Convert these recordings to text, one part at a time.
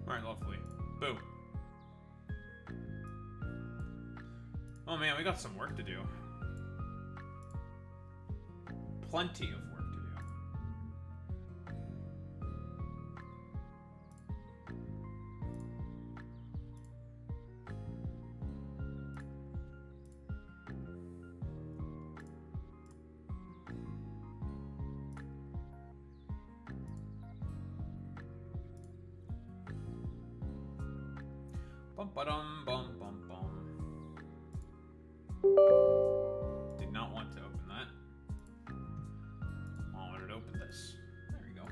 Alright, lovely. Boo. Oh man, we got some work to do. Plenty of work to do. Bum ba-dum bum bum bum. Did not want to open that. I wanted to open this. There we go.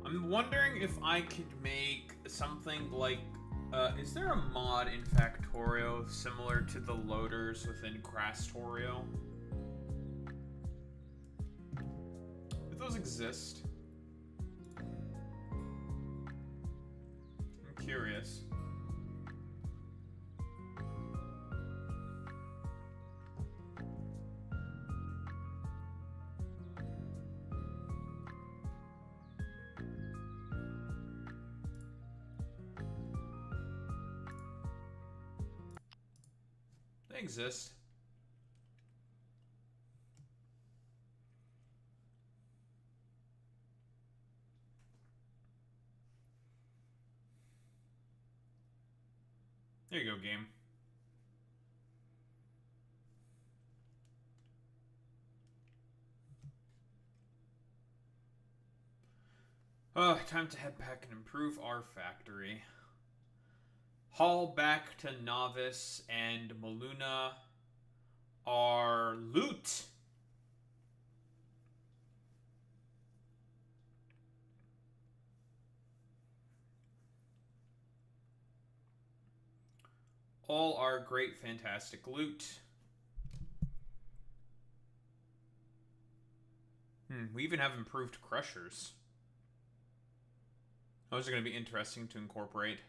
I'm wondering if I could make something like is there a mod in Factorio similar to the loaders within Crastorio? Do those exist? I'm curious. They exist. There you go, game. Time to head back and improve our factory. Haul back to Novice and Maluna our loot. All our great, fantastic loot. We even have improved crushers. Those are going to be interesting to incorporate.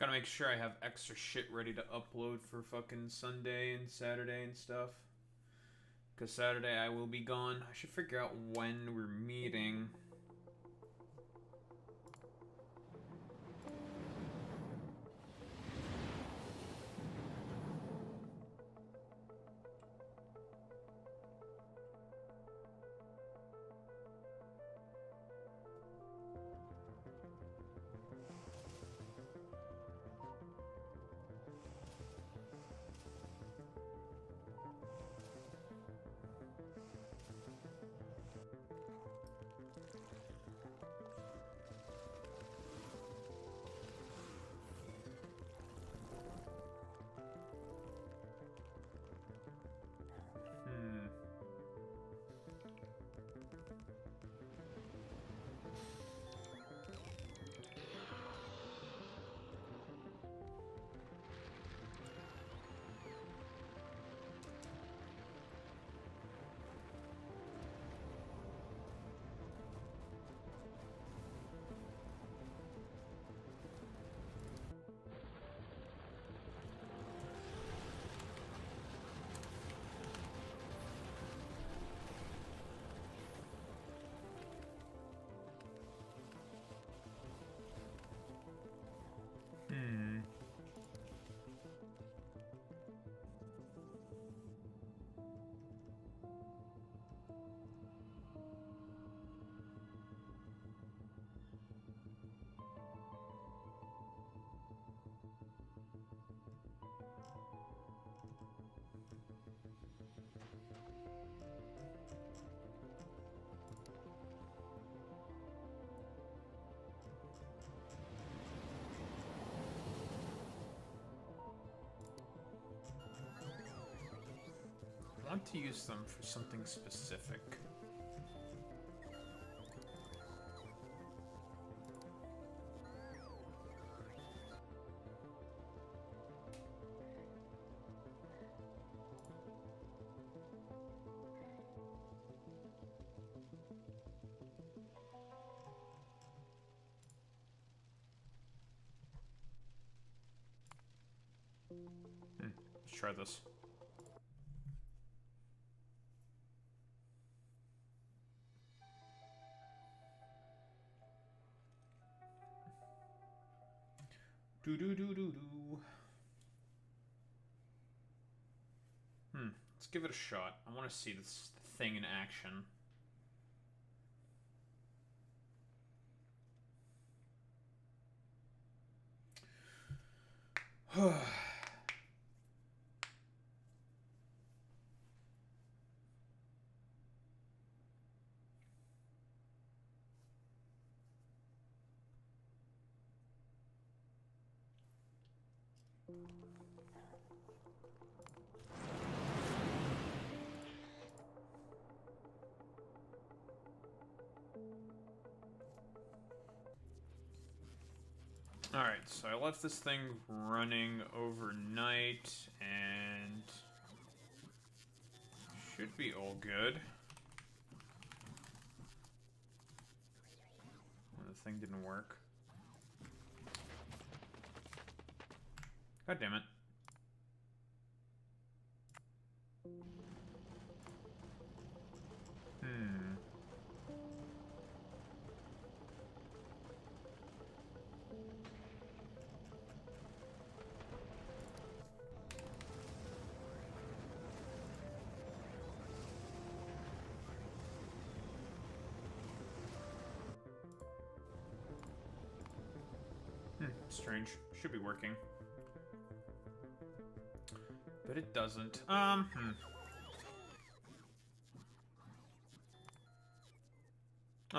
Gotta make sure I have extra shit ready to upload for fucking Sunday and Saturday and stuff. Because Saturday I will be gone. I should figure out when we're meeting. I want to use them for something specific. Let's try this. Do do do do do. Let's give it a shot. I want to see this thing in action. Alright, so I left this thing running overnight, and should be all good. Well, the thing didn't work. God damn it. Strange. Should be working. But it doesn't. Oh,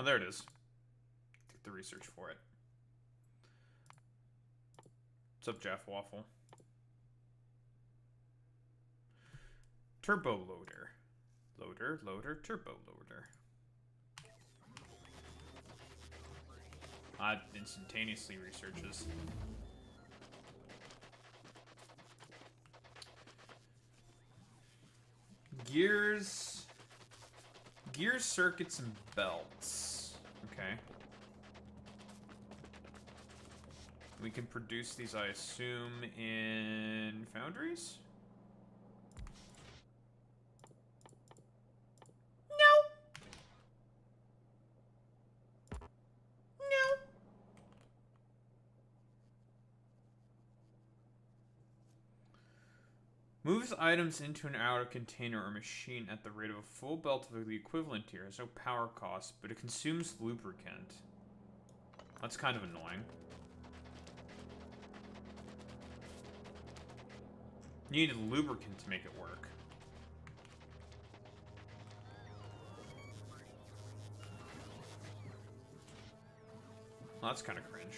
there it is. Take the research for it. What's up, Jaff Waffle? Turbo loader. Loader, turbo loader. Instantaneously researches. Gears, circuits, and belts. Okay. We can produce these, I assume, in foundries? No. No. Moves items into an outer container or machine at the rate of a full belt of the equivalent here. Has no power cost, but it consumes lubricant. That's kind of annoying. You need lubricant to make it work. Well, that's kind of cringe.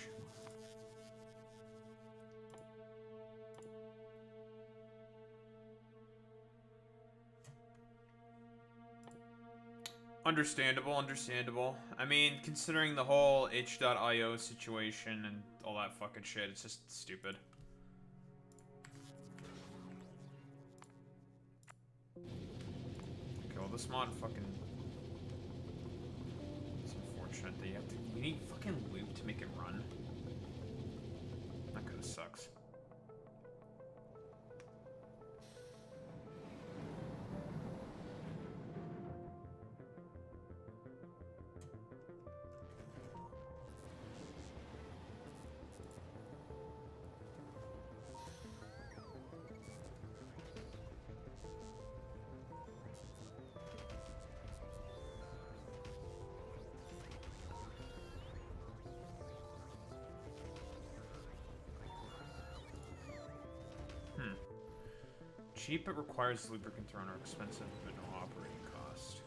Understandable, understandable. I mean, considering the whole itch.io situation and all that fucking shit, it's just stupid. Okay, well, this mod fucking... It's unfortunate that you have to... You need fucking loop to make it run. That kinda sucks. Cheap, it requires lubricant thrown or expensive, but no operating cost.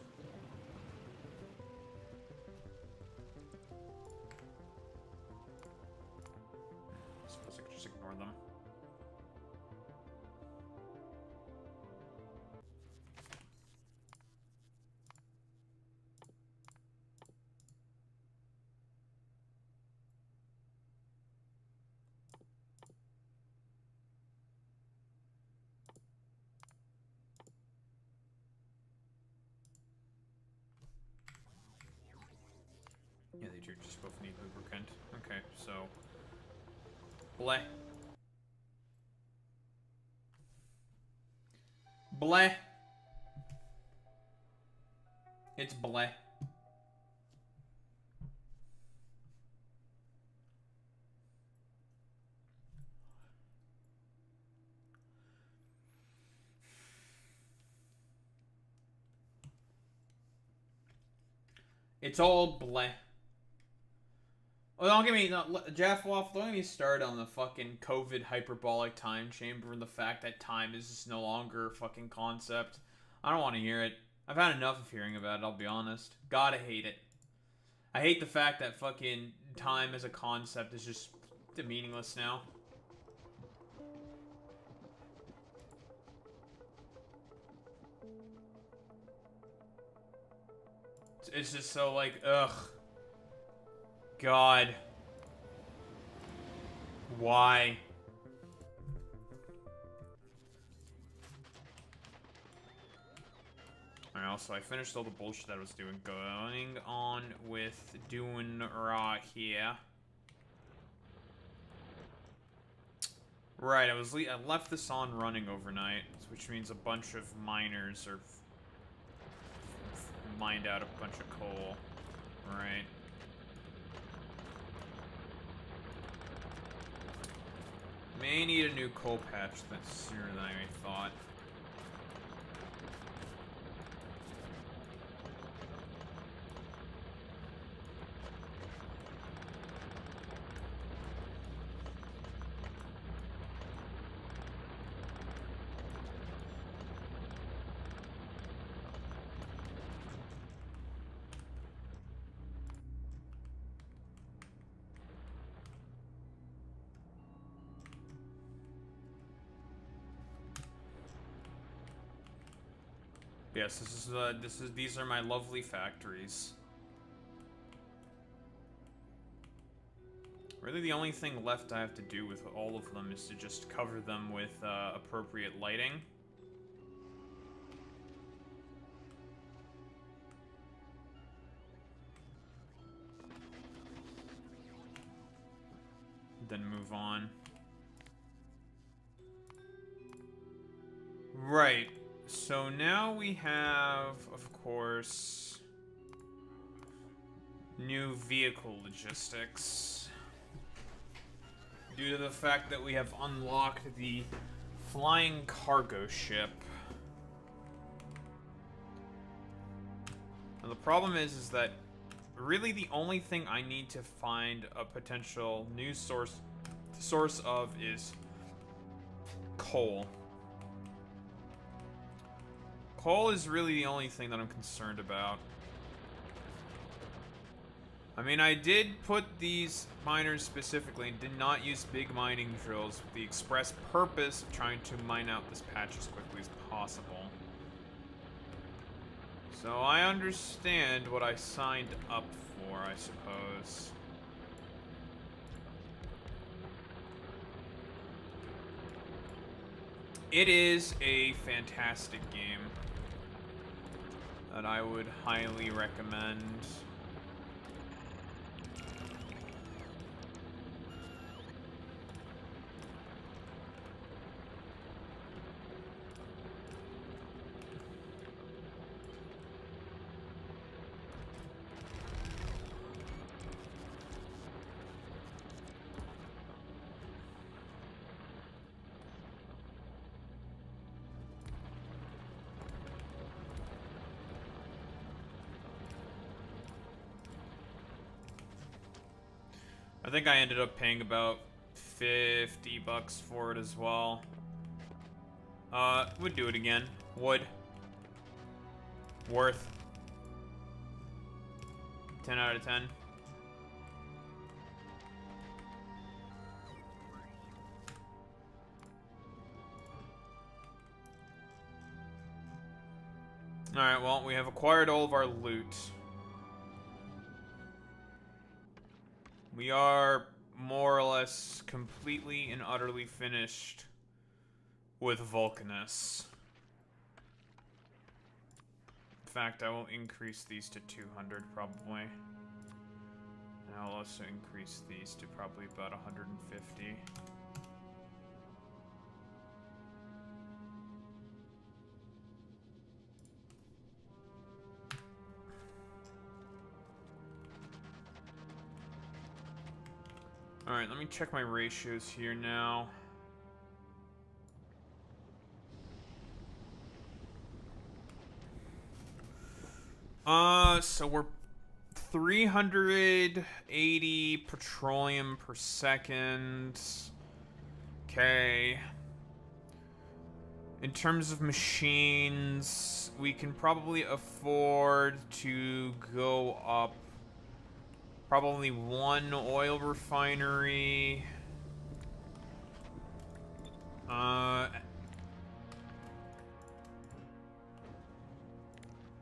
I suppose I could just ignore them. Yeah, they do just both need lubricant. Okay, so... Bleh. Bleh. It's bleh. It's all bleh. Oh, don't get me, no, Jeff Waffle, don't get me started on the fucking COVID hyperbolic time chamber and the fact that time is just no longer a fucking concept. I don't want to hear it. I've had enough of hearing about it, I'll be honest. God, I hate it. I hate the fact that fucking time as a concept is just meaningless now. It's just so like, ugh. God. Why? Alright, also, I finished all the bullshit that I was doing. Going on with doing right here. Right, I left this on running overnight, which means a bunch of miners are mined out a bunch of coal. Right. May need a new coal patch that's sooner than I thought. Yes, these are my lovely factories. Really, the only thing left I have to do with all of them is to just cover them with appropriate lighting. then move on. Right. So now we have, of course, new vehicle logistics. Due to the fact that we have unlocked the flying cargo ship. Now the problem is that really the only thing I need to find a potential new source of is coal. Coal is really the only thing that I'm concerned about. I mean, I did put these miners specifically, did not use big mining drills with the express purpose of trying to mine out this patch as quickly as possible. So I understand what I signed up for, I suppose. It is a fantastic game that I would highly recommend. I think I ended up paying about $50 for it as well. Would do it again. Would. Worth. 10 out of 10. Alright, well, we have acquired all of our loot. We are more or less completely and utterly finished with Vulcanus. In fact, I will increase these to 200 probably. And I'll also increase these to probably about 150. Alright, let me check my ratios here now. So we're 380 petroleum per second. Okay. In terms of machines, we can probably afford to go up probably one oil refinery.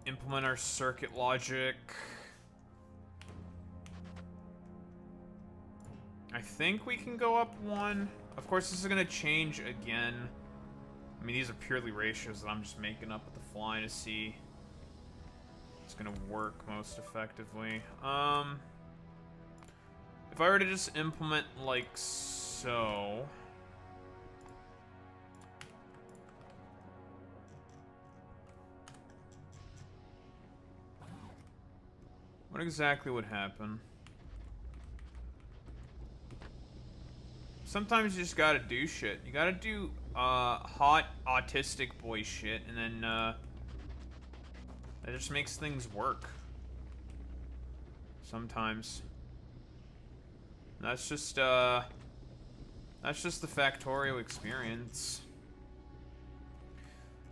Implement our circuit logic. I think we can go up one. Of course, this is gonna change again. I mean, these are purely ratios that I'm just making up at the fly to see it's gonna work most effectively. If I were to just implement like so. What exactly would happen? Sometimes you just gotta do shit. You gotta do hot autistic boy shit, and then that just makes things work. Sometimes. That's just the Factorio experience.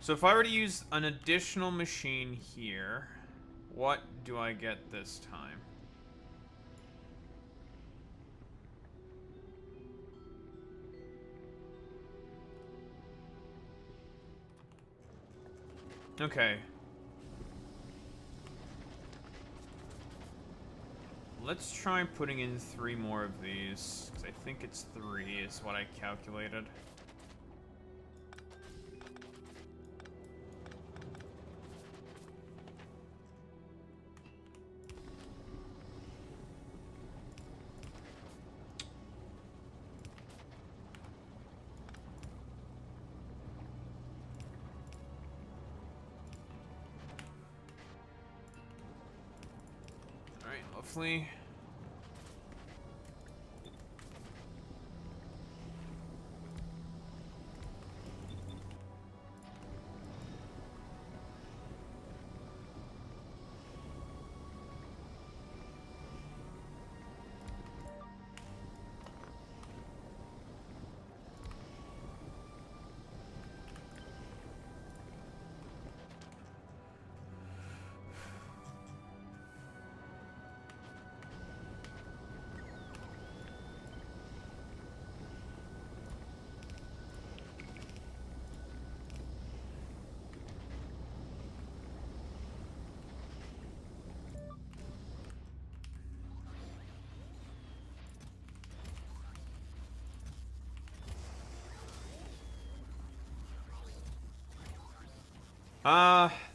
So if I were to use an additional machine here, what do I get this time? Okay. Let's try putting in 3 more of these, because I think it's 3 is what I calculated. hopefully.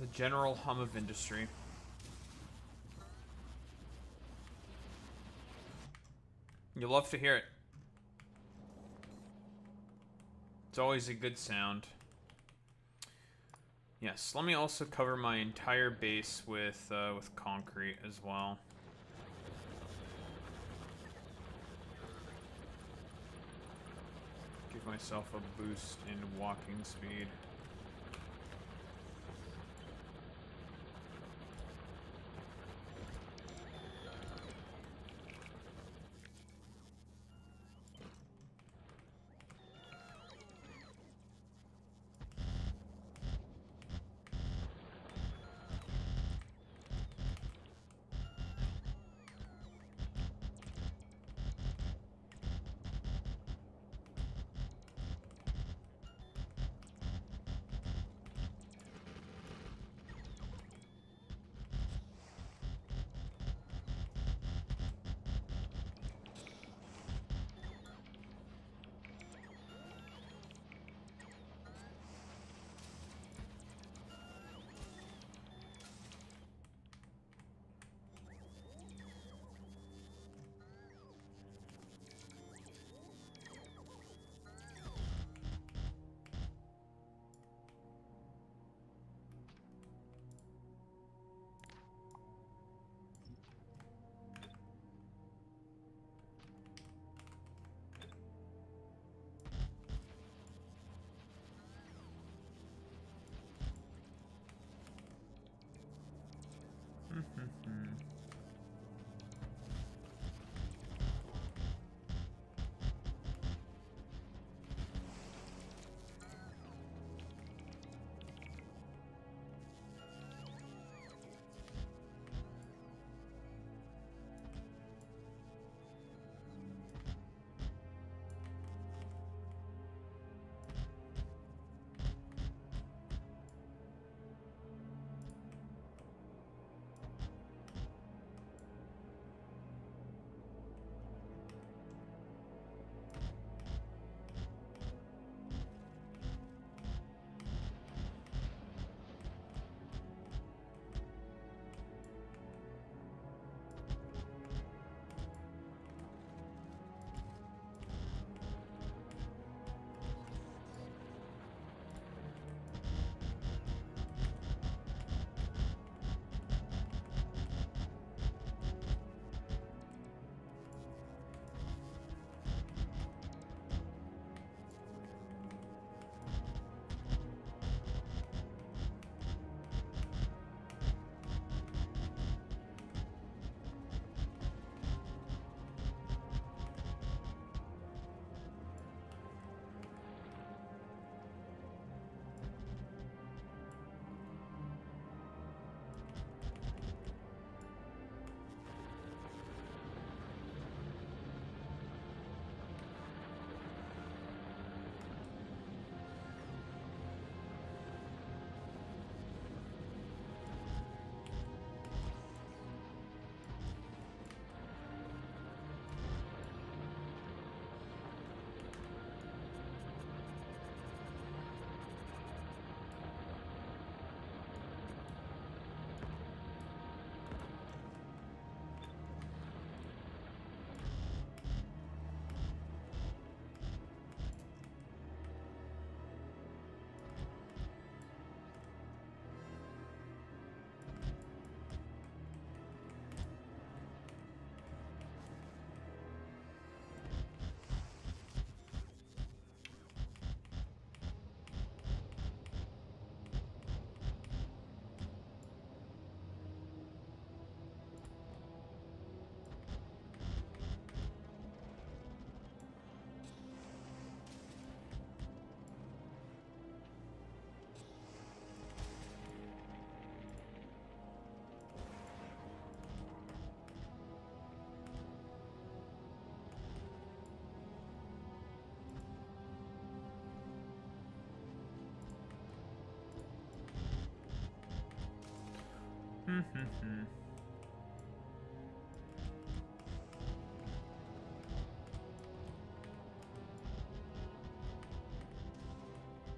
The general hum of industry. You love to hear it. It's always a good sound. Yes, let me also cover my entire base with concrete as well. Give myself a boost in walking speed.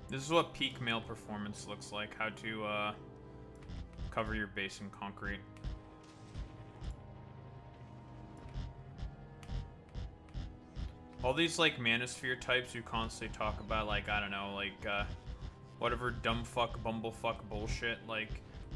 This is what peak male performance looks like. How to cover your base in concrete. All these like manosphere types you constantly talk about, like, I don't know, like whatever dumb fuck bumblefuck bullshit. Like,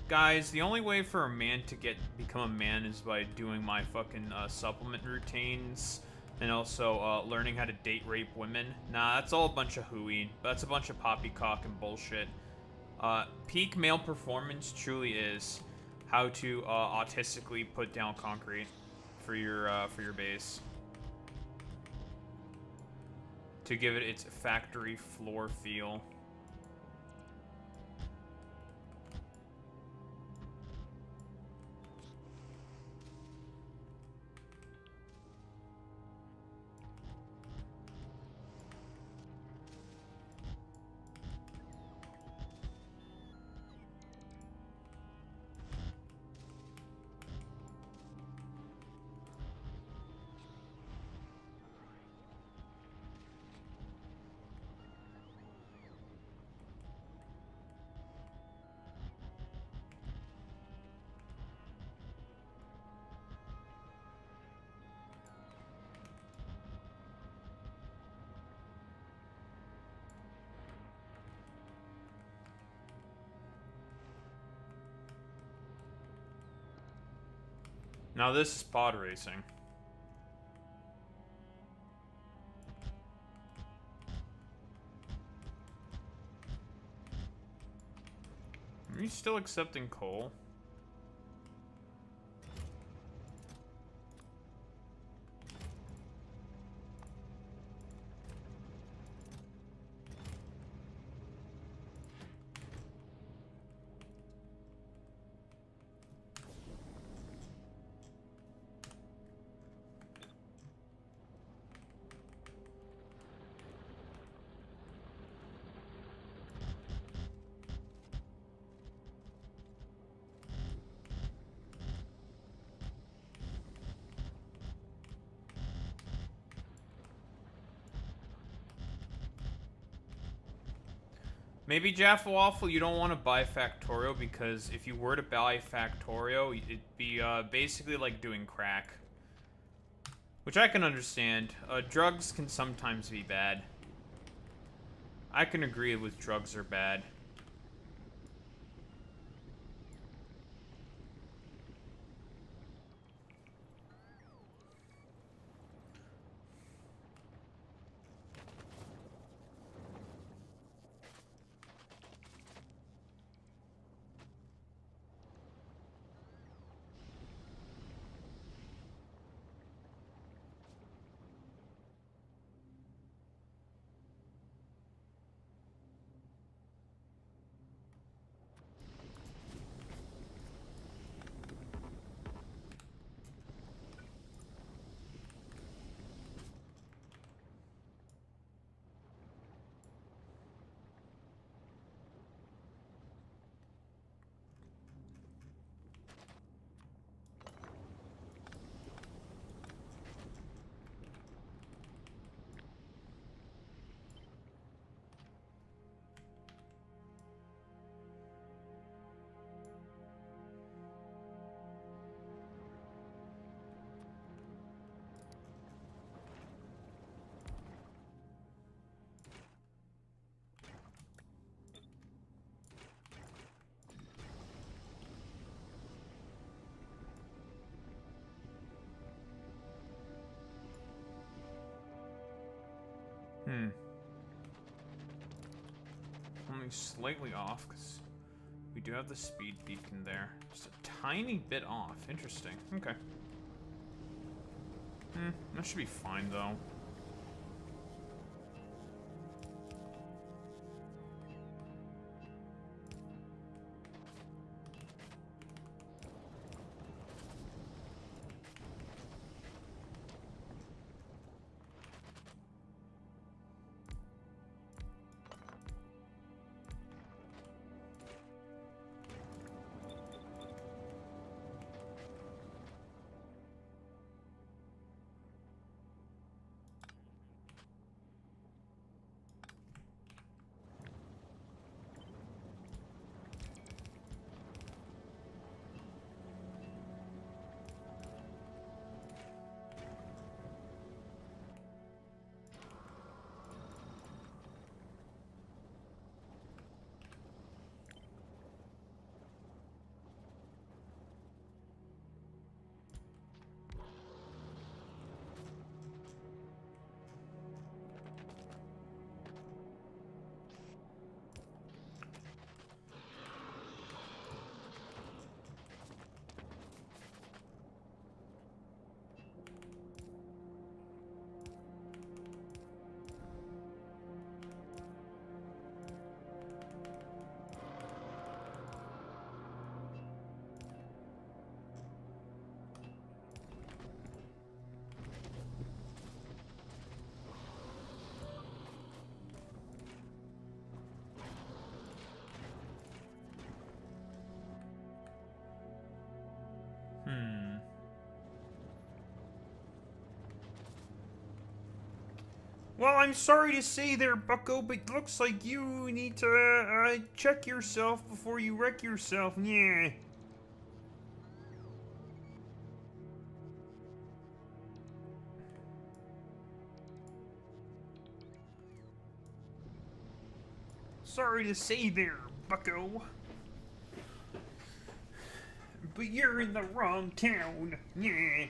guys, the only way for a man to become a man is by doing my fucking supplement routines and also learning how to date rape women. Nah, that's all a bunch of hooey. That's a bunch of poppycock and bullshit. Peak male performance truly is how to autistically put down concrete for your base to give it its factory floor feel. Now this is pod racing. Are you still accepting coal? Maybe Jaffa Waffle, you don't want to buy Factorio because if you were to buy Factorio, it'd be basically like doing crack. Which I can understand. Drugs can sometimes be bad. I can agree with drugs are bad. Only slightly off, because we do have the speed beacon there. Just a tiny bit off. Interesting. Okay. That should be fine, though. Well, I'm sorry to say there, bucko, but looks like you need to check yourself before you wreck yourself. Yeah. Sorry to say there, bucko. But you're in the wrong town. Yeah.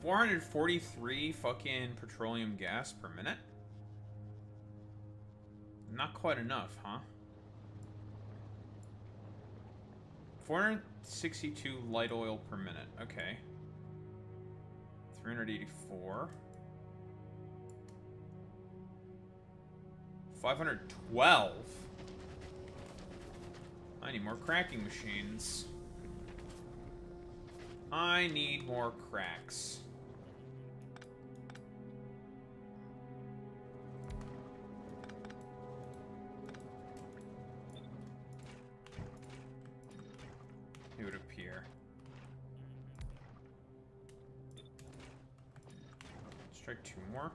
443 fucking petroleum gas per minute? Not quite enough, huh? 462 light oil per minute. Okay. 384. 512. I need more cracking machines. I need more cracks. It would appear. Strike 2 more.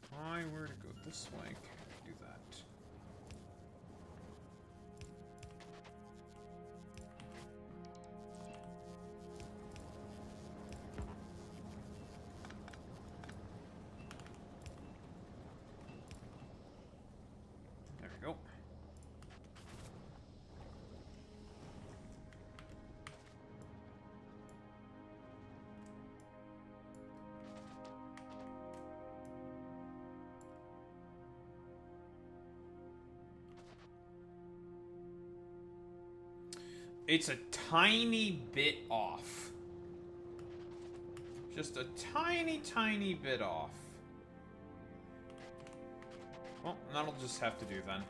If I were to go this way, can I do that? There we go. It's a tiny bit off. Just a tiny, tiny bit off. Well, that'll just have to do then.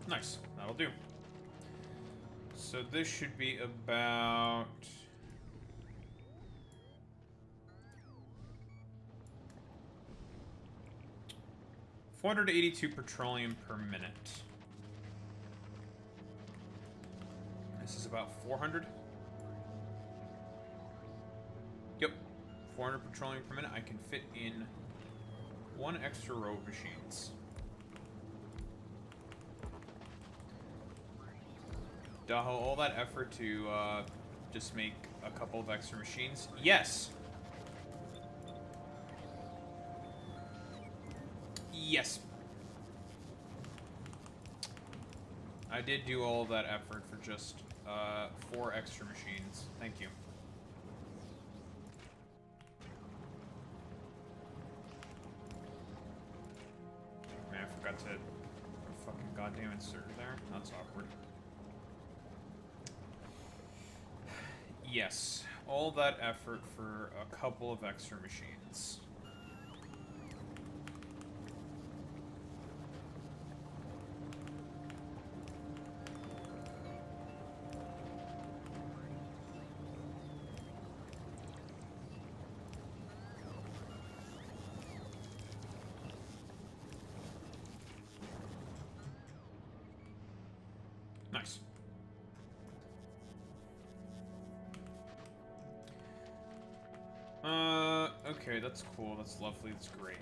Nice. That'll do. So this should be about... $482 petroleum per minute. This is about 400. Yep. 400 petroleum per minute. I can fit in one extra row of machines. Daho, all that effort to just make a couple of extra machines? Yes. Yes. I did do all of that effort for just 4 extra machines. Thank you. forgot to fucking goddamn insert there. That's awkward. Yes, all that effort for a couple of extra machines. Nice. Okay, that's cool, that's lovely, that's great.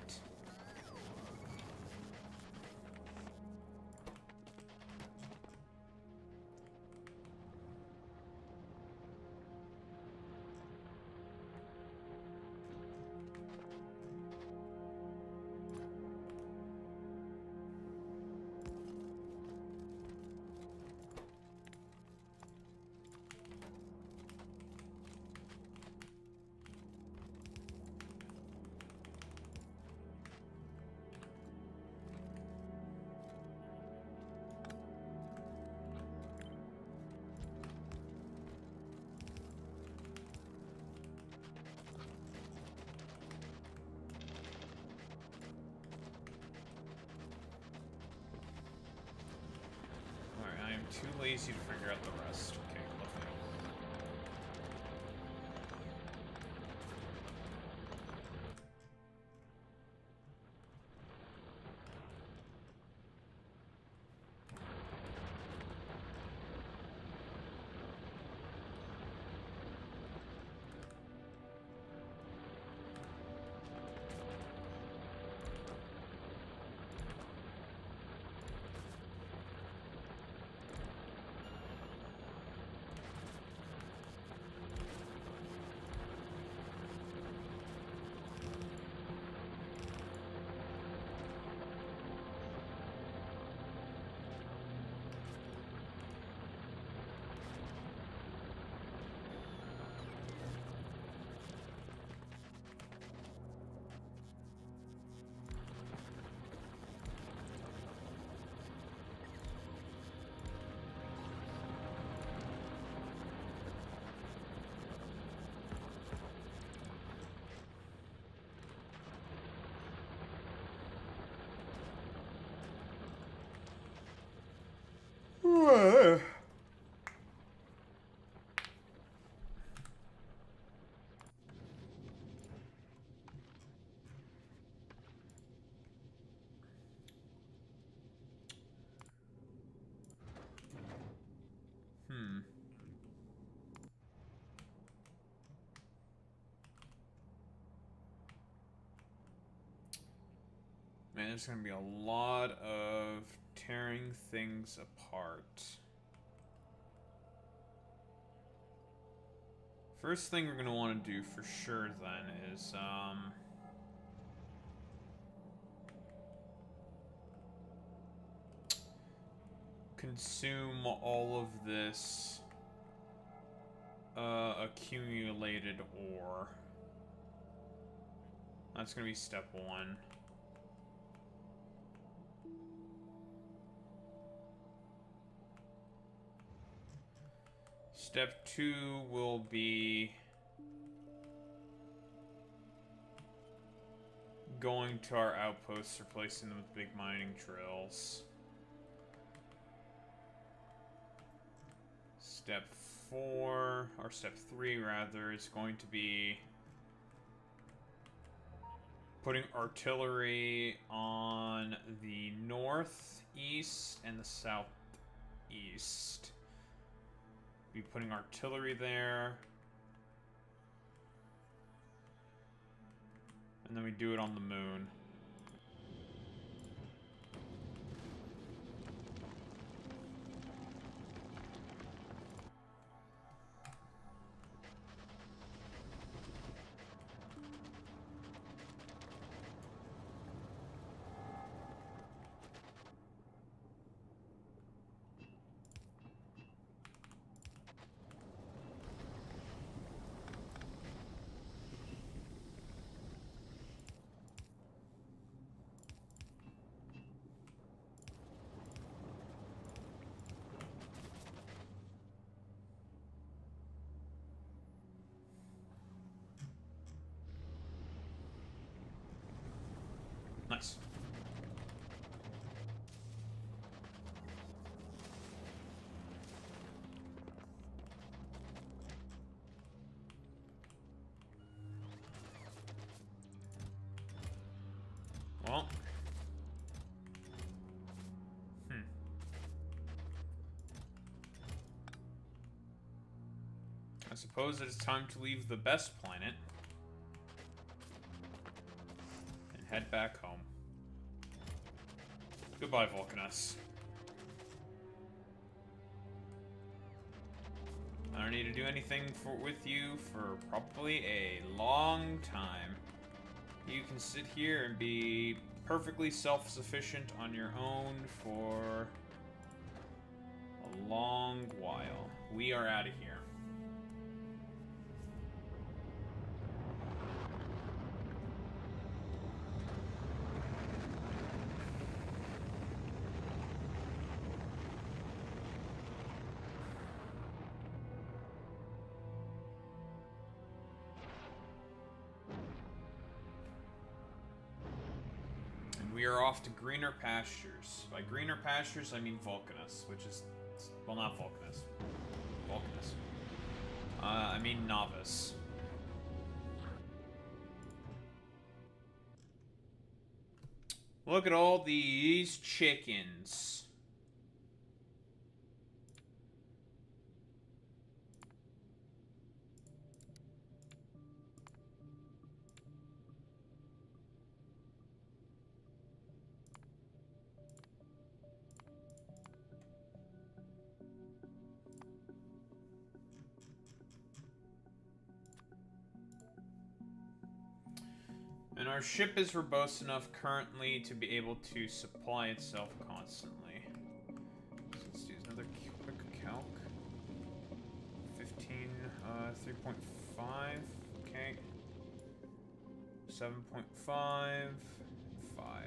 Too lazy to figure out the rest. Okay, lovely. Man, there's gonna be a lot of tearing things apart. First thing we're gonna want to do for sure then is, consume all of this, accumulated ore. That's gonna be step one. Step 2 will be going to our outposts, replacing them with big mining drills. Step 4, or step 3 rather, is going to be putting artillery on the northeast and the southeast. Be putting artillery there. And then we do it on the moon. Nice. Well. I suppose it is time to leave the best planet and head back home. Goodbye, Vulcanus. I don't need to do anything with you for probably a long time. You can sit here and be perfectly self-sufficient on your own for a long while. We are out of here. We are off to greener pastures. By greener pastures, I mean Vulcanus, which is... Well, not Vulcanus. Vulcanus. I mean Novice. Look at all these chickens. And our ship is verbose enough currently to be able to supply itself constantly. So let's do another quick calc. 15, 3.5, okay. 7.5, 5.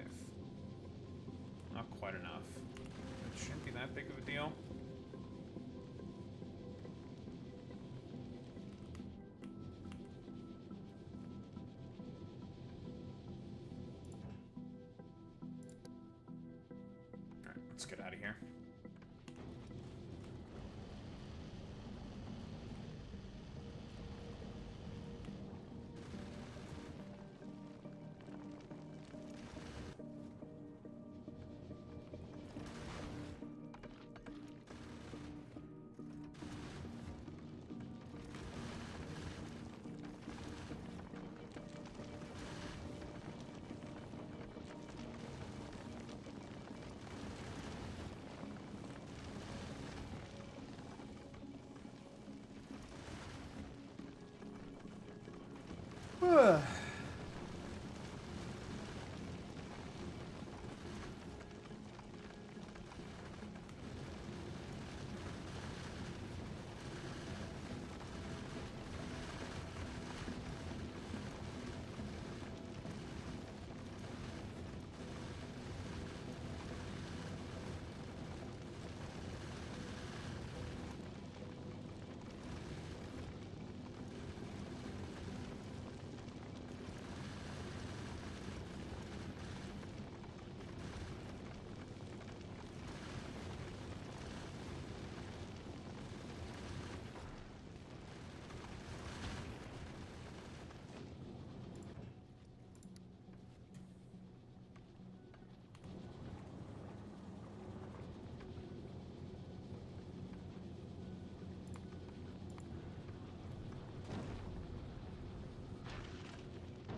Not quite enough. It shouldn't be that big of a deal. Let's get out of here.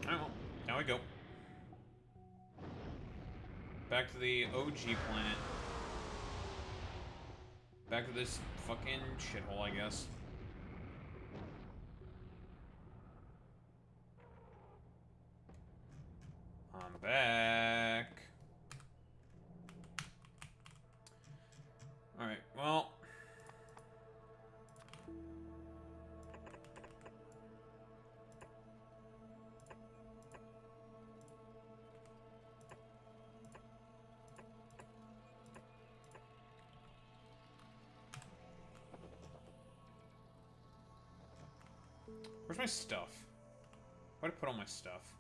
Alright, well, now we go. Back to the OG planet. Back to this fucking shithole, I guess. I'm back. Alright, well. Where's my stuff? Where'd I put all my stuff?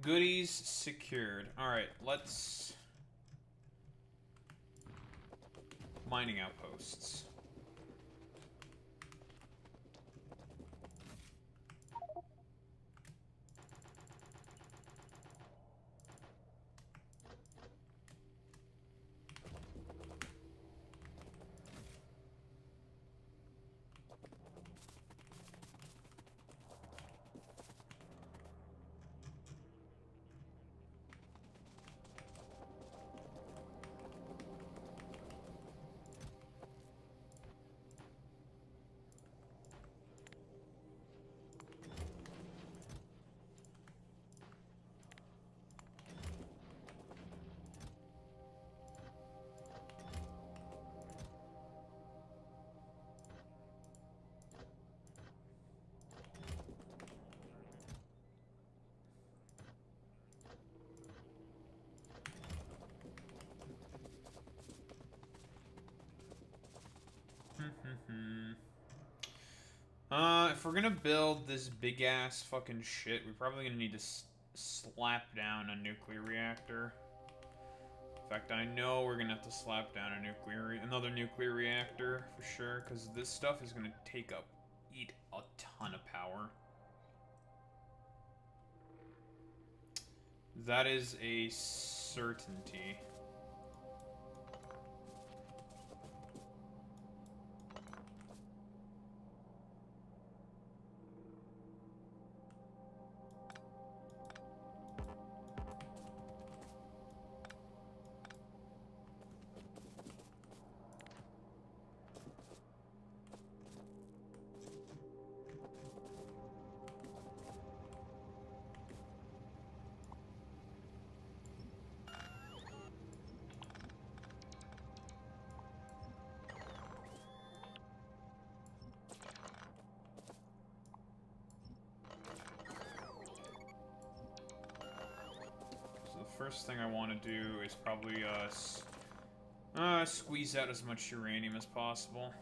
Goodies secured. Alright, let's... Mining outposts. If we're gonna build this big ass fucking shit, we're probably gonna need to slap down a nuclear reactor. In fact, I know we're gonna have to slap down another nuclear reactor for sure, because this stuff is gonna eat a ton of power. That is a certainty. First thing I want to do is probably squeeze out as much uranium as possible.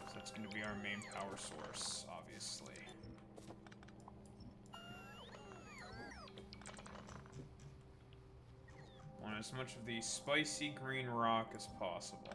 So that's going to be our main power source, obviously. Want as much of the spicy green rock as possible.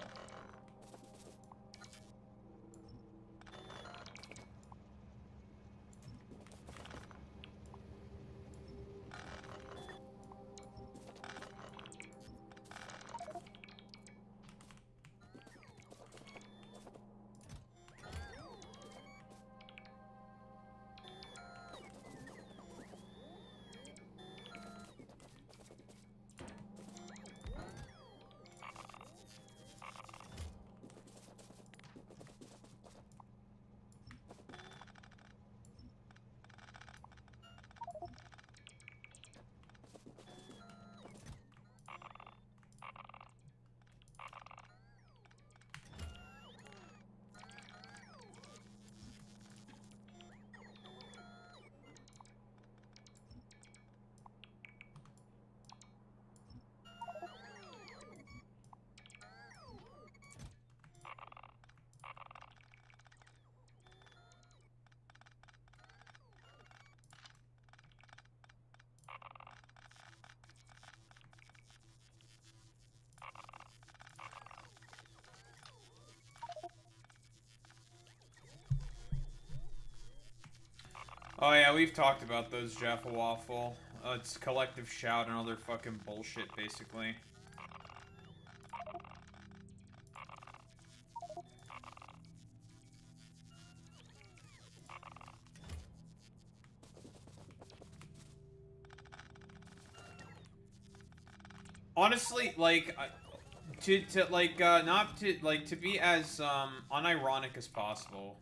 Oh yeah, we've talked about those, Jaffa Waffle. It's collective shout and other fucking bullshit, basically. Honestly, like, to be as unironic as possible,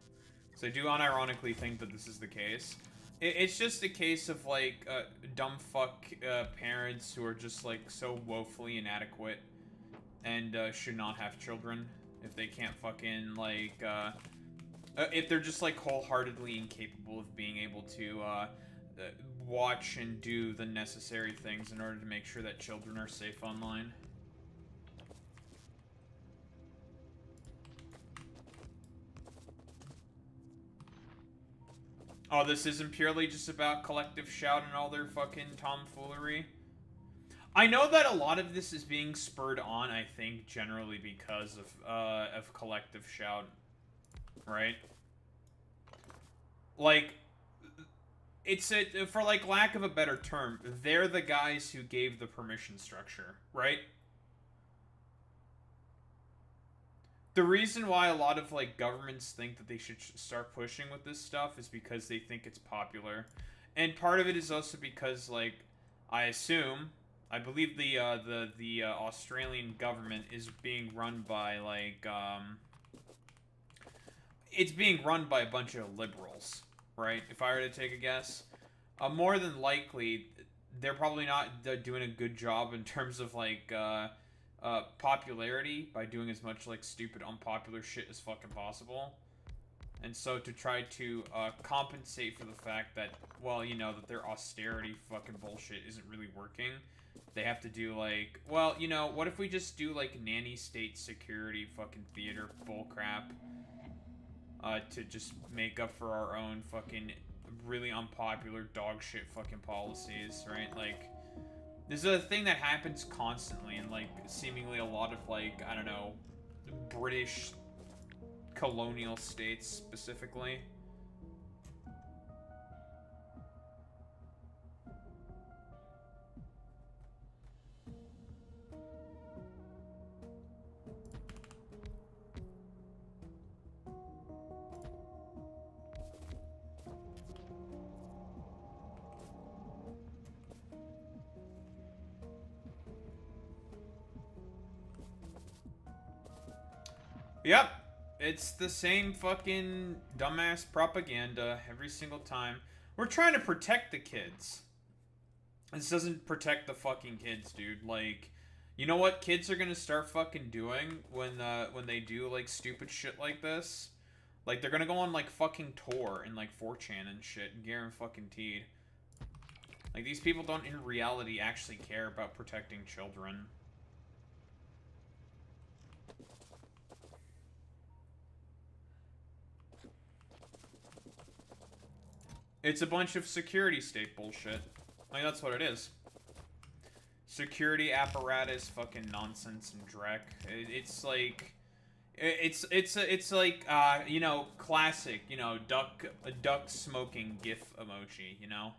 because I do unironically think that this is the case. It's just a case of like dumb fuck parents who are just like so woefully inadequate and should not have children if they can't fucking like if they're just like wholeheartedly incapable of being able to watch and do the necessary things in order to make sure that children are safe online. Oh, this isn't purely just about Collective Shout and all their fucking tomfoolery. I know that a lot of this is being spurred on, I think, generally because of Collective Shout, right? Like, it's for like lack of a better term, they're the guys who gave the permission structure, right? The reason why a lot of like governments think that they should start pushing with this stuff is because they think it's popular, and part of it is also because like I believe the Australian government is being run by like it's being run by a bunch of liberals, right? If I were to take a guess, more than likely they're probably not doing a good job in terms of like popularity by doing as much like stupid unpopular shit as fucking possible. And so to try to compensate for the fact that, well, you know, that their austerity fucking bullshit isn't really working, they have to do like, well, you know, what if we just do like nanny state security fucking theater bullcrap to just make up for our own fucking really unpopular dog shit fucking policies, right? Like, this is a thing that happens constantly in, like, seemingly a lot of, like, I don't know, British colonial states specifically. Yep. It's the same fucking dumbass propaganda every single time. We're trying to protect the kids. This doesn't protect the fucking kids, dude. Like, you know what kids are gonna start fucking doing when they do like stupid shit like this? Like, they're gonna go on like fucking Tor and like 4chan and shit, guaranteed. Like, these people don't in reality actually care about protecting children. It's a bunch of security state bullshit. Like, that's what it is. Security apparatus, fucking nonsense and dreck. It's like, it's like, you know, classic, you know, duck smoking GIF emoji, you know?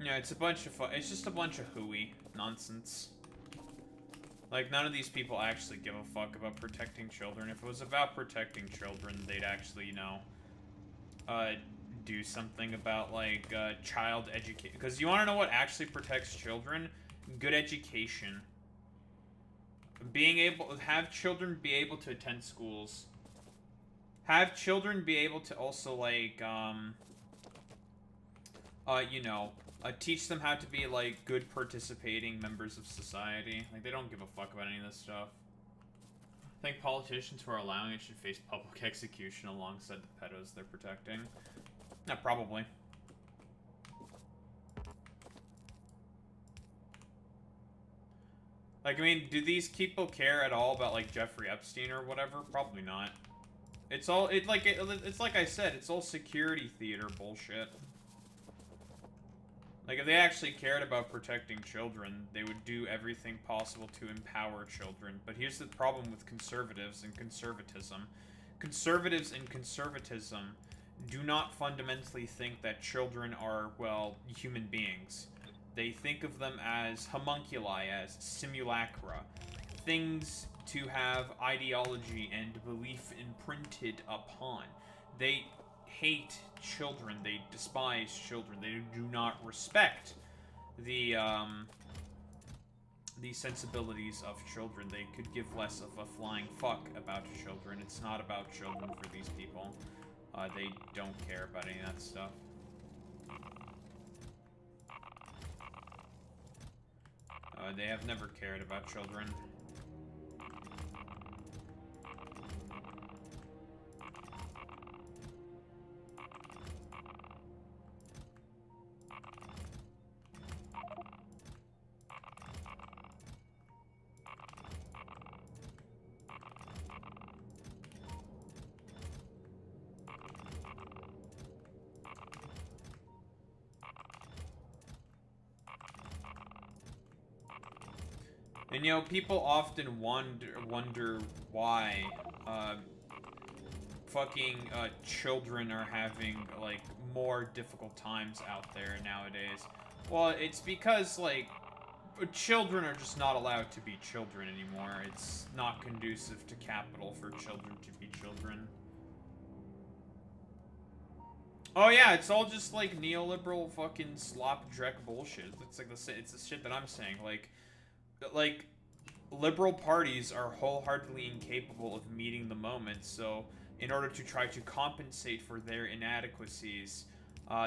Yeah, it's a bunch of it's just a bunch of hooey nonsense. Like, none of these people actually give a fuck about protecting children. If it was about protecting children, they'd actually, you know, do something about, like, child education. Because you want to know what actually protects children? Good education. Have children be able to attend schools. Have children be able to also, like, you know, teach them how to be, like, good participating members of society. Like, they don't give a fuck about any of this stuff. I think politicians who are allowing it should face public execution alongside the pedos they're protecting. Yeah, probably. Like, I mean, do these people care at all about, like, Jeffrey Epstein or whatever? Probably not. It's like I said, it's all security theater bullshit. Like, if they actually cared about protecting children, they would do everything possible to empower children. But here's the problem with conservatives and conservatism. Conservatives and conservatism do not fundamentally think that children are, well, human beings. They think of them as homunculi, as simulacra. Things to have ideology and belief imprinted upon. They hate children, they despise children, they do not respect the sensibilities of children. They could give less of a flying fuck about children. It's not about children for these people. They don't care about any of that stuff. They have never cared about children. And, you know, people often wonder why, children are having, like, more difficult times out there nowadays. Well, it's because, like, children are just not allowed to be children anymore. It's not conducive to capital for children to be children. Oh yeah, it's all just, like, neoliberal fucking slop dreck bullshit. It's like it's the shit that I'm saying. Like, liberal parties are wholeheartedly incapable of meeting the moment, so in order to try to compensate for their inadequacies,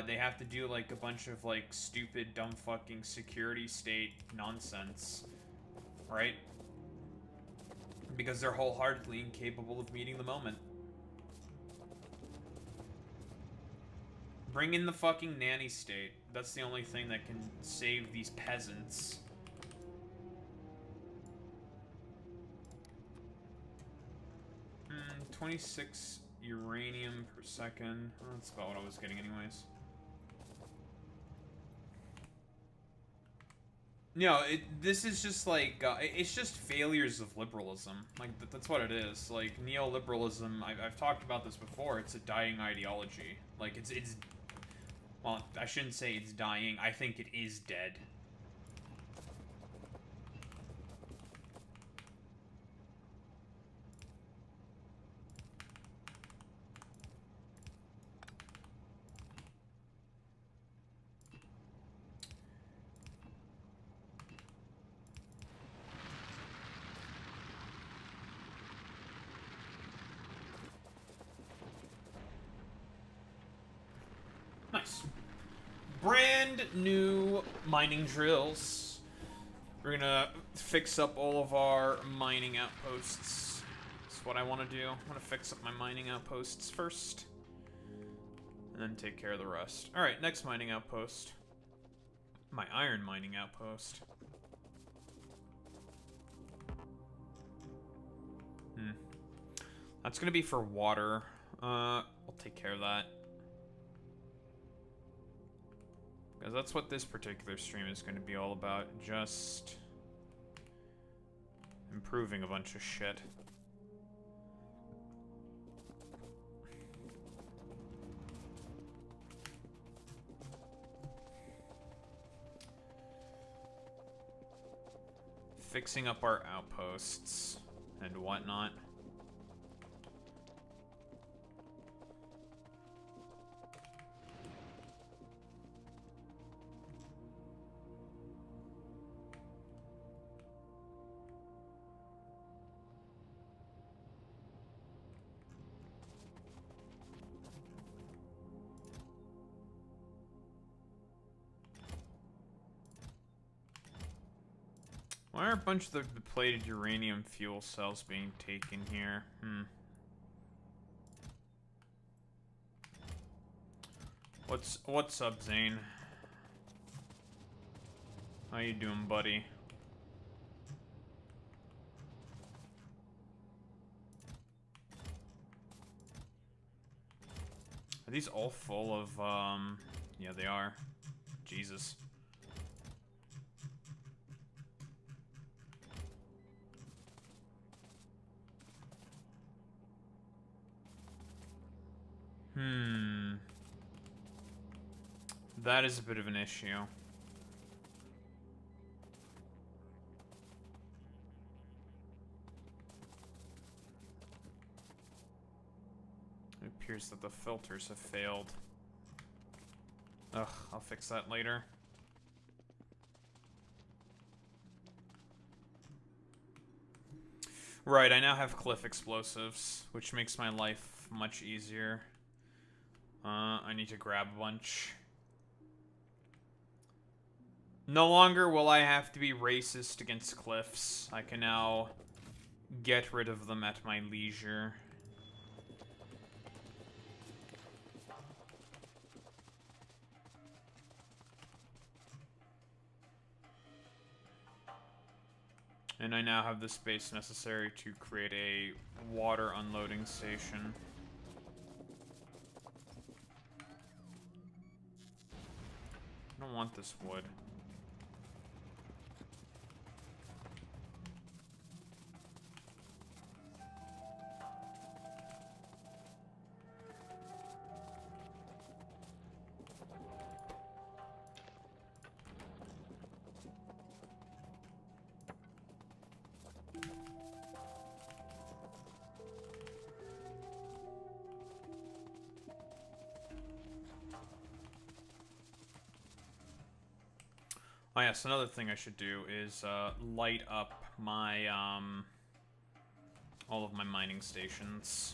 they have to do, like, a bunch of, like, stupid, dumb fucking security state nonsense, right? Because they're wholeheartedly incapable of meeting the moment. Bring in the fucking nanny state. That's the only thing that can save these peasants. 26 uranium per second. That's about what I was getting anyways. No, this is just like, it's just failures of liberalism. Like, that's what it is. Like, neoliberalism, I've talked about this before, it's a dying ideology. Like, it's, well, I shouldn't say it's dying, I think it is dead. Nice. Brand new mining drills. We're gonna fix up all of our mining outposts. That's what I want to do. I want to fix up my mining outposts first. And then take care of the rest. Alright, next mining outpost. My iron mining outpost. That's gonna be for water. I'll take care of that. Because that's what this particular stream is going to be all about. Just improving a bunch of shit. Fixing up our outposts and whatnot. Why are a bunch of the depleted uranium fuel cells being taken here? What's up, Zane? How you doing, buddy? Are these all full of, yeah, they are. Jesus. That is a bit of an issue. It appears that the filters have failed. Ugh, I'll fix that later. Right, I now have cliff explosives, which makes my life much easier. I need to grab a bunch. No longer will I have to be racist against cliffs. I can now get rid of them at my leisure. And I now have the space necessary to create a water unloading station. I don't want this wood. Oh yes, another thing I should do is light up my all of my mining stations.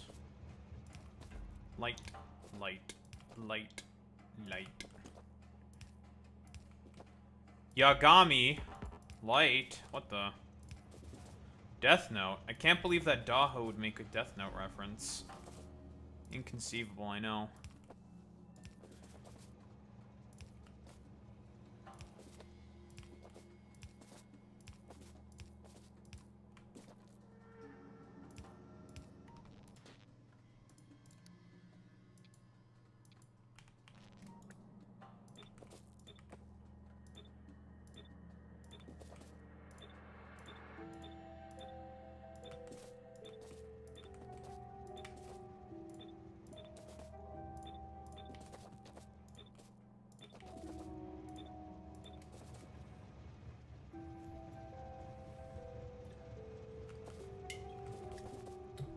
Light, light, light, light. Yagami, light. What the? Death Note. I can't believe that Daho would make a Death Note reference. Inconceivable, I know.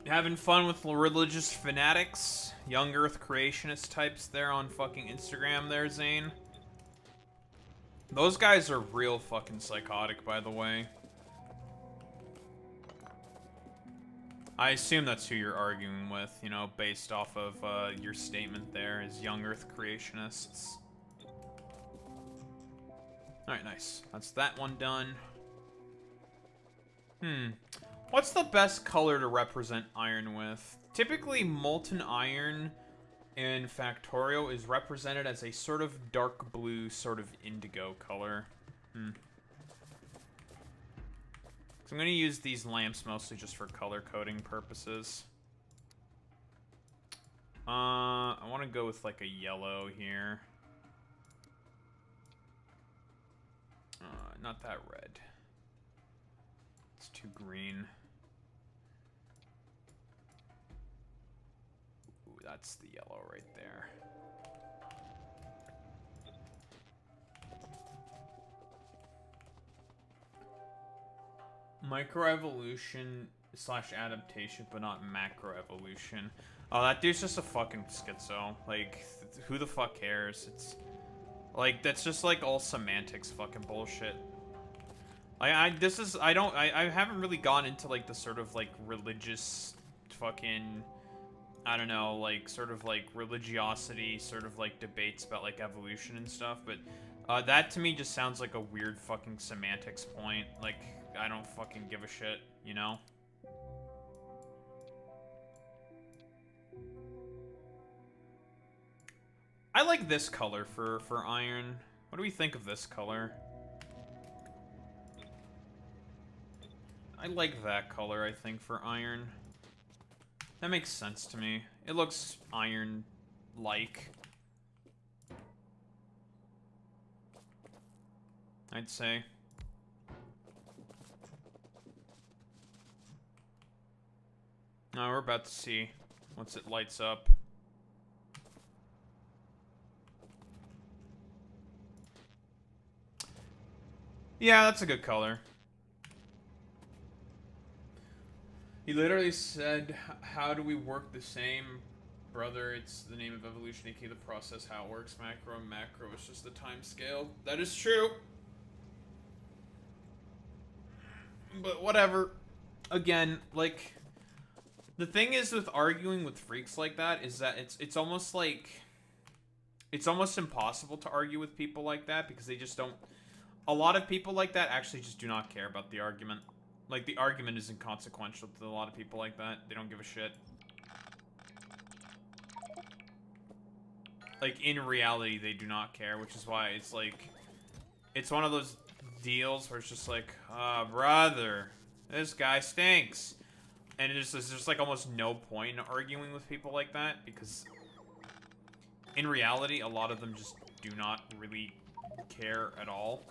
Having fun with religious fanatics? Young Earth creationist types there on fucking Instagram there, Zane? Those guys are real fucking psychotic, by the way. I assume that's who you're arguing with, you know, based off of your statement there as Young Earth creationists. Alright, nice. That's that one done. What's the best color to represent iron with? Typically, molten iron in Factorio is represented as a sort of dark blue, sort of indigo color. So I'm going to use these lamps mostly just for color coding purposes. I want to go with like a yellow here. Not that red. It's too green. Ooh, that's the yellow right there. Microevolution / adaptation, but not macroevolution. Oh, that dude's just a fucking schizo. Like, who the fuck cares? It's like, that's just like all semantics fucking bullshit. I haven't really gone into like the sort of like religious fucking, I don't know, like sort of like religiosity sort of like debates about like evolution and stuff, but that to me just sounds like a weird fucking semantics point. Like, I don't fucking give a shit, you know? I like this color for iron. What do we think of this color? I like that color, I think, for iron. That makes sense to me. It looks iron-like. I'd say. Now we're about to see once it lights up. Yeah, that's a good color. He literally said, how do we work the same? Brother, it's the name of evolution, aka the process, how it works. Macro and macro is just the time scale. That is true. But whatever. Again, like, the thing is with arguing with freaks like that is that it's almost like, it's almost impossible to argue with people like that because they just don't a lot of people like that actually just do not care about the argument. Like, the argument is inconsequential to a lot of people like that. They don't give a shit. Like, in reality, they do not care, which is why it's like... It's one of those deals where it's just like, brother, this guy stinks. And there's just like almost no point in arguing with people like that, because in reality, a lot of them just do not really care at all.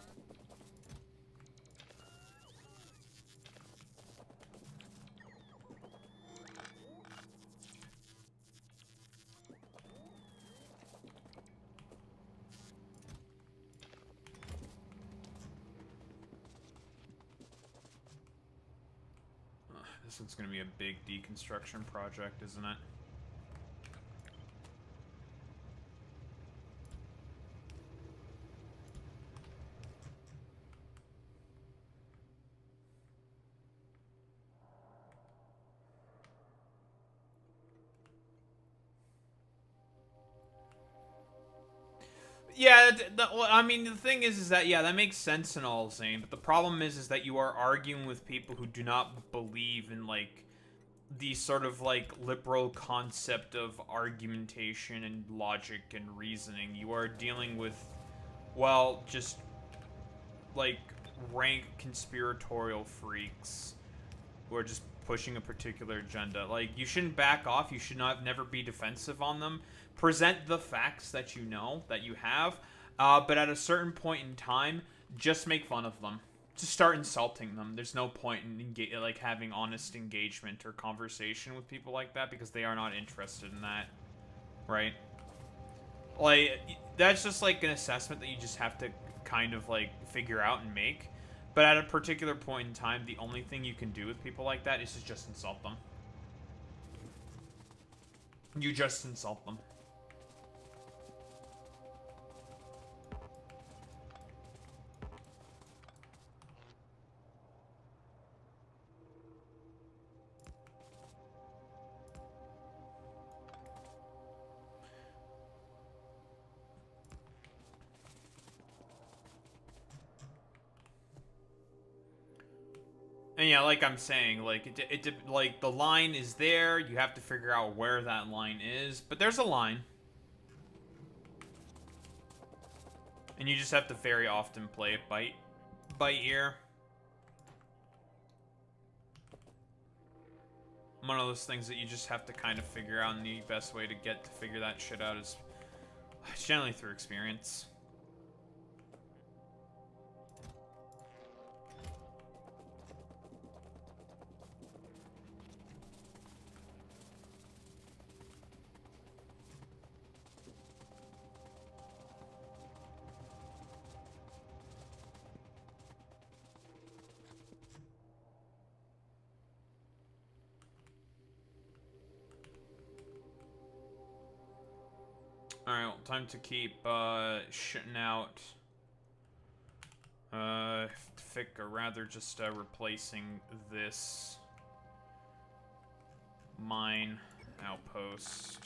This one's gonna be a big deconstruction project, isn't it? Yeah, I mean, the thing is that, yeah, that makes sense and all, Zane, but the problem is that you are arguing with people who do not believe in, like, the sort of, like, liberal concept of argumentation and logic and reasoning. You are dealing with, well, just, like, rank conspiratorial freaks who are just pushing a particular agenda. Like, you shouldn't back off. You should never be defensive on them. Present the facts that you know, that you have, but at a certain point in time, just make fun of them. Just start insulting them. There's no point in like having honest engagement or conversation with people like that, because they are not interested in that, right? Like, that's just like an assessment that you just have to kind of like figure out and make. But at a particular point in time, the only thing you can do with people like that is to just insult them. You just insult them. And yeah, like I'm saying, like like the line is there. You have to figure out where that line is, but there's a line, and you just have to very often play it by ear. One of those things that you just have to kind of figure out, and the best way to figure that shit out is generally through experience. Alright, well, time to keep shitting out or rather just replacing this mine outpost.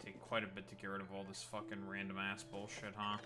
Take quite a bit to get rid of all this fucking random ass bullshit, huh?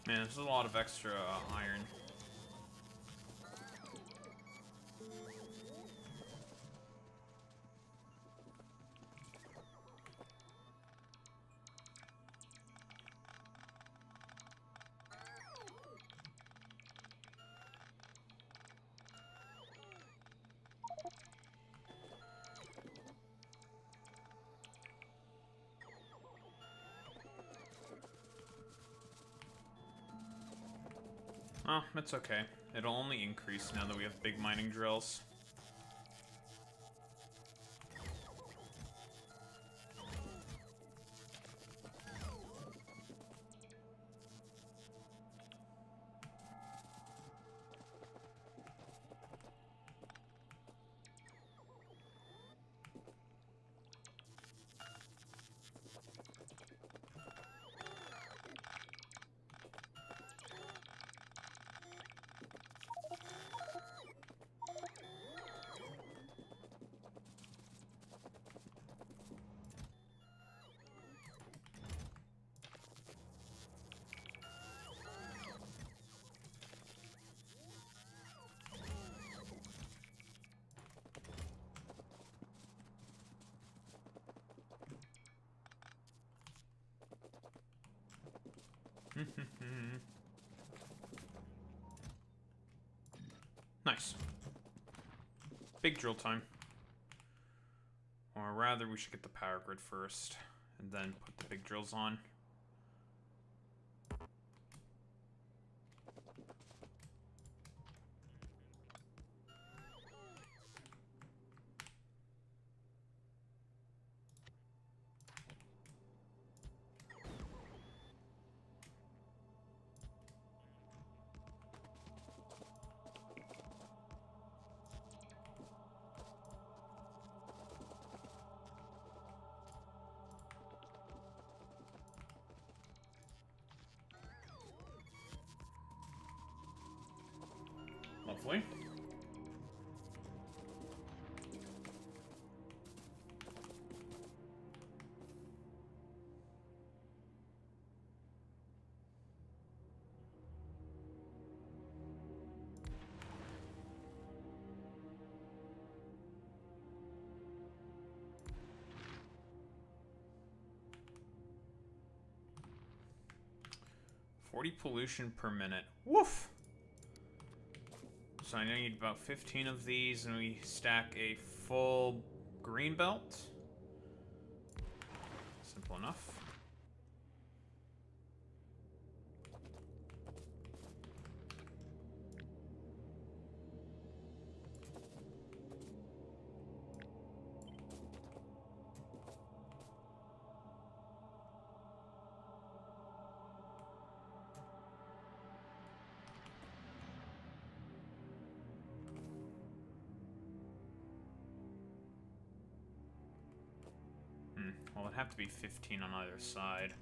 Man, there's a lot of extra iron. Oh, that's okay. It'll only increase now that we have big mining drills. Nice. Big drill time. Or rather, we should get the power grid first, and then put the big drills on. Lovely. $40 pollution per minute. Woof! So I need about 15 of these, and we stack a full green belt. Simple enough. Well, it'd have to be 15 on either side.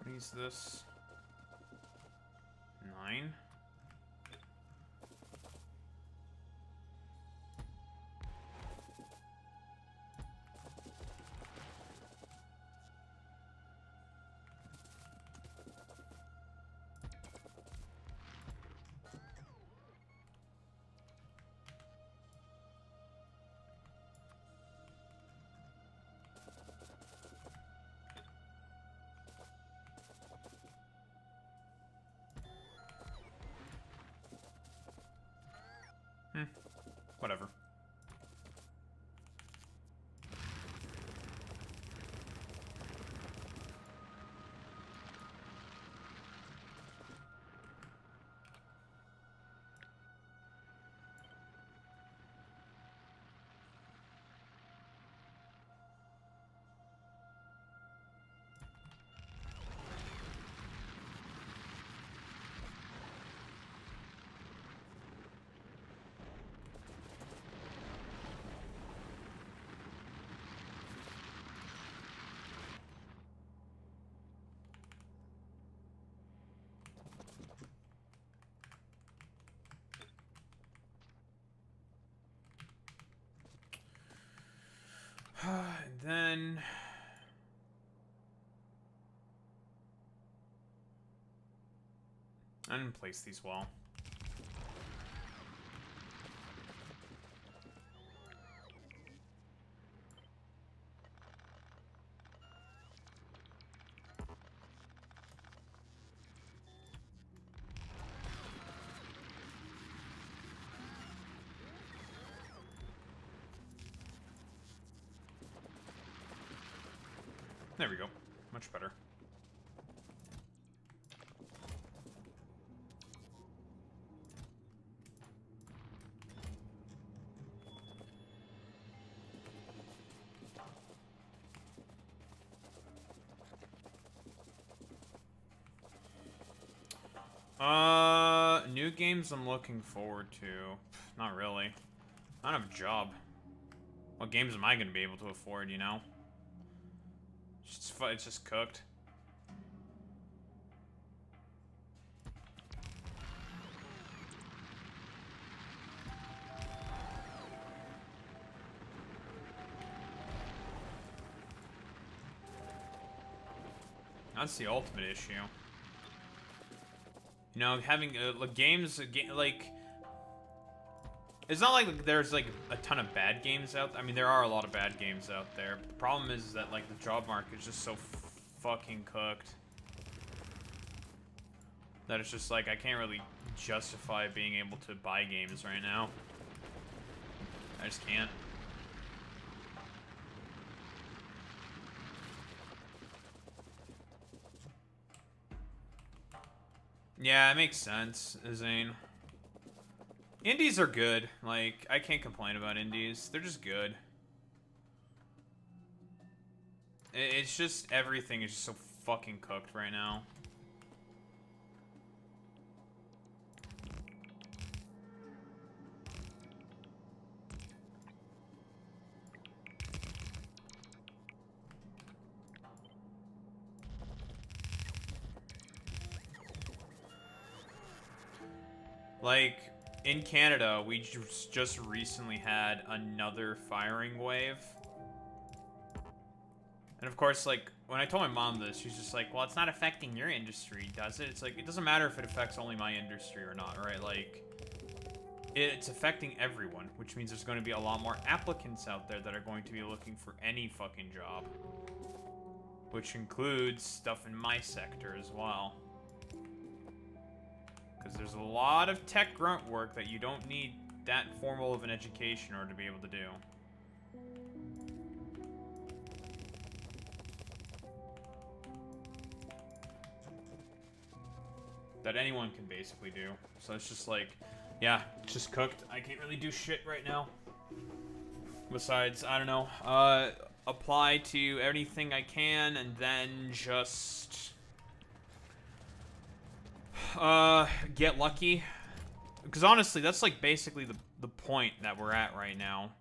What is this? 9. Whatever. And then... I didn't place these well. There we go. Much better. New games I'm looking forward to. Not really. I don't have a job. What games am I going to be able to afford, you know? It's just cooked. That's the ultimate issue. You know, having games, like... It's not like there's, like, a ton of bad games out there. I mean, there are a lot of bad games out there. The problem is that, like, the job market is just so fucking cooked. That it's just, like, I can't really justify being able to buy games right now. I just can't. Yeah, it makes sense, Zane. Indies are good. Like, I can't complain about indies. They're just good. It's just, everything is just so fucking cooked right now. Like, in Canada, we just recently had another firing wave. And of course, like, when I told my mom this, she's just like, well, it's not affecting your industry, does it? It's like, it doesn't matter if it affects only my industry or not, right? Like, it's affecting everyone, which means there's going to be a lot more applicants out there that are going to be looking for any fucking job. Which includes stuff in my sector as well. Because there's a lot of tech grunt work that you don't need that formal of an education in order to be able to do. That anyone can basically do. So it's just like, yeah, it's just cooked. I can't really do shit right now. Besides, I don't know, apply to anything I can and then just... get lucky. Because honestly, that's like basically the point that we're at right now.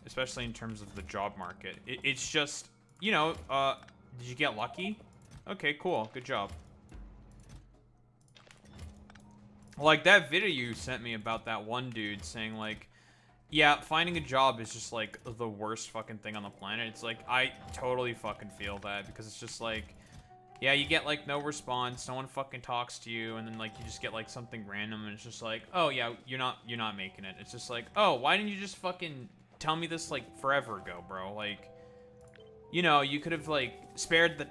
Especially in terms of the job market. It's just, you know, did you get lucky? Okay, cool. Good job. Like, that video you sent me about that one dude saying, like, yeah, finding a job is just, like, the worst fucking thing on the planet. It's like, I totally fucking feel that. Because it's just like... Yeah, you get, like, no response, no one fucking talks to you, and then, like, you just get, like, something random, and it's just like, oh, yeah, you're not making it. It's just like, oh, why didn't you just fucking tell me this, like, forever ago, bro? Like, you know, you could have, like, spared the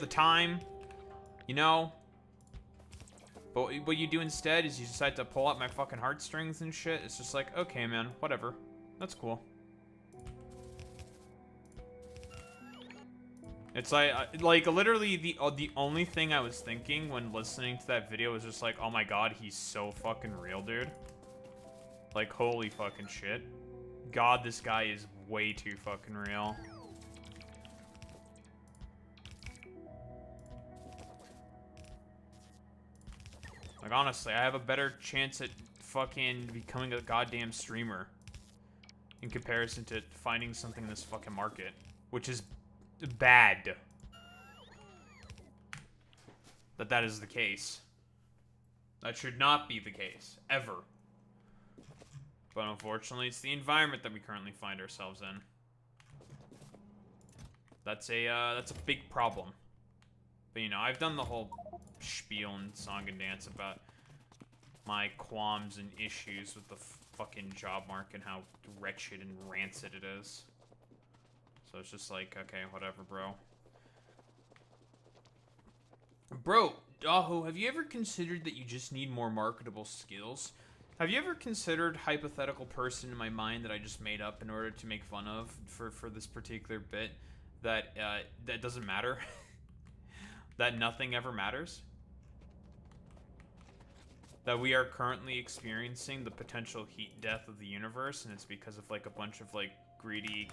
time, you know? But what you do instead is you decide to pull out my fucking heartstrings and shit. It's just like, okay, man, whatever. That's cool. It's like literally the only thing I was thinking when listening to that video was just like, oh my god, he's so fucking real, dude. Like, holy fucking shit. God, this guy is way too fucking real. Like, honestly, I have a better chance at fucking becoming a goddamn streamer in comparison to finding something in this fucking market, which is bad that is the case. That should not be the case, ever. But unfortunately, it's the environment that we currently find ourselves in. That's a big problem. But, you know, I've done the whole spiel and song and dance about my qualms and issues with the fucking job market and how wretched and rancid it is. So it's just like, okay, whatever, bro. Bro, Daho, have you ever considered that you just need more marketable skills? Have you ever considered hypothetical person in my mind that I just made up in order to make fun of for this particular bit that that doesn't matter? That nothing ever matters? That we are currently experiencing the potential heat death of the universe, and it's because of like a bunch of like greedy,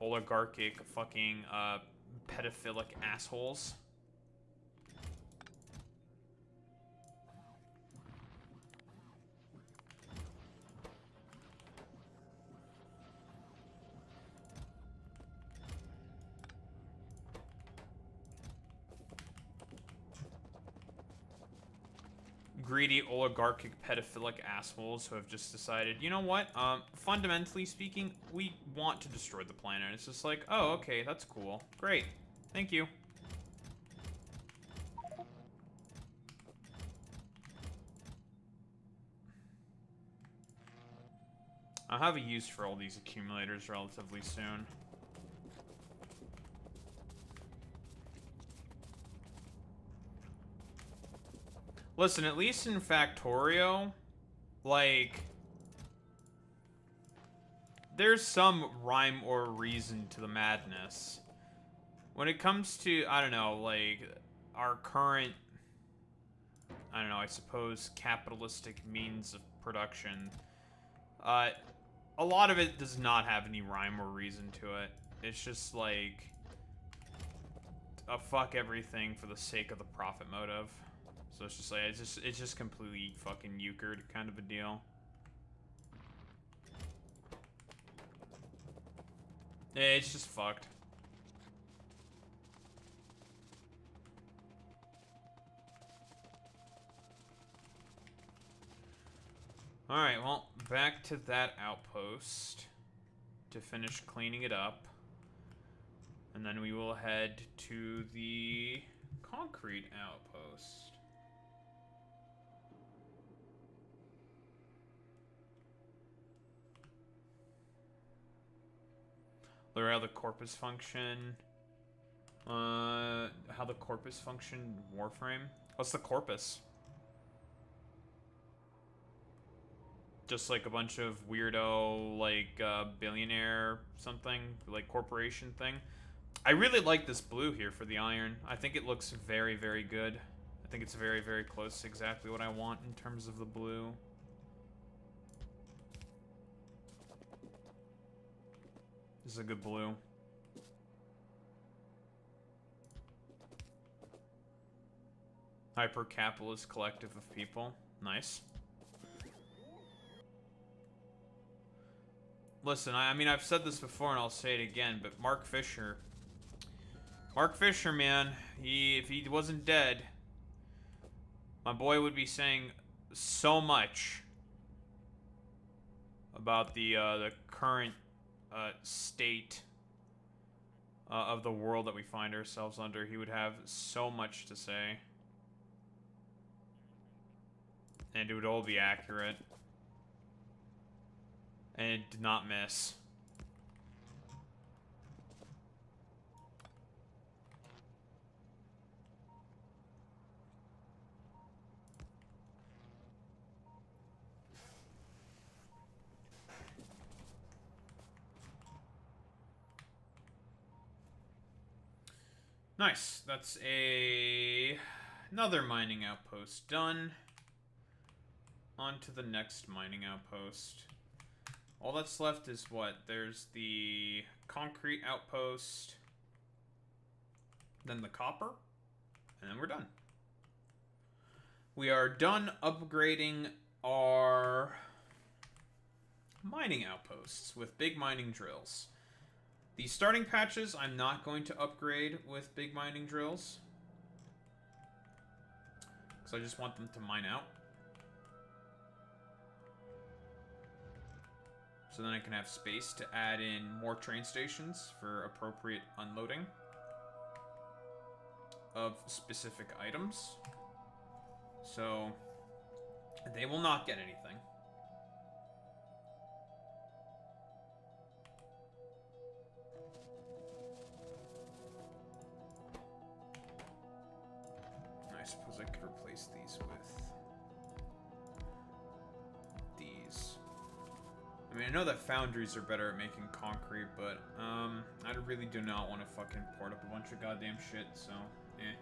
oligarchic, fucking pedophilic assholes. Greedy, oligarchic, pedophilic assholes who have just decided, you know what, fundamentally speaking, we want to destroy the planet. It's just like, oh, okay, that's cool. Great. Thank you. I'll have a use for all these accumulators relatively soon. Listen, at least in Factorio, like, there's some rhyme or reason to the madness. When it comes to, I don't know, like, our current, I don't know, I suppose, capitalistic means of production, a lot of it does not have any rhyme or reason to it. It's just like a fuck everything for the sake of the profit motive. So it's just like it's just completely fucking euchred kind of a deal. It's just fucked. Alright, well, back to that outpost to finish cleaning it up. And then we will head to the concrete outpost. Learn how the corpus function. How the corpus function Warframe. What's the corpus? Just like a bunch of weirdo, like, billionaire something, like corporation thing. I really like this blue here for the iron. I think it looks very, very good. I think it's very, very close to exactly what I want in terms of the blue. This is a good blue. Hyper-capitalist collective of people. Nice. Listen, I mean, I've said this before and I'll say it again, but Mark Fisher, man, if he wasn't dead, my boy would be saying so much about the current state of the world that we find ourselves under. He would have so much to say. And it would all be accurate. And it did not miss. Nice. That's another mining outpost done. On to the next mining outpost. All that's left is what? There's the concrete outpost, then the copper, and then we're done. We are done upgrading our mining outposts with big mining drills. The starting patches I'm not going to upgrade with big mining drills, because I just want them to mine out. So then I can have space to add in more train stations for appropriate unloading of specific items. So they will not get anything. I suppose I could replace these with these. I mean, I know that foundries are better at making concrete, but I really do not want to fucking port up a bunch of goddamn shit, so eh.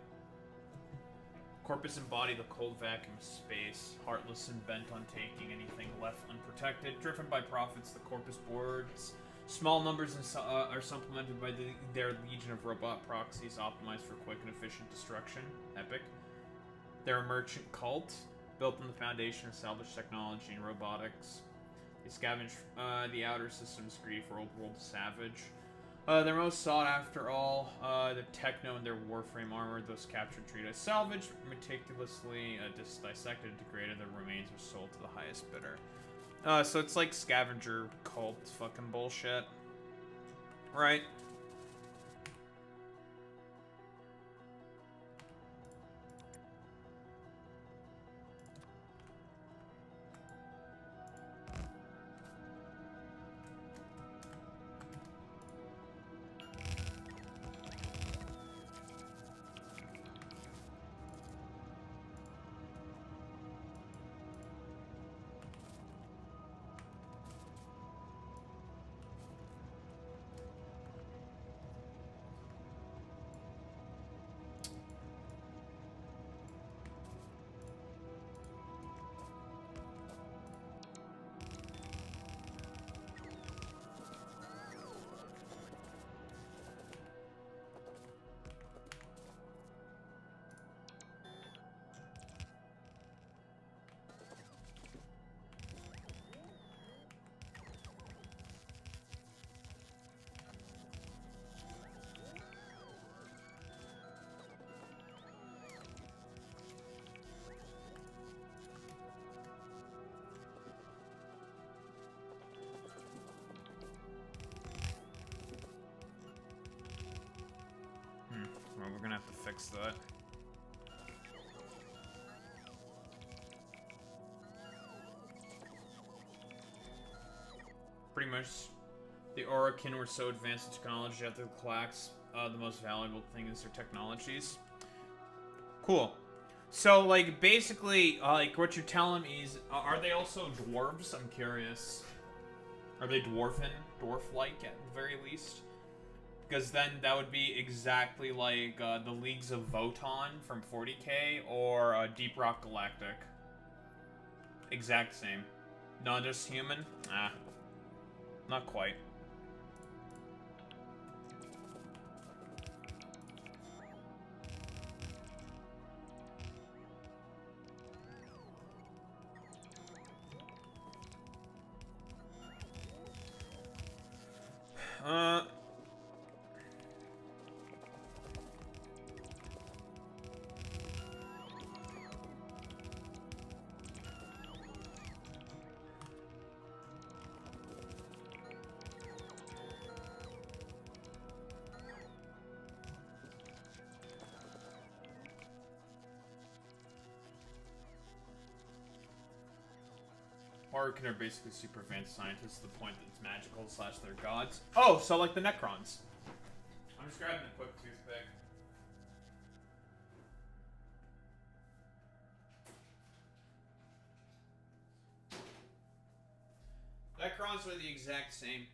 Corpus embody the cold vacuum of space, heartless and bent on taking anything left unprotected. Driven by profits, the Corpus boards small numbers are supplemented by their legion of robot proxies optimized for quick and efficient destruction. Epic. They're a merchant cult, built on the foundation of salvage technology and robotics. They scavenge the outer systems greedy for old world savage. They're most sought after all, the techno and their warframe armor, those captured treated as salvage, meticulously dissected and degraded, their remains are sold to the highest bidder. So it's like scavenger cult fucking bullshit. Right? Well, we're gonna have to fix that. Pretty much, the Orokin were so advanced in technology after the Clacks. The most valuable thing is their technologies. Cool. So, like, basically, like, what you're telling me is, are they also dwarves? I'm curious. Are they dwarf-like at the very least? Because then that would be exactly like the Leagues of Voton from 40k or Deep Rock Galactic. Exact same. Not just human? Ah. Not quite. Orokin are basically super advanced scientists to the point that it's magical / they're gods. Oh, so like the Necrons. I'm just grabbing a quick toothpick. Necrons are the exact same.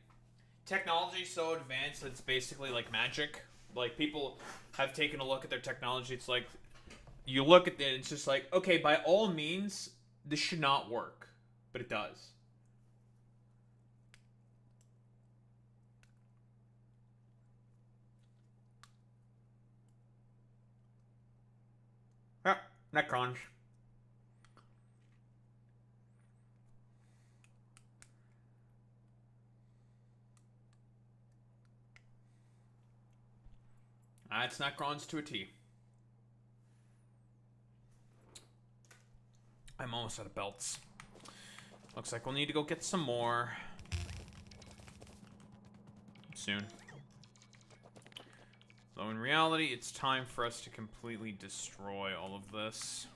Technology so advanced that it's basically like magic. Like, people have taken a look at their technology. It's like, you look at it, it's just like, okay, by all means, this should not work. But it does. Yeah, Necrons. It's Necrons to a T. I'm almost out of belts. Looks like we'll need to go get some more soon. Though in reality, it's time for us to completely destroy all of this.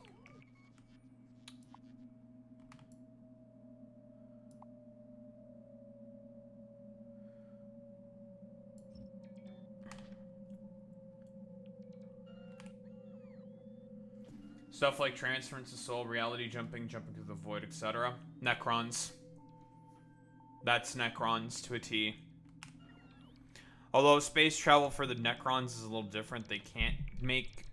Stuff like transference of soul, reality jumping, jumping through the void, etc. Necrons. That's Necrons to a T. Although space travel for the Necrons is a little different. They can't make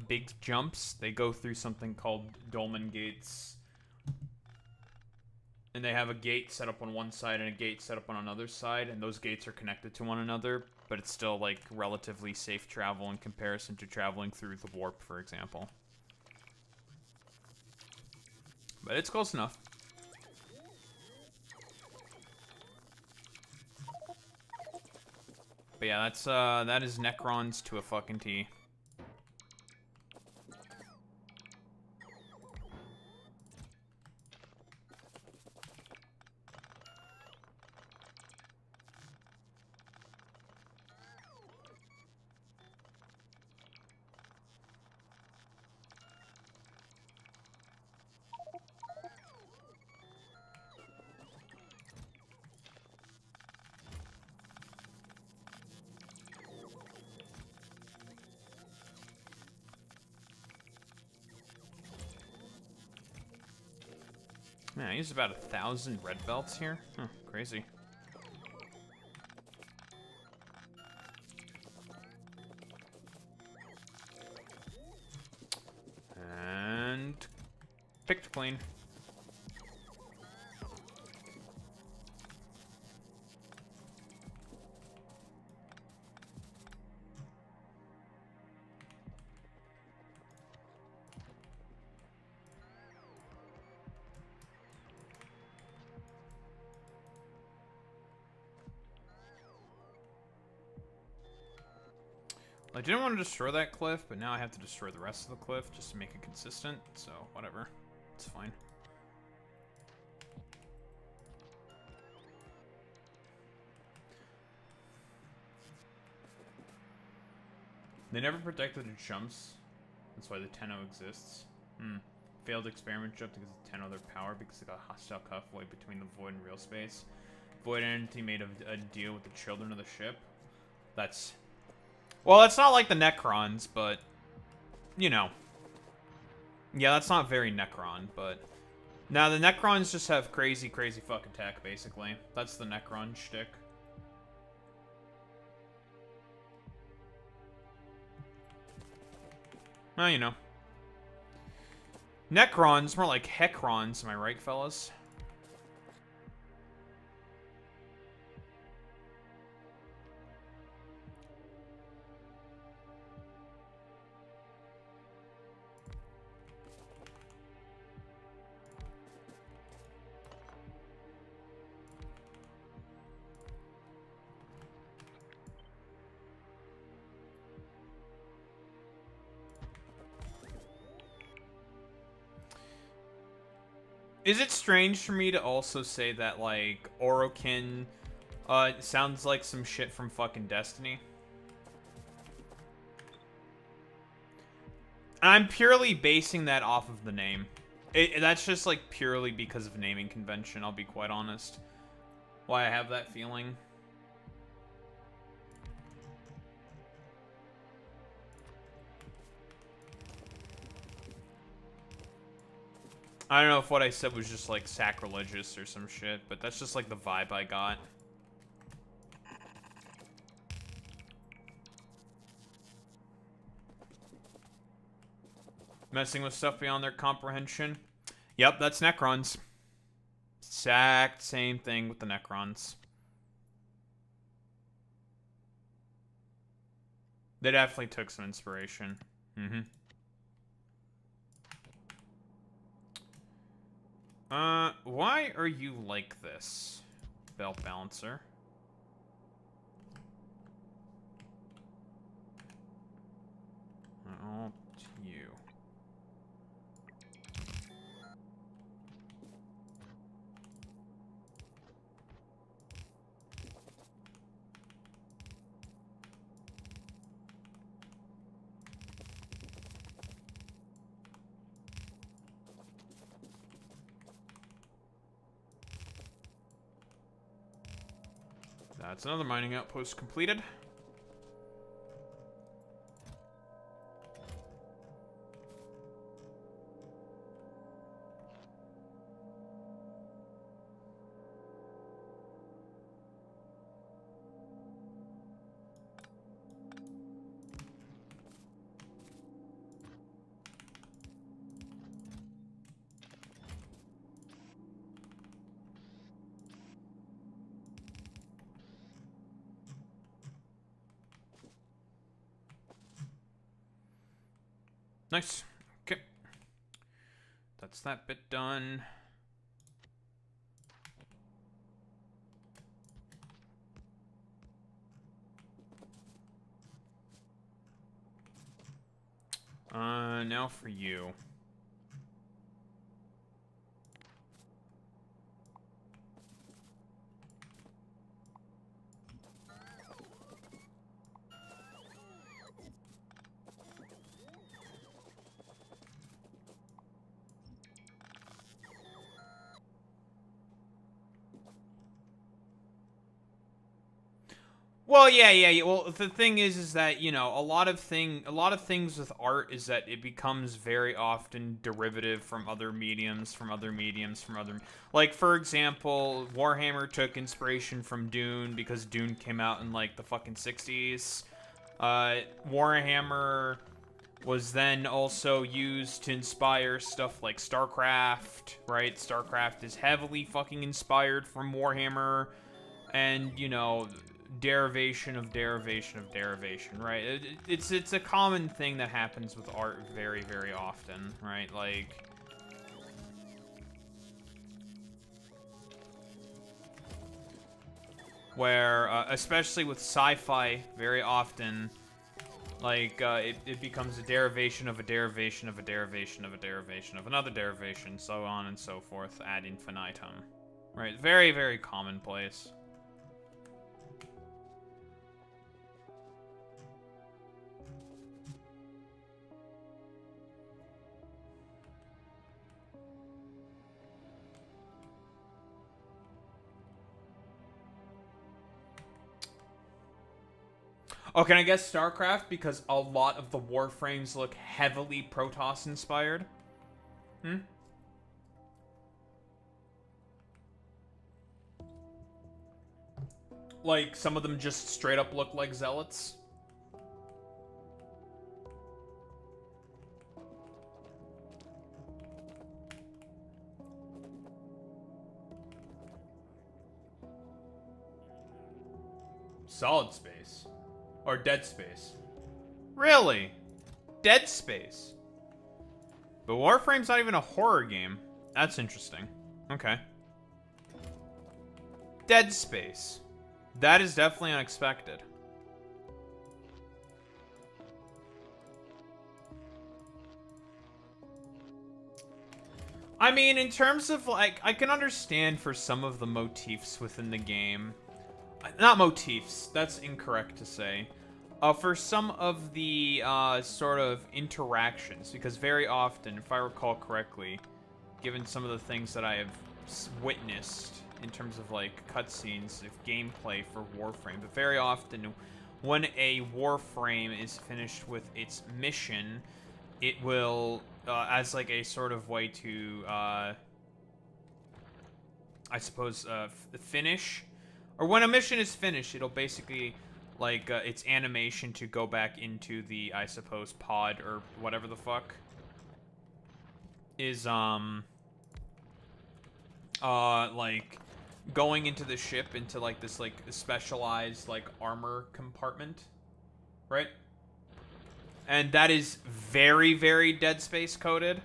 big jumps. They go through something called dolmen gates. And they have a gate set up on one side and a gate set up on another side. And those gates are connected to one another. But it's still, like, relatively safe travel in comparison to traveling through the warp, for example. But it's close enough. But yeah, that is Necrons to a fucking T. Man, I used about 1,000 red belts here. Huh, crazy. And picked clean. I didn't want to destroy that cliff, but now I have to destroy the rest of the cliff just to make it consistent, so whatever. It's fine. They never protected the jumps. That's why the Tenno exists. Failed experiment jump because of Tenno their power because they got a hostile cuffway between the void and real space. Void entity made a deal with the children of the ship. That's... Well, it's not like the Necrons, but... You know. Yeah, that's not very Necron, but... Now, the Necrons just have crazy, crazy fucking tech, basically. That's the Necron shtick. Well, you know. Necrons, more like Hecrons, am I right, fellas? Is it strange for me to also say that, like, Orokin sounds like some shit from fucking Destiny? I'm purely basing that off of the name. That's just, like, purely because of naming convention, I'll be quite honest. Why I have that feeling. I don't know if what I said was just, like, sacrilegious or some shit, but that's just, like, the vibe I got. Messing with stuff beyond their comprehension. Yep, that's Necrons. Exact same thing with the Necrons. They definitely took some inspiration. Why are you like this, belt balancer? Oh, to you. That's another mining outpost completed. Nice. Okay. That's that bit done. Now for you. Well, yeah. Well, the thing is that, you know, a lot of things with art is that it becomes very often derivative from other mediums, like, for example, Warhammer took inspiration from Dune because Dune came out in like the fucking 60s. Warhammer was then also used to inspire stuff like StarCraft, right? StarCraft is heavily fucking inspired from Warhammer, and, you know, derivation, right? It's a common thing that happens with art very, very often, right? Like, where, especially with sci-fi, very often, like, it becomes a derivation of a derivation of a derivation of a derivation of another derivation, so on and so forth, ad infinitum, right? Very, very commonplace. Oh, can I guess StarCraft? Because a lot of the warframes look heavily Protoss inspired. Like, some of them just straight up look like zealots. Solid Space. Or Dead Space. Really? Dead Space. But Warframe's not even a horror game. That's interesting. Okay. Dead Space. That is definitely unexpected. I mean, in terms of, like, I can understand for some of the motifs within the game. Not motifs, that's incorrect to say. For some of the sort of interactions, because very often, if I recall correctly, given some of the things that I have witnessed in terms of like cutscenes of gameplay for Warframe, but very often when a Warframe is finished with its mission, it will, as like a sort of way to, I suppose, finish. Or when a mission is finished, it'll basically, like, its animation to go back into the, I suppose, pod or whatever the fuck. is like going into the ship into like this like specialized like armor compartment, right? And that is very, very Dead Space coded.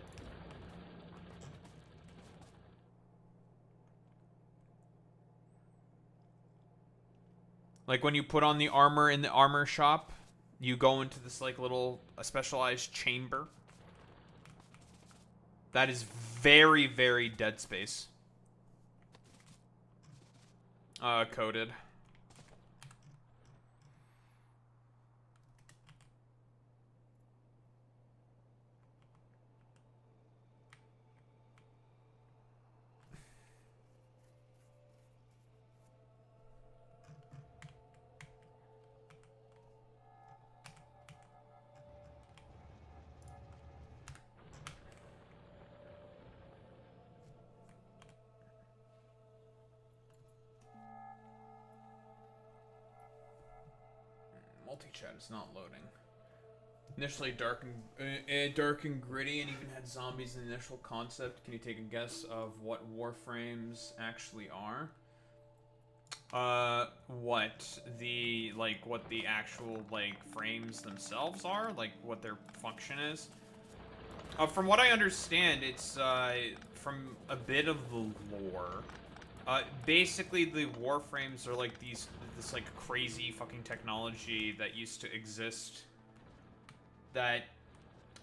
Like when you put on the armor in the armor shop, you go into this like little specialized chamber. That is very, very Dead Space. Coded. Multi-chat is not loading. Initially dark and gritty, and even had zombies in the initial concept. Can you take a guess of what warframes actually are? What the actual like frames themselves are, like what their function is. From what I understand, it's from a bit of the lore. Basically, the warframes are like this like crazy fucking technology that used to exist. That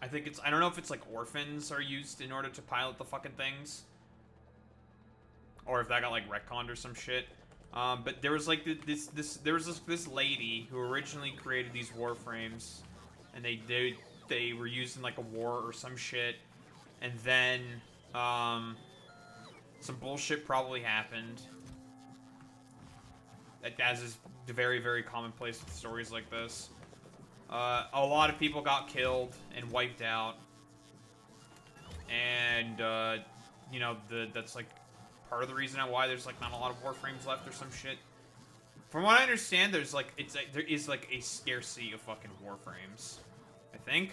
I think I don't know if it's like orphans are used in order to pilot the fucking things, or if that got like retconned or some shit. But there was like this lady who originally created these warframes, and they were used in like a war or some shit, and then some bullshit probably happened. As is very, very commonplace with stories like this. A lot of people got killed and wiped out, and you know that's like part of the reason why there's like not a lot of warframes left or some shit. From what I understand, there is like a scarcity of fucking warframes, I think.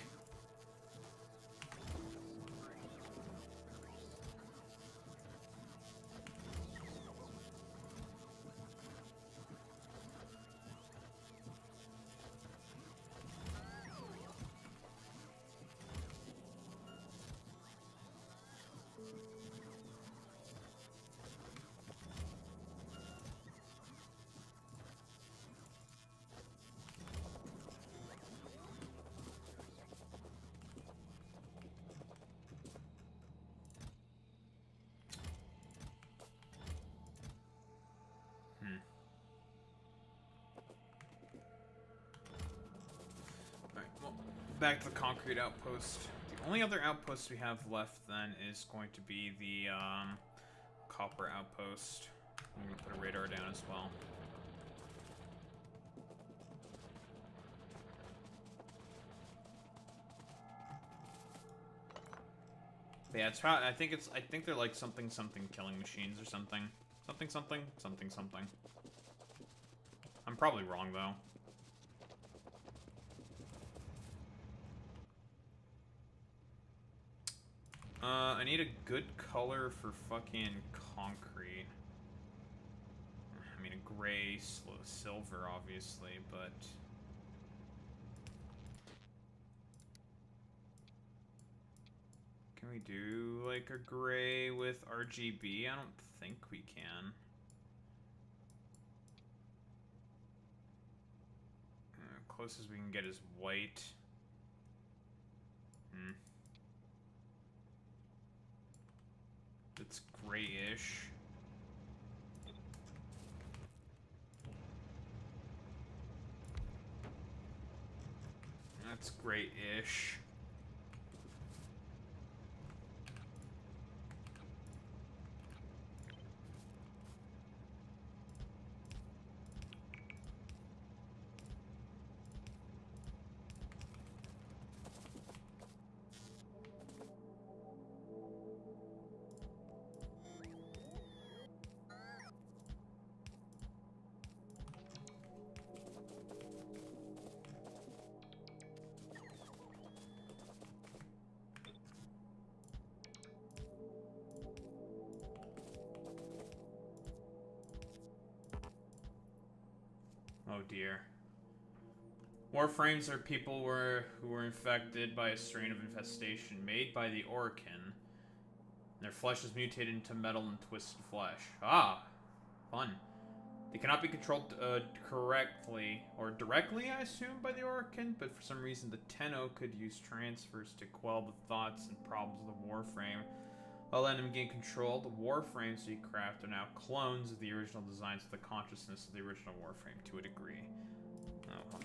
Back to the concrete outpost. The only other outpost we have left then is going to be the copper outpost. I'm gonna put a radar down as well. But yeah, it's probably, I think they're like something killing machines or something. Something. I'm probably wrong though. I need a good color for fucking concrete. I mean, a gray, silver, obviously, but... Can we do, like, a gray with RGB? I don't think we can. Closest we can get is white. It's grayish. That's grayish. Oh dear. Warframes are people who were infected by a strain of infestation made by the Orokin. Their flesh is mutated into metal and twisted flesh. Ah, fun. They cannot be controlled correctly, or directly, I assume, by the Orokin, but for some reason the Tenno could use transfers to quell the thoughts and problems of the Warframe. While letting them gain control, the Warframes we craft are now clones of the original designs of the consciousness of the original Warframe to a degree. Oh.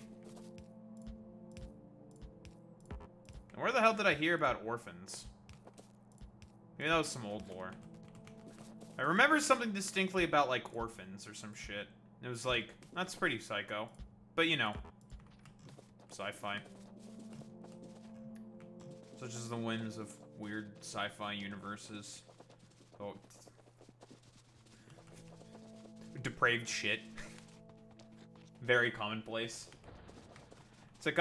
Where the hell did I hear about orphans? Maybe that was some old lore. I remember something distinctly about, like, orphans or some shit. It was like, that's pretty psycho. But, you know. Sci-fi. Such as the whims of weird sci-fi universes. Oh. Depraved shit. Very commonplace. It's like,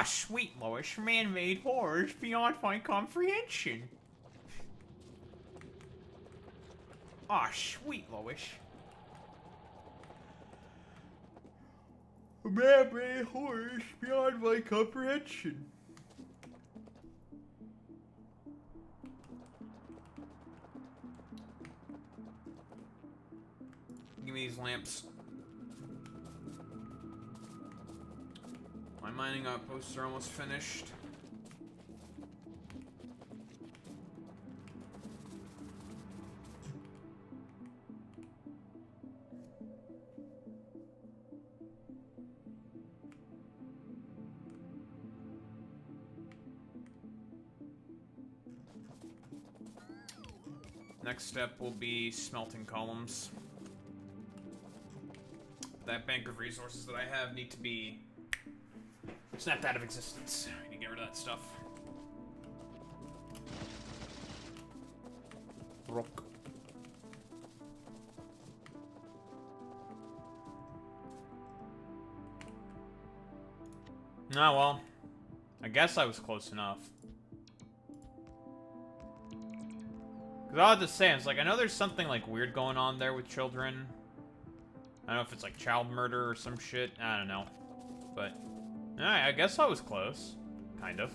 sweet Lois, man-made horrors beyond my comprehension. Sweet Lois. Man-made horrors beyond my comprehension. Give me these lamps. My mining outposts are almost finished. Next step will be smelting columns. That bank of resources that I have need to be snapped out of existence. I need to get rid of that stuff. Rock. Ah, well. I guess I was close enough. Because I'll have to say, it's like, I know there's something, like, weird going on there with children. I don't know if it's, like, child murder or some shit. I don't know. But, I guess I was close. Kind of.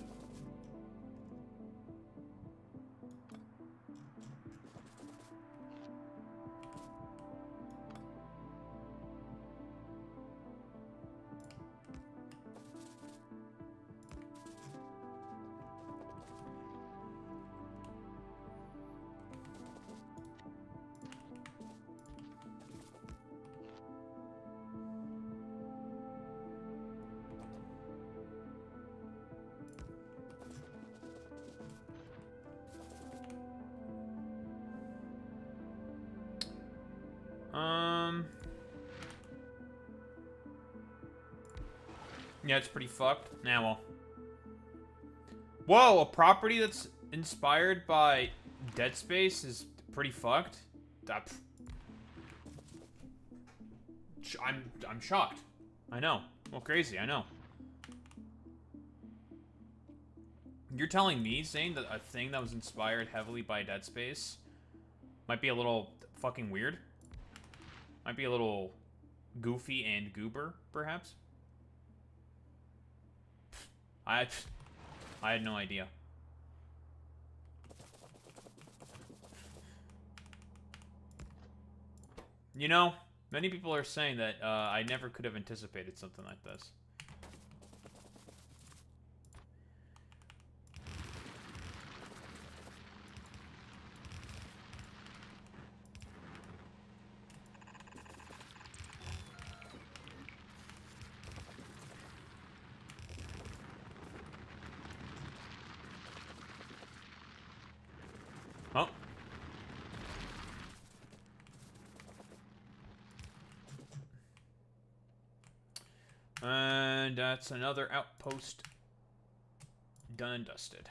Yeah, it's pretty fucked. Nah, well. Whoa, a property that's inspired by Dead Space is pretty fucked? I'm shocked. I know. Well, crazy, I know. You're telling me, saying that a thing that was inspired heavily by Dead Space might be a little fucking weird? Might be a little goofy and goober, perhaps? I had no idea. You know, many people are saying that I never could have anticipated something like this. Oh. And that's another outpost done and dusted.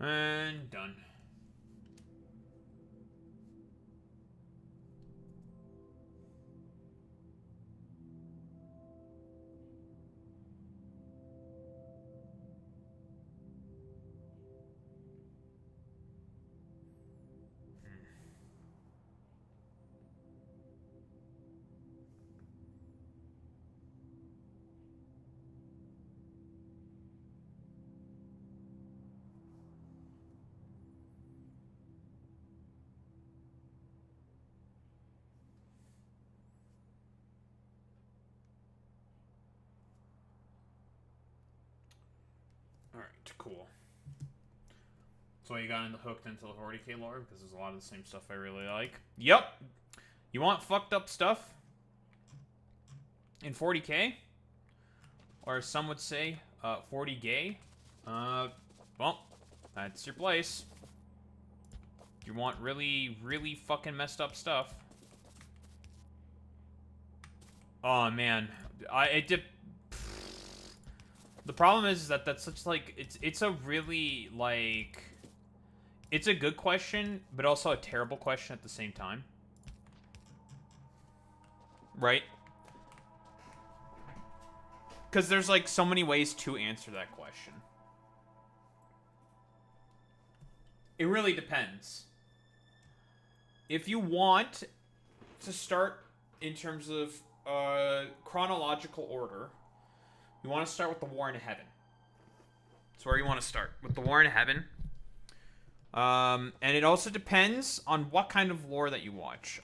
And done. Alright, cool. So you got into hooked into the 40k lore because there's a lot of the same stuff I really like. Yep. You want fucked up stuff in 40k? Or as some would say, 40 gay? Well, that's your place. You want really, really fucking messed up stuff. Oh man, the problem is that that's such like it's a really like it's a good question, but also a terrible question at the same time. Right? Because there's like so many ways to answer that question. It really depends. If you want to start in terms of chronological order, you want to start with the War in Heaven. That's where you want to start, with the War in Heaven. And it also depends on what kind of lore that you watch.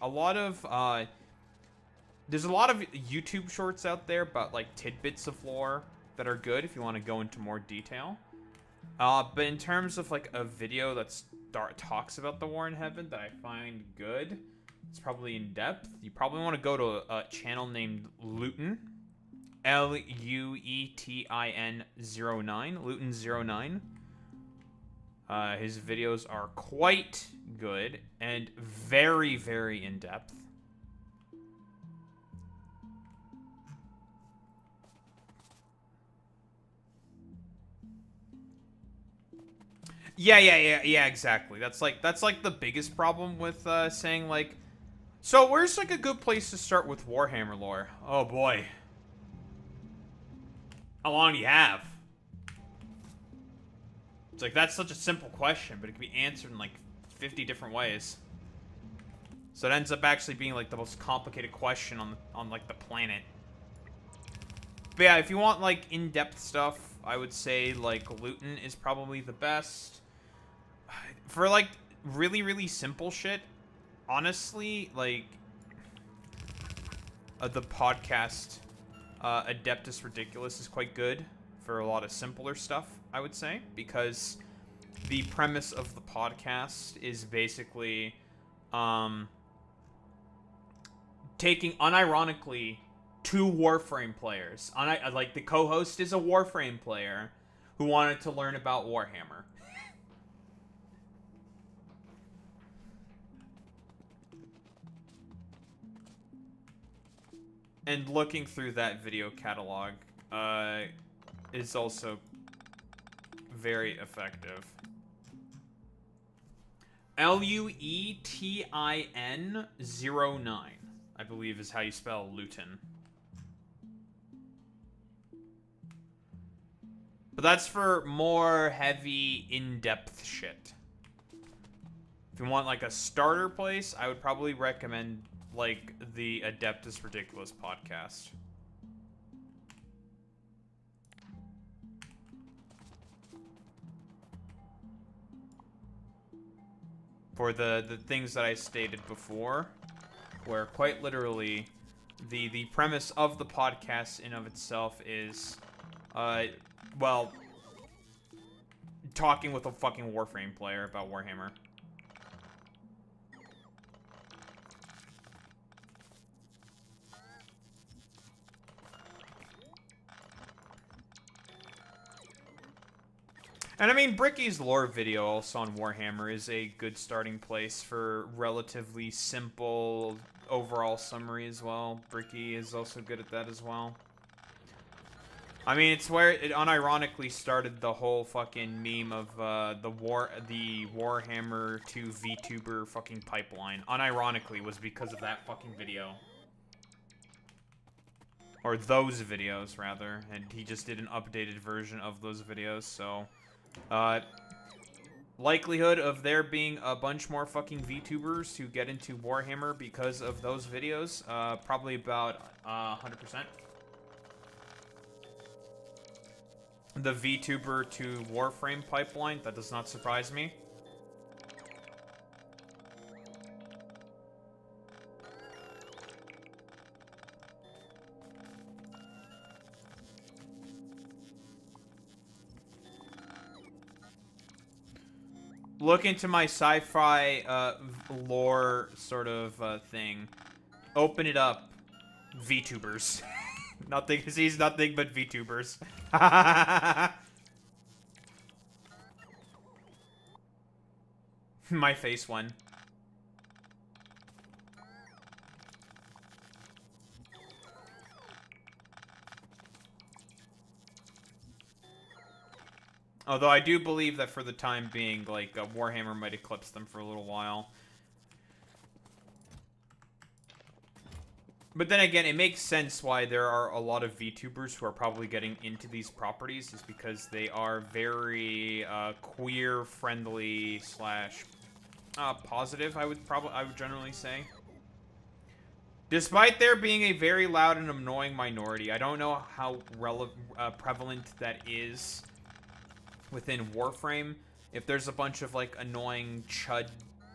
There's a lot of YouTube shorts out there about like tidbits of lore that are good if you want to go into more detail. But in terms of like a video that talks about the War in Heaven that I find good, it's probably in depth. You probably want to go to a channel named Luetin. Luetin 09. Luetin 09. His videos are quite good and very, very in depth. Yeah, exactly. That's like the biggest problem with saying like, so where's like a good place to start with Warhammer lore? Oh boy. How long do you have? It's like, that's such a simple question, but it can be answered in like 50 different ways. So it ends up actually being like the most complicated question on like the planet. But yeah, if you want like in-depth stuff, I would say like Luetin is probably the best. For like really, really simple shit, honestly, like the podcast Adeptus Ridiculous is quite good for a lot of simpler stuff, I would say, because the premise of the podcast is basically taking unironically two Warframe players. Like the co-host is a Warframe player who wanted to learn about Warhammer. And looking through that video catalog is also very effective. Luetin 09, I believe is how you spell Luetin. But that's for more heavy, in-depth shit. If you want like a starter place, I would probably recommend like the Adeptus Ridiculous podcast. For the things that I stated before, where quite literally the premise of the podcast in of itself is well, talking with a fucking Warframe player about Warhammer. And I mean, Bricky's lore video also on Warhammer is a good starting place for relatively simple overall summary as well. Bricky is also good at that as well. I mean, it's where it unironically started the whole fucking meme of the Warhammer 2 VTuber fucking pipeline. Unironically was because of that fucking video. Or those videos, rather. And he just did an updated version of those videos, so... likelihood of there being a bunch more fucking VTubers who get into Warhammer because of those videos, probably about 100%. The VTuber to Warframe pipeline, that does not surprise me. Look into my sci-fi lore sort of thing. Open it up. VTubers. Nothing, he's nothing but VTubers. My face one. Although I do believe that for the time being, like, Warhammer might eclipse them for a little while. But then again, it makes sense why there are a lot of VTubers who are probably getting into these properties, is because they are very queer-friendly slash positive, I would generally say. Despite there being a very loud and annoying minority, I don't know how prevalent that is within Warframe. If there's a bunch of, like, annoying chud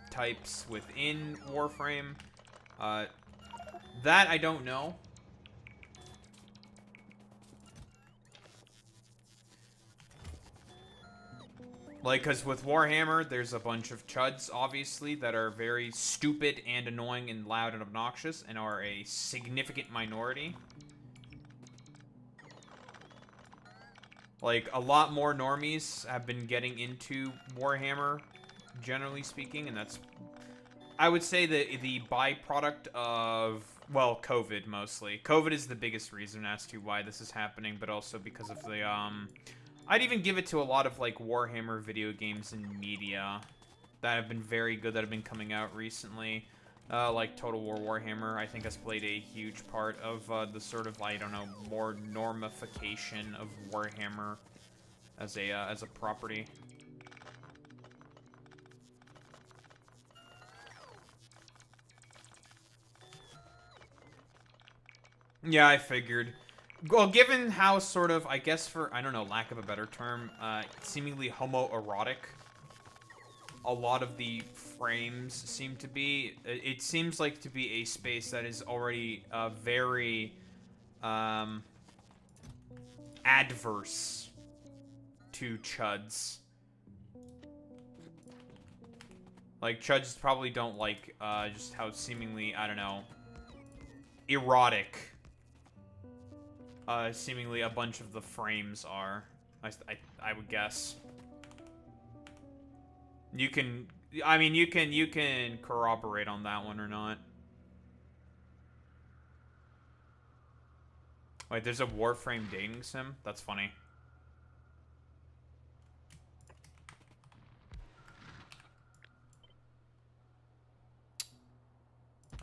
types within Warframe, that I don't know. Like, because with Warhammer, there's a bunch of chuds, obviously, that are very stupid and annoying and loud and obnoxious, and are a significant minority. Like, a lot more normies have been getting into Warhammer, generally speaking, and that's, I would say, the byproduct of, well, COVID, mostly. COVID is the biggest reason as to why this is happening, but also because of the, I'd even give it to a lot of, like, Warhammer video games and media that have been very good, that have been coming out recently. Like Total War Warhammer, I think, has played a huge part of the sort of, I don't know, more normification of Warhammer as a property. Yeah, I figured. Well, given how sort of, I guess for, I don't know, lack of a better term, seemingly homoerotic a lot of the frames seem to be, it seems like to be a space that is already very adverse to chuds. Like, chuds probably don't like just how seemingly, I don't know, erotic seemingly a bunch of the frames are. I would guess. You can, I mean, you can corroborate on that one or not. Wait, there's a Warframe dating sim? That's funny.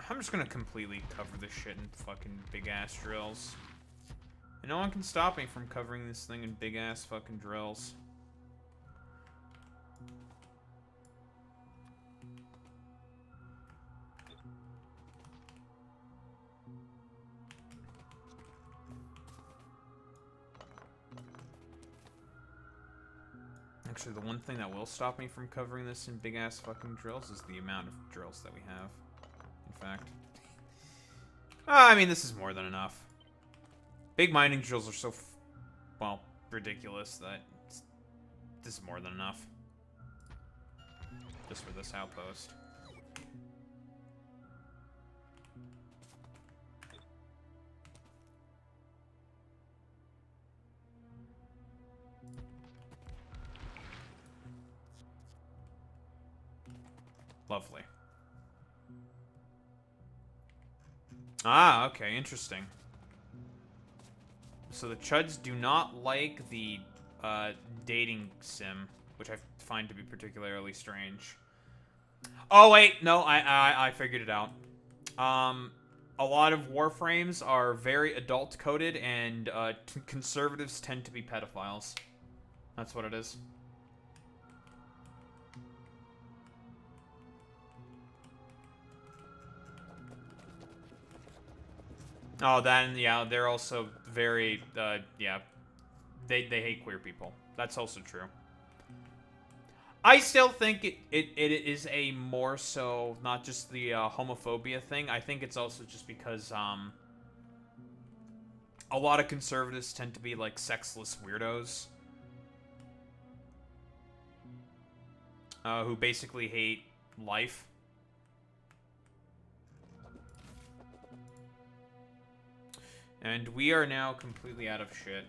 I'm just gonna completely cover this shit in fucking big-ass drills. And no one can stop me from covering this thing in big-ass fucking drills. Actually, the one thing that will stop me from covering this in big-ass fucking drills is the amount of drills that we have. In fact. I mean, this is more than enough. Big mining drills are so, well, ridiculous that this is more than enough. Just for this outpost. Lovely. Ah, okay, interesting. So the Chuds do not like the dating sim, which I find to be particularly strange. Oh wait, no, I figured it out. A lot of Warframes are very adult coded, and conservatives tend to be pedophiles. That's what it is. Oh, then yeah, they're also very yeah, they hate queer people. That's also true. I still think it is a more so not just the homophobia thing. I think it's also just because a lot of conservatives tend to be like sexless weirdos who basically hate life. And we are now completely out of shit.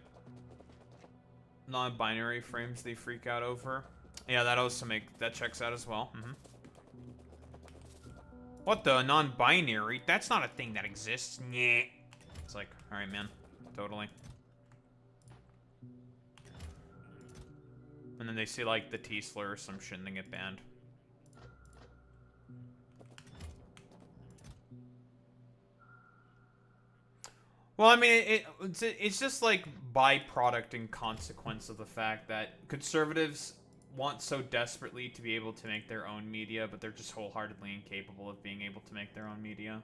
Non-binary frames they freak out over. Yeah, that checks out as well. What the non-binary? That's not a thing that exists. Nyeh. It's like, all right, man, totally. And then they see like the T slur or some shit, and they get banned. Well, I mean, it's just like byproduct and consequence of the fact that conservatives want so desperately to be able to make their own media, but they're just wholeheartedly incapable of being able to make their own media.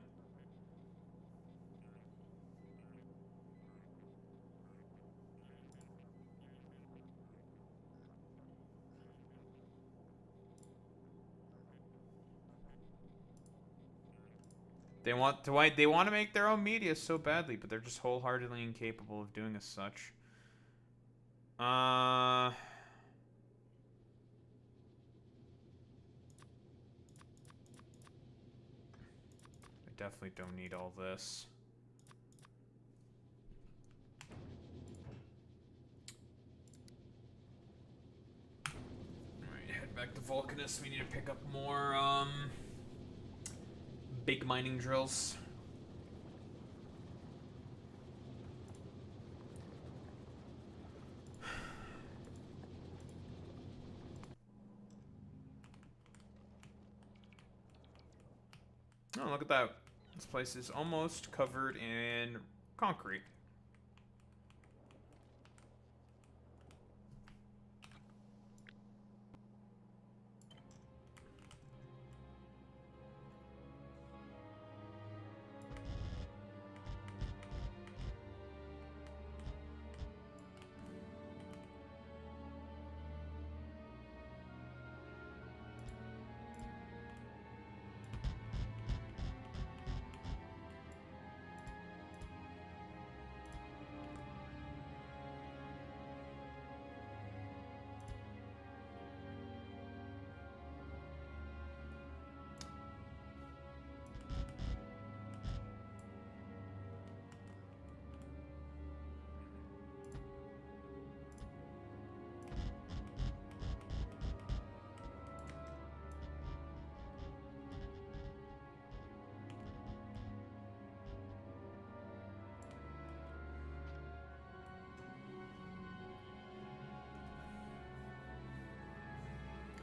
They want to make their own media so badly, but they're just wholeheartedly incapable of doing as such. I definitely don't need all this. Alright, head back to Vulcanus. We need to pick up more, big mining drills. Oh, look at that. This place is almost covered in concrete.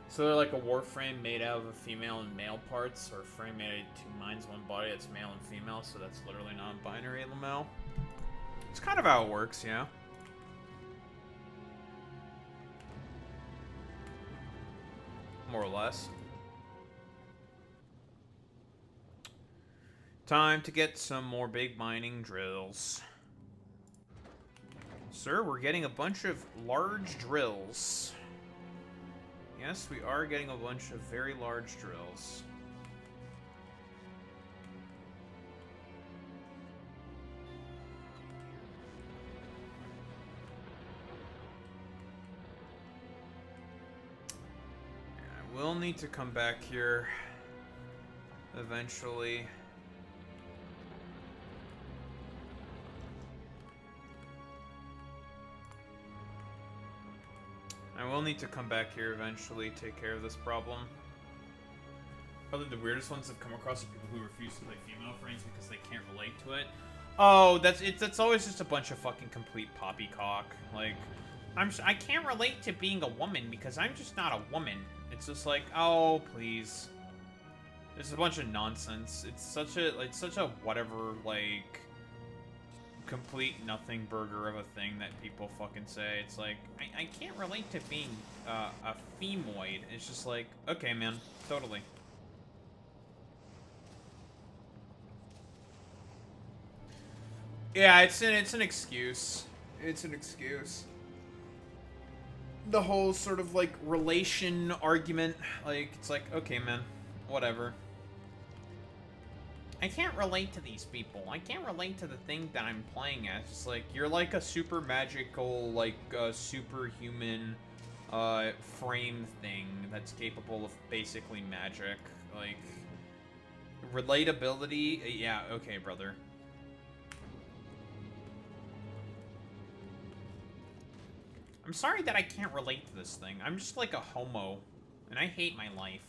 So they're like a warframe made out of a female and male parts, or a frame made out of two minds, one body that's male and female, so that's literally non-binary, Lamel. It's kind of how it works, yeah. More or less. Time to get some more big mining drills. Sir, we're getting a bunch of large drills. Yes, we are getting a bunch of very large drills. I will need to come back here eventually. I will need to come back here eventually, take care of this problem. Probably the weirdest ones I've come across are people who refuse to play female frames because they can't relate to it. Oh, that's always just a bunch of fucking complete poppycock. Like, I can't relate to being a woman because I'm just not a woman. It's just like, oh, please. It's a bunch of nonsense. It's such a whatever, like, complete nothing burger of a thing that people fucking say. It's like, I can't relate to being a femoid. It's just like, okay, man, totally. Yeah, it's an excuse. It's an excuse. The whole sort of like relation argument, like it's like, okay, man, whatever. I can't relate to these people. I can't relate to the thing that I'm playing as. It's like, you're like a super magical, like, superhuman, frame thing that's capable of basically magic. Like, relatability? Yeah, okay, brother. I'm sorry that I can't relate to this thing. I'm just like a homo, and I hate my life.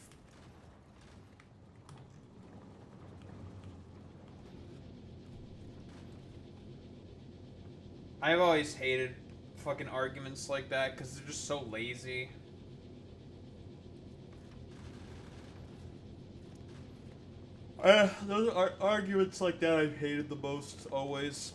I've always hated fucking arguments like that because they're just so lazy. Those are arguments like that I've hated the most, always.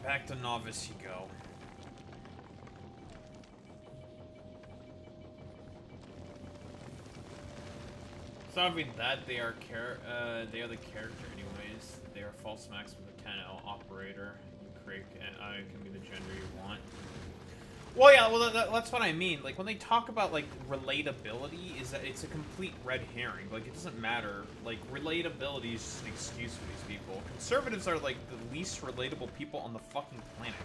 Back to novice you go. It's not even that they are they are the character anyways. They are false max with a 10L operator. You create and I can be the gender you want. Well, yeah, well that's what I mean. Like when they talk about like relatability, is that it's a complete red herring. Like it doesn't matter. Like relatability is just an excuse for these people. Conservatives are like the least relatable people on the fucking planet.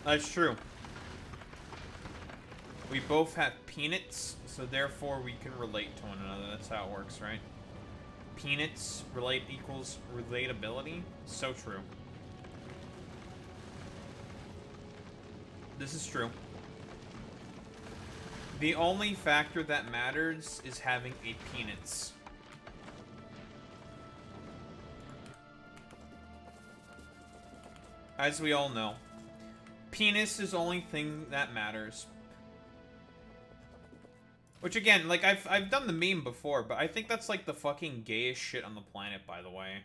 That's true. We both have peanuts, so therefore we can relate to one another. That's how it works, right? Peanuts relate equals relatability. So true. This is true. The only factor that matters is having a peanuts. As we all know. Penis is the only thing that matters. Which again, like I've done the meme before, but I think that's like the fucking gayest shit on the planet, by the way.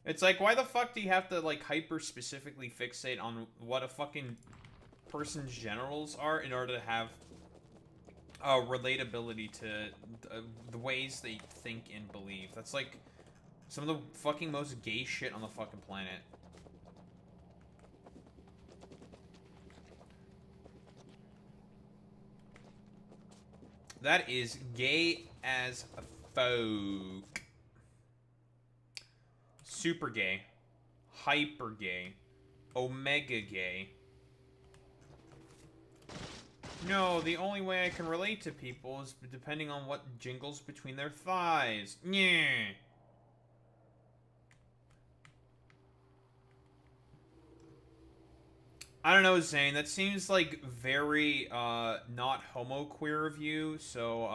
It's like, why the fuck do you have to like hyper specifically fixate on what a fucking person's genitals are in order to have relatability to the ways they think and believe? That's like some of the fucking most gay shit on the fucking planet. That is gay as a folk. Super gay. Hyper gay. Omega gay. No, the only way I can relate to people is depending on what jingles between their thighs. Yeah. I don't know, Zane. That seems like very not homo queer of you. So,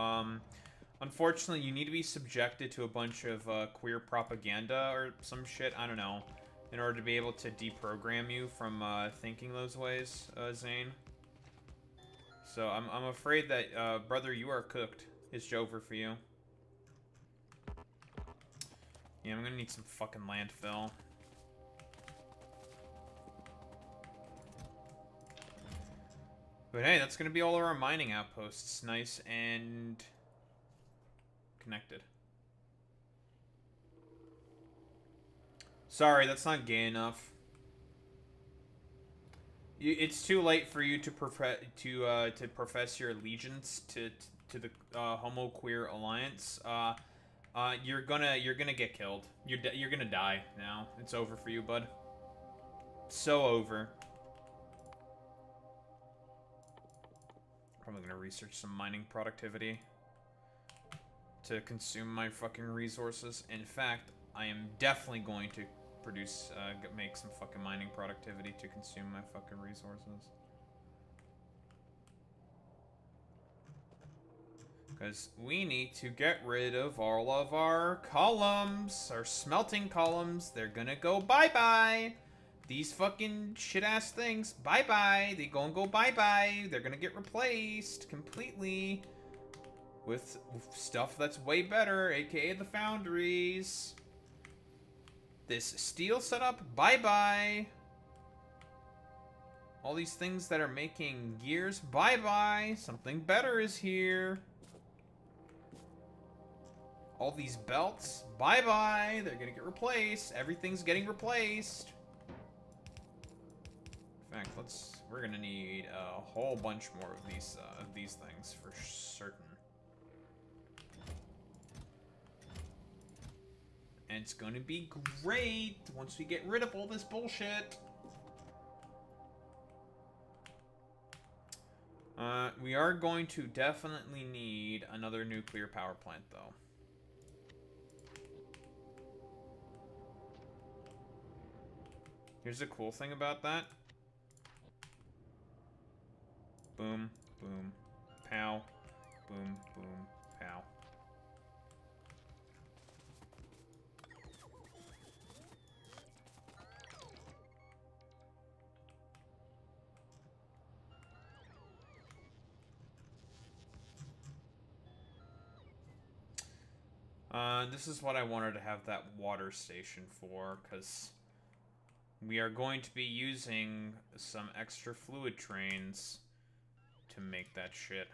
unfortunately, you need to be subjected to a bunch of queer propaganda or some shit. I don't know, in order to be able to deprogram you from thinking those ways, Zane. So I'm afraid that, brother, you are cooked. It's over for you. Yeah, I'm gonna need some fucking landfill. But hey, that's gonna be all of our mining outposts. Nice and connected. Sorry, that's not gay enough. It's too late for you to profess your allegiance to the Homo Queer Alliance. You're gonna get killed. You're gonna die now. It's over for you, bud. So over. Probably gonna research some mining productivity to consume my fucking resources. In fact, I am definitely going to make some fucking mining productivity to consume my fucking resources. Because we need to get rid of all of our columns, our smelting columns. They're gonna go bye-bye. These fucking shit-ass things, bye-bye. They gonna go bye-bye. They're gonna get replaced completely with stuff that's way better, aka the foundries. This steel setup, bye-bye. All these things that are making gears, bye-bye. Something better is here. All these belts, bye-bye. They're gonna get replaced. Everything's getting replaced. In fact, we're gonna need a whole bunch more of these things for certain. And it's gonna be great once we get rid of all this bullshit. We are going to definitely need another nuclear power plant, though. Here's the cool thing about that. Boom, boom, pow, boom, boom, pow. This is what I wanted to have that water station for, because we are going to be using some extra fluid trains to make that shit.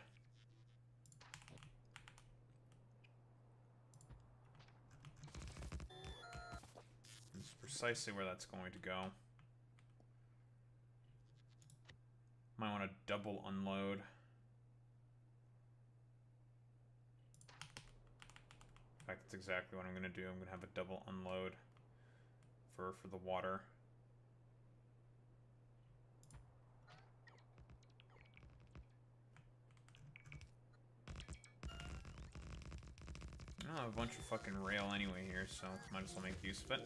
That's precisely where that's going to go. Might want to double unload. In fact, that's exactly what I'm going to do. I'm going to have a double unload for the water. I have a bunch of fucking rail anyway here, so might as well make use of it.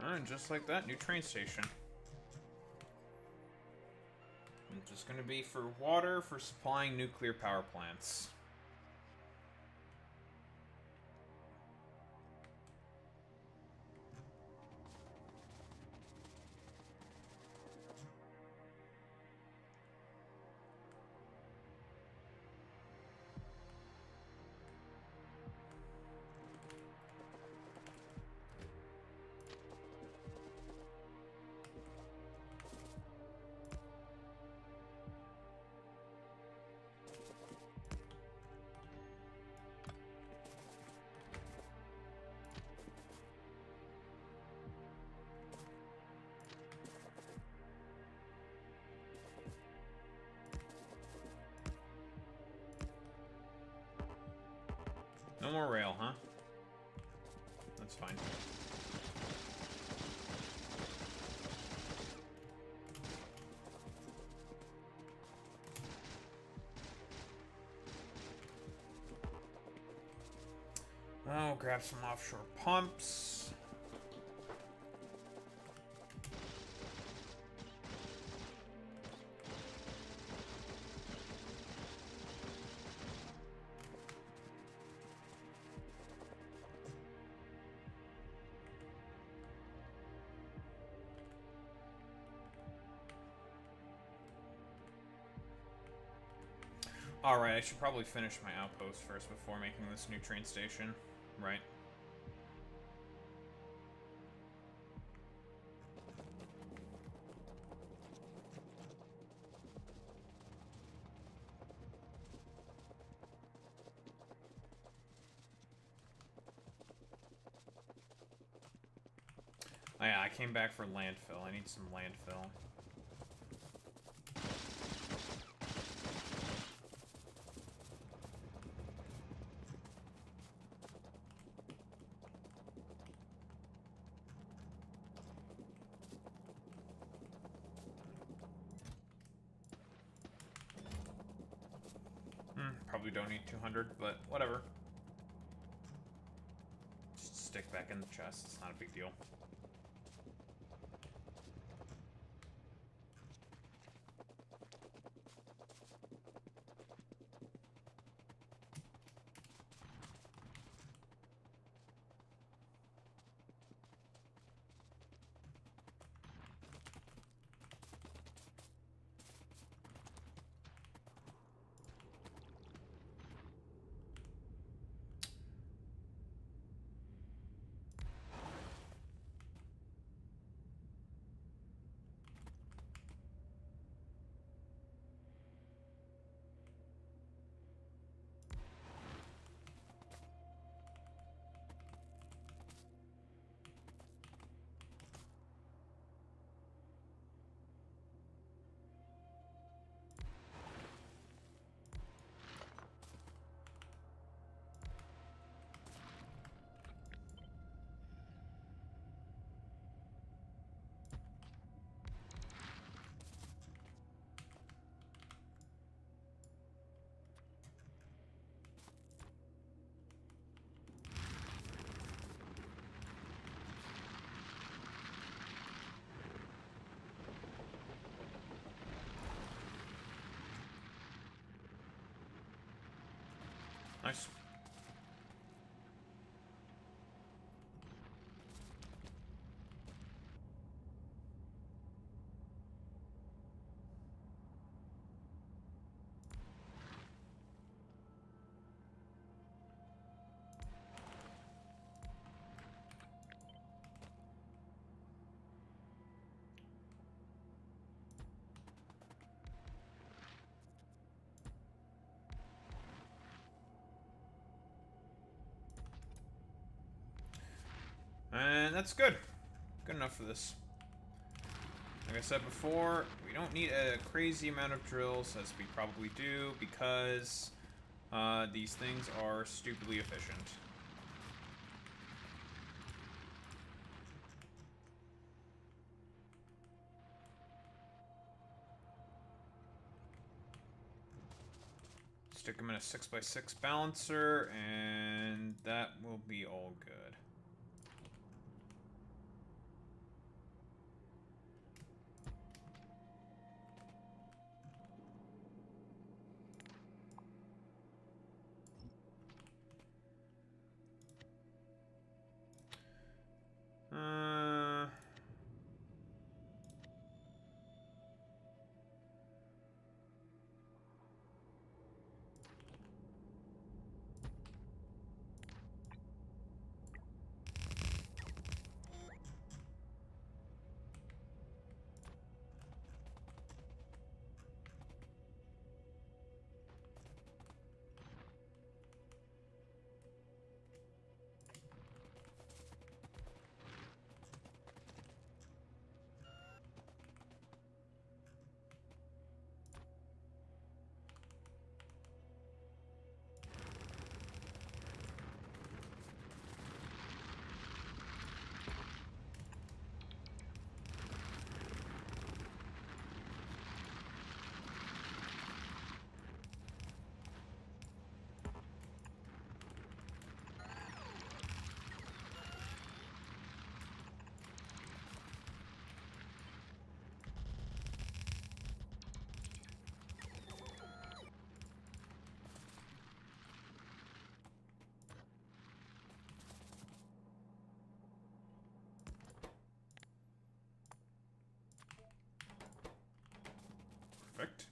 And just like that, new train station. It's just gonna be for water for supplying nuclear power plants. more rail, huh? That's fine. Oh, grab some offshore pumps. Alright, I should probably finish my outpost first before making this new train station, right? Oh yeah, I came back for landfill. I need some landfill. Probably don't need 200, but whatever. Just stick back in the chest. It's not a big deal. Nice. And that's good. Good enough for this. Like I said before, we don't need a crazy amount of drills, as we probably do, because these things are stupidly efficient. Stick them in a 6x6 balancer, and that will be all good. Perfect.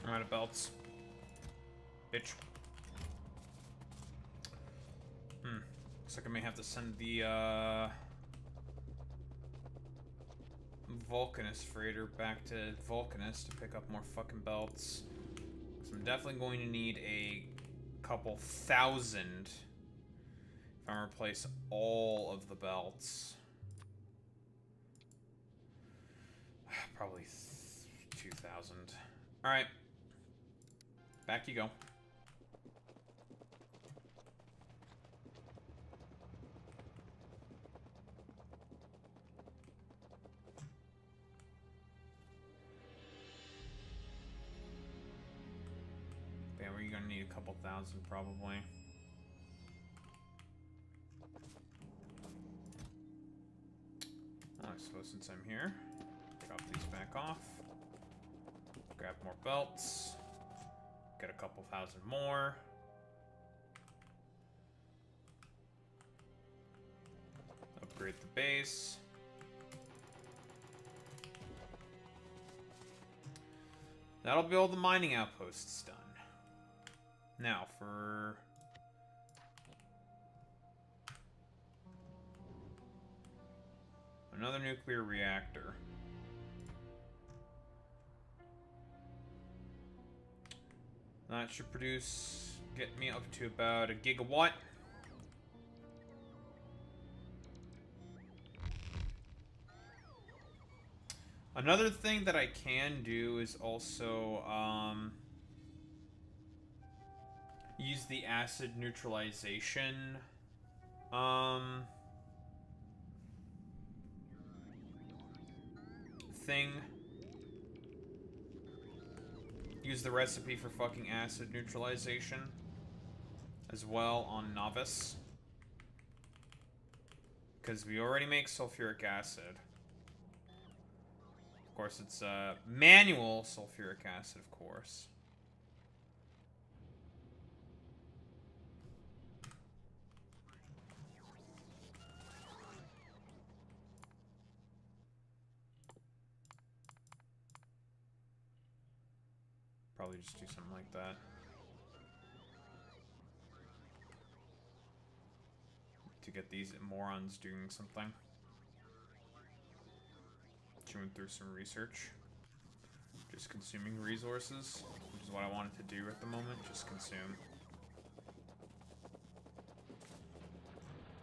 I'm out of belts. Bitch. Looks like I may have to send the, Vulcanus freighter back to Vulcanus to pick up more fucking belts. So I'm definitely going to need a couple thousand if I'm gonna replace all of the belts. Probably 2,000. Alright. Back you go. Yeah, we're gonna need a couple thousand probably. I suppose since I'm here, drop these back off. Grab more belts. Get a couple thousand more. Upgrade the base. That'll be all the mining outposts done. Now for... another nuclear reactor. That should get me up to about a gigawatt. Another thing that I can do is also use the acid neutralization thing. Use the recipe for fucking acid neutralization as well on Novice. Because we already make sulfuric acid. Of course, it's manual sulfuric acid, of course. Probably just do something like that. To get these morons doing something. Chewing through some research. Just consuming resources, which is what I wanted to do at the moment. Just consume.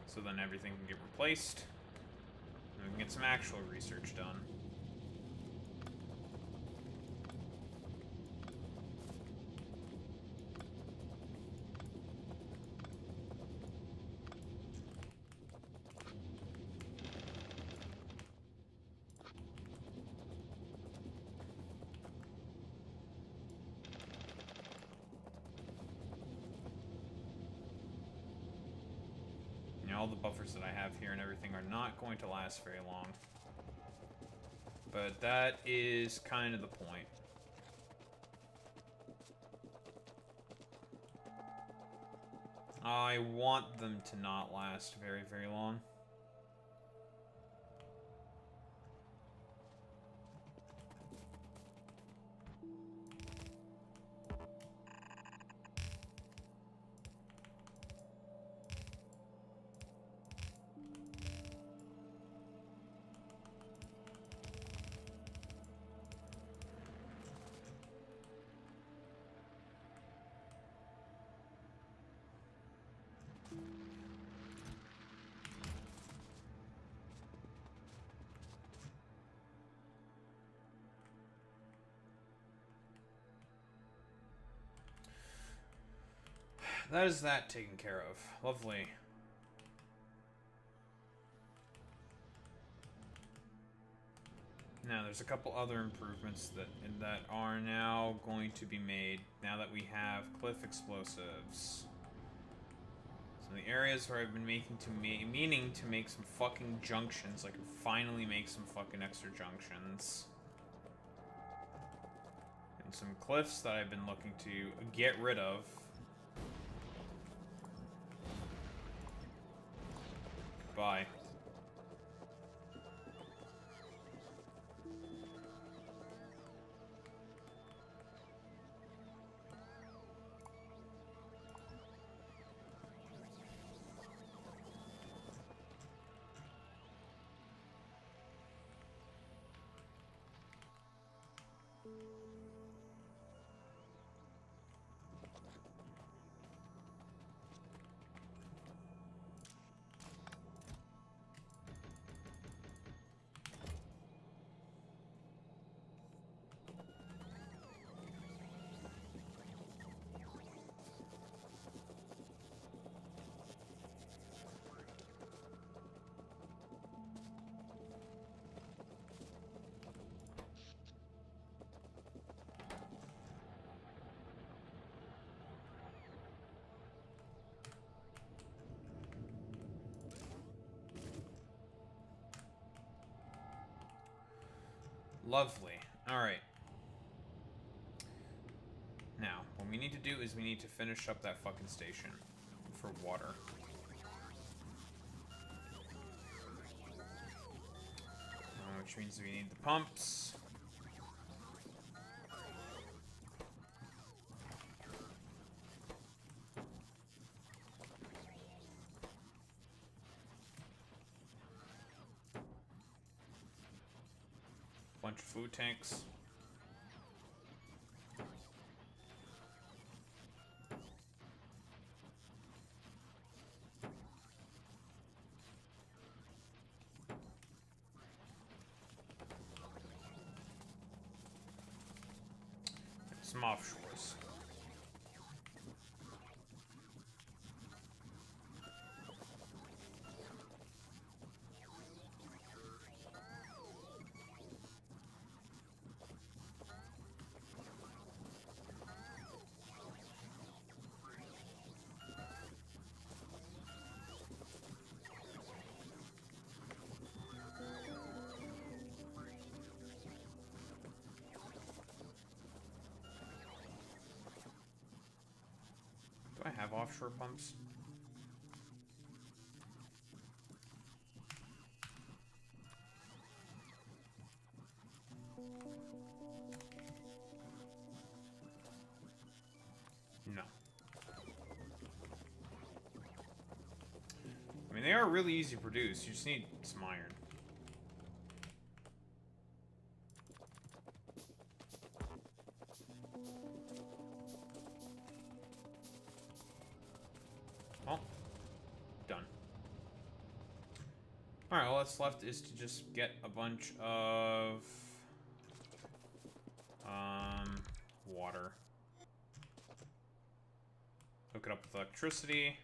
So then everything can get replaced. And we can get some actual research done. all the buffers that I have here and everything are not going to last very long. But that is kind of the point. I want them to not last very, very long. That is that taken care of. Lovely. Now, there's a couple other improvements that are now going to be made now that we have cliff explosives. So the areas where I've been meaning to make some fucking junctions, I can finally make some fucking extra junctions. And some cliffs that I've been looking to get rid of. Bye. Lovely. Alright. Now, what we need to do is we need to finish up that fucking station for water. Which means we need the pumps. Bunch of food tanks. Some offshores. Do I have offshore pumps? No. I mean, they are really easy to produce. You just need some iron. Well, done. Alright, all that's left is to just get a bunch of water. Hook it up with electricity.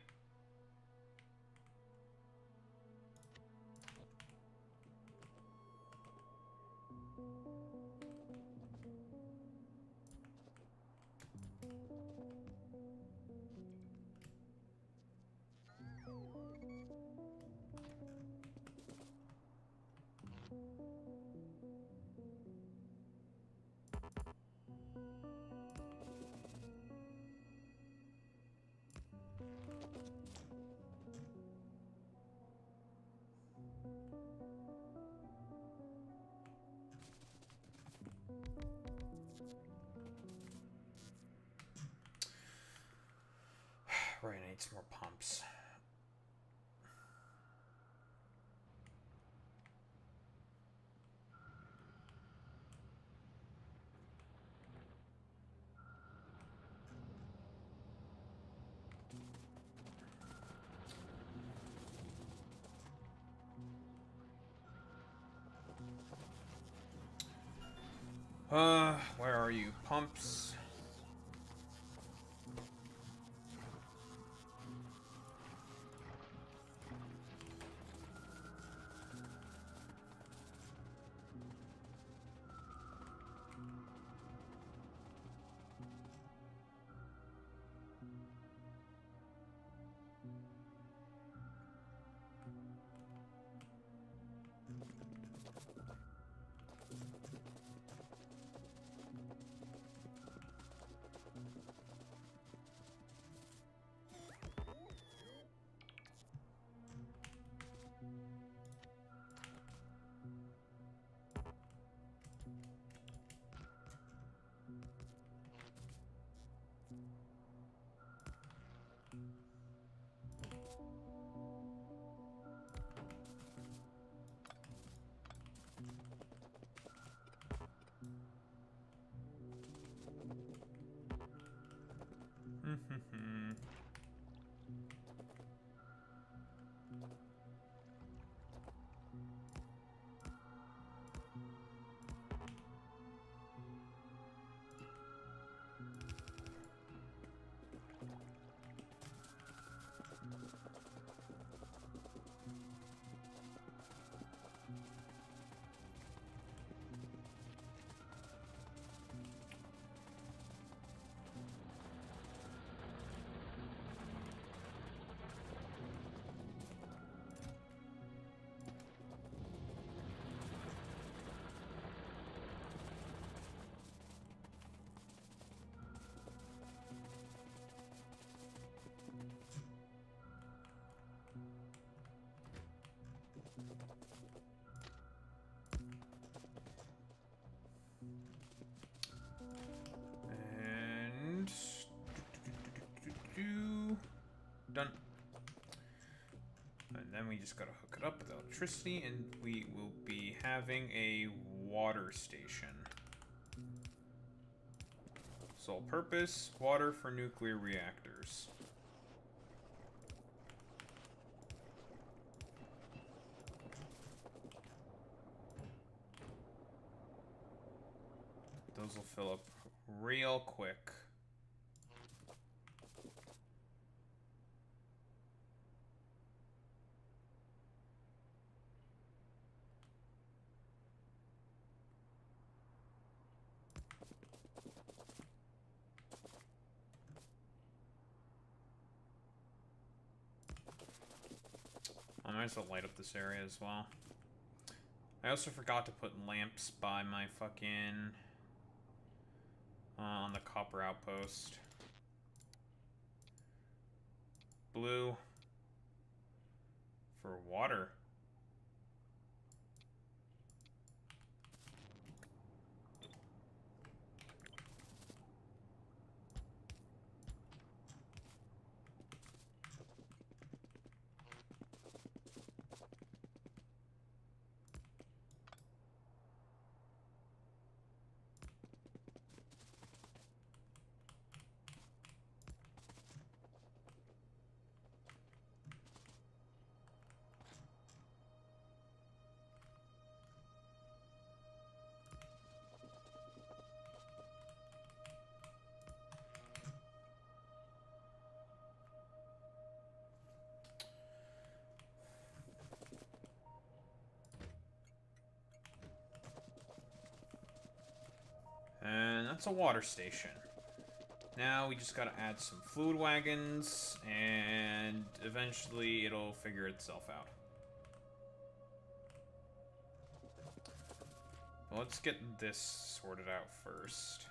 Right, I need some more pumps. Where are you? Pumps. And done. And then we just gotta hook it up with electricity, and we will be having a water station. Sole purpose, water for nuclear reactors. Those will fill up real quick. I might as well light up this area as well. I also forgot to put lamps by my fucking... on the copper outpost. Blue. For water. And that's a water station. Now we just gotta add some fluid wagons, and eventually it'll figure itself out. But let's get this sorted out first.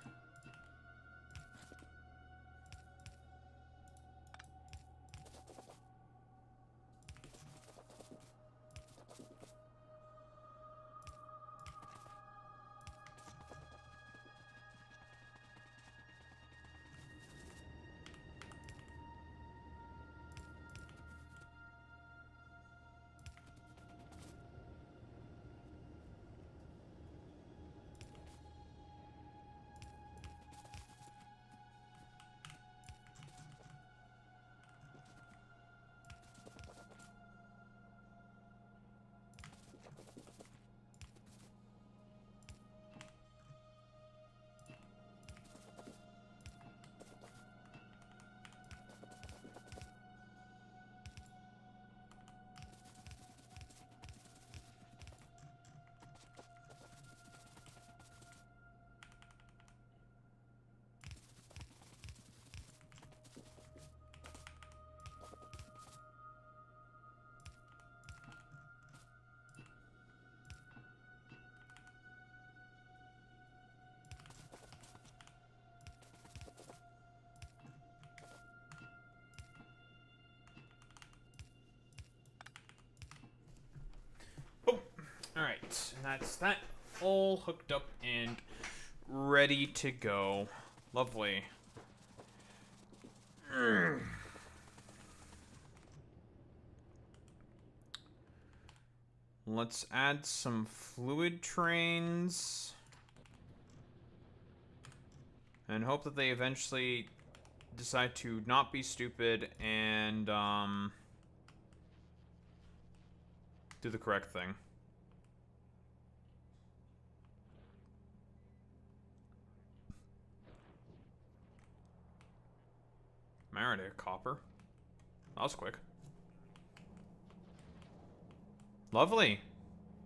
Alright, and that's that all hooked up and ready to go. Lovely. Let's add some fluid trains. And hope that they eventually decide to not be stupid and, do the correct thing. Am I already at copper? That was quick. Lovely.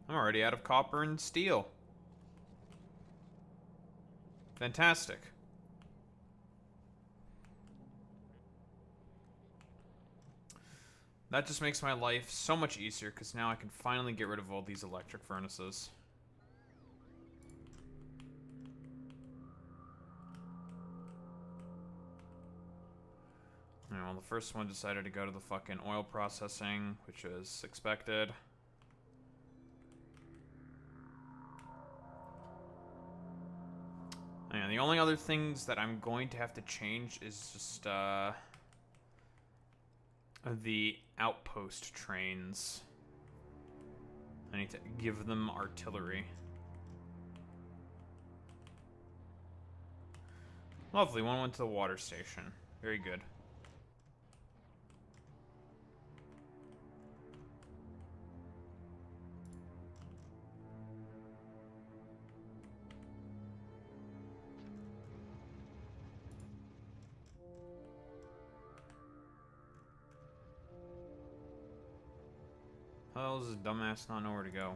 I'm already out of copper and steel. Fantastic. That just makes my life so much easier, because now I can finally get rid of all these electric furnaces. Well, the first one decided to go to the fucking oil processing, which was expected. And the only other things that I'm going to have to change is just, the outpost trains. I need to give them artillery. Lovely, one went to the water station. Very good. How does this dumbass not know where to go?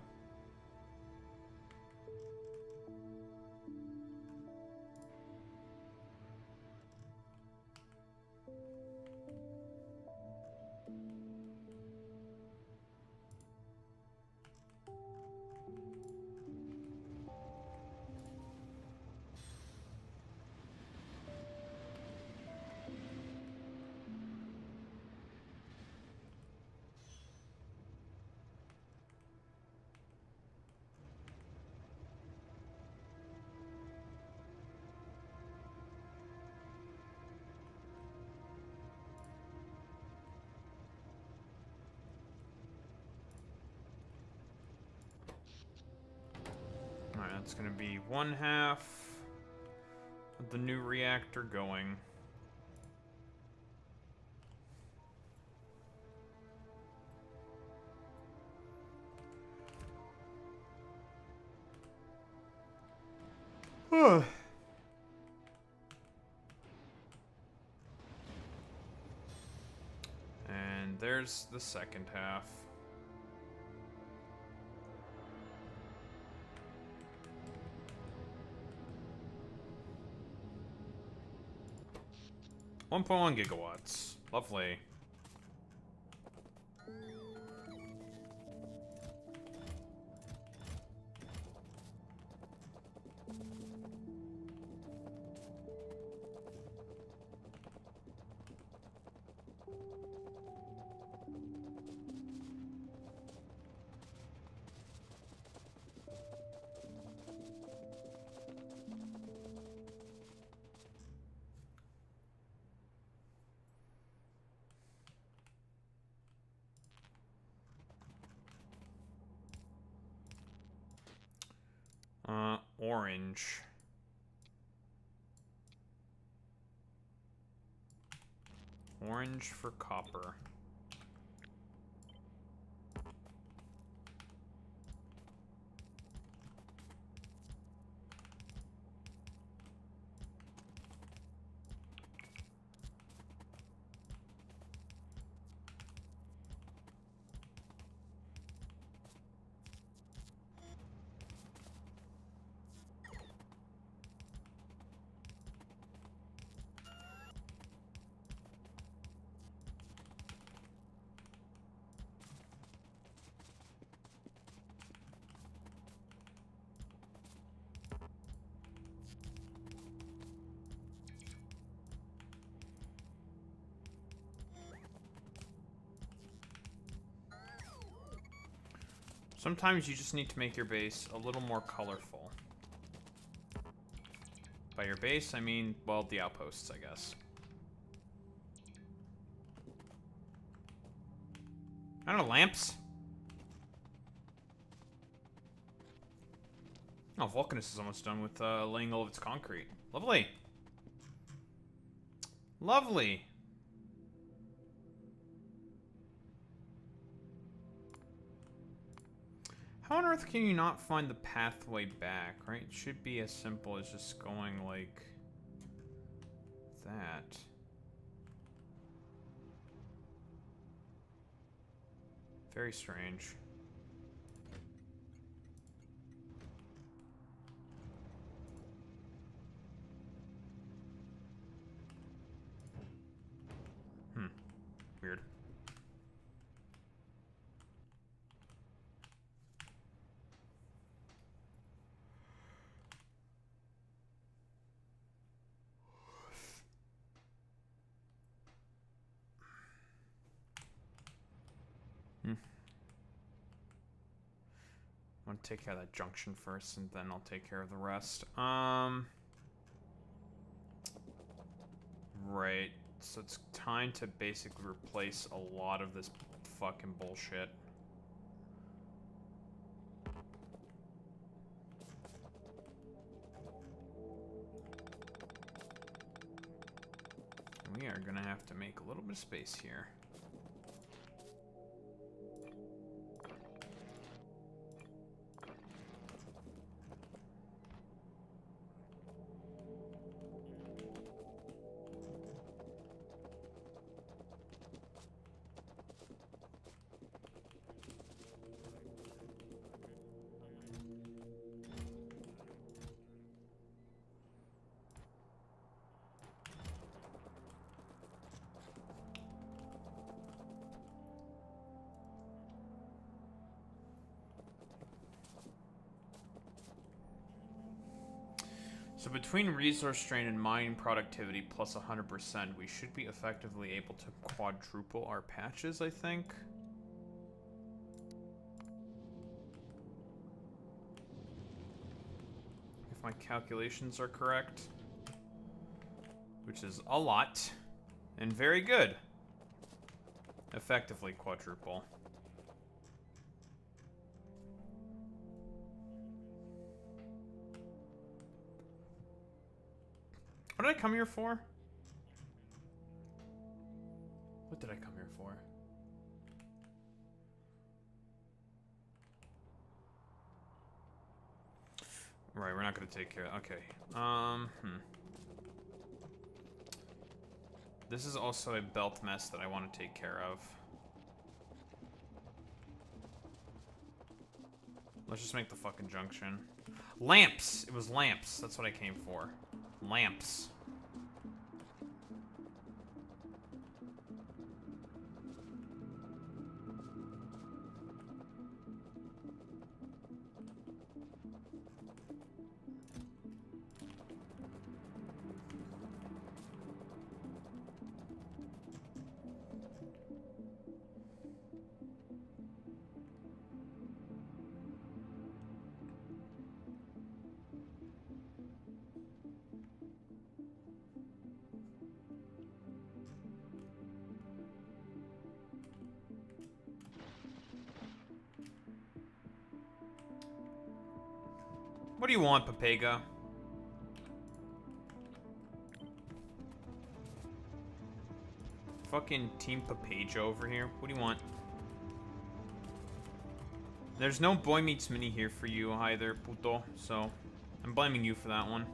Alright, that's gonna be 1/2 of the new reactor going. And there's the second half. $1.1 gigawatts. Lovely. Orange. Orange for copper. Sometimes you just need to make your base a little more colorful. By your base, I mean, well, the outposts, I guess. I don't know, lamps? Oh, Vulcanus is almost done with laying all of its concrete. Lovely. Lovely. How on earth can you not find the pathway back, right? It should be as simple as just going like that. Very strange. Weird. I want to take care of that junction first, and then I'll take care of the rest. Right. So it's time to basically replace a lot of this fucking bullshit. We are gonna have to make a little bit of space here. So between resource strain and mining productivity plus 100%, we should be effectively able to quadruple our patches, I think. If my calculations are correct. Which is a lot. And very good. Effectively quadruple. What did I come here for? What did I come here for? Right, we're not gonna take care of. Okay. This is also a belt mess that I want to take care of. Let's just make the fucking junction. Lamps! It was lamps. That's what I came for. Lamps. What do you want, Papega? Fucking Team Papaja over here. What do you want? There's no Boy Meets Mini here for you either, puto. So, I'm blaming you for that one.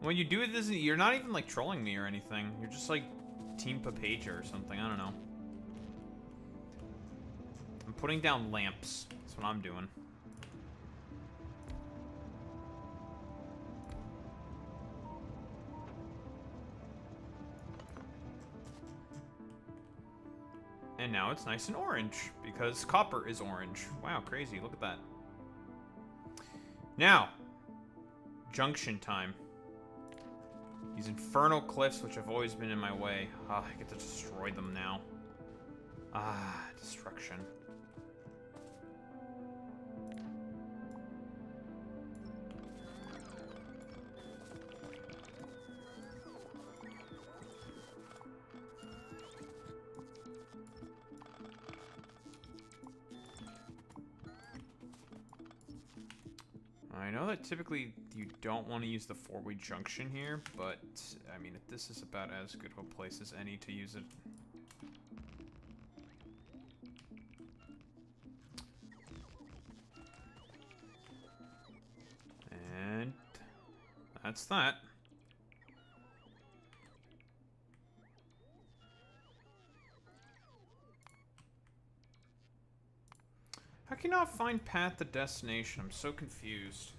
When you do this, you're not even like trolling me or anything. You're just like Team Papaja or something. I don't know. I'm putting down lamps. That's what I'm doing. And now it's nice and orange, because copper is orange. Wow, crazy. Look at that. Now, junction time. These infernal cliffs, which have always been in my way. Ah, I get to destroy them now. Ah, destruction. I know that typically you don't want to use the four-way junction here, but, I mean, this is about as good of a place as any to use it. And that's that. How can you not find path to destination? I'm so confused.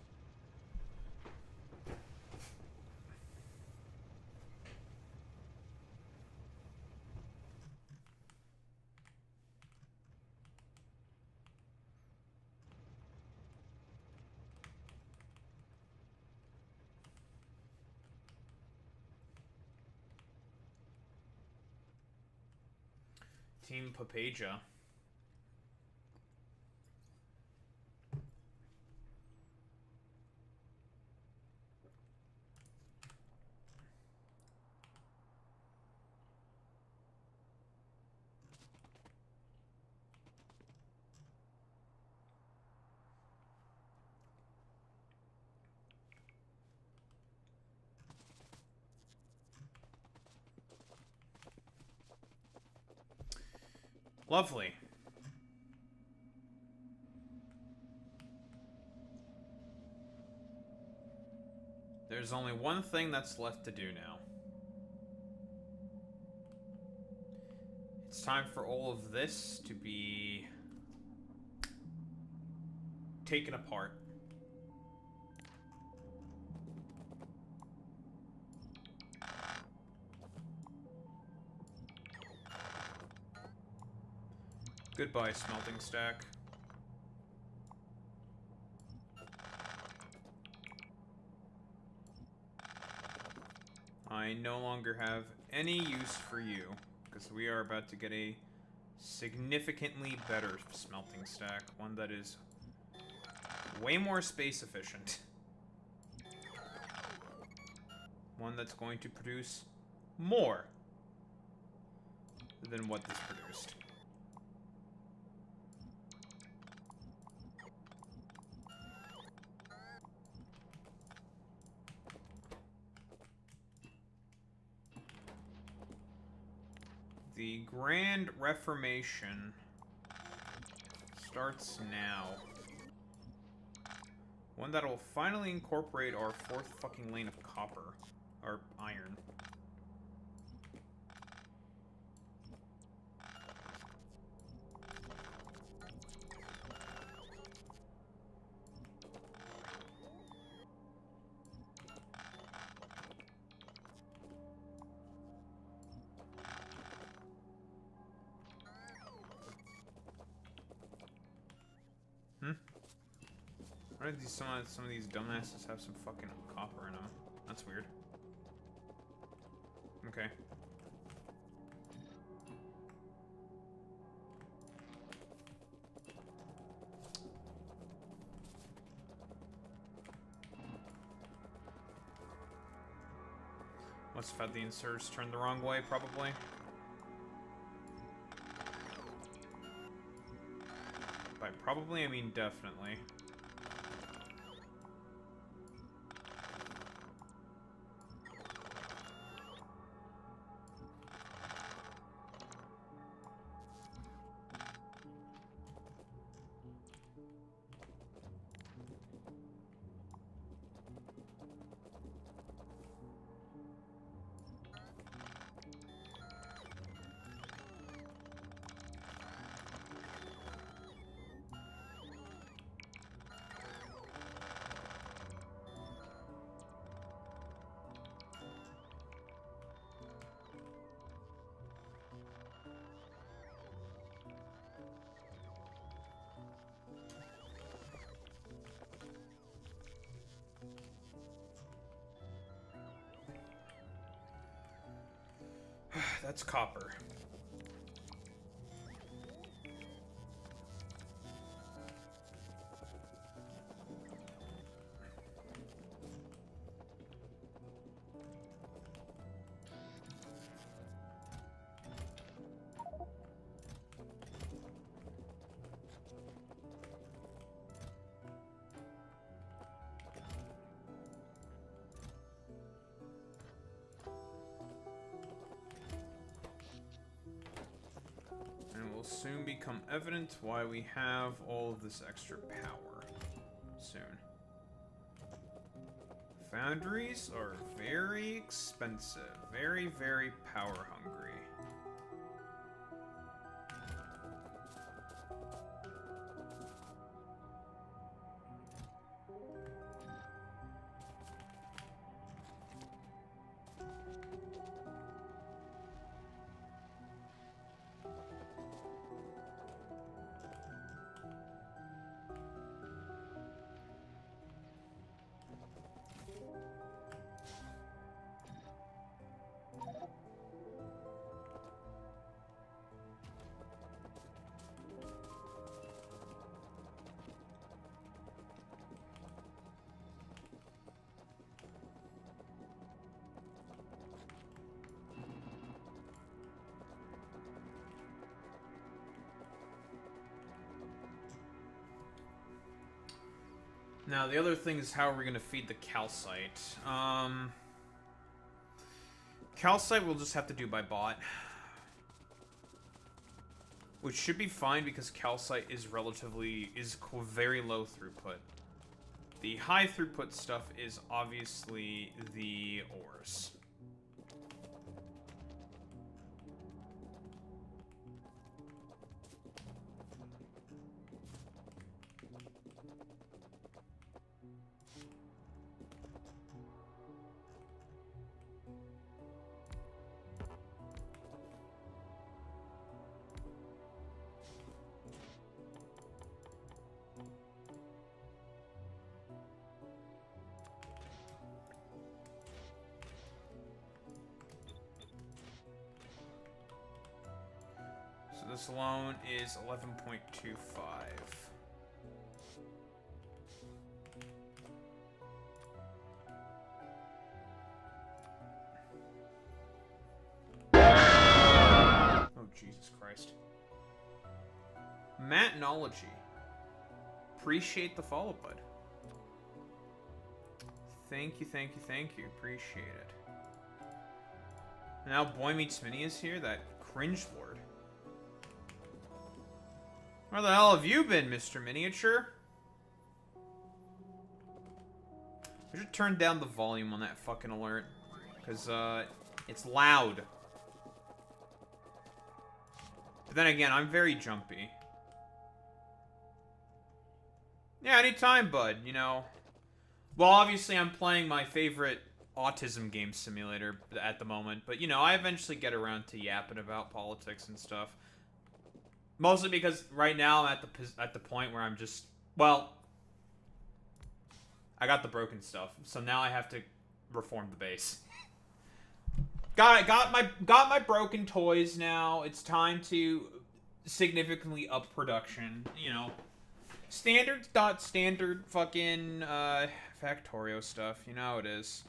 Team Papaja. Lovely. There's only one thing that's left to do now. It's time for all of this to be taken apart. Goodbye, smelting stack. I no longer have any use for you, because we are about to get a significantly better smelting stack. One that is way more space efficient. One that's going to produce more than what this produced. The Grand Reformation starts now. One that will finally incorporate our fourth fucking lane of copper. Or iron. Why did some of these dumbasses have some fucking copper in them? That's weird. Okay. Must have had the inserts turned the wrong way, probably. By probably, I mean definitely. That's copper. Soon become evident why we have all of this extra power. Soon. Foundries are very expensive. Very, very power hungry. Now, the other thing is how are we going to feed the calcite? Calcite we'll just have to do by bot. Which should be fine because calcite is very low throughput. The high throughput stuff is obviously the ores. This alone is 11.25. Oh, Jesus Christ. Matnology. Appreciate the follow, bud. Thank you, thank you, thank you. Appreciate it. Now Boy Meets Mini is here, that cringe lord. Where the hell have you been, Mr. Miniature? I should turn down the volume on that fucking alert. Because, it's loud. But then again, I'm very jumpy. Yeah, anytime, bud, you know. Well, obviously I'm playing my favorite autism game simulator at the moment. But, you know, I eventually get around to yapping about politics and stuff. Mostly because right now I'm at the point where I'm just, well, I got the broken stuff, so now I have to reform the base. got my broken toys now. It's time to significantly up production. You know, standard fucking Factorio stuff. You know how it is.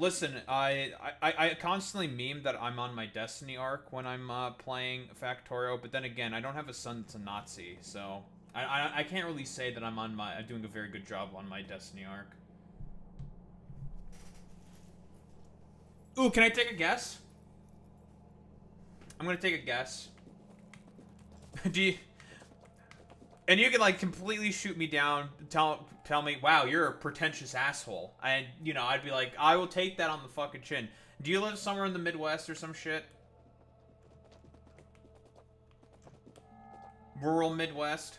Listen, I constantly meme that I'm on my Destiny arc when I'm playing Factorio, but then again, I don't have a son that's a Nazi, so I can't really say that I'm doing a very good job on my Destiny arc. Ooh, can I take a guess? I'm gonna take a guess. Do you? And you can, like, completely shoot me down, tell me, wow, you're a pretentious asshole. And, you know, I'd be like, I will take that on the fucking chin. Do you live somewhere in the Midwest or some shit? Rural Midwest?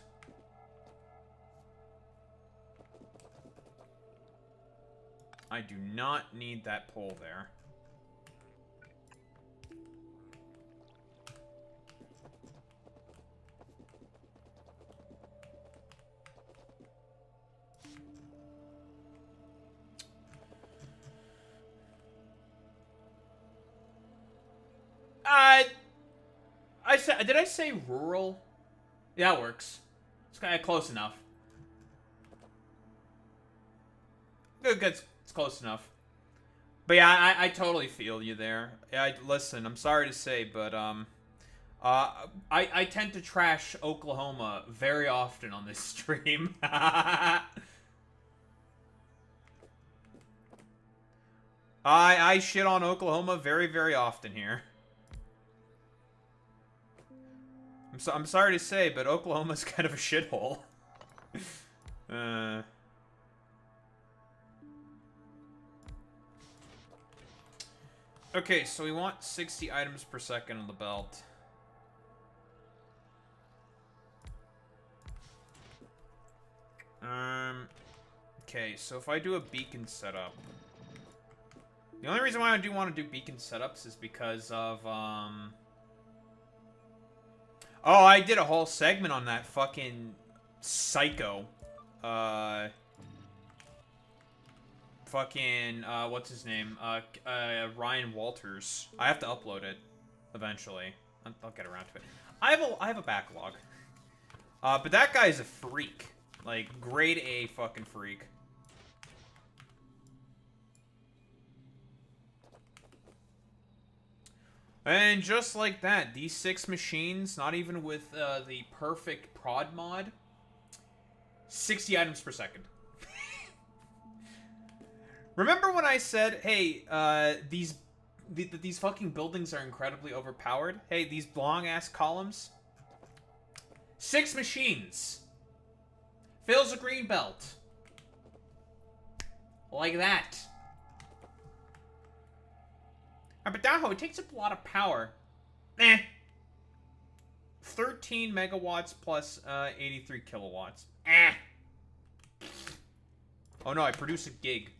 I do not need that pole there. Did I say rural? Yeah, that works. It's kind of close enough. Good. It's close enough. But yeah, I totally feel you there. Listen, I'm sorry to say, but I tend to trash Oklahoma very often on this stream. I shit on Oklahoma very often here. I'm sorry to say, but Oklahoma's kind of a shithole. Okay, so we want 60 items per second on the belt. Okay, so if I do a beacon setup... The only reason why I do want to do beacon setups is because of, Oh, I did a whole segment on that fucking psycho. What's his name? Ryan Walters. I have to upload it eventually. I'll get around to it. I have a backlog. But that guy's a freak. Like, grade A fucking freak. And just like that, these 6 machines, not even with the perfect prod mod, 60 items per second. Remember when I said, hey, these fucking buildings are incredibly overpowered? Hey, these long-ass columns? 6 machines. Fills a green belt. Like that. But Daho, it takes up a lot of power. 13 megawatts plus 83 kilowatts. Oh no, I produce a gig.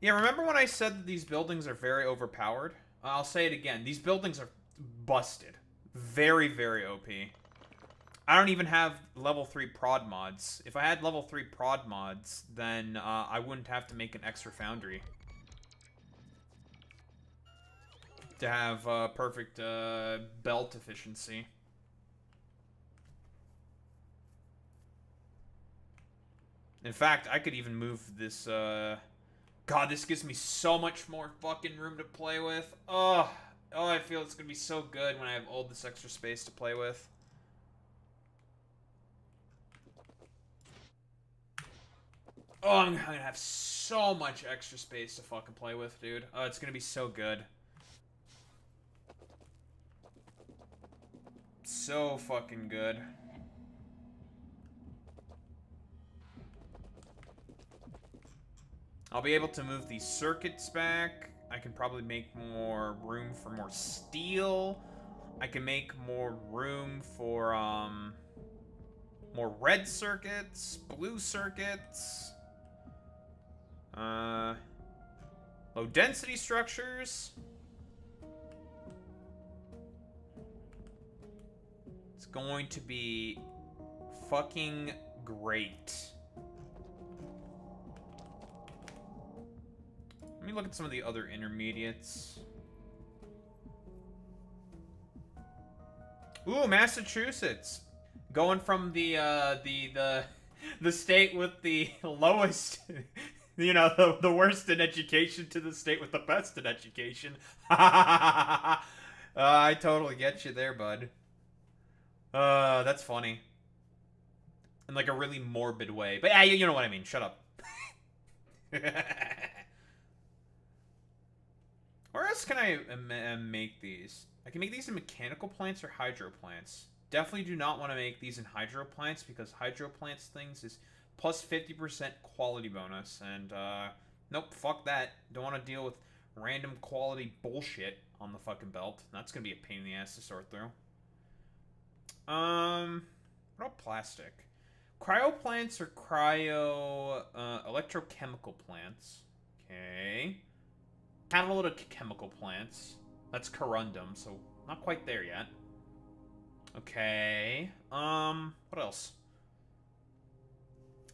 Yeah, remember when I said that these buildings are very overpowered? I'll say it again. These buildings are busted. Very OP. I don't even have level 3 prod mods. If I had level 3 prod mods, then I wouldn't have to make an extra foundry. To have perfect belt efficiency. In fact, I could even move this, God, this gives me so much more fucking room to play with. Oh, I feel it's gonna be so good when I have all this extra space to play with. Oh, I'm gonna have so much extra space to fucking play with, dude. Oh, it's gonna be so good. So fucking good. I'll be able to move these circuits back. I can probably make more room for more steel. I can make more room for, more red circuits, blue circuits. Low density structures. It's going to be fucking great. Let me look at some of the other intermediates. Ooh, Massachusetts. Going from the state with the lowest, you know, the worst in education to the state with the best in education. I totally get you there, bud. That's funny. In like a really morbid way. But yeah, you know what I mean. Shut up. Where else can I make these? I can make these in mechanical plants or hydro plants. Definitely do not want to make these in hydro plants because hydro plants things is plus 50% quality bonus. And, nope, fuck that. Don't want to deal with random quality bullshit on the fucking belt. That's going to be a pain in the ass to sort through. What about plastic? Cryo plants or cryo, electrochemical plants. Okay. Catalytic chemical plants. That's corundum, so not quite there yet. Okay. What else?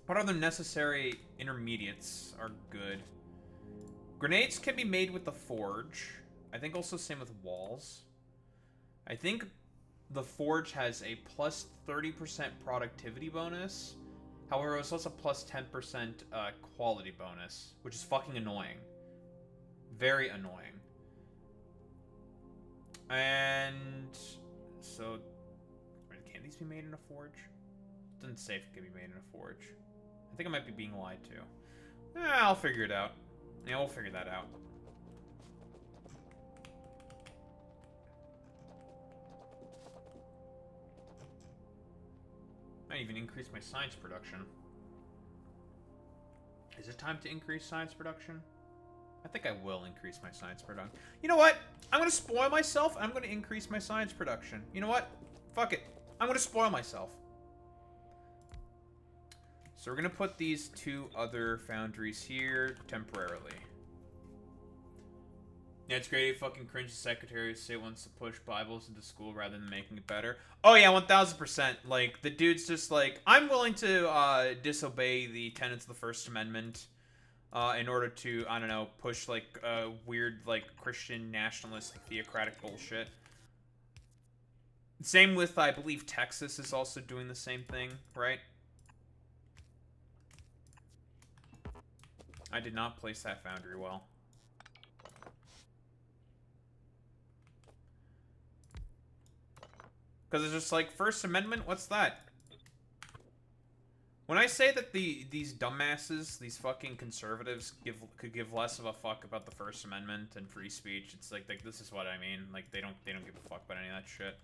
What other necessary intermediates are good? Grenades can be made with the forge. I think also same with walls. I think the forge has a plus 30% productivity bonus. However, it's also plus 10% quality bonus, which is fucking annoying. Very annoying. And so, can these be made in a forge? It doesn't say if it can be made in a forge. I think I might be being lied to. I'll figure it out. Yeah, we'll figure that out. Might even increase my science production. Is it time to increase science production? I think I will increase my science production. You know what? I'm gonna spoil myself. I'm gonna increase my science production. You know what? Fuck it. I'm gonna spoil myself. So we're gonna put these 2 other foundries here temporarily. Yeah, it's great. It fucking cringe. The Secretary of State wants to push Bibles into school rather than making it better. Oh yeah, 1000%. Like, the dude's just like, I'm willing to disobey the tenets of the First Amendment in order to, I don't know, push like weird like Christian nationalistic theocratic bullshit. Same with, I believe, Texas is also doing the same thing, right? I did not place that foundry well. Because it's just like, First Amendment, what's that? When I say that these dumbasses, these fucking conservatives, could give less of a fuck about the First Amendment and free speech, it's like this is what I mean. Like, they don't give a fuck about any of that shit.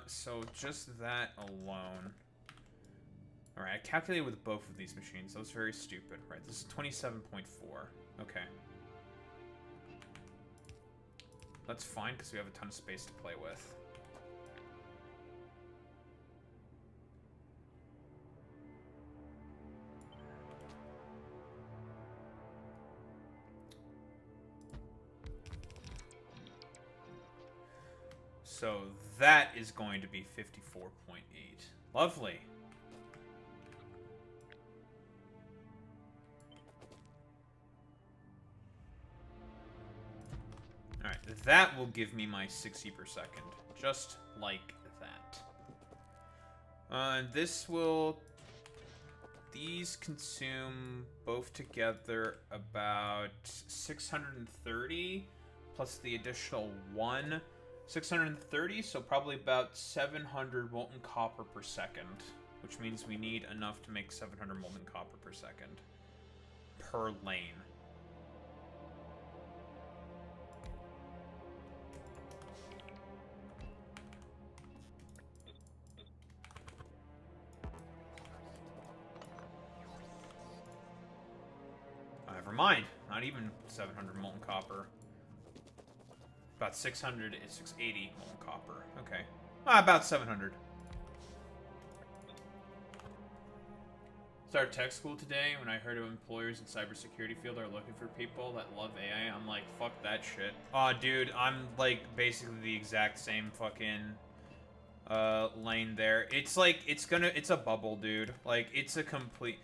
So just that alone. Alright, I calculated with both of these machines. That was very stupid. Right, this is 27.4. Okay. That's fine, because we have a ton of space to play with. So that is going to be 54.8. Lovely. Alright, that will give me my 60 per second. Just like that. This will... These consume both together about 630 plus the additional 1. 630, so probably about 700 molten copper per second, which means we need enough to make 700 molten copper per second per lane. Never mind, not even 700 molten copper. About 600 is 680 molten copper. Okay. About 700. Started tech school today when I heard of employers in cybersecurity field are looking for people that love AI. I'm like, fuck that shit. Aw, dude, I'm like basically the exact same fucking lane there. It's like, it's a bubble, dude. Like, it's a complete,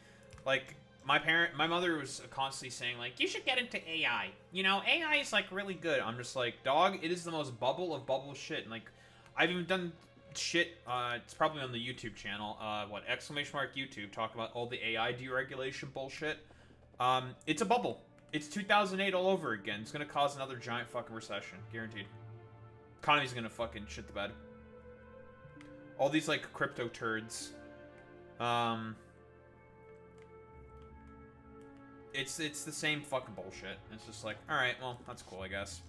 like, my mother was constantly saying, like, you should get into AI. You know, AI is, like, really good. I'm just like, dog, it is the most bubble of bubble shit. And, like, I've even done shit, it's probably on the YouTube channel, !YouTube, talk about all the AI deregulation bullshit. It's a bubble. It's 2008 all over again. It's gonna cause another giant fucking recession. Guaranteed. Economy's gonna fucking shit the bed. All these, like, crypto turds. It's the same fucking bullshit. It's just like, alright, well, that's cool, I guess.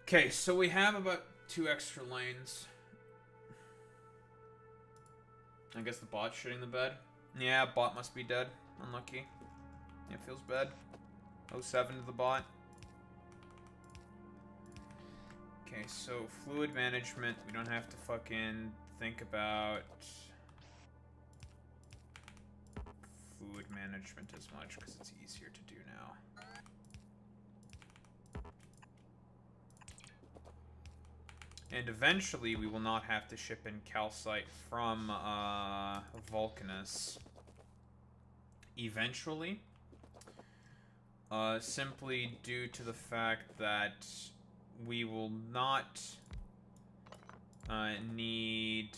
Okay, so we have about 2 extra lanes. I guess the bot's shitting the bed. Yeah, bot must be dead. Unlucky. Yeah, feels bad. 07 to the bot. Okay, so fluid management, we don't have to fucking think about fluid management as much because it's easier to do now. And eventually we will not have to ship in calcite from Vulcanus. Eventually. Simply due to the fact that we will not need...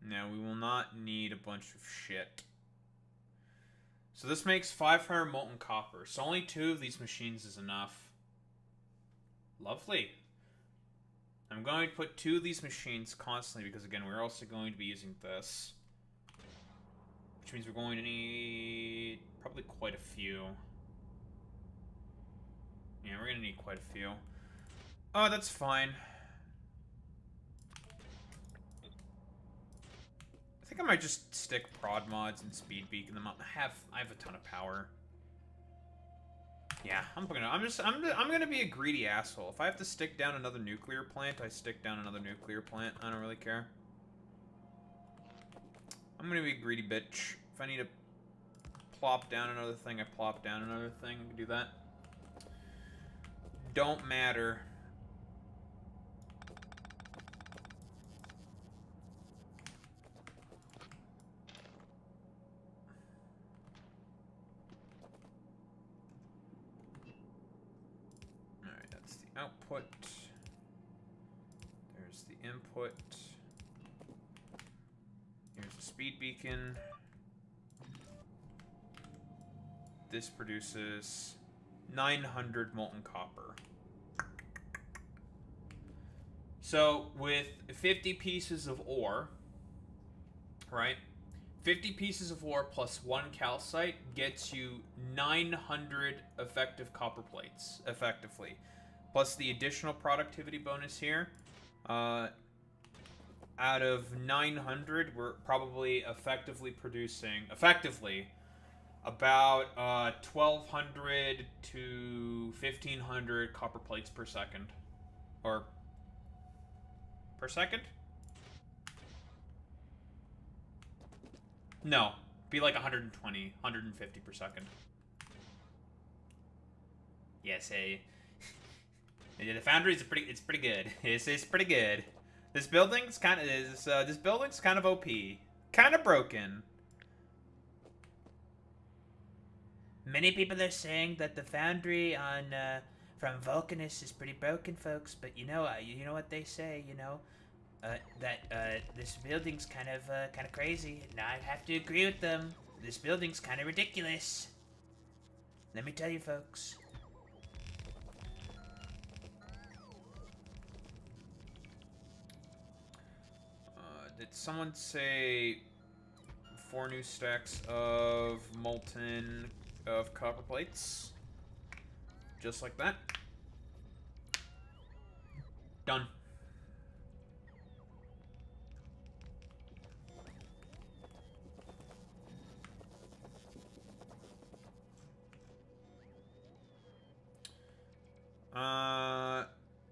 No, we will not need a bunch of shit. So this makes 500 molten copper. So only 2 of these machines is enough. Lovely. I'm going to put 2 of these machines constantly because, again, we're also going to be using this. Which means we're going to need probably quite a few. Yeah, we're going to need quite a few. Oh, that's fine. I think I might just stick prod mods and speed beacon them up. I have a ton of power. Yeah, I'm gonna be a greedy asshole. If I have to stick down another nuclear plant, I stick down another nuclear plant. I don't really care. I'm gonna be a greedy bitch. If I need to plop down another thing, I plop down another thing. I can do that. Don't matter. Alright, that's the output. There's the input. Here's the speed beacon. This produces 900 molten copper. So, with 50 pieces of ore, right? 50 pieces of ore plus 1 calcite gets you 900 effective copper plates, effectively. Plus the additional productivity bonus here. Out of 900, we're probably effectively producing, about 1,200 to 1,500 copper plates per second. Or, per second? No, be like 120, 150 per second. Yes, hey. The foundry is it's pretty good. It's pretty good. This building's kind of this building's kind of OP, kind of broken. Many people are saying that the foundry on from Vulcanus is pretty broken, folks. But you know what they say, that this building's kind of crazy. And I have to agree with them. This building's kind of ridiculous. Let me tell you, folks. Did someone say 4 new stacks of molten copper plates? Just like that. Done.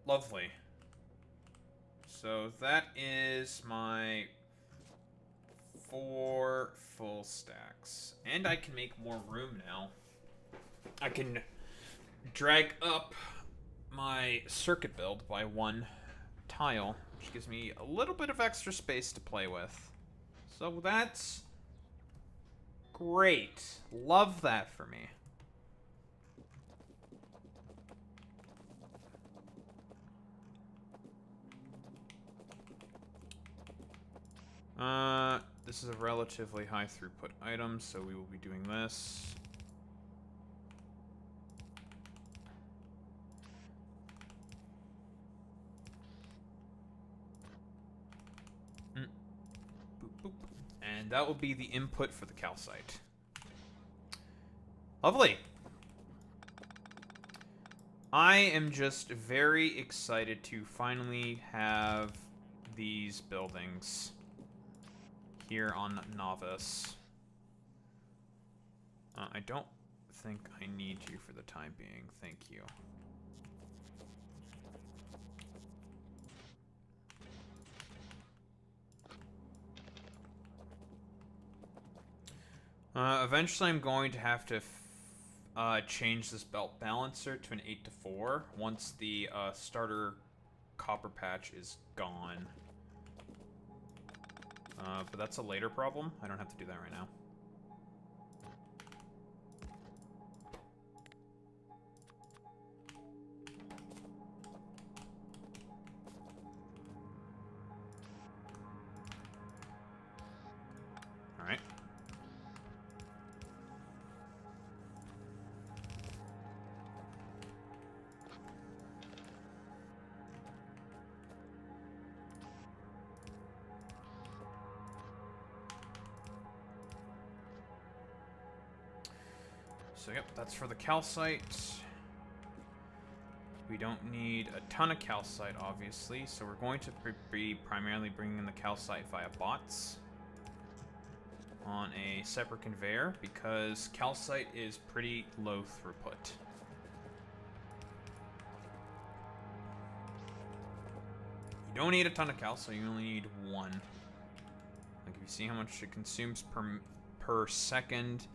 Lovely. So that is my 4 full stacks. And I can make more room now. I can drag up my circuit build by 1 tile, which gives me a little bit of extra space to play with. So that's great. Love that for me. This is a relatively high throughput item, so we will be doing this. Boop, boop. And that will be the input for the calcite. Lovely. I am just very excited to finally have these buildings here on Novice. I don't think I need you for the time being. Thank you. Eventually I'm going to have to change this belt balancer to an 8 to 4 once the starter copper patch is gone. But that's a later problem. I don't have to do that right now. Alright. So yep, that's for the calcite. We don't need a ton of calcite, obviously, so we're going to be primarily bringing in the calcite via bots on a separate conveyor, because calcite is pretty low throughput. You don't need a ton of calcite, you only need 1. Like, if you see how much it consumes per second,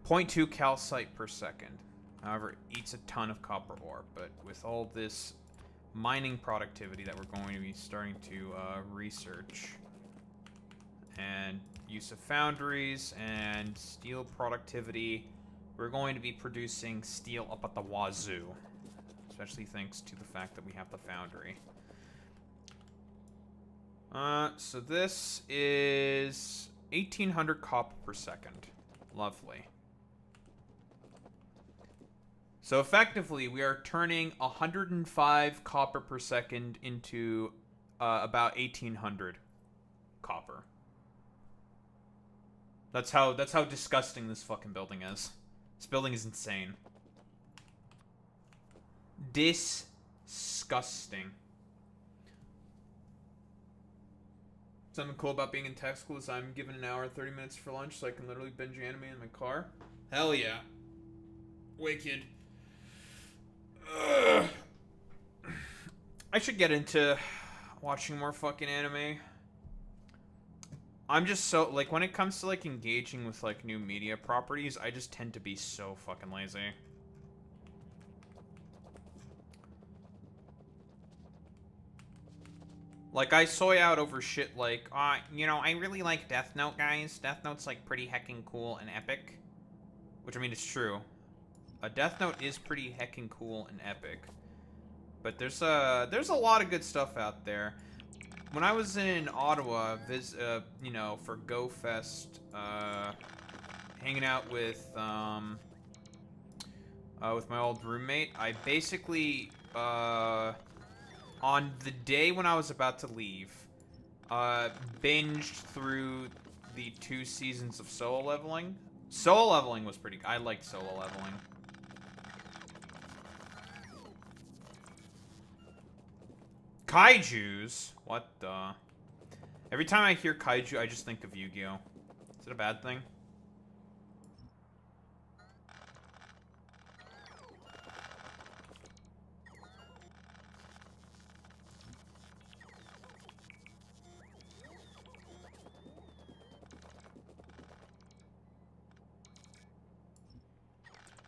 0.2 calcite per second. However, it eats a ton of copper ore, but with all this mining productivity that we're going to be starting to research, and use of foundries and steel productivity, we're going to be producing steel up at the wazoo, especially thanks to the fact that we have the foundry. So this is 1800 copper per second. Lovely. So effectively, we are turning 105 copper per second into about 1800 copper. That's how disgusting this fucking building is. This building is insane. Disgusting. Something cool about being in tech school is I'm given an hour and 30 minutes for lunch, so I can literally binge anime in my car. Hell yeah. Wicked. Ugh. I should get into watching more fucking anime. I'm just so, like, when it comes to, like, engaging with, like, new media properties, I just tend to be so fucking lazy. Like, I soy out over shit like, you know, I really like Death Note, guys. Death Note's, like, pretty heckin' cool and epic. Which, I mean, it's true. Death Note is pretty heckin' cool and epic. But there's a lot of good stuff out there. When I was in Ottawa, you know, for Go Fest, hanging out with my old roommate, I basically, on the day when I was about to leave, binged through the 2 seasons of Solo Leveling. Solo Leveling was pretty... I liked Solo Leveling. Kaijus? What the... Every time I hear kaiju, I just think of Yu-Gi-Oh! Is it a bad thing?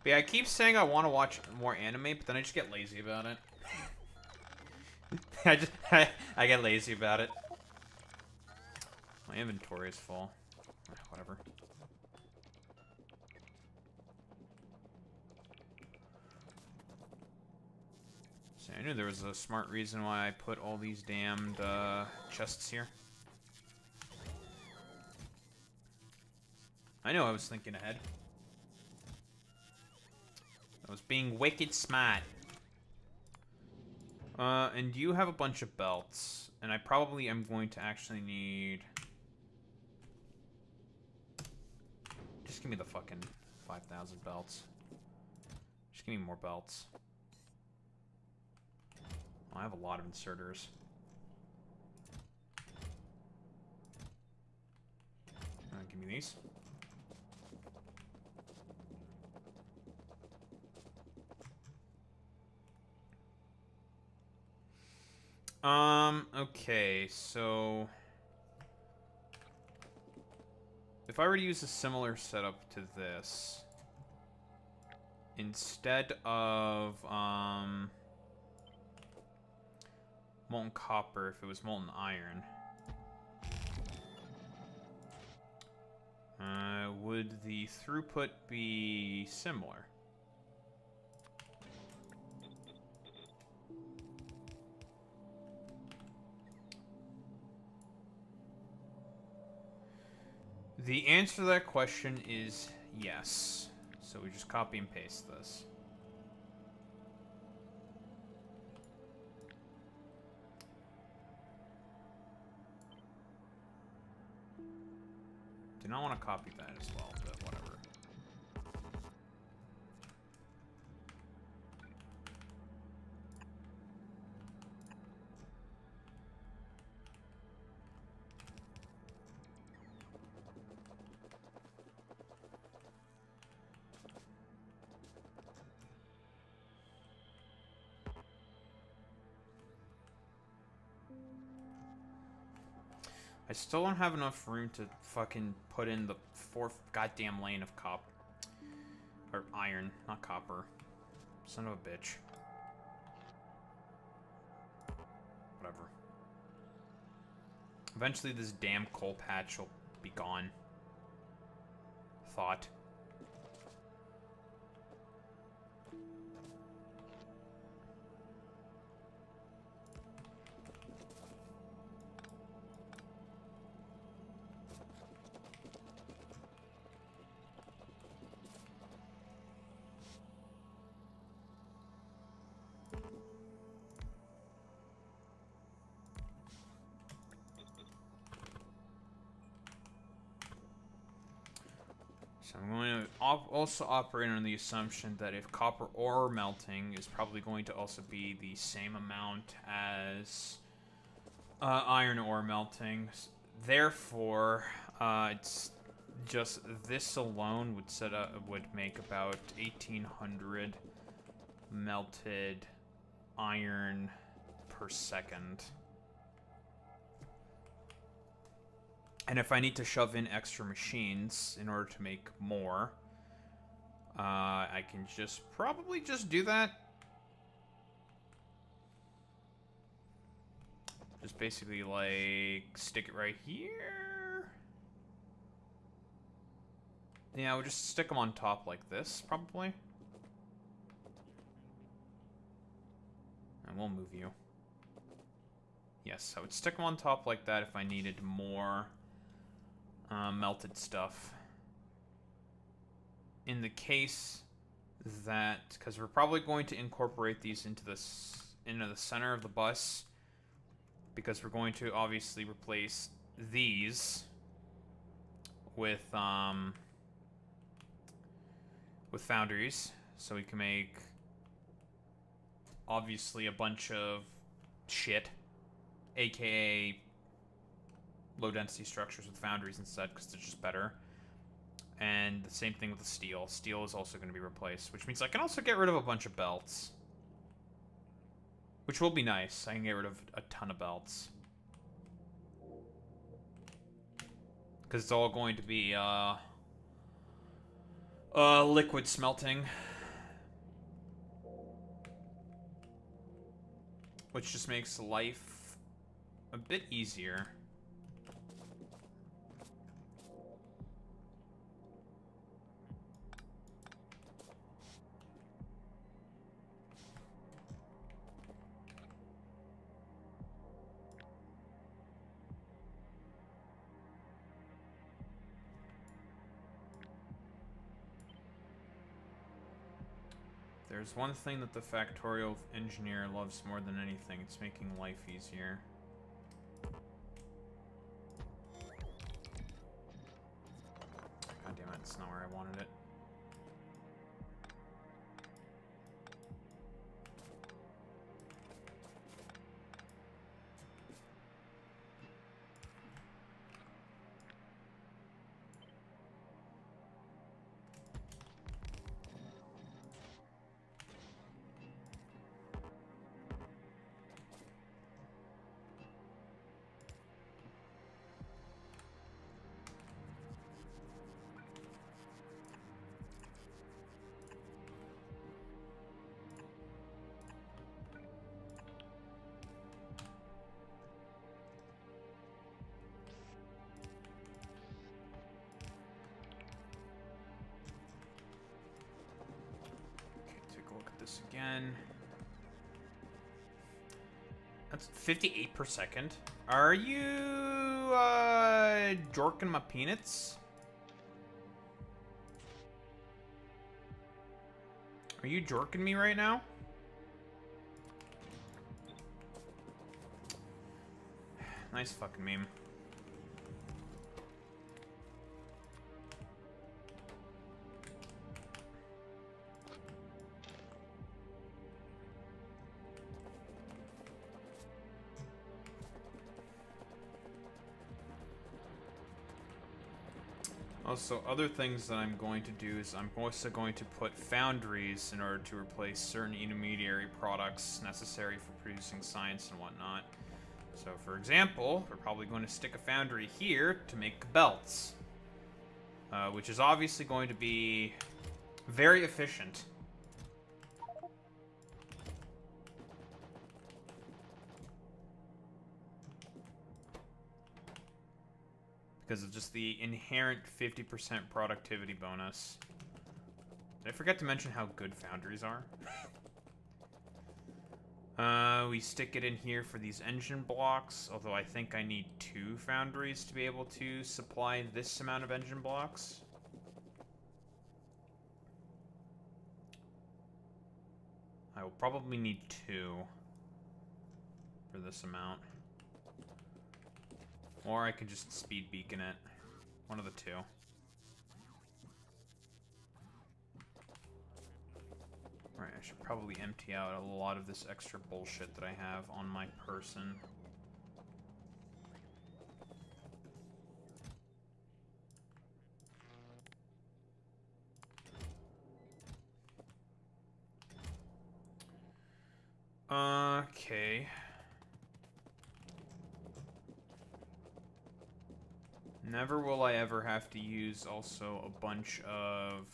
But yeah, I keep saying I want to watch more anime, but then I just get lazy about it. I get lazy about it. My inventory is full. Whatever. See, I knew there was a smart reason why I put all these damned chests here. I know I was thinking ahead. I was being wicked smart. And you have a bunch of belts. And I probably am going to actually need... Just give me the fucking 5,000 belts. Just give me more belts. I have a lot of inserters. Give me these. Okay, so... If I were to use a similar setup to this... instead of molten copper, if it was molten iron, would the throughput be similar? The answer to that question is yes. So we just copy and paste this. Do not want to copy that as well, but whatever. I still don't have enough room to fucking put in the 4th goddamn lane of copper. Or iron, not copper. Son of a bitch. Whatever. Eventually this damn coal patch will be gone. Thought. So I'm going to also operate on the assumption that if copper ore melting is probably going to also be the same amount as iron ore melting. Therefore, it's just this alone would make about 1,800 melted iron per second. And if I need to shove in extra machines in order to make more, I can probably just do that. Just basically, like, stick it right here. Yeah, we'll just stick them on top like this, probably. And we'll move you. Yes, I would stick them on top like that if I needed more melted stuff. In the case that, because we're probably going to incorporate these into the center of the bus, because we're going to obviously replace these with foundries, so we can make obviously a bunch of shit, aka low density structures with foundries instead, because they're just better. And the same thing with the steel. Steel is also going to be replaced, which means I can also get rid of a bunch of belts, which will be nice. I can get rid of a ton of belts, because it's all going to be liquid smelting, which just makes life a bit easier. There's one thing that the factorial engineer loves more than anything. It's making life easier. God damn it, it's not where I wanted it. this again. That's 58 per second. Are you, jorking my peanuts? Are you jorking me right now? Nice fucking meme. Also, other things that I'm going to do is I'm also going to put foundries in order to replace certain intermediary products necessary for producing science and whatnot. So, for example, we're probably going to stick a foundry here to make belts, which is obviously going to be very efficient. Because of just the inherent 50% productivity bonus. Did I forget to mention how good foundries are? We stick it in here for these engine blocks, although I think I need 2 foundries to be able to supply this amount of engine blocks. I will probably need 2 for this amount. Or I could just speed beacon it. One of the two. Alright, I should probably empty out a lot of this extra bullshit that I have on my person. Okay. Never will I ever have to use also a bunch of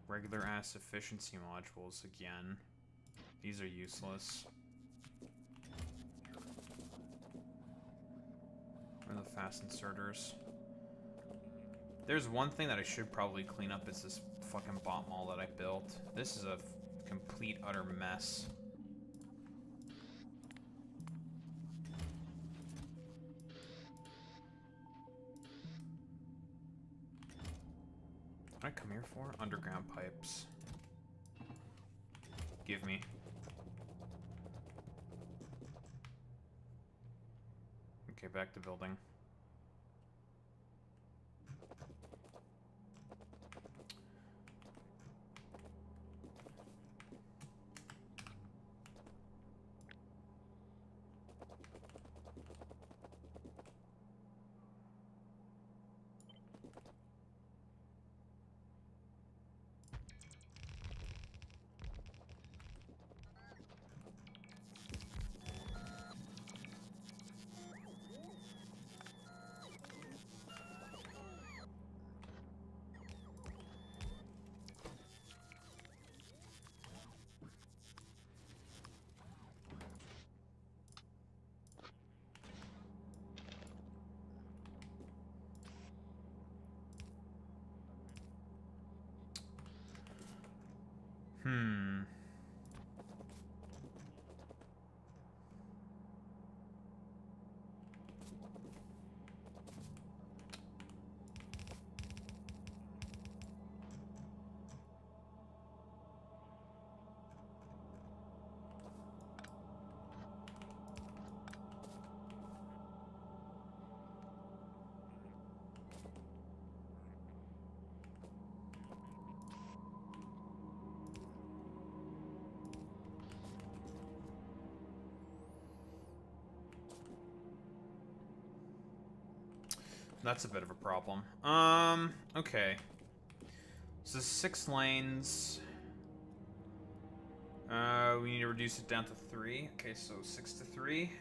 regular ass efficiency modules again. These are useless. Where are the fast inserters? There's one thing that I should probably clean up is this fucking bot mall that I built. This is a complete utter mess. What did I come here for? Underground pipes. Give me. Okay, back to building. That's a bit of a problem. Okay. So 6 lanes. We need to reduce it down to 3. Okay, so 6 to 3.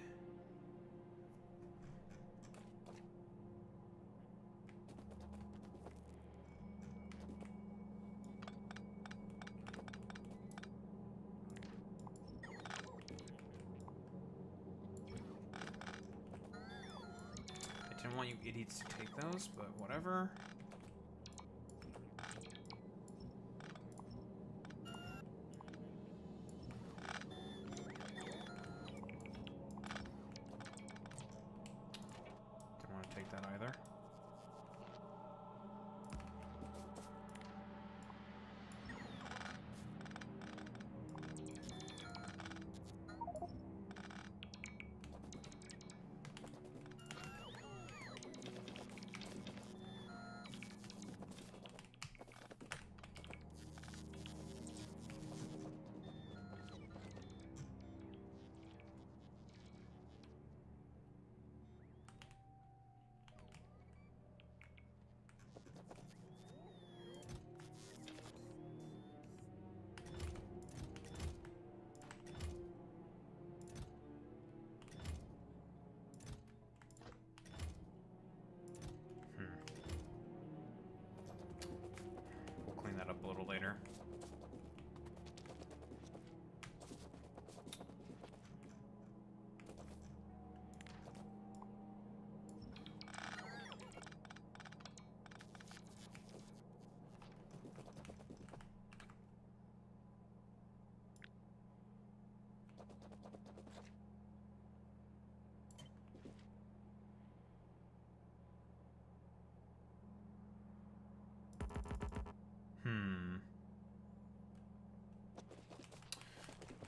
I didn't want you idiots to take those, but whatever.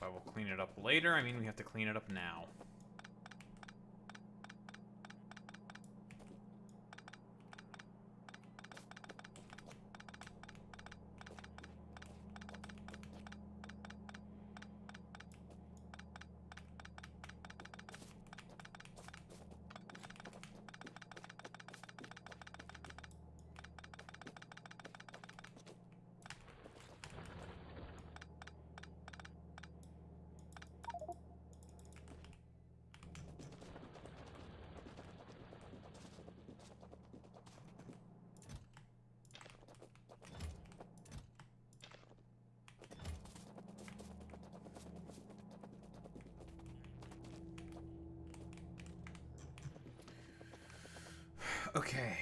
I will clean it up later, I mean we have to clean it up now. Okay,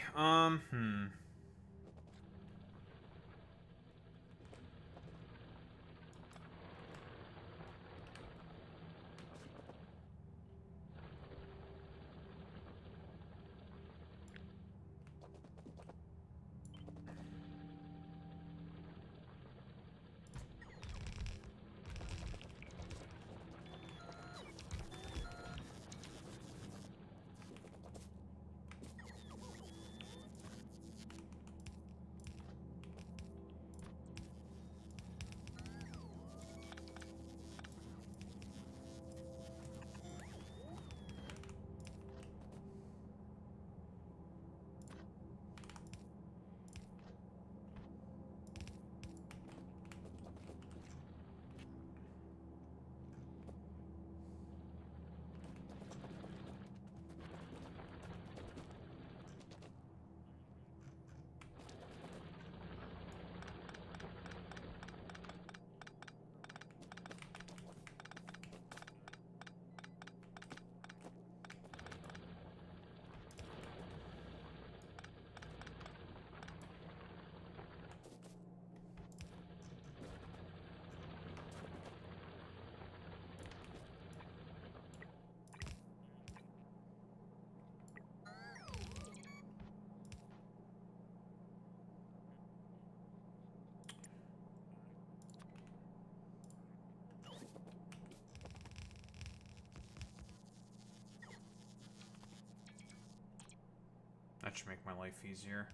that should make my life easier.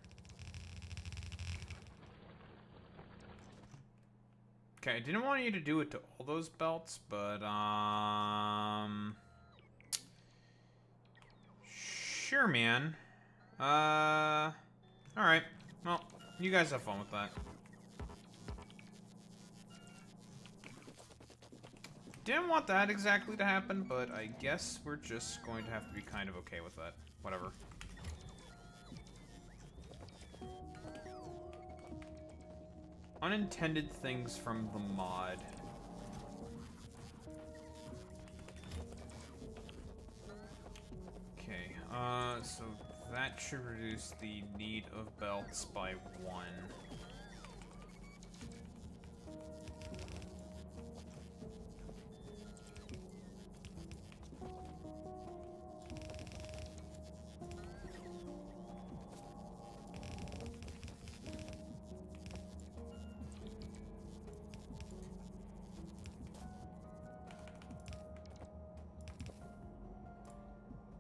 Okay, I didn't want you to do it to all those belts, but, sure, man. Alright. Well, you guys have fun with that. Didn't want that exactly to happen, but I guess we're just going to have to be kind of okay with that. Whatever. Unintended things from the mod. Okay, so that should reduce the need of belts by 1.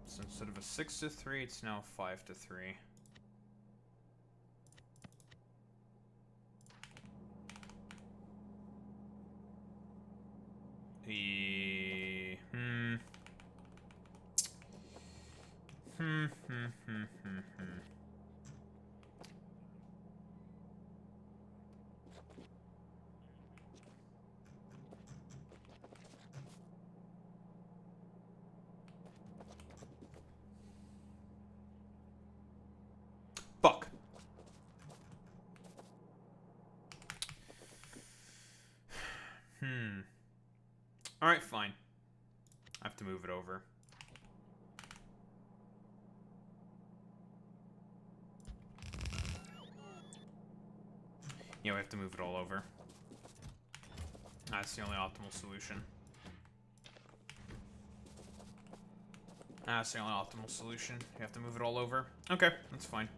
So instead of a 6 to 3, it's now 5 to 3. Fuck. Alright, fine. I have to move it over. Yeah, we have to move it all over. That's the only optimal solution. That's the only optimal solution. You have to move it all over. Okay, that's fine.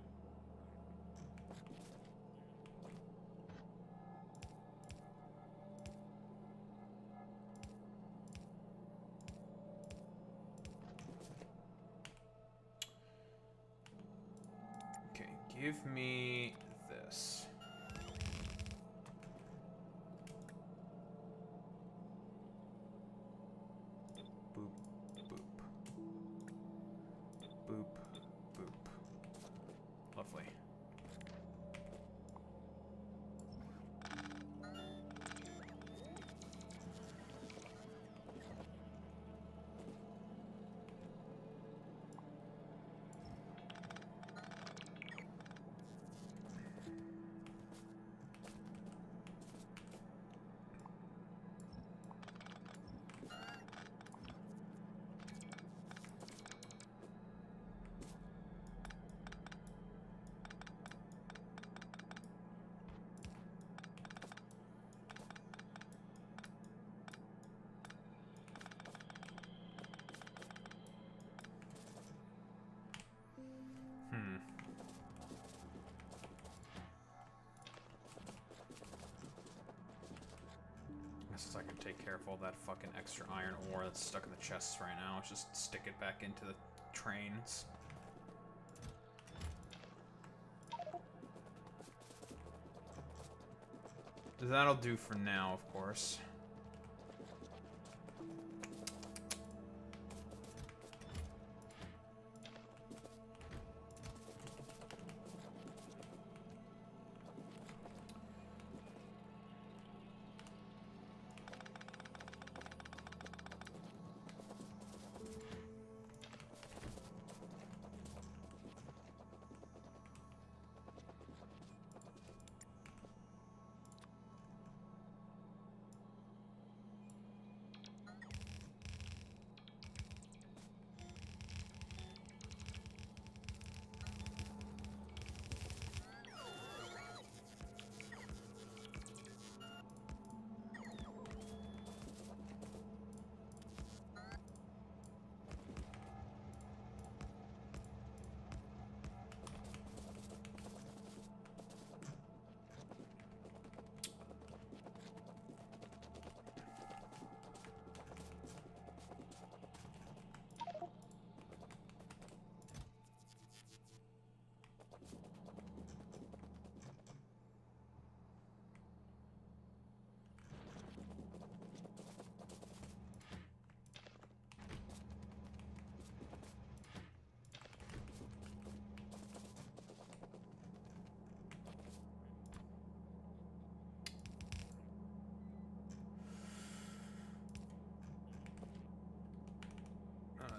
Give me this. Boop, boop. Boop, boop. Lovely. Guess I can take care of all that fucking extra iron ore that's stuck in the chests right now. Let's just stick it back into the trains. That'll do for now, of course.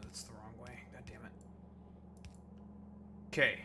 That's the wrong way. God damn it. Okay.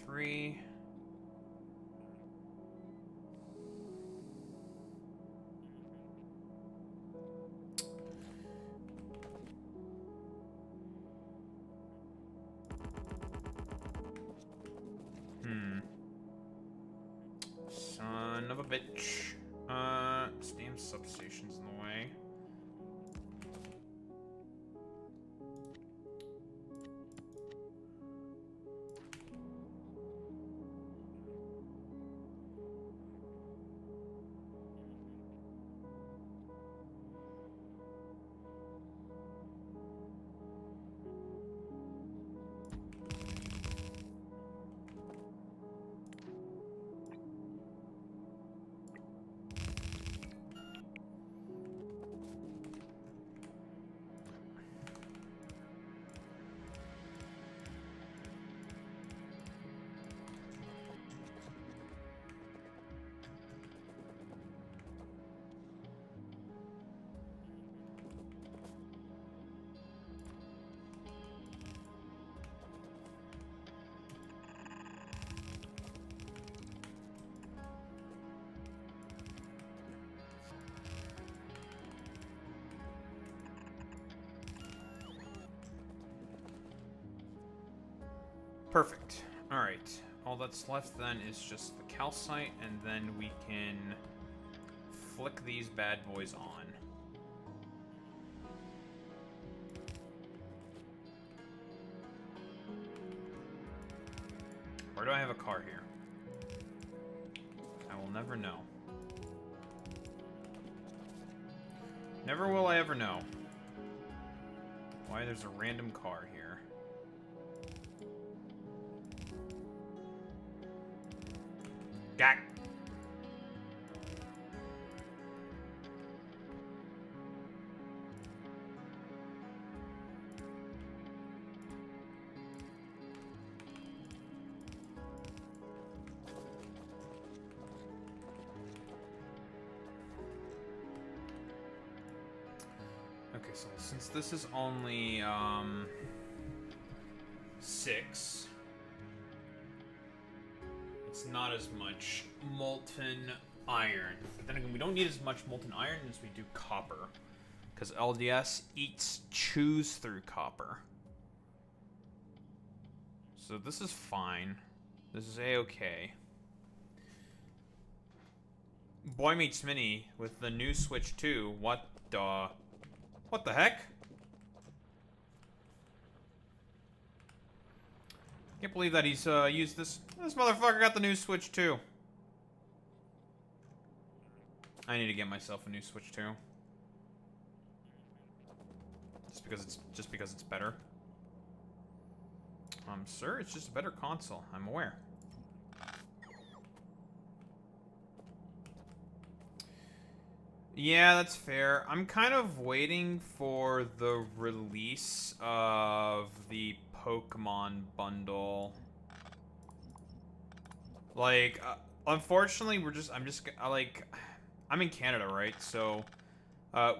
Three. Son of a bitch. Steam substation's in the way. Perfect. Alright. All that's left then is just the calcite, and then we can flick these bad boys on. Or do I have a car here? I will never know. Never will I ever know why there's a random car here. Gak! Okay, so since this is only, 6, it's not as much molten iron. But then again, we don't need as much molten iron as we do copper. Because LDS chews through copper. So this is fine. This is A-okay. Boy Meets Mini with the new Switch 2. What the heck? Can't believe that he's used this. This motherfucker got the new Switch 2. I need to get myself a new Switch 2. Just because it's better. Sir, it's just a better console. I'm aware. Yeah, that's fair. I'm kind of waiting for the release of the Pokemon bundle. Like, unfortunately, I'm in Canada, right? So,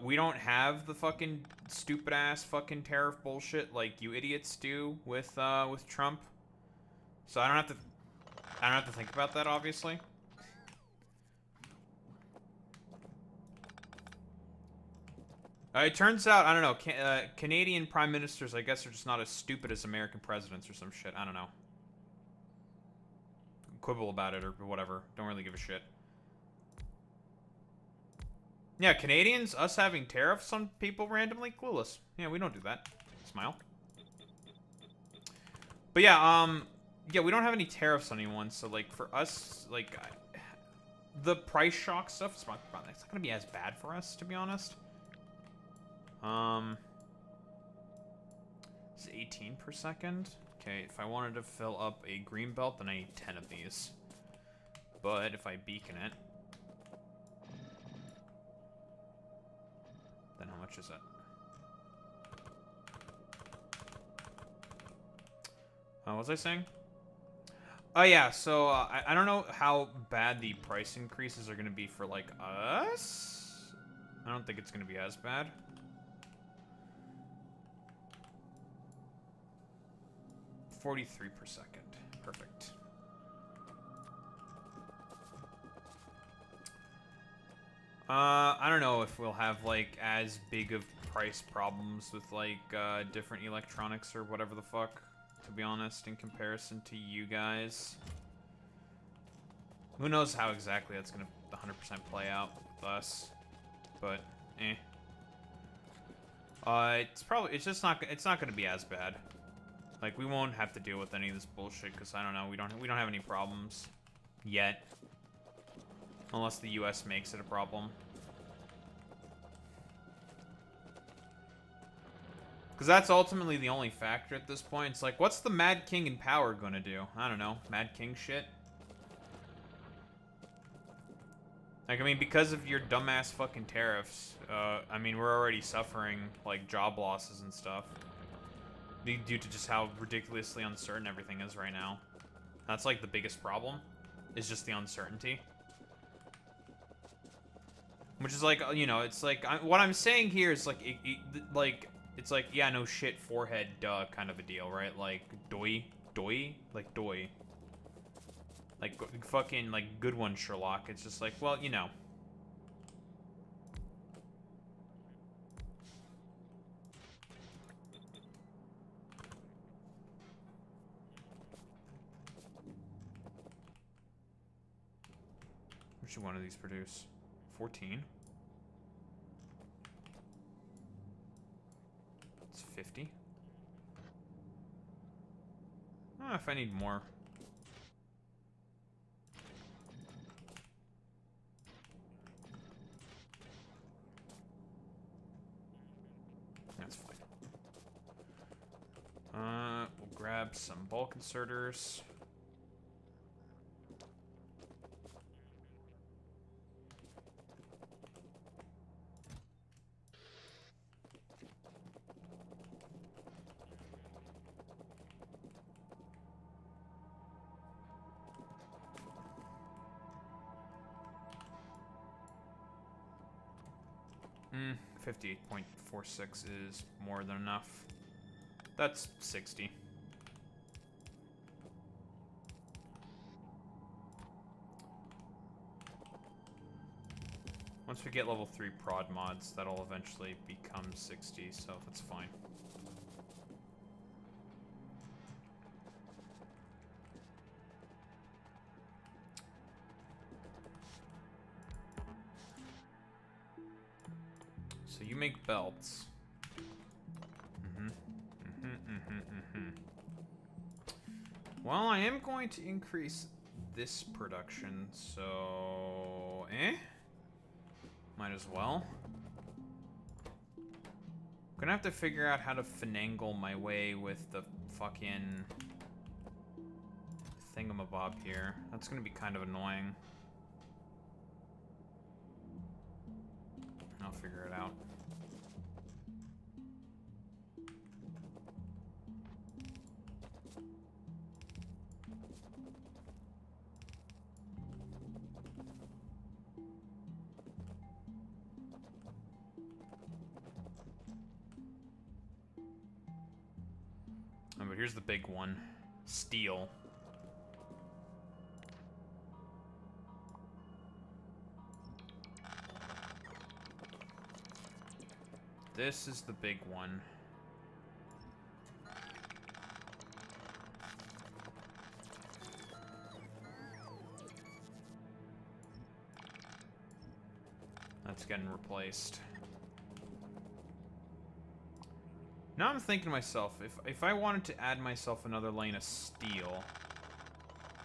we don't have the fucking stupid-ass fucking tariff bullshit like you idiots do with Trump. So I don't have to think about that, obviously. It turns out, I don't know, Canadian prime ministers, I guess, are just not as stupid as American presidents or some shit. I don't know. Quibble about it or whatever. Don't really give a shit. Yeah, Canadians, us having tariffs on people randomly, clueless. Yeah, we don't do that. Smile. But yeah, yeah, we don't have any tariffs on anyone, so, like, for us, like, the price shock stuff, it's not gonna be as bad for us, to be honest. It's 18 per second. Okay, if I wanted to fill up a green belt, then I need 10 of these. But if I beacon it, then how much is it? What was I saying? Oh yeah, so I don't know how bad the price increases are gonna be for, like, us. I don't think it's gonna be as bad. $43 per second. Perfect. I don't know if we'll have, like, as big of price problems with, like, different electronics or whatever the fuck, to be honest, in comparison to you guys. Who knows how exactly that's gonna 100% play out with us, but, eh. It's not gonna be as bad. Like, we won't have to deal with any of this bullshit, because, I don't know, we don't have any problems. Yet. Unless the US makes it a problem. Because that's ultimately the only factor at this point. It's like, what's the Mad King in power gonna do? I don't know. Mad King shit? Like, I mean, because of your dumbass fucking tariffs, I mean, we're already suffering, like, job losses and stuff. Due to just how ridiculously uncertain everything is right now. That's, like, the biggest problem. Is just the uncertainty. Which is, like, you know, it's like... what I'm saying here is, like, it's like, yeah, no shit, forehead, duh, kind of a deal, right? Like, doi? Doi? Like, doi. Like, fucking, like, good one, Sherlock. It's just like, well, you know... much should one of these produce? 14. It's 50. Oh, if I need more. That's fine. We'll grab some bulk inserters. Hmm, 58.46 is more than enough. That's 60. Once we get level 3 prod mods, that'll eventually become 60, so that's fine. So you make belts. Well, I am going to increase this production, so... Might as well. I'm gonna have to figure out how to finagle my way with the fucking thingamabob here. That's gonna be kind of annoying. I'll figure it out. Oh, but here's the big one. Steel. This is the big one. That's getting replaced. Now I'm thinking to myself, if I wanted to add myself another lane of steel,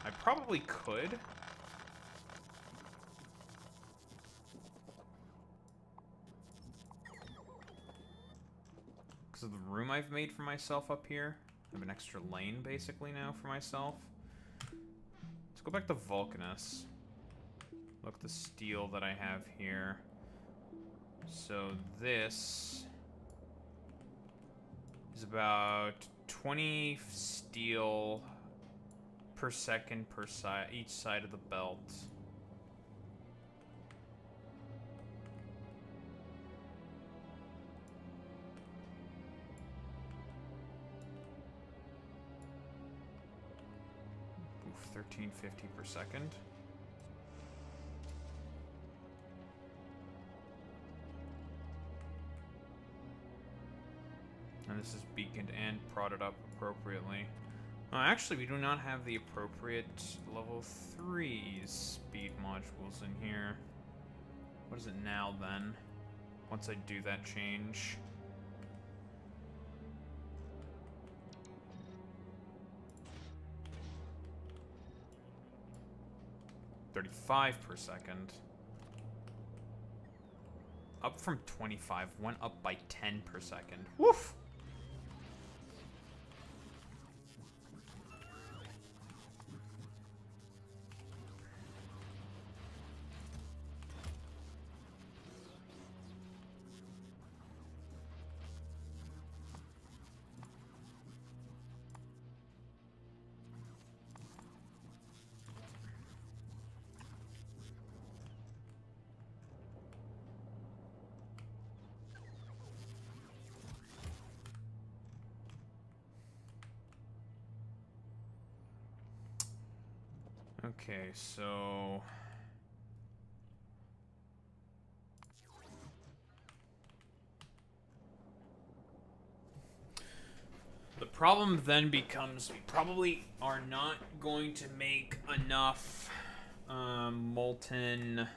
I probably could. Because of the room I've made for myself up here. I have an extra lane, basically, now for myself. Let's go back to Vulcanus. Look at the steel that I have here. So this is about 20 steel per second per side, each side of the belt. Oof, 1350 per second. And this is beaconed and prodded up appropriately. Actually, we do not have the appropriate level 3 speed modules in here. What is it now, then? Once I do that change. $35 per second. Up from 25, went up by 10 per second. Woof! Okay, so... the problem then becomes we probably are not going to make enough molten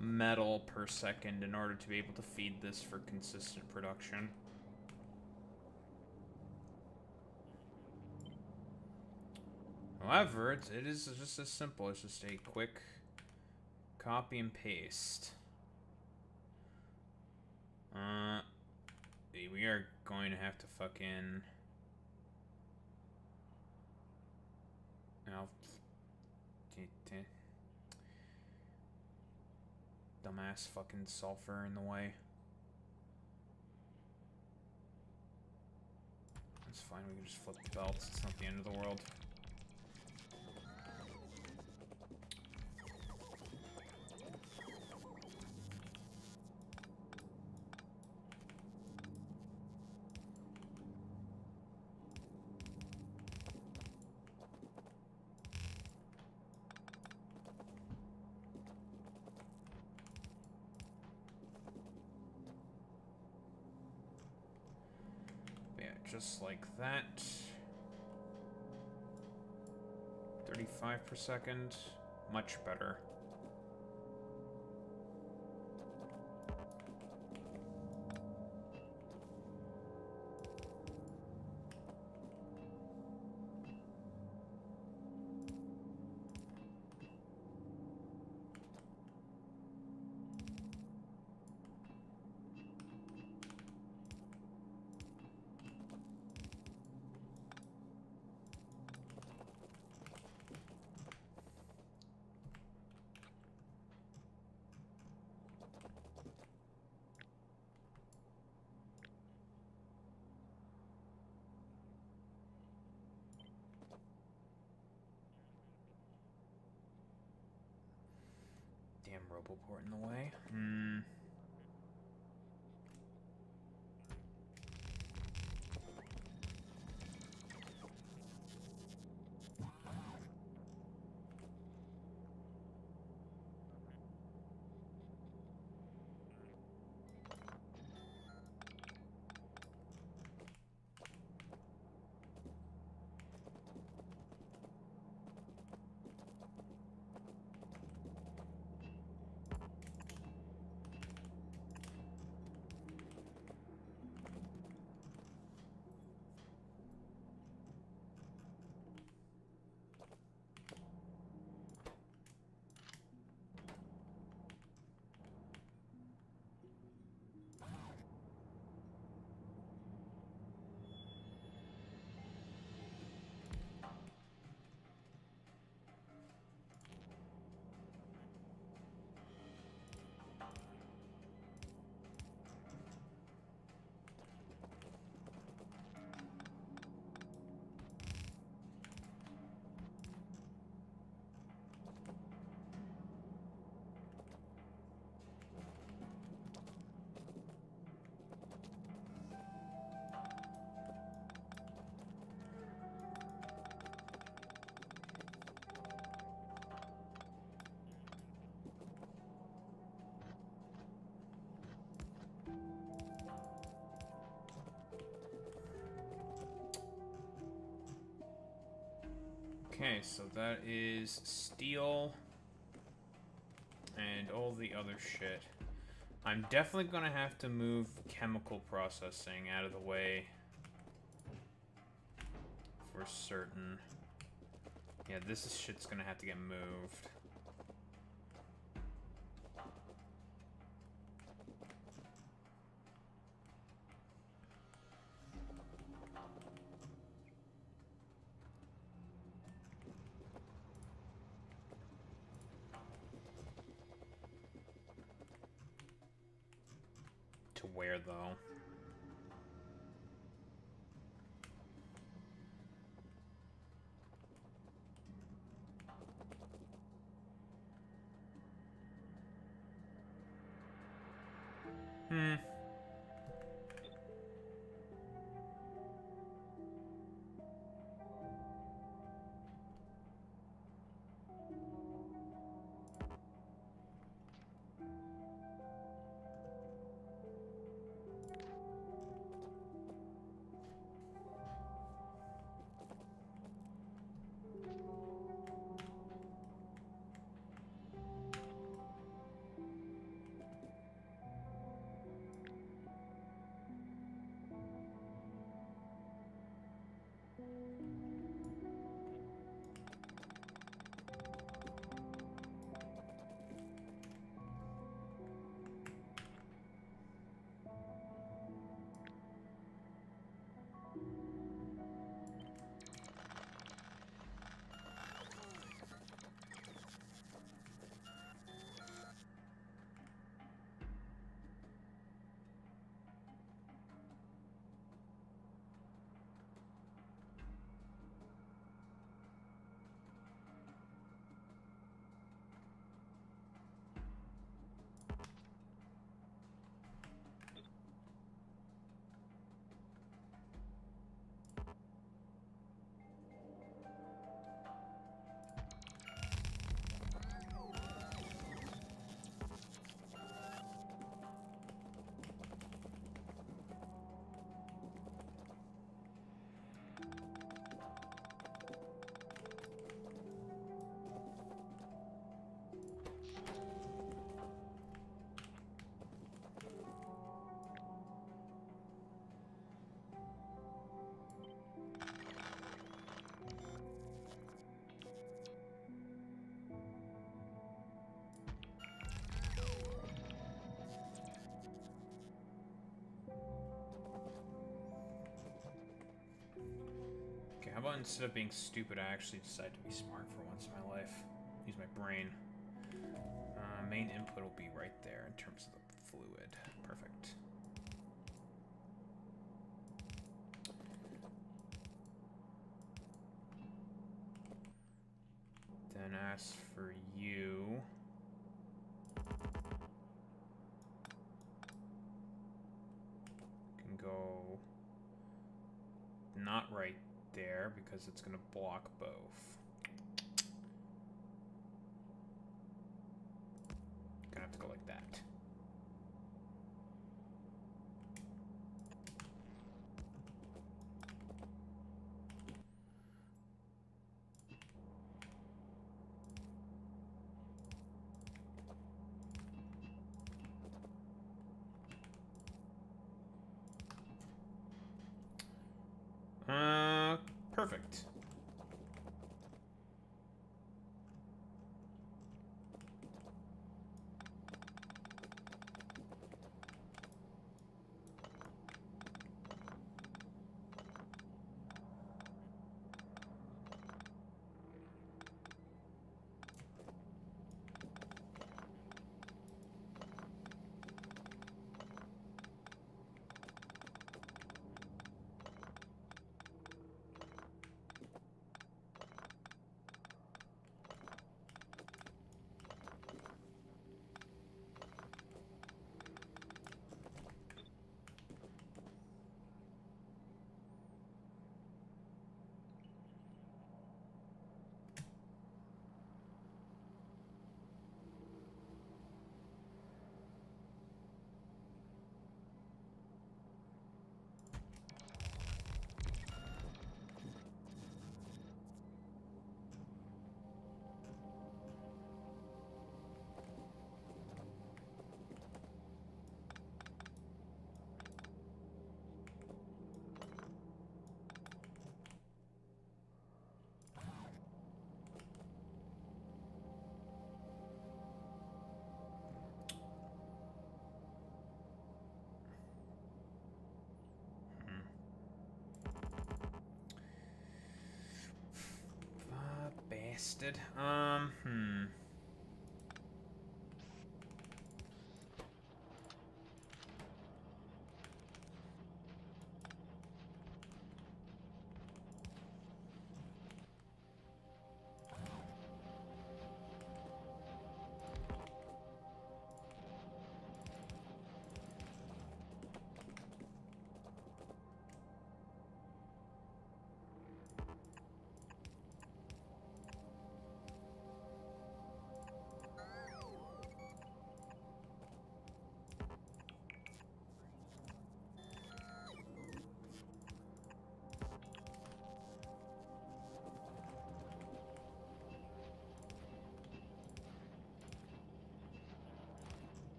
metal per second in order to be able to feed this for consistent production. However, it is just as simple as just a quick copy and paste. We are going to have to fucking... Dumbass fucking sulfur in the way. That's fine, we can just flip the belts, it's not the end of the world. Just like that. 35 per second. Much better. Damn Roboport in the way. Okay, so that is steel and all the other shit. I'm definitely gonna have to move chemical processing out of the way for certain. Yeah, shit's gonna have to get moved. To where, though? about instead of being stupid, I actually decide to be smart for once in my life? Use my brain. Main input will be right there in terms of the fluid. Perfect. Then as for you... can go... not right there, because it's going to block both. Gonna have to go like that. Perfect. Bastard.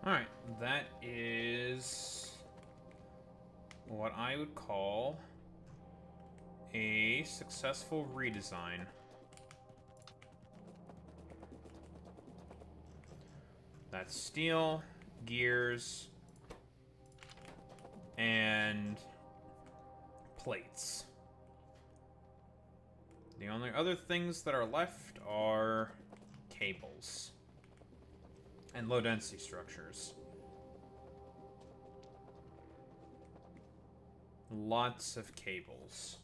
Alright, that is what I would call a successful redesign. That's steel, gears, and plates. The only other things that are left are cables. And low-density structures. Lots of cables.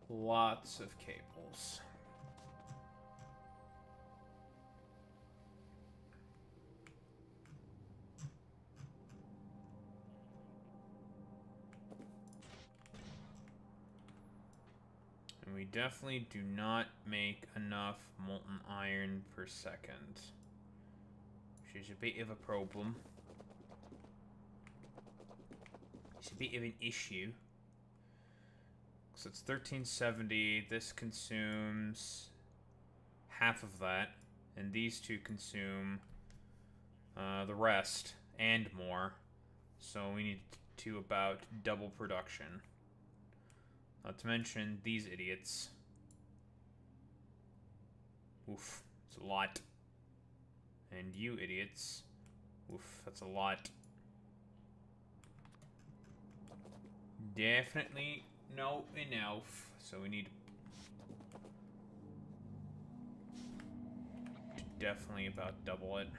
Lots of cables. And we definitely do not make enough molten iron per second. Which is a bit of a problem. It's a bit of an issue. So it's 1370. This consumes half of that. And these two consume the rest and more. So we need to about double production. Not to mention these idiots. Oof, it's a lot. And you idiots. Oof, that's a lot. Definitely not enough. So we need to definitely about double it.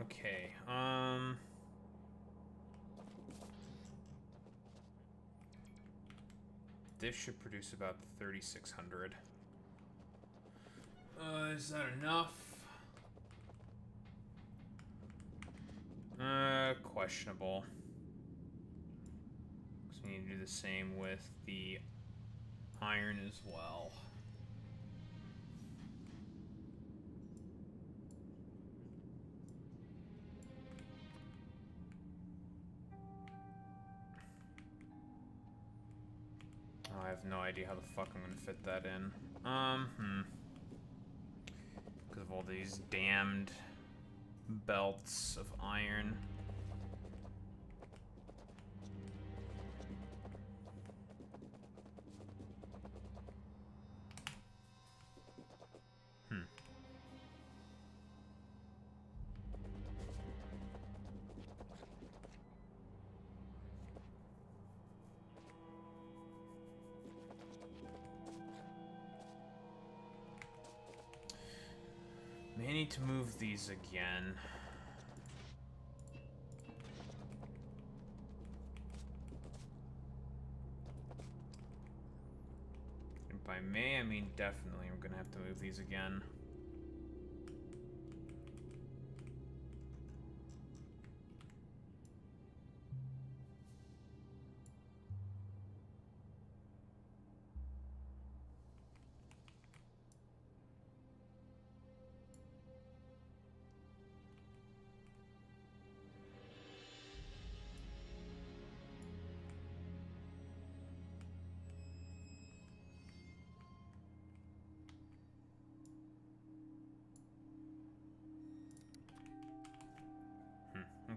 Okay, this should produce about 3,600. Is that enough? Questionable. So we need to do the same with the iron as well. have no idea how the fuck I'm gonna fit that in. Because of all these damned belts of iron. May need to move these again. And by may, I mean definitely I'm gonna have to move these again.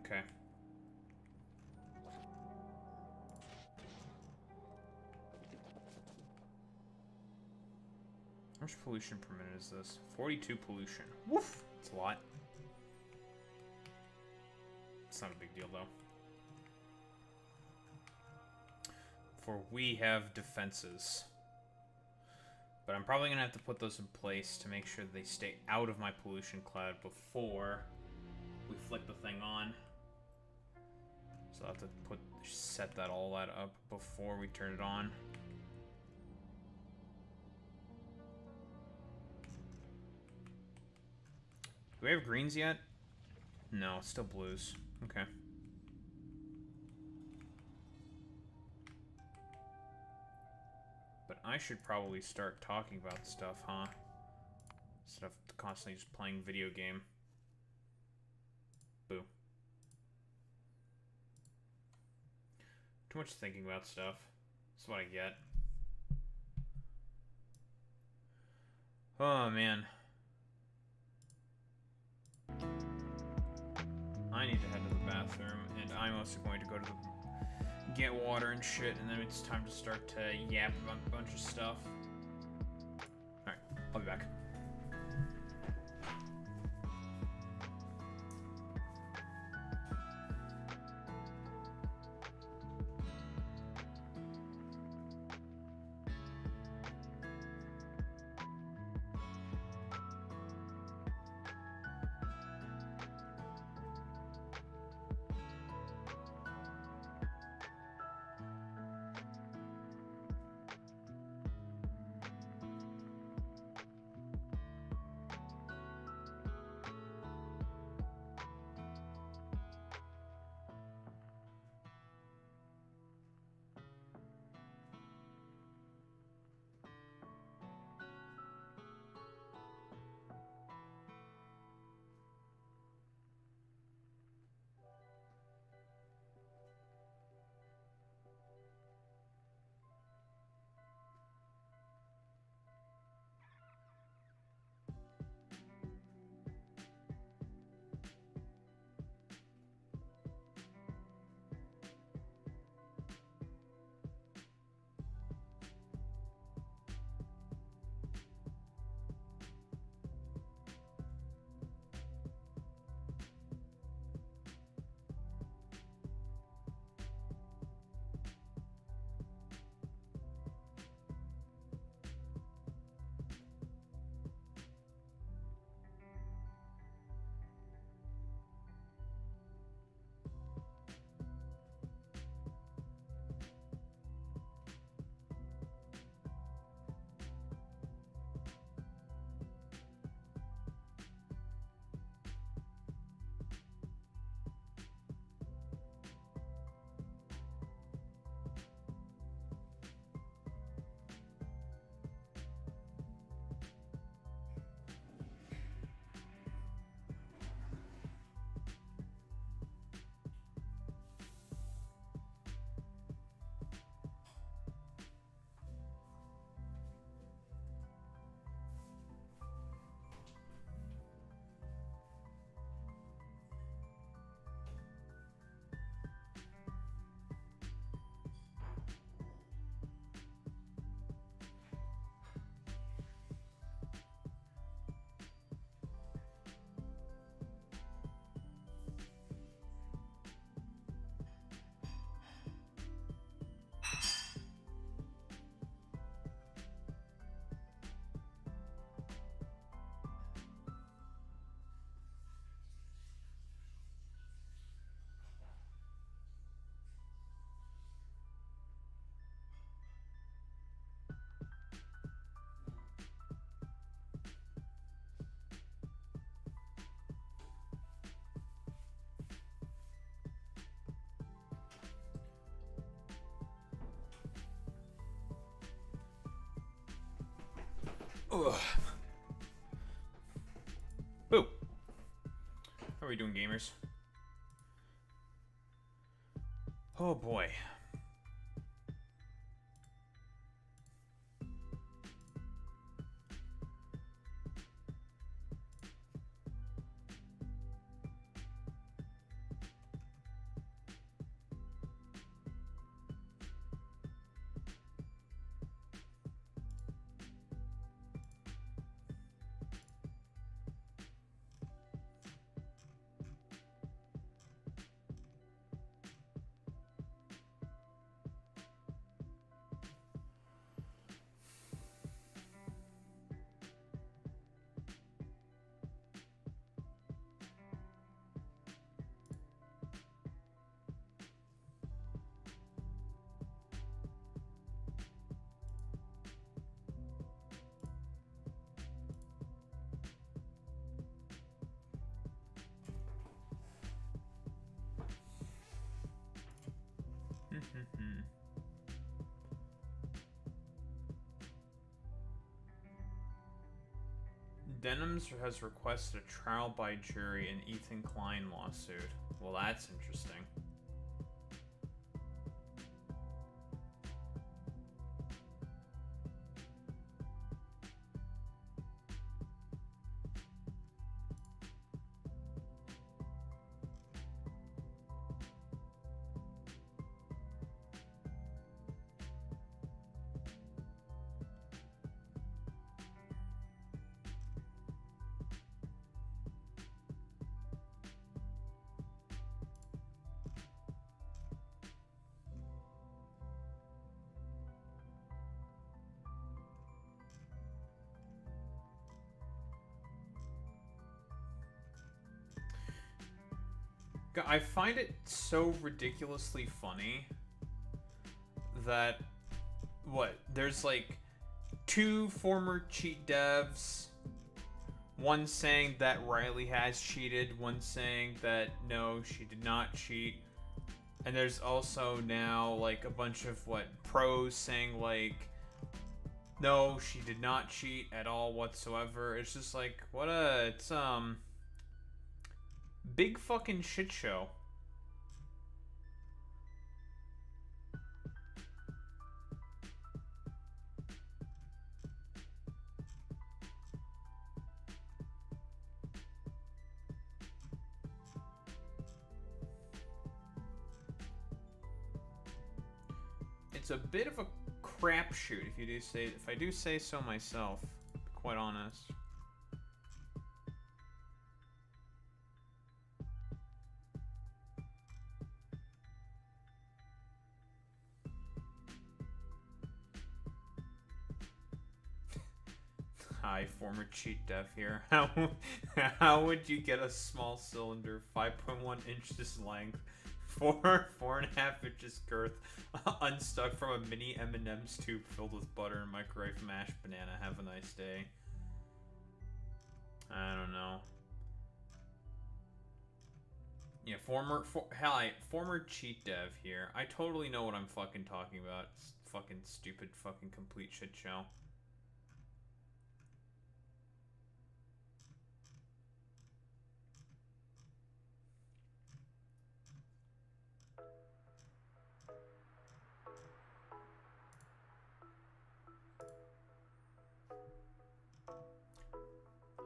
Okay. How much pollution per minute is this? 42 pollution. Woof! It's a lot. It's not a big deal, though. For we have defenses. But I'm probably gonna have to put those in place to make sure they stay out of my pollution cloud before we flick the thing on. So I'll have to set that all that up before we turn it on. Do we have greens yet? No, still blues. Okay. But I should probably start talking about stuff, huh? Instead of constantly just playing video game. Boo. Too much thinking about stuff. That's what I get. Oh, man. I need to head to the bathroom, and I'm also going to go to the get water and shit, and then it's time to start to yap about a bunch of stuff. Alright, I'll be back. Ugh. Boo. How are we doing, gamers? Oh boy. Denims has requested a trial by jury in Ethan Klein lawsuit. Well, that's interesting. I find it so ridiculously funny that, there's like 2 former cheat devs, one saying that Riley has cheated, one saying that no, she did not cheat, and there's also now like a bunch of pros saying like no, she did not cheat at all whatsoever. It's just like it's big fucking shit show. It's a bit of a crapshoot if I do say so myself, to be quite honest. Hi, former cheat dev here. How would you get a small cylinder, 5.1 inches length, 4.5 inches girth, unstuck from a mini M&M's tube filled with butter and microwave mashed banana? Have a nice day. I don't know. Yeah, former cheat dev here. I totally know what I'm fucking talking about. It's fucking stupid, fucking complete shit show.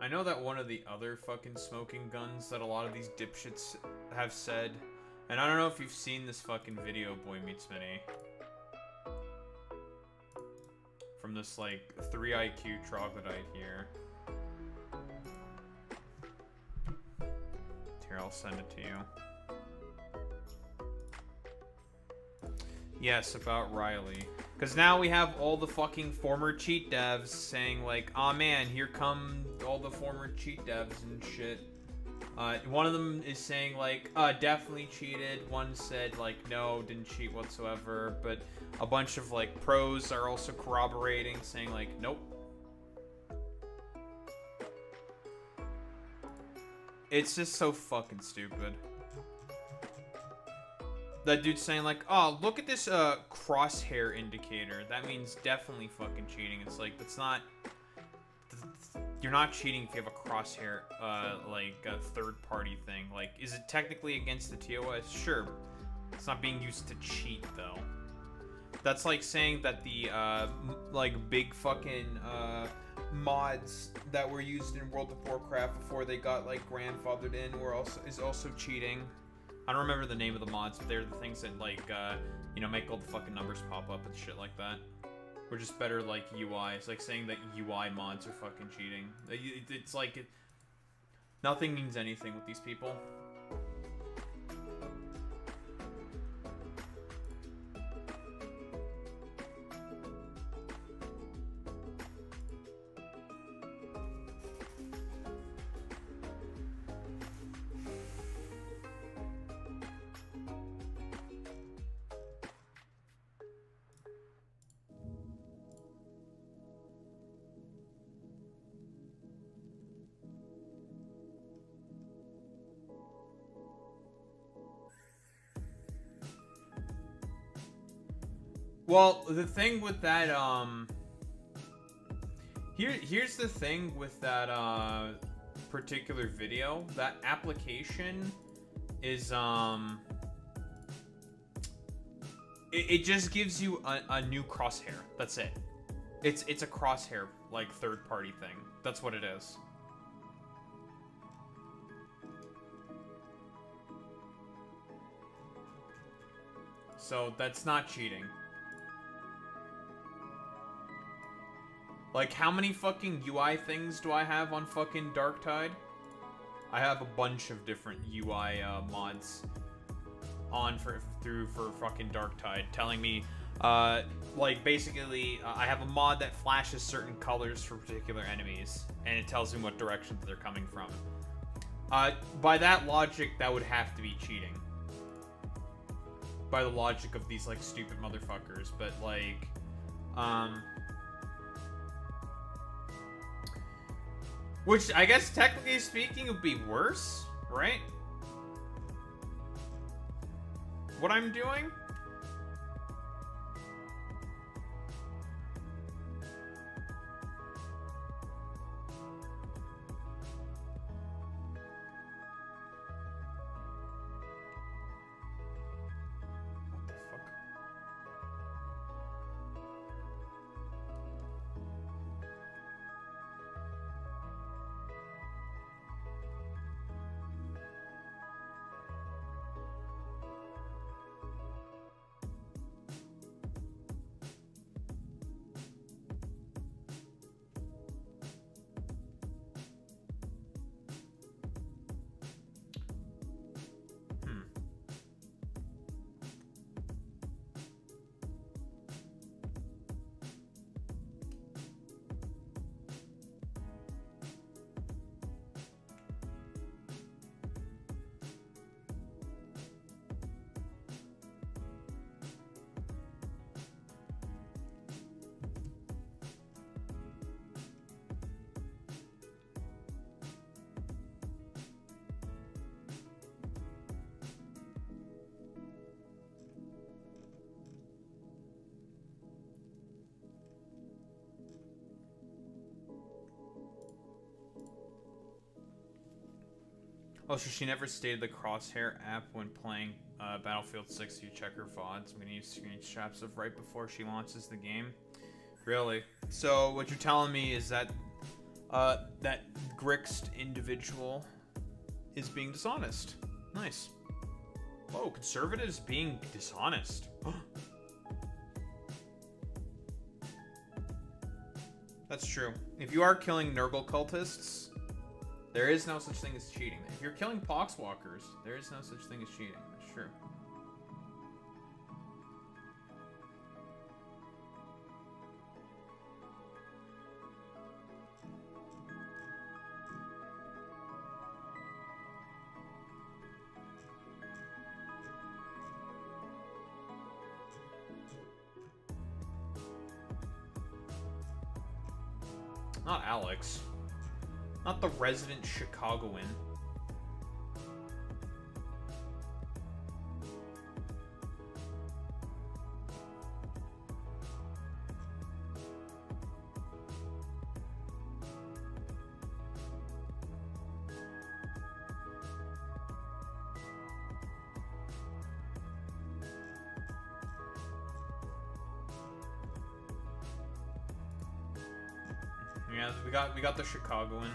I know that one of the other fucking smoking guns that a lot of these dipshits have said, and I don't know if you've seen this fucking video, Boy Meets Mini, from this 3 IQ troglodyte here. Here, I'll send it to you. Yes, about Riley. Because now we have all the fucking former cheat devs saying aw man, here come all the former cheat devs and shit. One of them is saying definitely cheated. One said no, didn't cheat whatsoever. But a bunch of pros are also corroborating, saying nope. It's just so fucking stupid. That dude's saying oh, look at this crosshair indicator. That means definitely fucking cheating. It's that's not you're not cheating if you have a crosshair, like a third-party thing. Like, is it technically against the TOS? Sure. It's not being used to cheat, though. That's like saying that the, like, big fucking, mods that were used in World of Warcraft before they got, like, grandfathered in is also cheating. I don't remember the name of the mods, but they're the things that, like, you know, make all the fucking numbers pop up and shit like that. Or just better, like, UI. It's like saying that UI mods are fucking cheating. It's like, nothing means anything with these people. Well, the thing with that, here's the thing with that, particular video. That application is, it just gives you a new crosshair. That's it. It's a crosshair, like, third-party thing. That's what it is. So, that's not cheating. Like, how many fucking UI things do I have on fucking Darktide? I have a bunch of different UI mods on for fucking Darktide, telling me, like, basically, I have a mod that flashes certain colors for particular enemies, and it tells me what direction they're coming from. By that logic, that would have to be cheating. By the logic of these, like, stupid motherfuckers, but, like, which, I guess, technically speaking, would be worse, right? What I'm doing? What the fuck? Oh, so she never stated the Crosshair app when playing Battlefield 6. You check her VODs. I'm gonna use screenshots of right before she launches the game. Really? So what you're telling me is that that Grixed individual is being dishonest. Nice. Whoa, conservatives being dishonest. That's true. If you are killing Nurgle cultists, there is no such thing as cheating. If you're killing poxwalkers, there is no such thing as cheating. That's true. Not Alex. Not the resident Chicagoan. Yeah, we got the Chicagoan.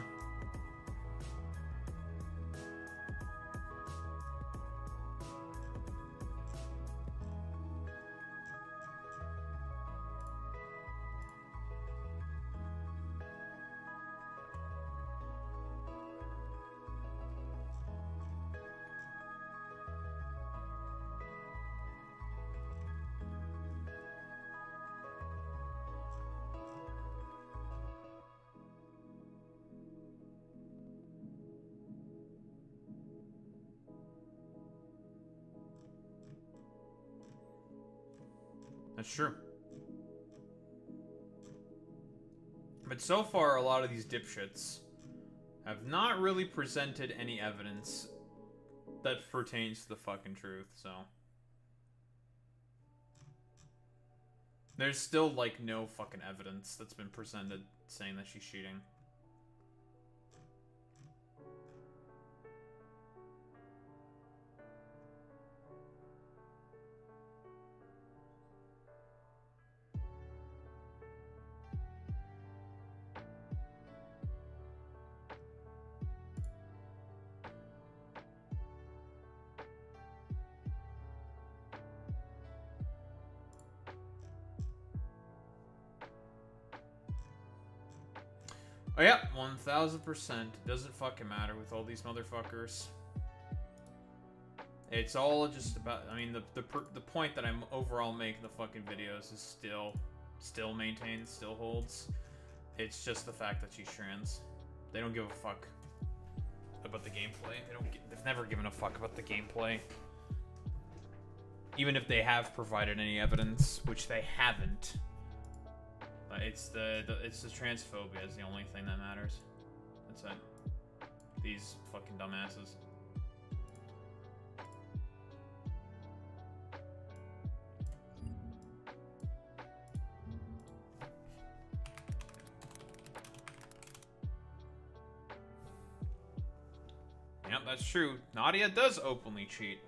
That's true. But so far, a lot of these dipshits have not really presented any evidence that pertains to the fucking truth, so. There's still, like, no fucking evidence that's been presented saying that she's cheating. Oh yeah, 1000%. It doesn't fucking matter with all these motherfuckers. It's all just about. I mean, the point that I'm overall making the fucking videos is still maintained, still holds. It's just the fact that she's trans. They don't give a fuck about the gameplay. They've never given a fuck about the gameplay. Even if they have provided any evidence, which they haven't. It's the transphobia is the only thing that matters. That's it. These fucking dumbasses. Yep, that's true. Nadia does openly cheat.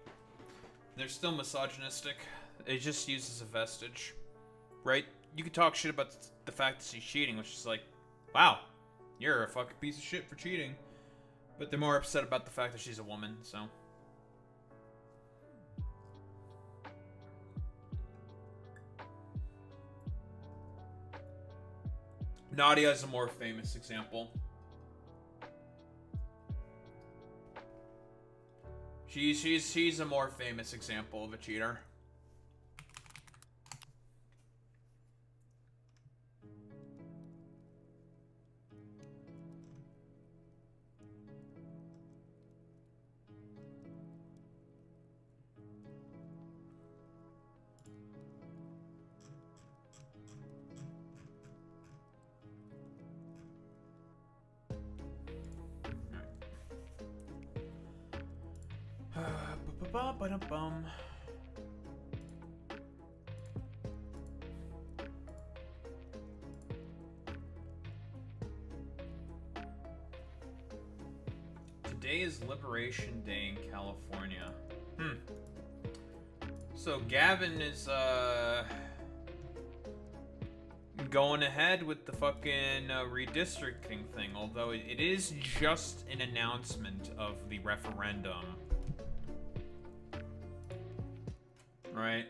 They're still misogynistic. It just uses a vestige, right? You can talk shit about the fact that she's cheating, which is like, wow, you're a fucking piece of shit for cheating. But they're more upset about the fact that she's a woman, so. Nadia is a more famous example. She's a more famous example of a cheater. Ba-ba-ba-da-bum. Today is Liberation Day in California. So Gavin is going ahead with the fucking redistricting thing, although it is just an announcement of the referendum. Right?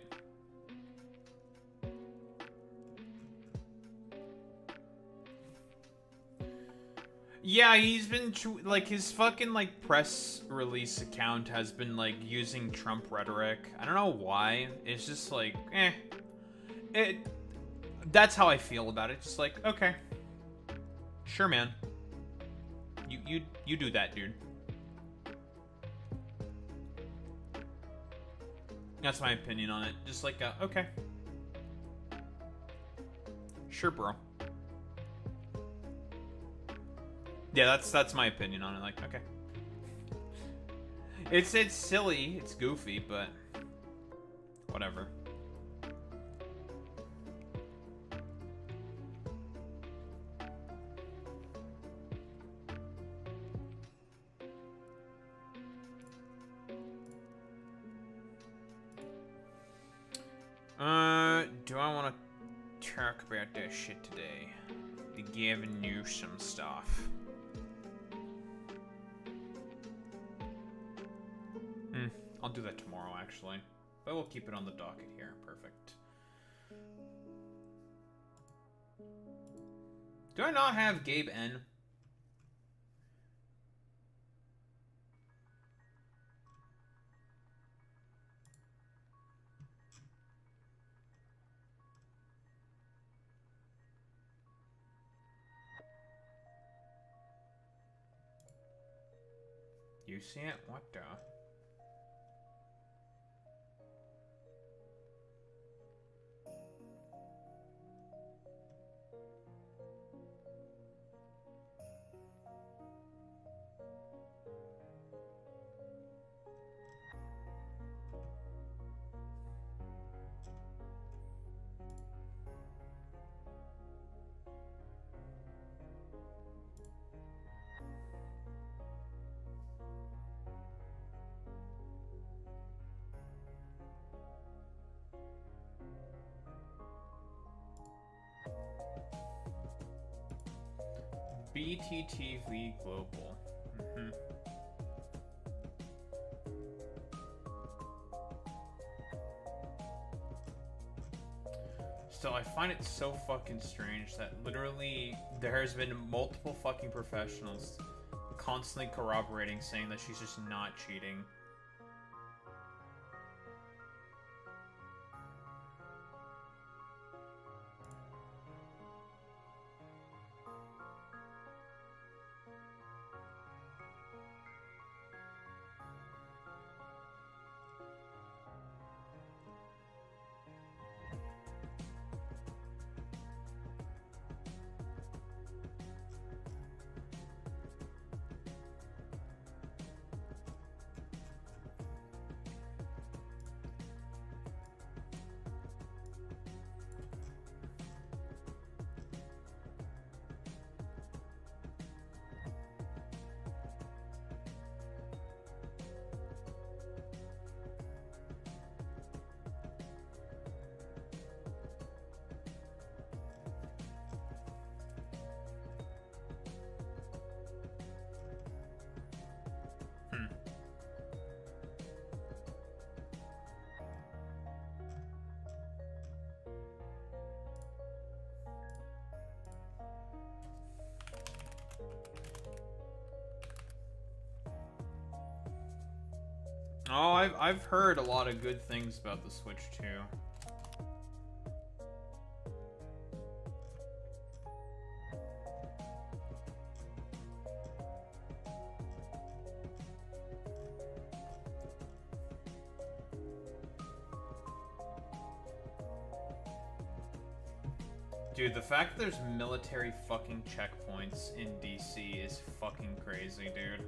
Yeah, he's been like his fucking like press release account has been like using Trump rhetoric. I don't know why. It's just like, that's how I feel about it. Just like, okay, sure, man. You do that, dude. That's my opinion on it. Just like, okay. Sure, bro. Yeah, that's my opinion on it. Like, okay. It's silly, it's goofy, but whatever. Do I want to talk about that shit today? giving you some stuff. I'll do that tomorrow, actually. But we'll keep it on the docket here. Perfect. Do I not have Gabe N? You see it? What the? BTTV Global. Still, I find it so fucking strange that literally there has been multiple fucking professionals constantly corroborating, saying that she's just not cheating. Oh, I've heard a lot of good things about the Switch too. Dude, the fact that there's military fucking checkpoints in DC is fucking crazy, dude.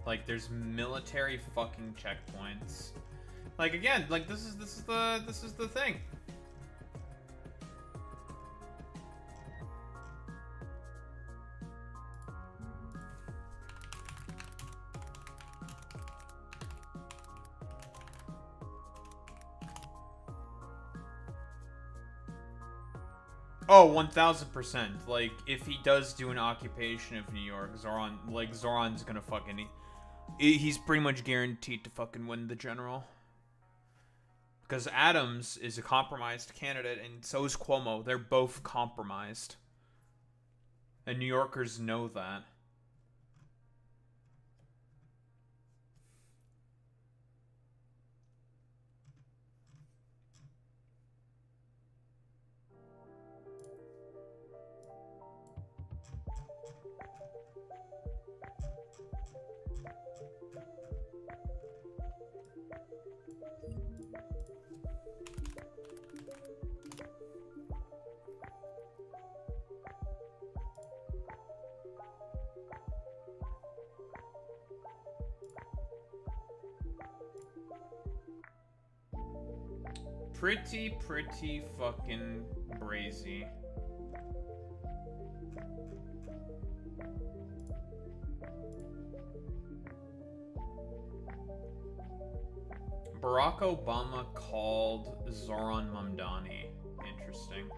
Like, there's military fucking checkpoints. Like, again, like this is the thing. Oh, 1000%. Like, if he does do an occupation of New York, Zoran's gonna fucking... He's pretty much guaranteed to fucking win the general. Because Adams is a compromised candidate, and so is Cuomo. They're both compromised. And New Yorkers know that. Pretty fucking brazy. Barack Obama called Zoran Mamdani. Interesting.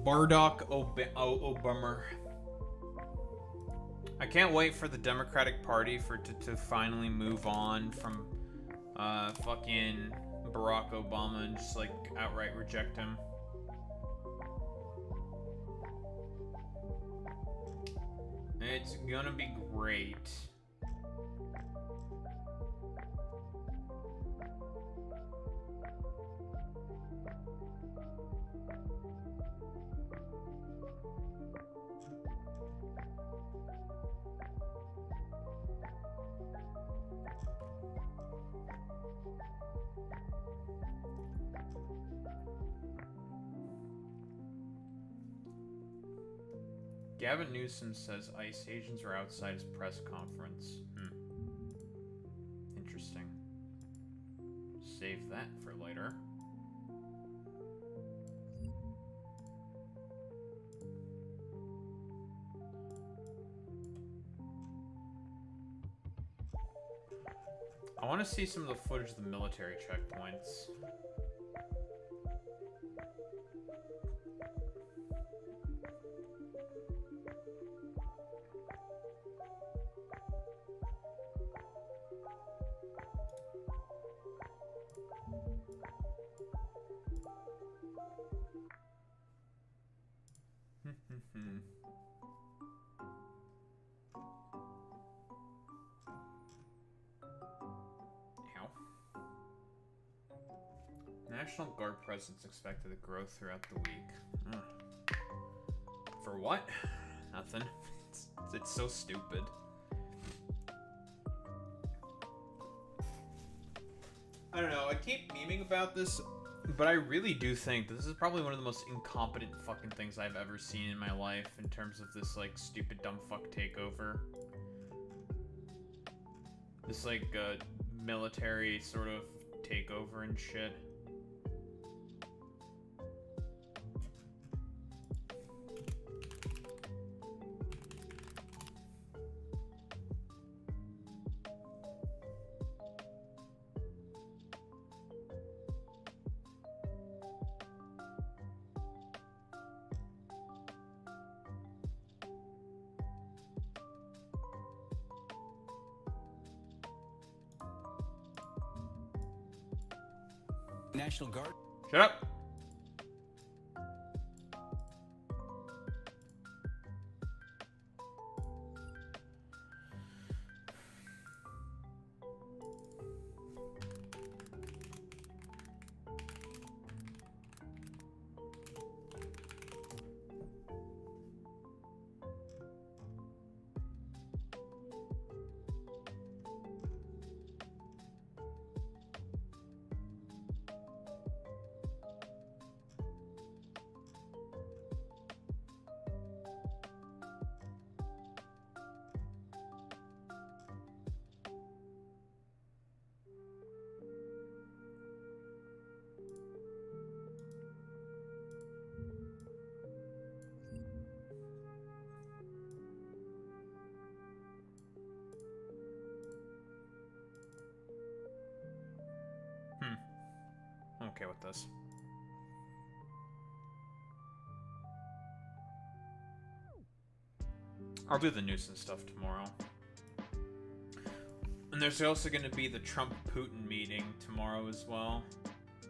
Bardock Obama. I can't wait for the Democratic Party to finally move on from fucking Barack Obama and just like outright reject him. It's gonna be great. Gavin Newsom says ICE agents are outside his press conference. Interesting. Save that for later. I want to see some of the footage of the military checkpoints. National Guard presence expected to grow throughout the week. For what? Nothing. It's so stupid. I don't know, I keep memeing about this, but I really do think this is probably one of the most incompetent fucking things I've ever seen in my life in terms of this, like, stupid dumb fuck takeover. This, like, military sort of takeover and shit. National Guard. Shut up. I'm okay with this. I'll do the nuisance stuff tomorrow. And there's also going to be the Trump-Putin meeting tomorrow as well.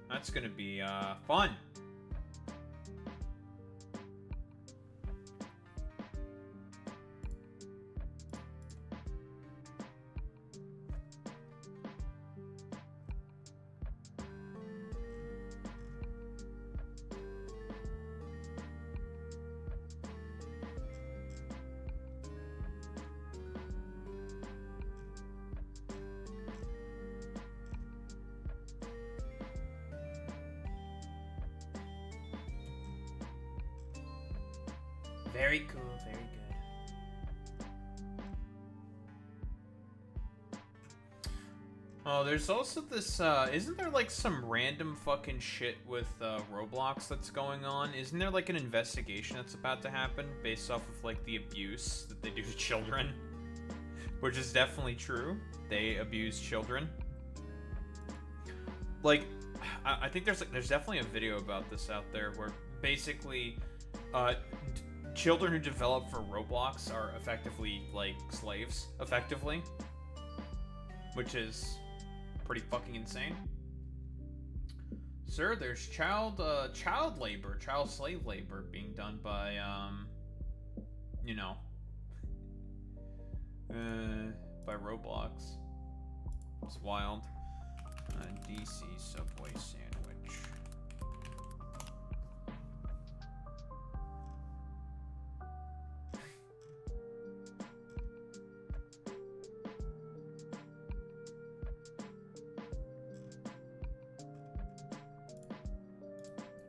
That's going to be fun. Very cool, very good. Oh, there's also this, isn't there like some random fucking shit with, Roblox that's going on? Isn't there like an investigation that's about to happen based off of like the abuse that they do to children? Which is definitely true. They abuse children. Like, I think there's definitely a video about this out there where basically, children who develop for Roblox are effectively like slaves, effectively, which is pretty fucking insane. Sir, there's child labor, child slave labor being done by you know, by Roblox. It's wild. DC Subway sandwich.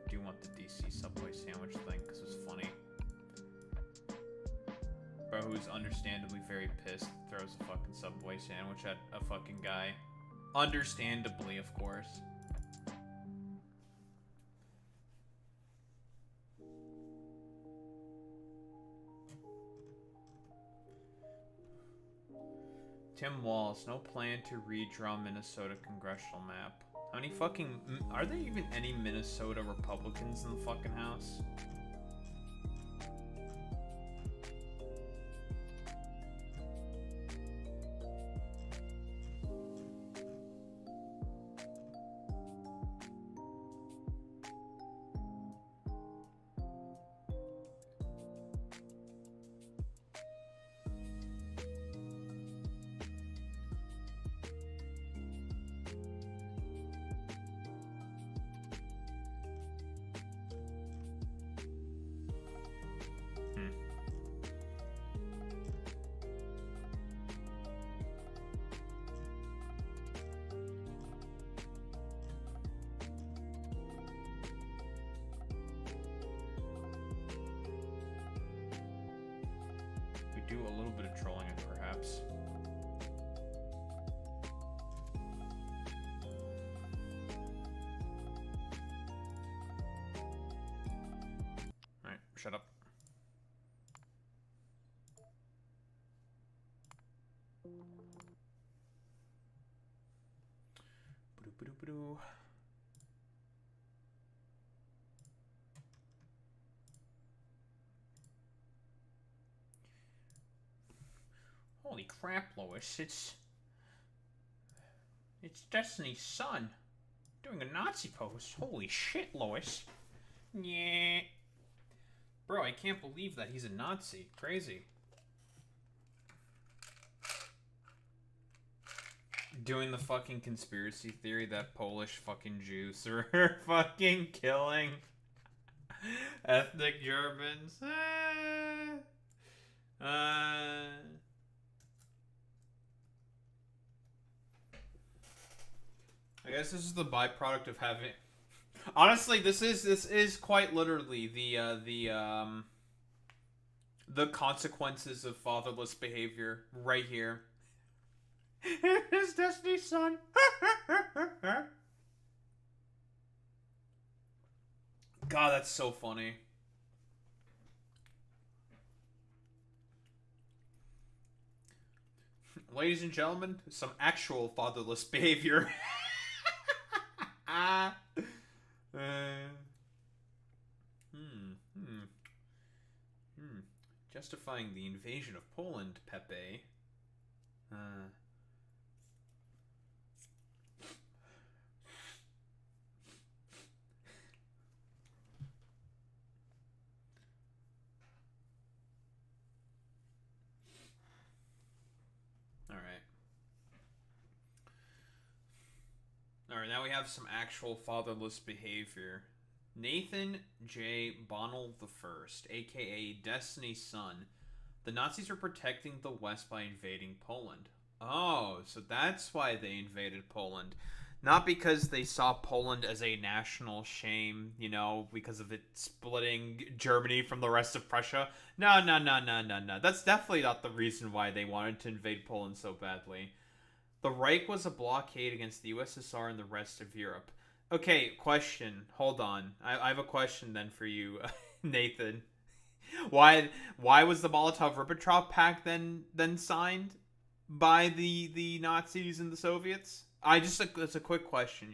Do want the DC Subway sandwich thing because it's funny. Bro who's understandably very pissed throws a fucking Subway sandwich at a fucking guy. Understandably, of course. Tim Walz, no plan to redraw Minnesota congressional map. How many fucking... Are there even any Minnesota Republicans in the fucking House? Do a little bit of trolling, perhaps. Alright, shut up. Ba-do-ba-do-ba-do. Holy crap, Lois, it's Destiny's son doing a Nazi pose. Holy shit, Lois. Yeah. Bro, I can't believe that he's a Nazi. Crazy. Doing the fucking conspiracy theory that Polish fucking Jews are fucking killing ethnic Germans. I guess this is the byproduct of having... Honestly, this is quite literally the consequences of fatherless behavior right here. It's Destiny's son. God, that's so funny. Ladies and gentlemen, some actual fatherless behavior. Justifying the invasion of Poland, Pepe. Alright, now we have some actual fatherless behavior. Nathan J. Bonnell I, aka Destiny's son. The Nazis were protecting the West by invading Poland. Oh, so that's why they invaded Poland. Not because they saw Poland as a national shame, you know, because of it splitting Germany from the rest of Prussia. No. That's definitely not the reason why they wanted to invade Poland so badly. The Reich was a blockade against the USSR and the rest of Europe. Okay, question. Hold on. I have a question then for you, Nathan. Why was the Molotov-Ribbentrop Pact then signed by the Nazis and the Soviets? That's a quick question.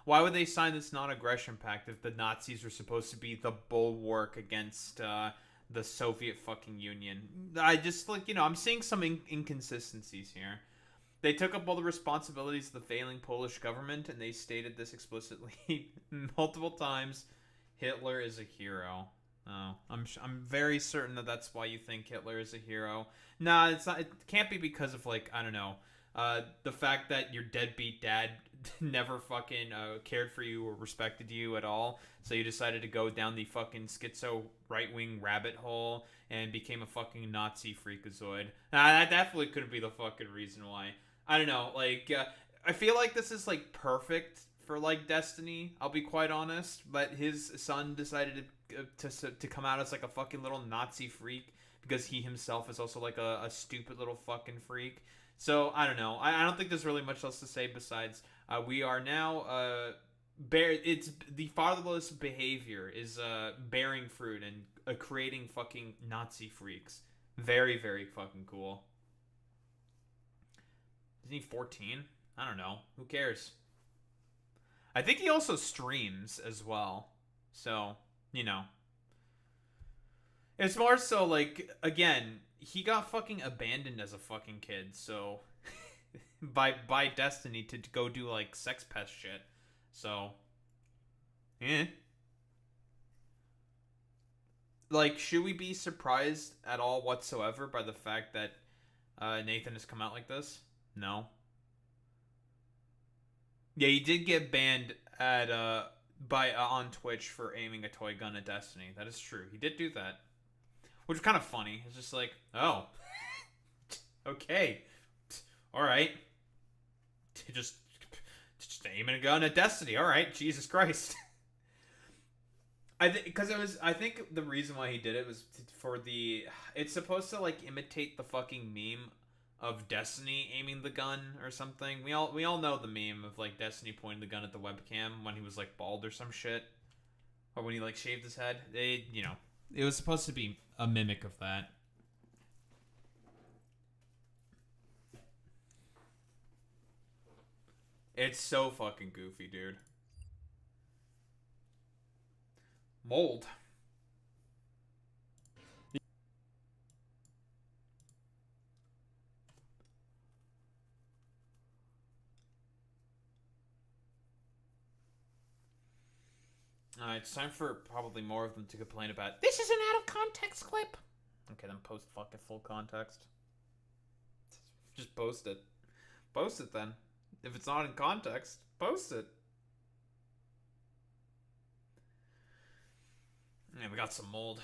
Why would they sign this non-aggression pact if the Nazis were supposed to be the bulwark against the Soviet fucking Union? I'm seeing some inconsistencies here. They took up all the responsibilities of the failing Polish government, and they stated this explicitly multiple times. Hitler is a hero. Oh, I'm very certain that that's why you think Hitler is a hero. Nah, it's not. It can't be because of I don't know, the fact that your deadbeat dad never fucking cared for you or respected you at all. So you decided to go down the fucking schizo right-wing rabbit hole and became a fucking Nazi freakazoid. Nah, that definitely couldn't be the fucking reason why. I don't know. I feel like this is perfect for Destiny. I'll be quite honest, but his son decided to come out as a fucking little Nazi freak because he himself is also a stupid little fucking freak. So I don't know. I don't think there's really much else to say besides we are now it's the fatherless behavior is bearing fruit and creating fucking Nazi freaks. Very, very fucking cool. Isn't he 14? I don't know. Who cares? I think he also streams as well. So, It's more so again, he got fucking abandoned as a fucking kid, so by Destiny to go do sex pest shit. So should we be surprised at all whatsoever by the fact that Nathan has come out like this? No. Yeah, he did get banned at on Twitch for aiming a toy gun at Destiny. That is true. He did do that. Which is kind of funny. It's just oh. Okay. All right. Just aiming a gun at Destiny. All right. Jesus Christ. I think the reason why he did it was it's supposed to imitate the fucking meme of Destiny aiming the gun or something. We all know the meme of Destiny pointing the gun at the webcam when he was bald or some shit, or when he shaved his head. It was supposed to be a mimic of that. It's so fucking goofy, dude. Mold. It's time for probably more of them to complain about. This is an out of context clip. Okay, then post fucking full context. Just post it. Post it then. If it's not in context, post it. Yeah, we got some mold.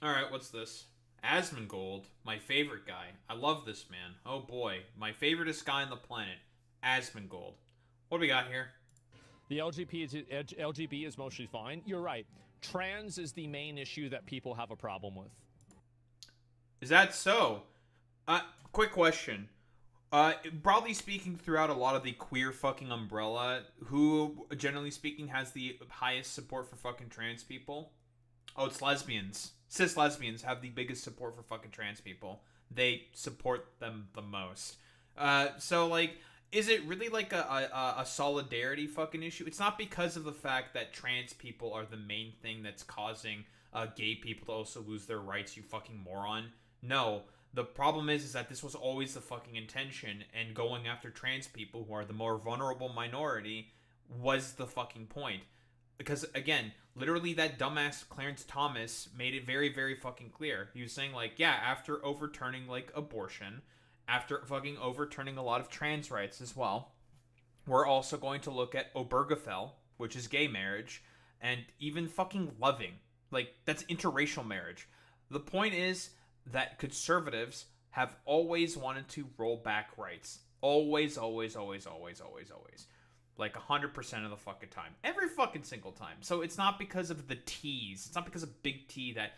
Alright, what's this? Asmongold, my favorite guy. I love this man. Oh boy, my favoriteest guy on the planet. Asmongold. What do we got here? The LGB is mostly fine. You're right. Trans is the main issue that people have a problem with. Is that so? Quick question. Broadly speaking, throughout a lot of the queer fucking umbrella, who, generally speaking, has the highest support for fucking trans people? Oh, it's lesbians. Cis lesbians have the biggest support for fucking trans people. They support them the most. Is it really a solidarity fucking issue? It's not because of the fact that trans people are the main thing that's causing gay people to also lose their rights, you fucking moron. No, the problem is that this was always the fucking intention, and going after trans people who are the more vulnerable minority was the fucking point. Because, again, literally that dumbass Clarence Thomas made it very, very fucking clear. He was saying, after overturning, abortion, after fucking overturning a lot of trans rights as well, we're also going to look at Obergefell, which is gay marriage, and even fucking loving. That's interracial marriage. The point is that conservatives have always wanted to roll back rights. Always, always, always, always, always, always. 100% of the fucking time. Every fucking single time. So it's not because of the T's. It's not because of big T that,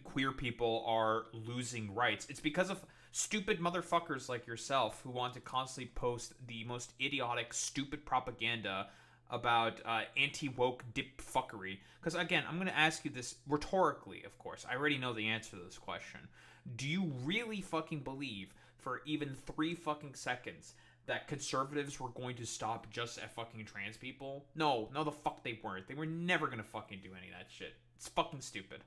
queer people are losing rights. It's because of Stupid motherfuckers like yourself who want to constantly post the most idiotic, stupid propaganda about anti-woke dip fuckery. Because again, I'm going to ask you this rhetorically, of course. I already know the answer to this question. Do you really fucking believe for even 3 fucking seconds that conservatives were going to stop just at fucking trans people? No, the fuck they weren't. They were never going to fucking do any of that shit. It's fucking stupid.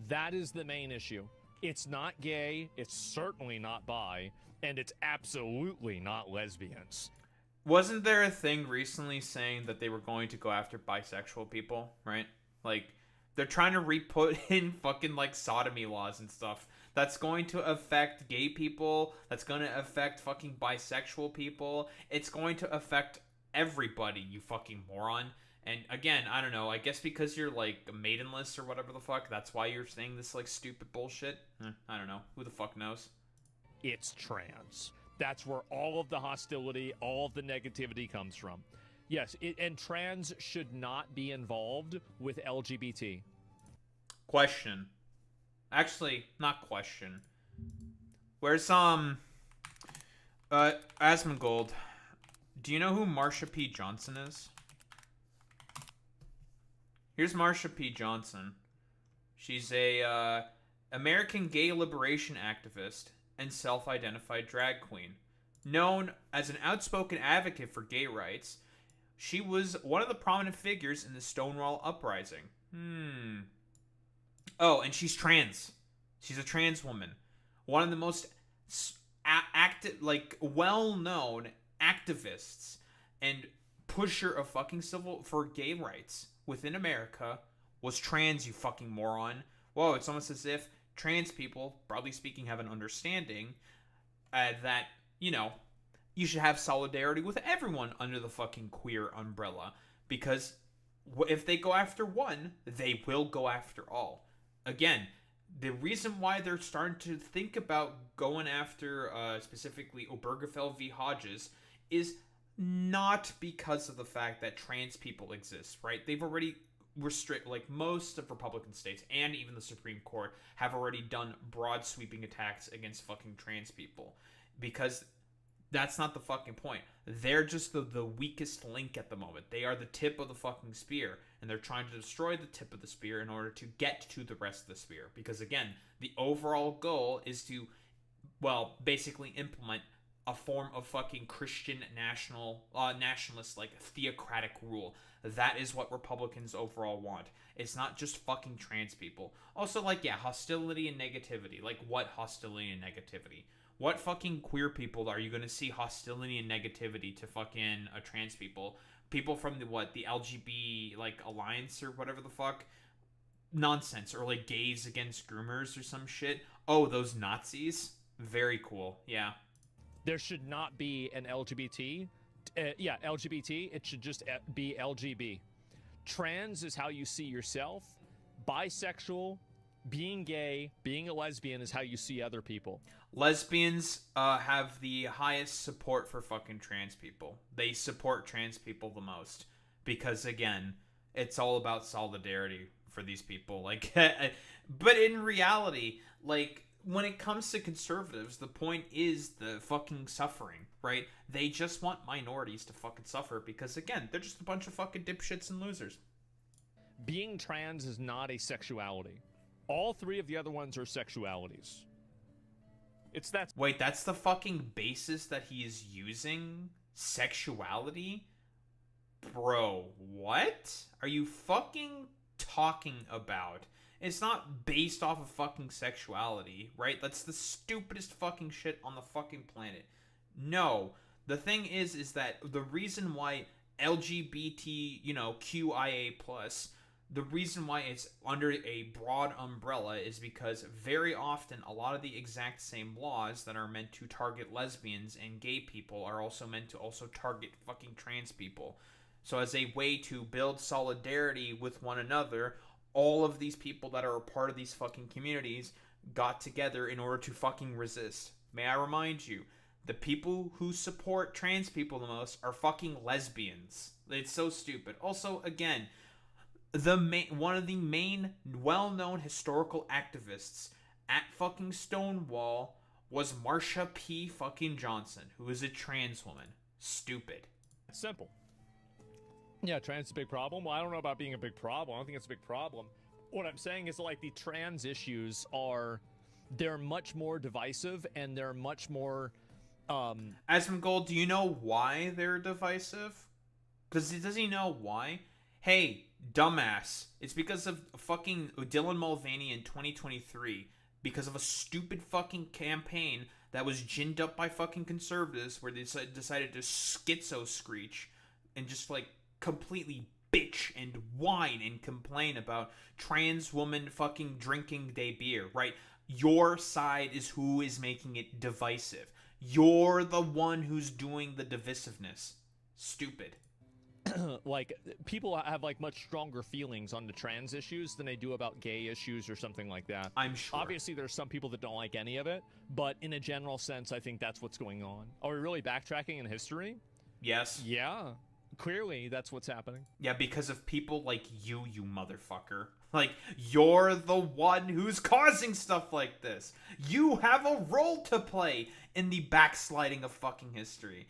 That is the main issue. It's not gay, it's certainly not bi, and it's absolutely not lesbians. Wasn't there a thing recently saying that they were going to go after bisexual people, right? Like, they're trying to re-put in fucking, like, sodomy laws and stuff. That's going to affect gay people. That's going to affect fucking bisexual people. It's going to affect everybody, you fucking moron. And again, I don't know, I guess because you're, like, maidenless or whatever the fuck, that's why you're saying this, like, stupid bullshit? I don't know. Who the fuck knows? It's trans. That's where all of the hostility, all of the negativity comes from. Yes, and trans should not be involved with LGBT. Question. Actually, not question. Where's, Asmongold, do you know who Marsha P. Johnson is? Here's Marsha P. Johnson. She's a American gay liberation activist and self-identified drag queen. Known as an outspoken advocate for gay rights, she was one of the prominent figures in the Stonewall Uprising. Oh, and she's trans. She's a trans woman. One of the most well-known activists and pusher of fucking for gay rights within America was trans, you fucking moron. Whoa, it's almost as if trans people, broadly speaking, have an understanding that, you know, you should have solidarity with everyone under the fucking queer umbrella. Because if they go after one, they will go after all. Again, the reason why they're starting to think about going after specifically Obergefell v. Hodges is not because of the fact that trans people exist, right? They've already like most of Republican states and even the Supreme Court have already done broad sweeping attacks against fucking trans people, because that's not the fucking point. They're just the weakest link at the moment. They are the tip of the fucking spear, and they're trying to destroy the tip of the spear in order to get to the rest of the spear, because again, the overall goal is to, well, basically implement a form of fucking Christian nationalist, like, theocratic rule. That is what Republicans overall want. It's not just fucking trans people. Also, like, yeah, hostility and negativity. Like, what hostility and negativity? What fucking queer people are you going to see hostility and negativity to fucking trans people? People from the LGB, like, alliance or whatever the fuck? Nonsense. Or, like, gays against groomers or some shit. Oh, those Nazis? Very cool. Yeah. There should not be an LGBT. LGBT. It should just be LGB. Trans is how you see yourself. Bisexual, being gay, being a lesbian is how you see other people. Lesbians have the highest support for fucking trans people. They support trans people the most. Because, again, it's all about solidarity for these people. Like, but in reality, like, when it comes to conservatives, the point is the fucking suffering, right? They just want minorities to fucking suffer because, again, they're just a bunch of fucking dipshits and losers. Being trans is not a sexuality. All 3 of the other ones are sexualities. It's that. Wait, that's the fucking basis that he is using? Sexuality? Bro, what are you fucking talking about? It's not based off of fucking sexuality, right? That's the stupidest fucking shit on the fucking planet. No. The thing is that the reason why LGBT, QIA+, the reason why it's under a broad umbrella is because very often a lot of the exact same laws that are meant to target lesbians and gay people are also meant to also target fucking trans people. So as a way to build solidarity with one another, all of these people that are a part of these fucking communities got together in order to fucking resist. May I remind you, the people who support trans people the most are fucking lesbians. It's so stupid. Also, again, one of the main well-known historical activists at fucking Stonewall was Marsha P. fucking Johnson, who is a trans woman, stupid? Simple. Yeah, trans is a big problem. Well, I don't know about being a big problem. I don't think it's a big problem. What I'm saying is, like, the trans issues they're much more divisive, and they're much more, Asmongold, do you know why they're divisive? Does he know why? Hey, dumbass. It's because of fucking Dylan Mulvaney in 2023. Because of a stupid fucking campaign that was ginned up by fucking conservatives where they decided to schizo screech and just, like, completely bitch and whine and complain about trans woman fucking drinking day beer, right? Your side is who is making it divisive. You're the one who's doing the divisiveness. Stupid. like, people have, like, much stronger feelings on the trans issues than they do about gay issues or something like that. I'm sure. Obviously, there's some people that don't like any of it, but in a general sense, I think that's what's going on. Are we really backtracking in history? Yes. Yeah. Clearly, that's what's happening. Yeah, because of people like you motherfucker. Like, you're the one who's causing stuff like this. You have a role to play in the backsliding of fucking history.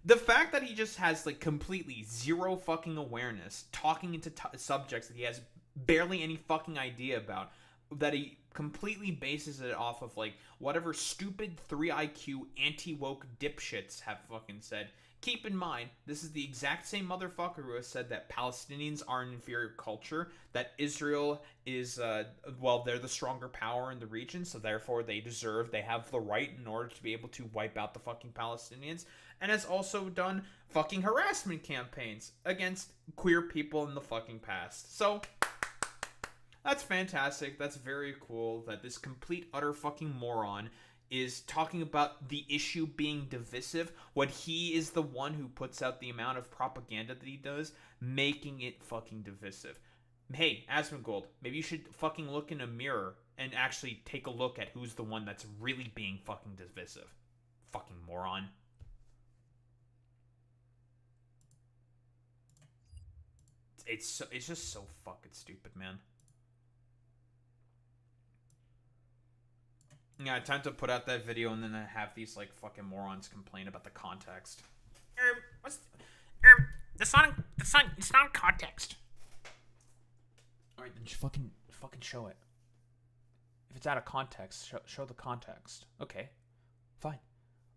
The fact that he just has, like, completely zero fucking awareness, talking into subjects that he has barely any fucking idea about, that he completely bases it off of, like, whatever stupid 3 IQ anti-woke dipshits have fucking said. Keep in mind, this is the exact same motherfucker who has said that Palestinians are an inferior culture, that Israel is, they're the stronger power in the region, so therefore they have the right in order to be able to wipe out the fucking Palestinians, and has also done fucking harassment campaigns against queer people in the fucking past. So, that's fantastic. That's very cool that this complete, utter fucking moron is talking about the issue being divisive when he is the one who puts out the amount of propaganda that he does, making it fucking divisive. Hey, Asmongold, maybe you should fucking look in a mirror and actually take a look at who's the one that's really being fucking divisive. Fucking moron. It's just so fucking stupid, man. Yeah, time to put out that video and then have these, like, fucking morons complain about the context. The song, it's not context. Alright, then just fucking show it. If it's out of context, show the context. Okay, fine.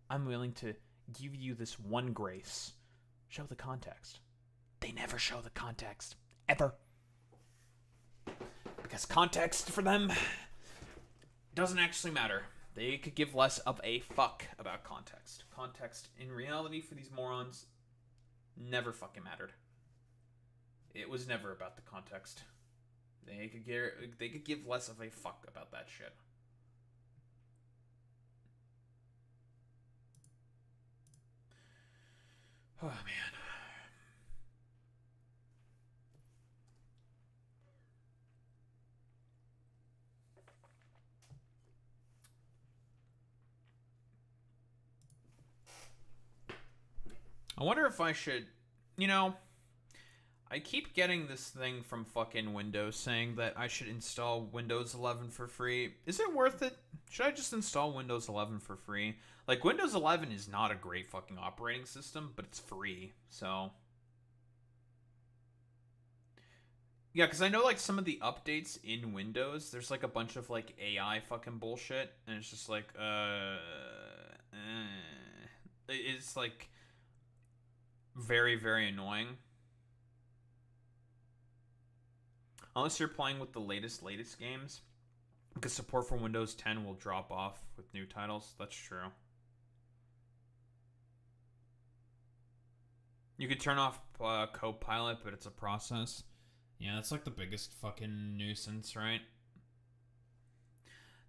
I'm willing to give you this one grace. Show the context. They never show the context. Ever. Because context for them doesn't actually matter. They could give less of a fuck about context. Context, in reality, for these morons, never fucking mattered. It was never about the context. They could give less of a fuck about that shit. Oh, man. I wonder if I should, I keep getting this thing from fucking Windows saying that I should install Windows 11 for free. Is it worth it? Should I just install Windows 11 for free? Like, Windows 11 is not a great fucking operating system, but it's free, so. Yeah, because I know, like, some of the updates in Windows, there's, like, a bunch of, like, AI fucking bullshit, and it's just like, it's, like, very, very annoying. Unless you're playing with the latest games, because support for Windows 10 will drop off with new titles. That's true. You could turn off Copilot, but it's a process. Yeah, that's like the biggest fucking nuisance, right?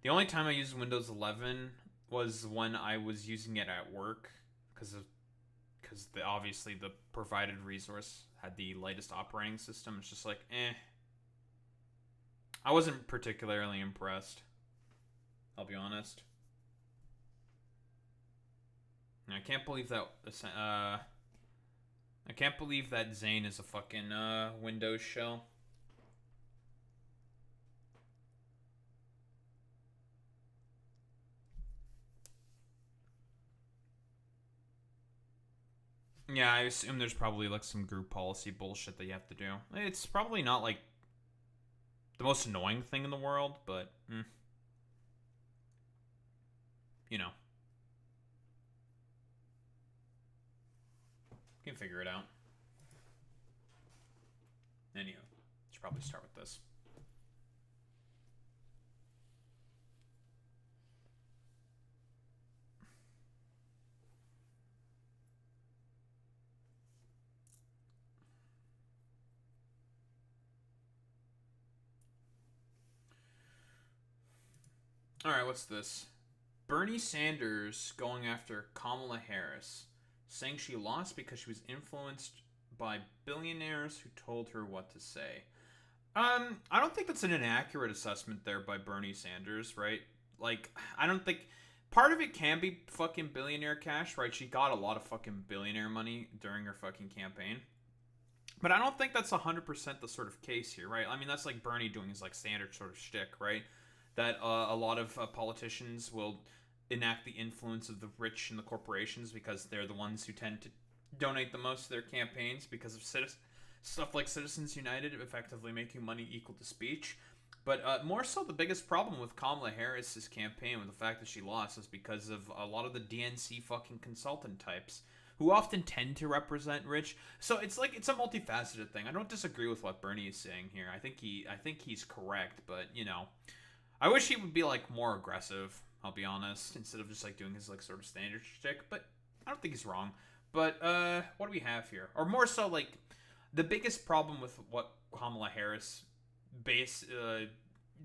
The only time I used Windows 11 was when I was using it at work, because obviously the provided resource had the latest operating system. It's just like, I wasn't particularly impressed. I'll be honest. And I can't believe that. I can't believe that Zane is a fucking Windows shell. Yeah, I assume there's probably like some group policy bullshit that you have to do. It's probably not like the most annoying thing in the world, but you know, you can figure it out. Anywho, should probably start with this. All right, what's this? Bernie Sanders going after Kamala Harris, saying she lost because she was influenced by billionaires who told her what to say. I don't think that's an inaccurate assessment there by Bernie Sanders, right? Like, I don't think part of it can be fucking billionaire cash, right? She got a lot of fucking billionaire money during her fucking campaign. But I don't think that's 100% the sort of case here, right? I mean, that's like Bernie doing his like standard sort of shtick, right? That a lot of politicians will enact the influence of the rich and the corporations because they're the ones who tend to donate the most to their campaigns because of stuff like Citizens United effectively making money equal to speech. But more so, the biggest problem with Kamala Harris's campaign with the fact that she lost is because of a lot of the DNC fucking consultant types who often tend to represent rich. So it's like it's a multifaceted thing. I don't disagree with what Bernie is saying here. I think he's correct, but you know, I wish he would be like more aggressive. I'll be honest, instead of just like doing his like sort of standard shtick. But I don't think he's wrong. But what do we have here? Or more so, like the biggest problem with what Kamala Harris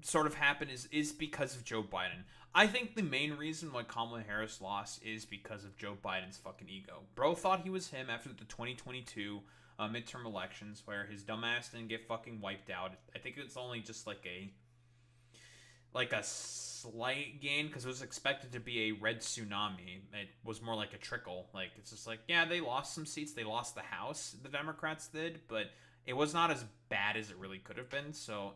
sort of happened is because of Joe Biden. I think the main reason why Kamala Harris lost is because of Joe Biden's fucking ego. Bro thought he was him after the 2022 midterm elections, where his dumbass didn't get fucking wiped out. I think it's only just like a slight gain because it was expected to be a red tsunami. It was more like a trickle. Like it's just like, yeah, they lost some seats. They lost the House, the Democrats did, but it was not as bad as it really could have been. So,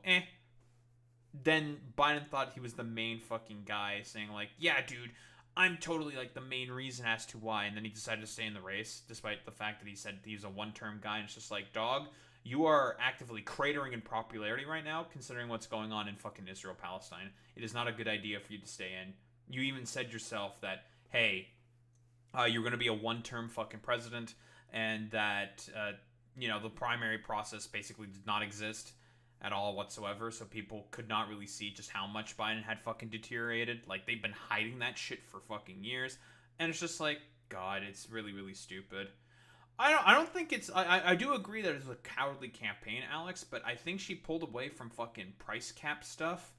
Then Biden thought he was the main fucking guy, saying like, yeah, dude, I'm totally like the main reason as to why. And then he decided to stay in the race, despite the fact that he said he's a one-term guy. And it's just like, dog, you are actively cratering in popularity right now, considering what's going on in fucking Israel, Palestine. It is not a good idea for you to stay in. You even said yourself that, hey, you're going to be a one-term fucking president, and that, the primary process basically did not exist at all whatsoever, so people could not really see just how much Biden had fucking deteriorated. Like, they've been hiding that shit for fucking years, and it's just like, God, it's really, really stupid. I don't think it's... I do agree that it's a cowardly campaign, Alex, but I think she pulled away from fucking price cap stuff.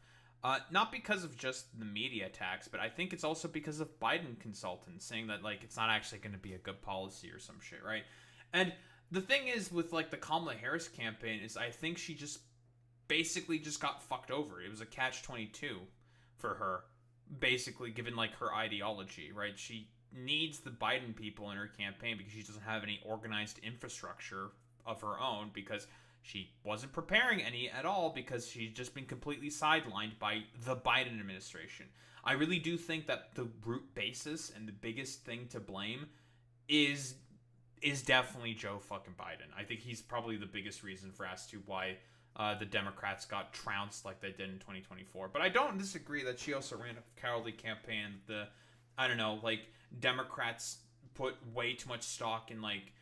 Not because of just the media attacks, but I think it's also because of Biden consultants saying that, like, it's not actually going to be a good policy or some shit, right? And the thing is with, like, the Kamala Harris campaign is I think she just basically just got fucked over. It was a catch-22 for her, basically, given, like, her ideology, right? She needs the Biden people in her campaign because she doesn't have any organized infrastructure of her own, because she wasn't preparing any at all, because she's just been completely sidelined by the Biden administration. I really do think that the root basis and the biggest thing to blame is definitely Joe fucking Biden. I think he's probably the biggest reason for as to why the Democrats got trounced like they did in 2024. But I don't disagree that she also ran a cowardly campaign. Democrats put way too much stock in, like,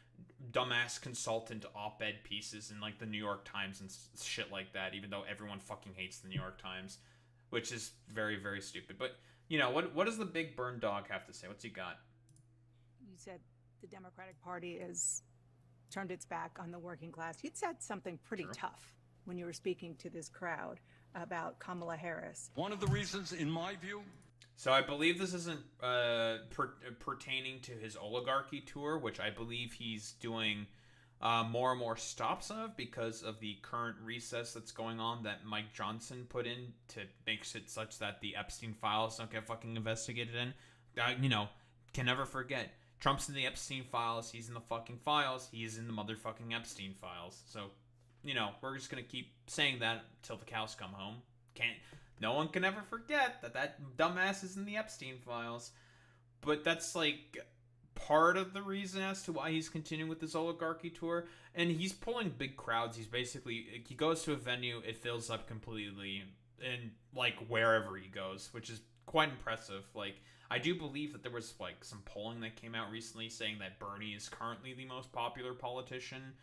dumbass consultant op-ed pieces in, like, the New York Times and shit like that, even though everyone fucking hates the New York Times, which is very, very stupid. But, what does the big burn dog have to say? What's he got? You said the Democratic Party has turned its back on the working class. You'd said something pretty tough when you were speaking to this crowd about Kamala Harris. One of the reasons, in my view... So I believe this isn't pertaining to his oligarchy tour, which I believe he's doing more and more stops of because of the current recess that's going on that Mike Johnson put in to make it such that the Epstein files don't get fucking investigated in. Can never forget. Trump's in the Epstein files. He's in the fucking files. He is in the motherfucking Epstein files. So, we're just going to keep saying that till the cows come home. No one can ever forget that dumbass is in the Epstein files. But that's, like, part of the reason as to why he's continuing with this oligarchy tour, and he's pulling big crowds. He goes to a venue, it fills up completely, and like wherever he goes, which is quite impressive. Like, I do believe that there was like some polling that came out recently saying that Bernie is currently the most popular politician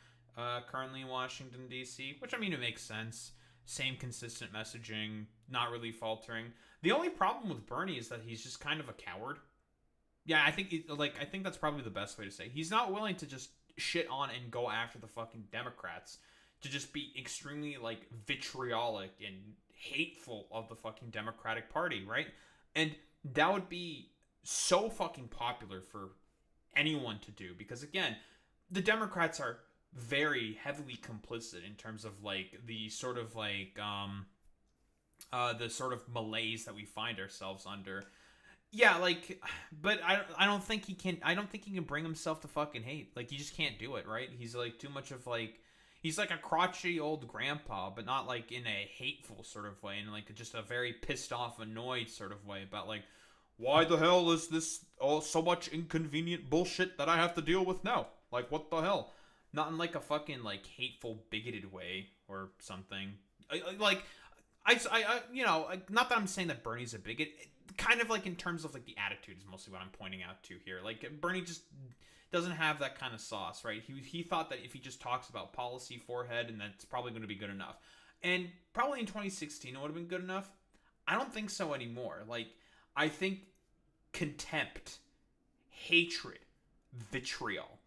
currently in Washington D.C., which, I mean, it makes sense. Same consistent messaging, not really faltering. The only problem with Bernie is that he's just kind of a coward. Yeah, I think that's probably the best way to say. He's not willing to just shit on and go after the fucking Democrats, to just be extremely like vitriolic and hateful of the fucking Democratic Party, right? And that would be so fucking popular for anyone to do, because again, the Democrats are very heavily complicit in terms of like the sort of like the sort of malaise that we find ourselves under. Yeah, like, but I don't think he can bring himself to fucking hate. Like, he just can't do it, right? He's like too much of like, he's like a crotchety old grandpa, but not like in a hateful sort of way, in like just a very pissed off, annoyed sort of way about like, why the hell is this all so much inconvenient bullshit that I have to deal with now? Like, what the hell? Not in like a fucking like hateful, bigoted way or something. You know, not that I'm saying that Bernie's a bigot. Kind of like in terms of like the attitude is mostly what I'm pointing out to here. Like, Bernie just doesn't have that kind of sauce, right? He thought that if he just talks about policy forehead, and that's probably going to be good enough. And probably in 2016 it would have been good enough. I don't think so anymore. Like, I think contempt, hatred, vitriol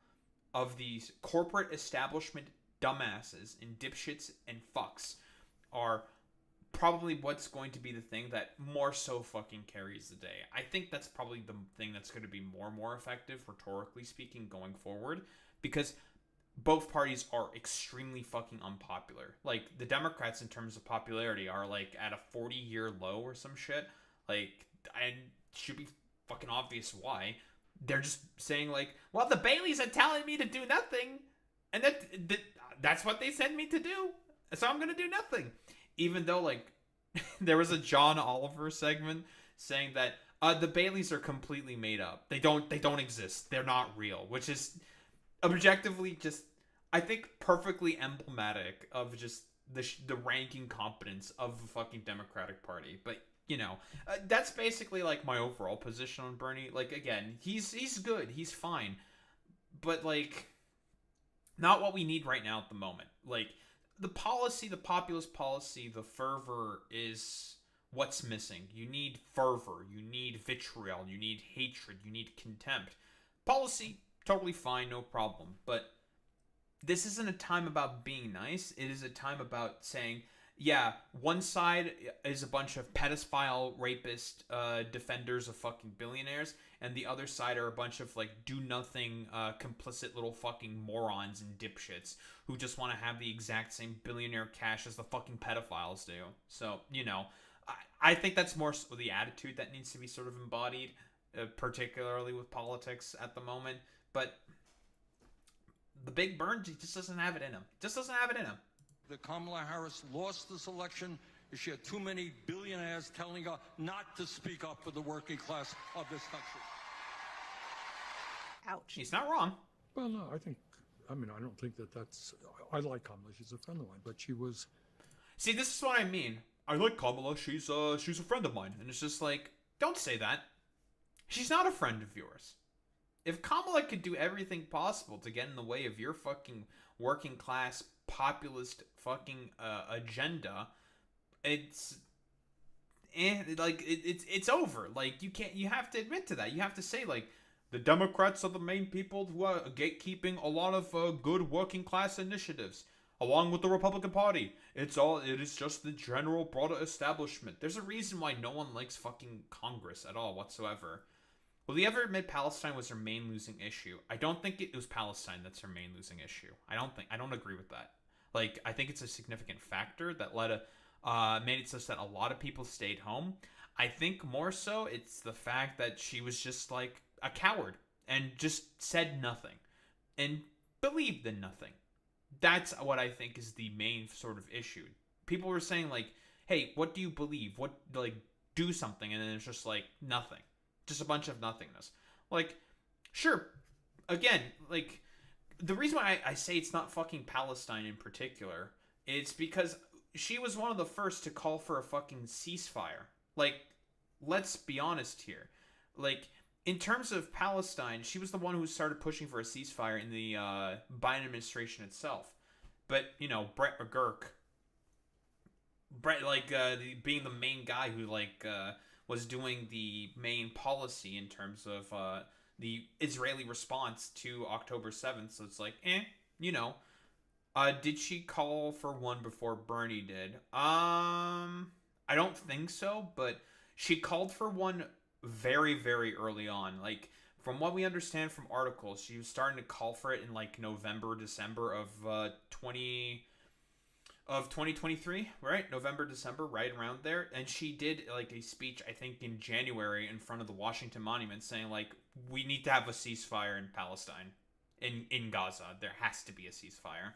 of these corporate establishment dumbasses and dipshits and fucks are probably what's going to be the thing that more so fucking carries the day. I think that's probably the thing that's going to be more effective, rhetorically speaking, going forward, because both parties are extremely fucking unpopular. Like, the Democrats, in terms of popularity, are like at a 40-year low or some shit. Like, and should be fucking obvious why. They're just saying like, well, the Baileys are telling me to do nothing, and that's what they send me to do, so I'm gonna do nothing. Even though, like, there was a John Oliver segment saying that the Baileys are completely made up. They don't exist. They're not real, which is objectively just, I think, perfectly emblematic of just the ranking competence of the fucking Democratic Party. But, you know, that's basically like my overall position on Bernie. Like, again, he's good. He's fine. But, like, not what we need right now at the moment. Like, the policy, the populist policy, the fervor is what's missing. You need fervor, you need vitriol, you need hatred, you need contempt. Policy, totally fine, no problem. But this isn't a time about being nice. It is a time about saying, yeah, one side is a bunch of pedophile, rapist, defenders of fucking billionaires, and the other side are a bunch of, like, do-nothing, complicit little fucking morons and dipshits who just want to have the exact same billionaire cash as the fucking pedophiles do. So, you know, I think that's more so the attitude that needs to be sort of embodied, particularly with politics at the moment. But the Big Burn just doesn't have it in him. Just doesn't have it in him. That Kamala Harris lost this election is she had too many billionaires telling her not to speak up for the working class of this country. Ouch. He's not wrong. Well, no, I don't think that's, I like Kamala, she's a friend of mine, but she was... See, this is what I mean. I like Kamala, she's a friend of mine. And it's just like, don't say that. She's not a friend of yours. If Kamala could do everything possible to get in the way of your fucking working class populist fucking agenda, it's over. Like, you have to admit to that. You have to say, like, the Democrats are the main people who are gatekeeping a lot of good working class initiatives, along with the Republican Party. It is just the general broader establishment. There's a reason why no one likes fucking Congress at all whatsoever. Will they ever admit Palestine was their main losing issue? I don't think it was Palestine that's their main losing issue. I don't agree with that. Like, I think it's a significant factor that made it such that a lot of people stayed home. I think more so it's the fact that she was just like a coward and just said nothing and believed in nothing. That's what I think is the main sort of issue. People were saying like, hey, what do you believe? What, like, do something. And then it's just like nothing. Just a bunch of nothingness. Like, sure, again, like, the reason why I say it's not fucking Palestine in particular, it's because she was one of the first to call for a fucking ceasefire. Like, let's be honest here. Like, in terms of Palestine, she was the one who started pushing for a ceasefire in the Biden administration itself. But, you know, Brett McGurk, being the main guy who, was doing the main policy in terms of the Israeli response to October 7th. So it's like, you know. Did she call for one before Bernie did? I don't think so, but she called for one very, very early on. Like, from what we understand from articles, she was starting to call for it in like November, December of 2023, right? November, December, right around there. And she did like a speech, I think, in January in front of the Washington Monument saying like, we need to have a ceasefire in Palestine, in Gaza. There has to be a ceasefire.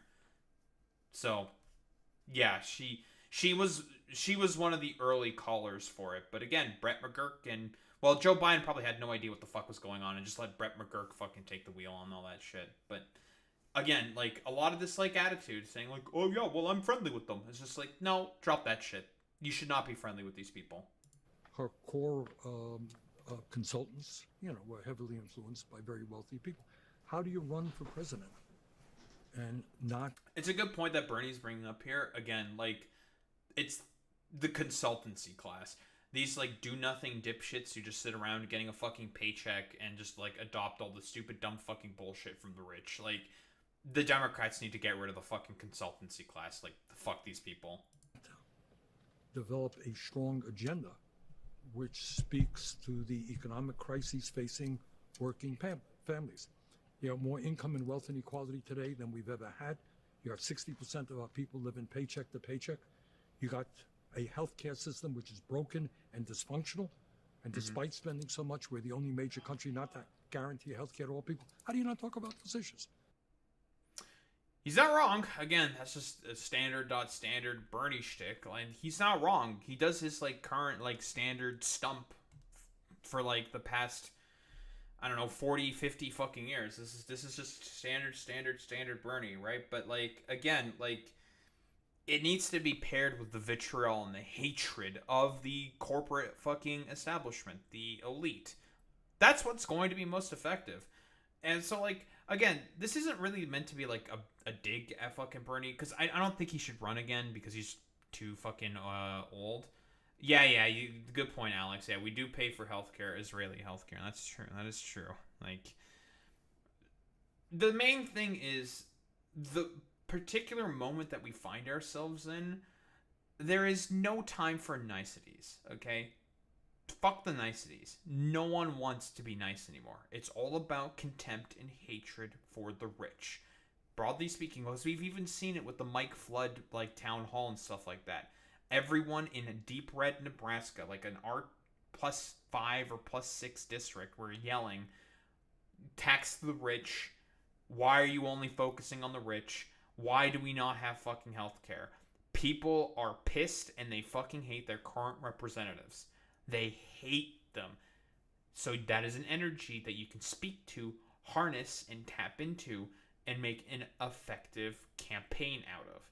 So, yeah, she was one of the early callers for it. But again, Brett McGurk and, well, Joe Biden probably had no idea what the fuck was going on and just let Brett McGurk fucking take the wheel on all that shit. But again, like, a lot of this like attitude saying like, oh yeah, well, I'm friendly with them. It's just like, no, drop that shit. You should not be friendly with these people. Her core consultants, were heavily influenced by very wealthy people. How do you run for president and not? It's a good point that Bernie's bringing up here. Again, like, it's the consultancy class. These, like, do-nothing dipshits who just sit around getting a fucking paycheck and just, like, adopt all the stupid, dumb fucking bullshit from the rich. Like, the Democrats need to get rid of the fucking consultancy class. Like, fuck these people. Develop a strong agenda which speaks to the economic crises facing working families. You have more income and wealth inequality today than we've ever had. You have 60% of our people living paycheck to paycheck. You got a healthcare system which is broken and dysfunctional. And despite spending so much, we're the only major country not to guarantee healthcare to all people. How do you not talk about those issues? He's not wrong. Again, that's just a standard Bernie shtick. And he's not wrong. He does his, like, current, like, standard stump for, like, the past, I don't know, 40, 50 fucking years. This is just standard Bernie, right? But, like, again, like, it needs to be paired with the vitriol and the hatred of the corporate fucking establishment, the elite. That's what's going to be most effective. And so, like, again, this isn't really meant to be, like, a dig at fucking Bernie, because I don't think he should run again, because he's too fucking old. Yeah, good point, Alex. Yeah, we do pay for healthcare, Israeli healthcare. That's true. That is true. Like, the main thing is the particular moment that we find ourselves in, there is no time for niceties, okay? Fuck the niceties. No one wants to be nice anymore. It's all about contempt and hatred for the rich. Broadly speaking, because we've even seen it with the Mike Flood, like, town hall and stuff like that. Everyone in a deep red Nebraska, like an R+5 or +6 district, were yelling, tax the rich. Why are you only focusing on the rich? Why do we not have fucking healthcare? People are pissed and they fucking hate their current representatives. They hate them. So that is an energy that you can speak to, harness, and tap into, and make an effective campaign out of.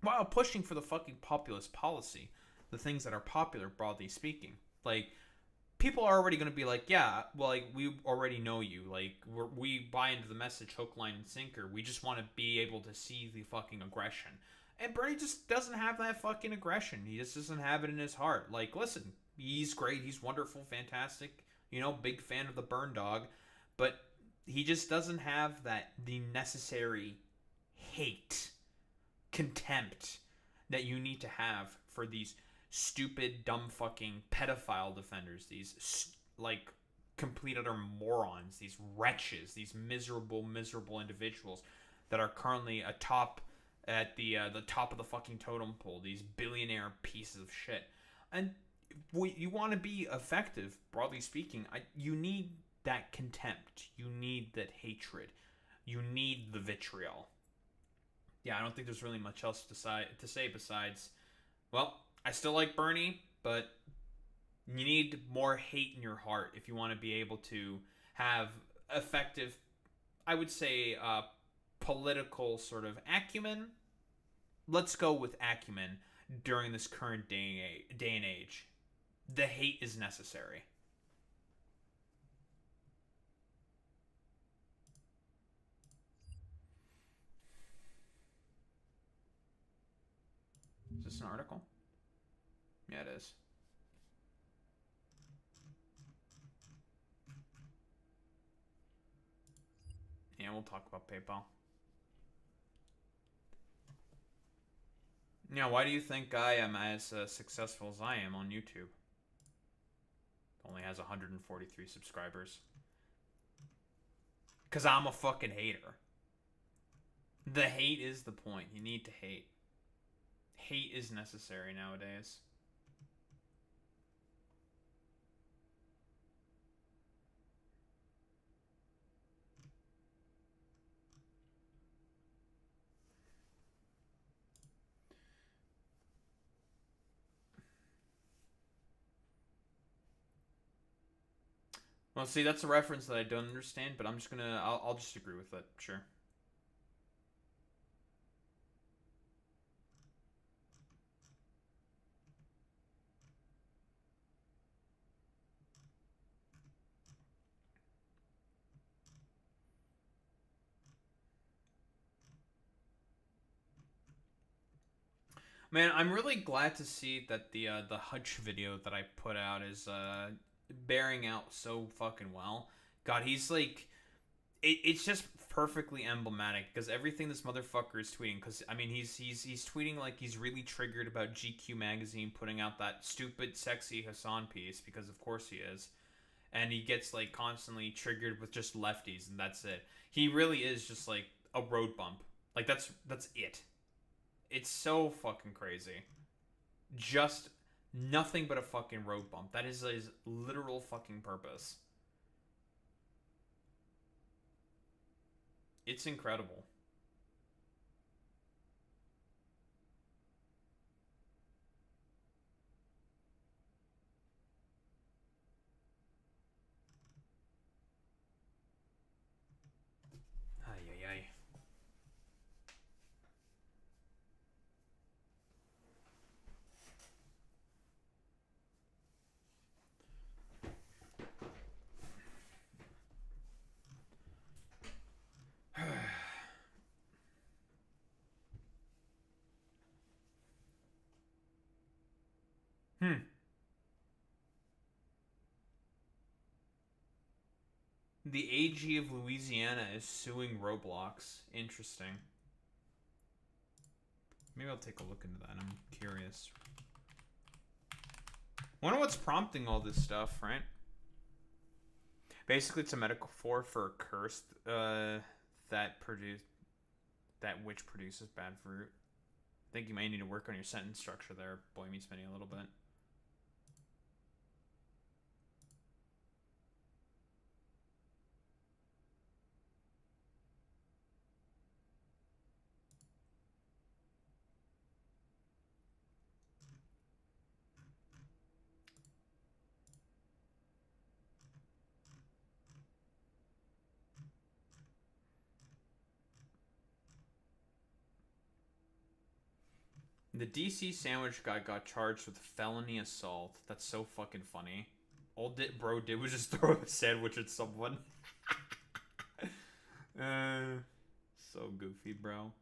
While pushing for the fucking populist policy, the things that are popular, broadly speaking. Like, people are already going to be like, yeah, well, like, we already know you. Like, we buy into the message hook, line, and sinker. We just want to be able to see the fucking aggression. And Bernie just doesn't have that fucking aggression. He just doesn't have it in his heart. Like, listen, he's great. He's wonderful, fantastic. Big fan of the burn dog. But he just doesn't have the necessary hate, contempt that you need to have for these stupid, dumb fucking pedophile defenders. These, like, complete utter morons. These wretches. These miserable individuals that are currently at the top of the fucking totem pole. These billionaire pieces of shit. And you want to be effective, broadly speaking, you need that contempt. You need that hatred. You need the vitriol. Yeah, I don't think there's really much else to say besides, well, I still like Bernie, but you need more hate in your heart if you want to be able to have effective I would say, political sort of acumen. Let's go with acumen during this current day and age. The hate is necessary. Is this an article? Yeah, it is. Yeah, we'll talk about PayPal. Yeah, why do you think I am as successful as I am on YouTube? Only has 143 subscribers. Because I'm a fucking hater. The hate is the point. You need to hate. Hate is necessary nowadays. Well, see, that's a reference that I don't understand, but I'm just gonna... I'll just agree with it. Sure. Man, I'm really glad to see that the Hutch video that I put out is bearing out so fucking well. God, he's like, it's just perfectly emblematic because everything this motherfucker is tweeting. Because I mean, he's tweeting like he's really triggered about GQ magazine putting out that stupid, sexy Hassan piece because of course he is, and he gets like constantly triggered with just lefties and that's it. He really is just like a road bump. Like that's it. It's so fucking crazy. Just nothing but a fucking road bump. That is his literal fucking purpose. It's incredible. Ay, ay, ay. The AG of Louisiana is suing Roblox. Interesting. Maybe I'll take a look into that. I'm curious. Wonder what's prompting all this stuff, right? Basically, it's a metaphor for a curse that which produces bad fruit. I think you might need to work on your sentence structure there, Boy Meets Mini, a little bit. The DC sandwich guy got charged with felony assault. That's so fucking funny. All bro did was just throw a sandwich at someone. So goofy, bro.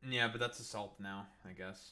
Yeah, but that's assault now, I guess.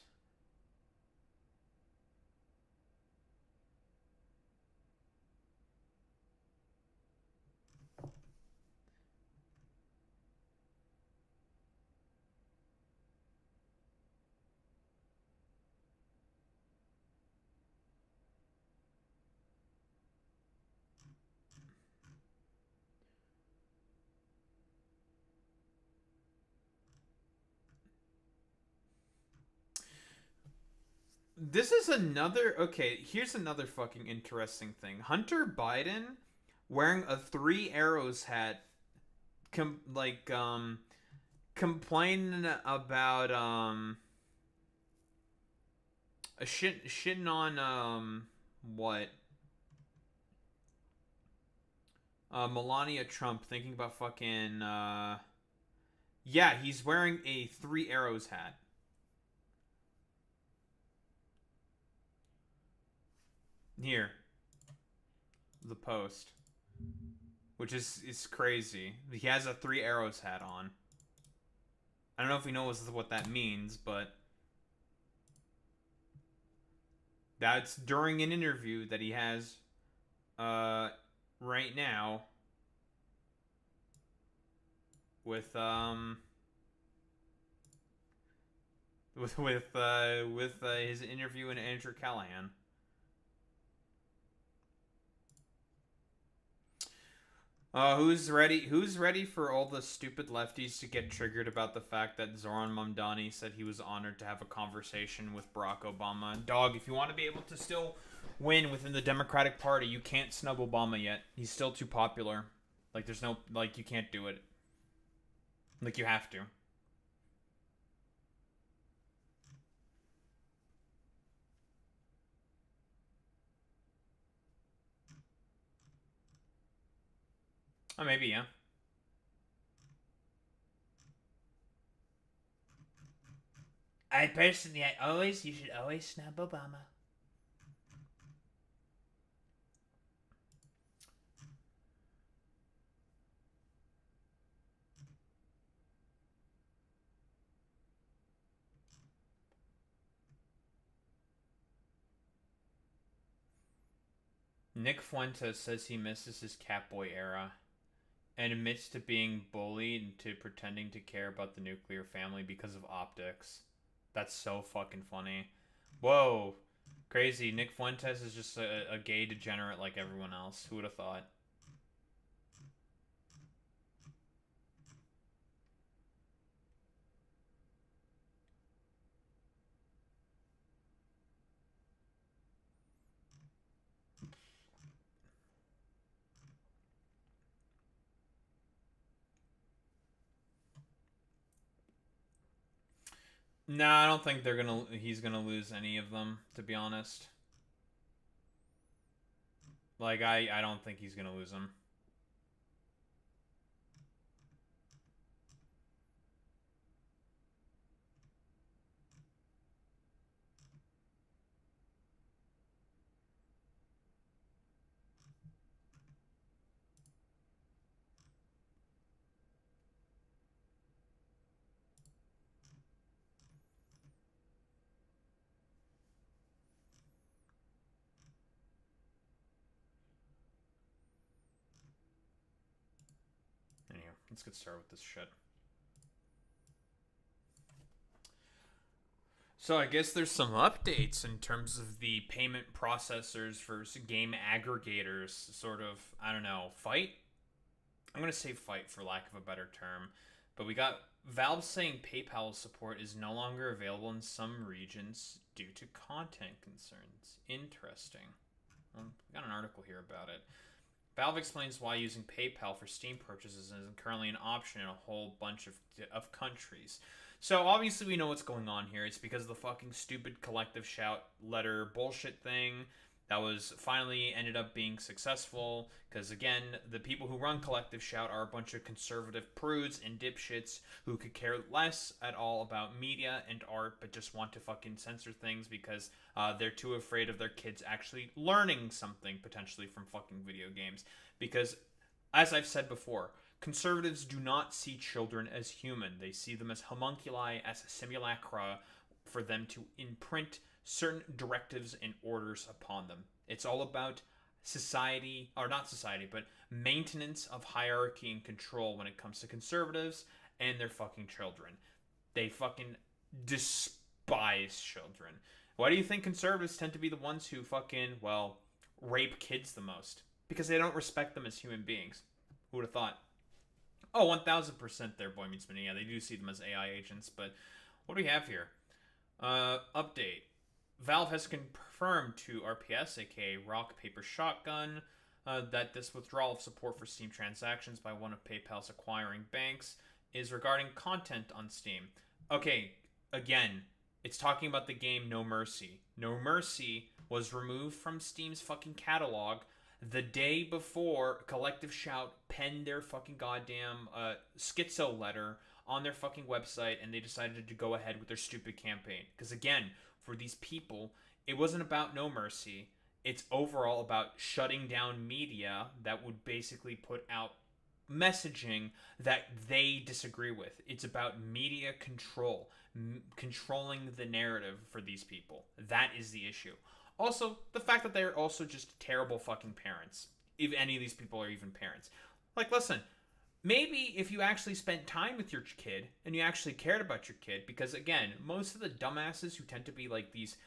This is another... Okay, here's another fucking interesting thing. Hunter Biden wearing a 3 Arrows hat complaining about shitting on what Melania Trump thinking about fucking, yeah, he's wearing a 3 Arrows hat. Here. The post. Which is crazy. He has a 3 Arrows hat on. I don't know if he knows what that means, but that's during an interview that he has right now with his interview and Andrew Callahan. Who's ready for all the stupid lefties to get triggered about the fact that Zoran Mamdani said he was honored to have a conversation with Barack Obama? Dog, if you want to be able to still win within the Democratic Party, you can't snub Obama yet. He's still too popular. Like, there's no, like, you can't do it. Like, you have to. Oh, maybe, yeah. You should always snub Obama. Nick Fuentes says he misses his Catboy era and admits to being bullied into pretending to care about the nuclear family because of optics. That's so fucking funny. Whoa. Crazy. Nick Fuentes is just a gay degenerate like everyone else. Who would have thought? No, I don't think he's gonna lose any of them, to be honest. Like, I don't think he's gonna lose them. Anyway, let's get started with this shit. So I guess there's some updates in terms of the payment processors versus game aggregators. Sort of, I don't know, fight? I'm going to say fight for lack of a better term. But we got Valve saying PayPal support is no longer available in some regions due to content concerns. Interesting. Well, we got an article here about it. Valve explains why using PayPal for Steam purchases isn't currently an option in a whole bunch of countries. So obviously we know what's going on here. It's because of the fucking stupid collective shout letter bullshit thing that was finally ended up being successful. Because again, the people who run collective shout are a bunch of conservative prudes and dipshits who could care less at all about media and art, but just want to fucking censor things because they're too afraid of their kids actually learning something potentially from fucking video games. Because, as I've said before, conservatives do not see children as human. They see them as homunculi, as simulacra for them to imprint certain directives and orders upon them. It's all about society, or not society, but maintenance of hierarchy and control when it comes to conservatives and their fucking children. They fucking despise children. Why do you think conservatives tend to be the ones who fucking, well, rape kids the most? Because they don't respect them as human beings. Who would have thought? Oh, 1000% there, Boy Meets Minnie. Yeah, they do see them as AI agents, but what do we have here? Update. Valve has confirmed to RPS, aka Rock Paper Shotgun, that this withdrawal of support for Steam transactions by one of PayPal's acquiring banks is regarding content on Steam. Okay, again, it's talking about the game No Mercy. No Mercy was removed from Steam's fucking catalog. the day before Collective Shout penned their fucking goddamn schizo letter on their fucking website, and they decided to go ahead with their stupid campaign. Because again, for these people, it wasn't about No Mercy. It's overall about shutting down media that would basically put out messaging that they disagree with. It's about media control, controlling the narrative for these people. That is the issue. Also, the fact that they're also just terrible fucking parents. If any of these people are even parents. Like, listen, maybe if you actually spent time with your kid and you actually cared about your kid, because again, most of the dumbasses who tend to be like these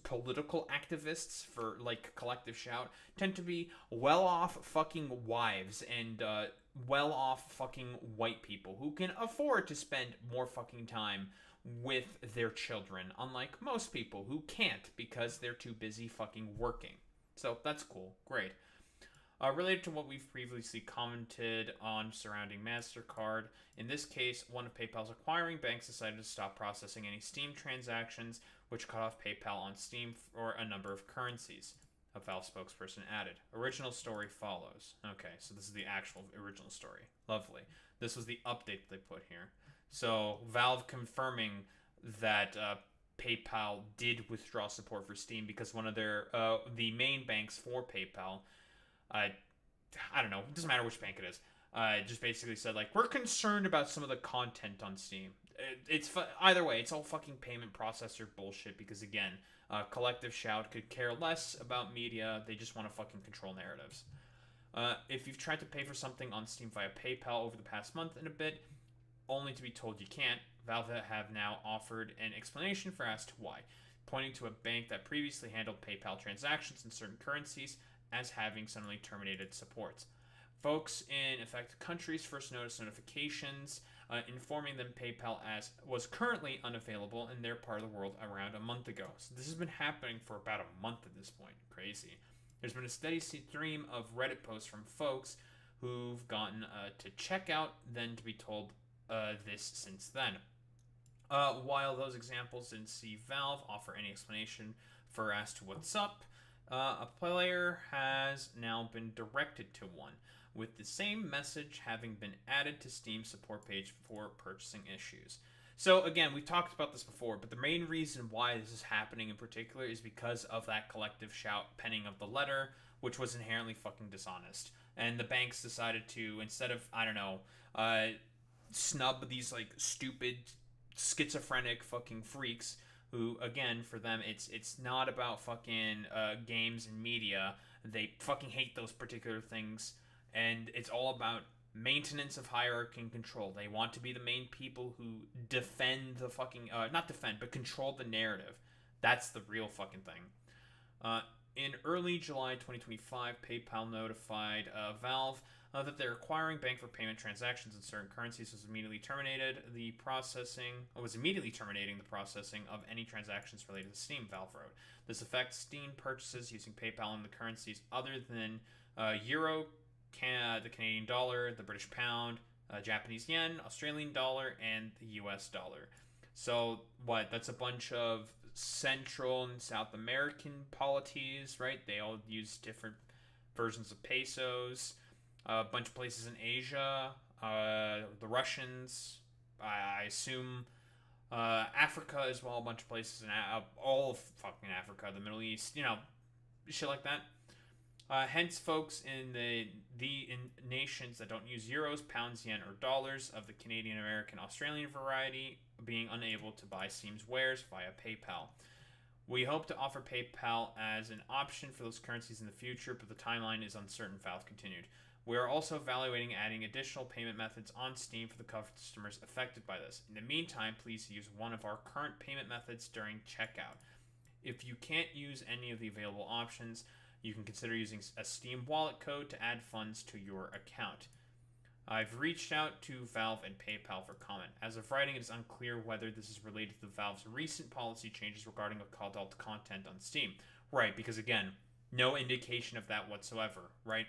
political activists for like Collective Shout tend to be well-off fucking wives and well-off fucking white people who can afford to spend more fucking time with their children, unlike most people who can't because they're too busy fucking working. So that's cool. Great. Related to what we've previously commented on surrounding MasterCard, in this case, one of PayPal's acquiring banks decided to stop processing any Steam transactions, which cut off PayPal on Steam for a number of currencies, a Valve spokesperson added. Original story follows. Okay, so this is the actual original story. Lovely. This was the update they put here. So, Valve confirming that PayPal did withdraw support for Steam because one of their, the main banks for PayPal, I don't know, it doesn't matter which bank it is, just basically said, like, we're concerned about some of the content on Steam. Either way, it's all fucking payment processor bullshit because, again, Collective Shout could care less about media. They just want to fucking control narratives. If you've tried to pay for something on Steam via PayPal over the past month and a bit, only to be told you can't, Valve have now offered an explanation for as to why, pointing to a bank that previously handled PayPal transactions in certain currencies as having suddenly terminated supports. Folks in affected countries first noticed notifications informing them PayPal was currently unavailable in their part of the world around a month ago. So this has been happening for about a month at this point. Crazy. There's been a steady stream of Reddit posts from folks who've gotten to check out, then to be told this since then. While those examples didn't see Valve offer any explanation for as to what's up, a player has now been directed to one, with the same message having been added to Steam's support page for purchasing issues. So again, we've talked about this before, but the main reason why this is happening in particular is because of that Collective Shout penning of the letter, which was inherently fucking dishonest. And the banks decided to, instead of, I don't know, snub these like stupid schizophrenic fucking freaks who, again, for them it's not about fucking games and media. They fucking hate those particular things, and it's all about maintenance of hierarchy and control. They want to be the main people who defend the fucking not defend but control the narrative. That's the real fucking thing. In early July 2025, PayPal notified Valve that their acquiring bank for payment transactions in certain currencies was immediately terminating the processing of any transactions related to Steam, Valve wrote. This affects Steam purchases using PayPal in the currencies other than Euro, the Canadian dollar, the British pound, Japanese yen, Australian dollar, and the US dollar. So what? That's a bunch of Central and South American polities, right? They all use different versions of pesos. A bunch of places in Asia, the Russians, I assume Africa as well, a bunch of places in all of fucking Africa, the Middle East, shit like that. Hence, folks in the nations that don't use euros, pounds, yen, or dollars of the Canadian, American, Australian variety being unable to buy Steam's wares via PayPal. We hope to offer PayPal as an option for those currencies in the future, but the timeline is uncertain, Valve continued. We are also evaluating adding additional payment methods on Steam for the customers affected by this. In the meantime, please use one of our current payment methods during checkout. If you can't use any of the available options, you can consider using a Steam wallet code to add funds to your account. I've reached out to Valve and PayPal for comment. As of writing, it is unclear whether this is related to Valve's recent policy changes regarding adult content on Steam. Right, because again, no indication of that whatsoever, right?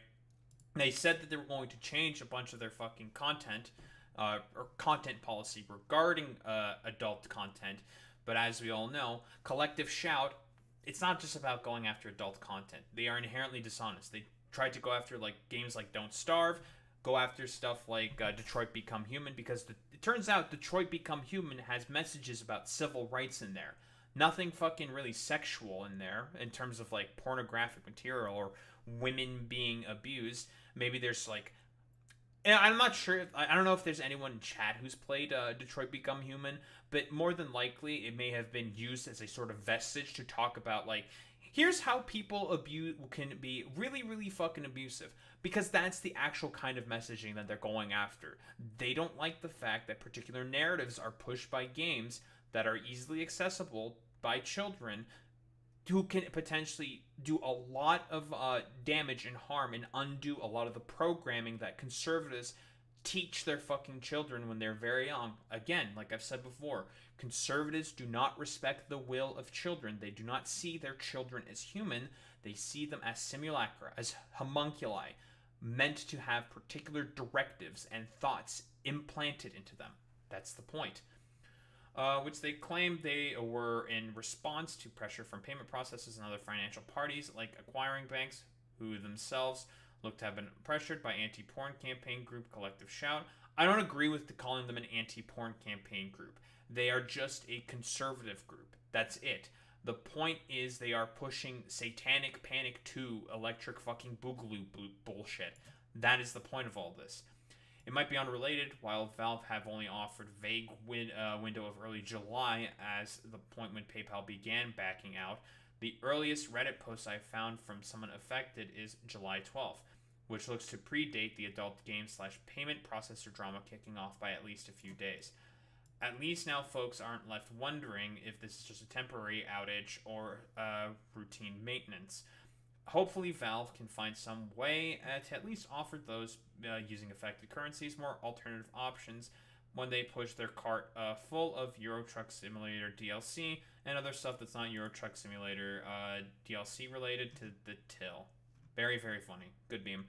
They said that they were going to change a bunch of their fucking content, or content policy regarding adult content, but as we all know, Collective Shout, it's not just about going after adult content. They are inherently dishonest. They tried to go after like games like Don't Starve, go after stuff like Detroit Become Human, because it turns out Detroit Become Human has messages about civil rights in there. Nothing fucking really sexual in there in terms of like pornographic material or women being abused. Maybe there's like, and I'm not sure. I don't know if there's anyone in chat who's played Detroit Become Human, but more than likely it may have been used as a sort of vestige to talk about like, here's how people can be really, really fucking abusive, because that's the actual kind of messaging that they're going after. They don't like the fact that particular narratives are pushed by games that are easily accessible by children who can potentially do a lot of damage and harm and undo a lot of the programming that conservatives teach their fucking children when they're very young. Again, like I've said before, conservatives do not respect the will of children. They do not see their children as human. They see them as simulacra, as homunculi, meant to have particular directives and thoughts implanted into them. That's the point. Which they claimed they were in response to pressure from payment processors and other financial parties like acquiring banks, who themselves look to have been pressured by anti-porn campaign group Collective Shout. I don't agree with calling them an anti-porn campaign group. They are just a conservative group. That's it. The point is they are pushing Satanic Panic 2 electric fucking boogaloo bullshit. That is the point of all this. It might be unrelated, while Valve have only offered vague window of early July as the point when PayPal began backing out. The earliest Reddit post I found from someone affected is July 12th, which looks to predate the adult game/payment processor drama kicking off by at least a few days. At least now folks aren't left wondering if this is just a temporary outage or routine maintenance. Hopefully Valve can find some way to at least offer those using affected currencies more alternative options when they push their cart full of Euro Truck Simulator DLC and other stuff that's not Euro Truck Simulator DLC related to the till. Very, very funny. Good beam.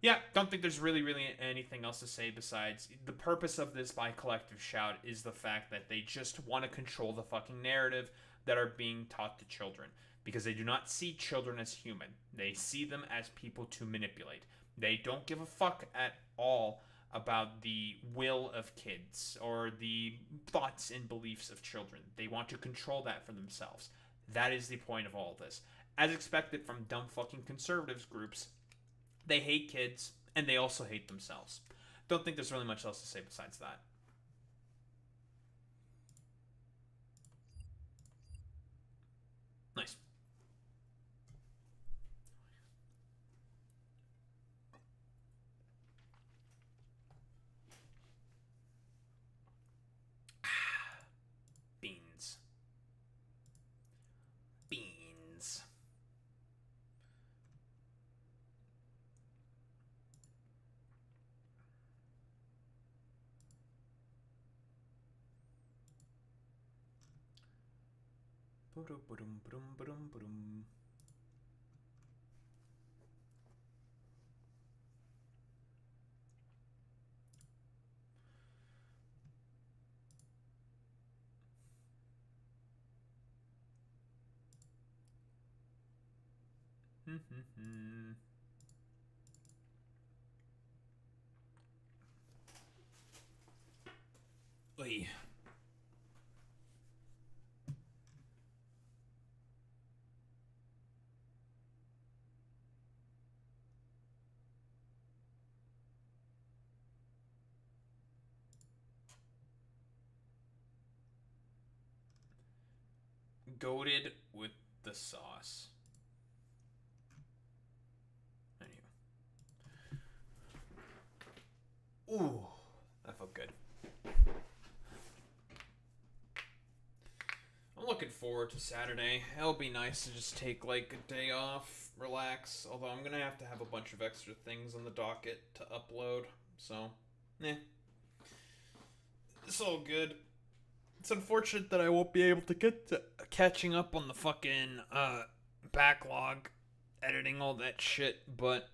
Yeah, don't think there's really anything else to say besides the purpose of this by Collective Shout is the fact that they just want to control the fucking narrative that are being taught to children. Because they do not see children as human. They see them as people to manipulate. They don't give a fuck at all about the will of kids or the thoughts and beliefs of children. They want to control that for themselves. That is the point of all this. As expected from dumb fucking conservatives groups, they hate kids and they also hate themselves. Don't think there's really much else to say besides that. Nice. Beans. Beans. Ba-dum-ba-dum-ba-dum-ba-dum-ba-dum. Oy. Goated with the sauce. Anyway. Ooh, that felt good. I'm looking forward to Saturday. It'll be nice to just take like a day off, relax. Although I'm gonna have to have a bunch of extra things on the docket to upload. So, it's all good. It's unfortunate that I won't be able to get to catching up on the fucking backlog, editing all that shit, but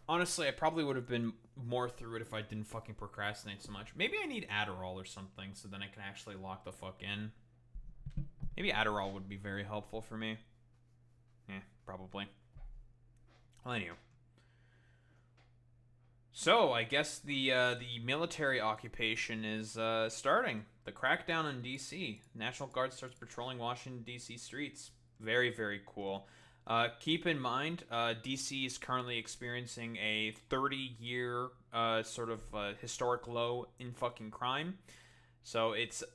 honestly, I probably would have been more through it if I didn't fucking procrastinate so much. Maybe I need Adderall or something so then I can actually lock the fuck in. Maybe Adderall would be very helpful for me. Yeah, probably. Well, anyway. So, I guess the military occupation is starting. The crackdown in D.C. National Guard starts patrolling Washington, D.C. streets. Very, very cool. Keep in mind, D.C. is currently experiencing a 30-year sort of historic low in fucking crime. So it's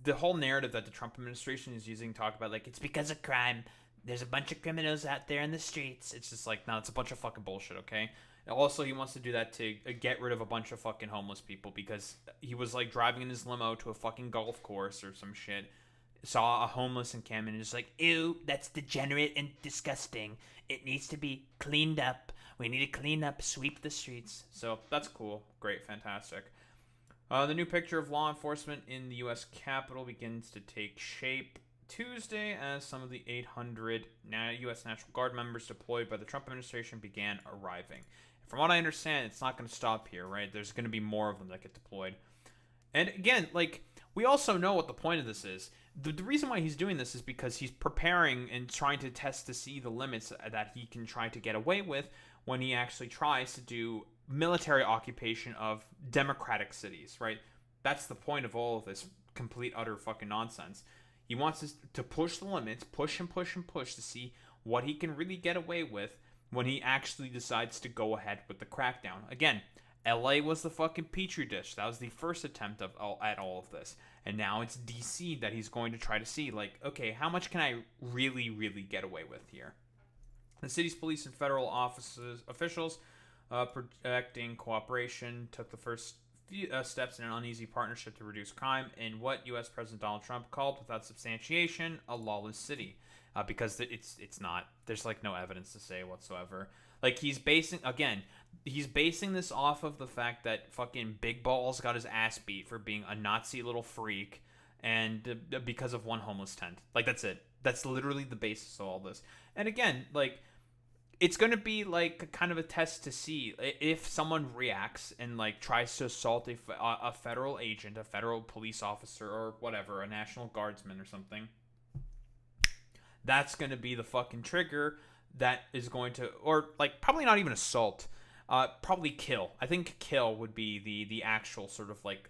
the whole narrative that the Trump administration is using to talk about, like, it's because of crime. There's a bunch of criminals out there in the streets. It's just like, no, it's a bunch of fucking bullshit, okay? Also, he wants to do that to get rid of a bunch of fucking homeless people because he was, like, driving in his limo to a fucking golf course or some shit, saw a homeless encampment and is like, ew, that's degenerate and disgusting. It needs to be cleaned up. We need to clean up, sweep the streets. So, that's cool. Great, fantastic. The new picture of law enforcement in the U.S. Capitol begins to take shape Tuesday as some of the 800 U.S. National Guard members deployed by the Trump administration began arriving. From what I understand, it's not going to stop here, right? There's going to be more of them that get deployed. And again, like, we also know what the point of this is. The reason why he's doing this is because he's preparing and trying to test to see the limits that he can try to get away with when he actually tries to do military occupation of democratic cities, right? That's the point of all of this complete, utter fucking nonsense. He wants us to push the limits, push and push and push to see what he can really get away with when he actually decides to go ahead with the crackdown. Again, LA was the fucking petri dish. That was the first attempt at all of this. And now it's DC that he's going to try to see, like, okay, how much can I really, really get away with here? The city's police and federal officials projecting cooperation took the first few steps in an uneasy partnership to reduce crime in what U.S. President Donald Trump called, without substantiation, a lawless city. Because it's not. There's, like, no evidence to say whatsoever. Like, he's basing this off of the fact that fucking Big Balls got his ass beat for being a Nazi little freak and because of one homeless tent. Like, that's it. That's literally the basis of all this. And again, like, it's going to be, like, kind of a test to see if someone reacts and, like, tries to assault a federal agent, a federal police officer, or whatever, a National Guardsman or something. That's going to be the fucking trigger that is going to, or, like, probably not even assault, probably kill. I think kill would be the actual sort of, like,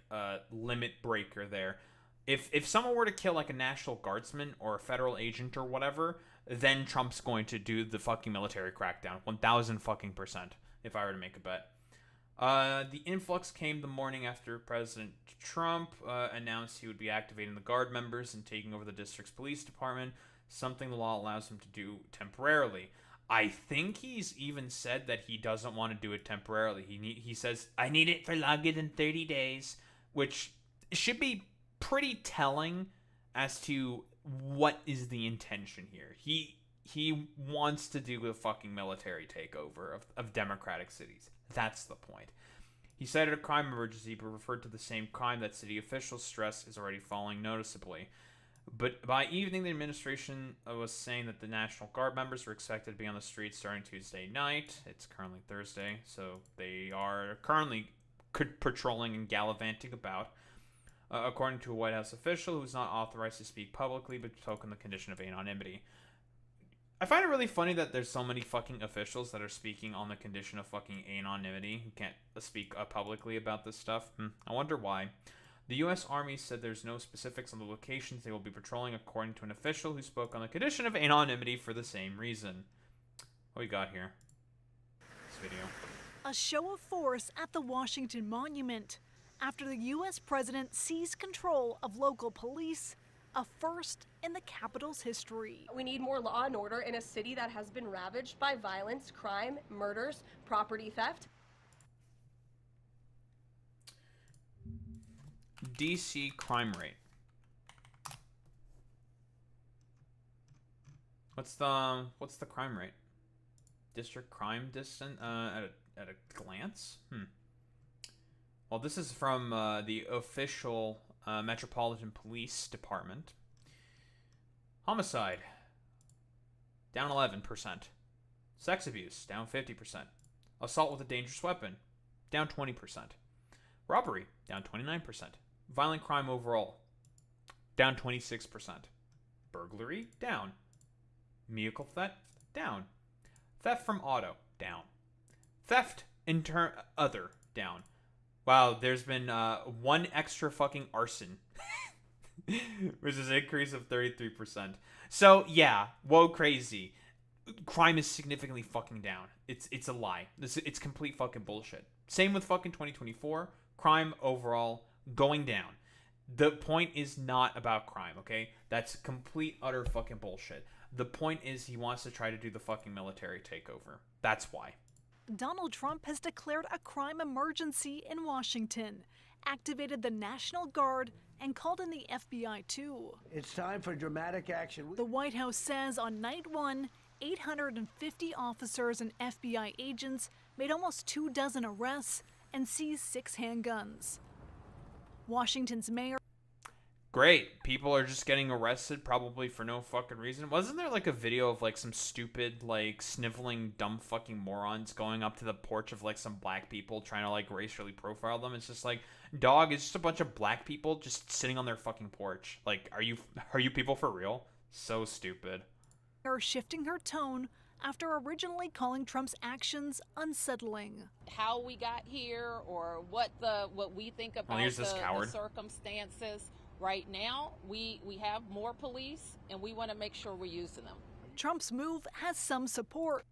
limit breaker there. If someone were to kill, like, a National Guardsman or a federal agent or whatever, then Trump's going to do the fucking military crackdown, 1,000 fucking %, if I were to make a bet. The influx came the morning after President Trump announced he would be activating the Guard members and taking over the district's police department, something the law allows him to do temporarily. I think he's even said that he doesn't want to do it temporarily. He says, I need it for longer than 30 days, which should be pretty telling as to what is the intention here. He wants to do a fucking military takeover of democratic cities. That's the point. He cited a crime emergency, but referred to the same crime that city officials stress is already falling noticeably. But by evening, the administration was saying that the National Guard members were expected to be on the streets starting Tuesday night. It's currently Thursday, so they are currently patrolling and gallivanting about. According to a White House official who's not authorized to speak publicly but took on the condition of anonymity. I find it really funny that there's so many fucking officials that are speaking on the condition of fucking anonymity who can't speak publicly about this stuff. I wonder why. The U.S. Army said there's no specifics on the locations they will be patrolling, according to an official who spoke on the condition of anonymity for the same reason. What we got here? This video. A show of force at the Washington Monument after the U.S. president seized control of local police, a first in the Capitol's history. We need more law and order in a city that has been ravaged by violence, crime, murders, property theft. DC crime rate. What's the crime rate? District crime distance at a glance? Well, this is from the official Metropolitan Police Department. Homicide down 11%. Sex abuse down 50%. Assault with a dangerous weapon down 20%. Robbery down 29%. Violent crime overall down 26%. Burglary down. Vehicle theft down. Theft from auto down. Theft other down. Wow, there's been one extra fucking arson, which is an increase of 33%. So yeah, whoa, crazy. Crime is significantly fucking down. It's a lie. It's complete fucking bullshit. Same with fucking 2024. Crime overall going down. The point is not about crime, okay? That's complete utter fucking bullshit. The point is he wants to try to do the fucking military takeover. That's why. Donald Trump has declared a crime emergency in Washington, activated the National Guard, and called in the FBI too. It's time for dramatic action. The White House says on night one, 850 officers and FBI agents made almost 24 arrests and seized 6 handguns. Washington's mayor. Great. People are just getting arrested probably for no fucking reason. Wasn't there like a video of like some stupid, like sniveling, dumb fucking morons going up to the porch of like some black people trying to like racially profile them? It's just like, dog, it's just a bunch of black people just sitting on their fucking porch. Like, are you people for real? So stupid. Shifting her tone after originally calling Trump's actions unsettling. How we got here or what we think about the circumstances. Right now, we have more police, and we want to make sure we're using them. Trump's move has some support.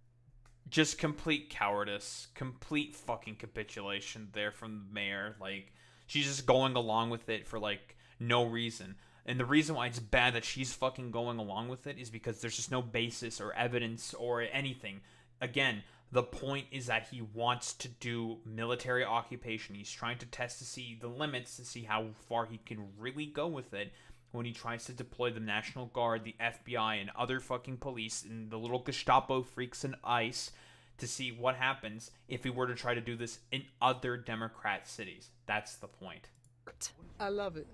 Just complete cowardice, complete fucking capitulation there from the mayor. Like, she's just going along with it for, like, no reason. And the reason why it's bad that she's fucking going along with it is because there's just no basis or evidence or anything. Again, the point is that he wants to do military occupation. He's trying to test to see the limits, to see how far he can really go with it when he tries to deploy the National Guard, the FBI, and other fucking police, and the little Gestapo freaks and ICE to see what happens if he were to try to do this in other Democrat cities. That's the point. I love it.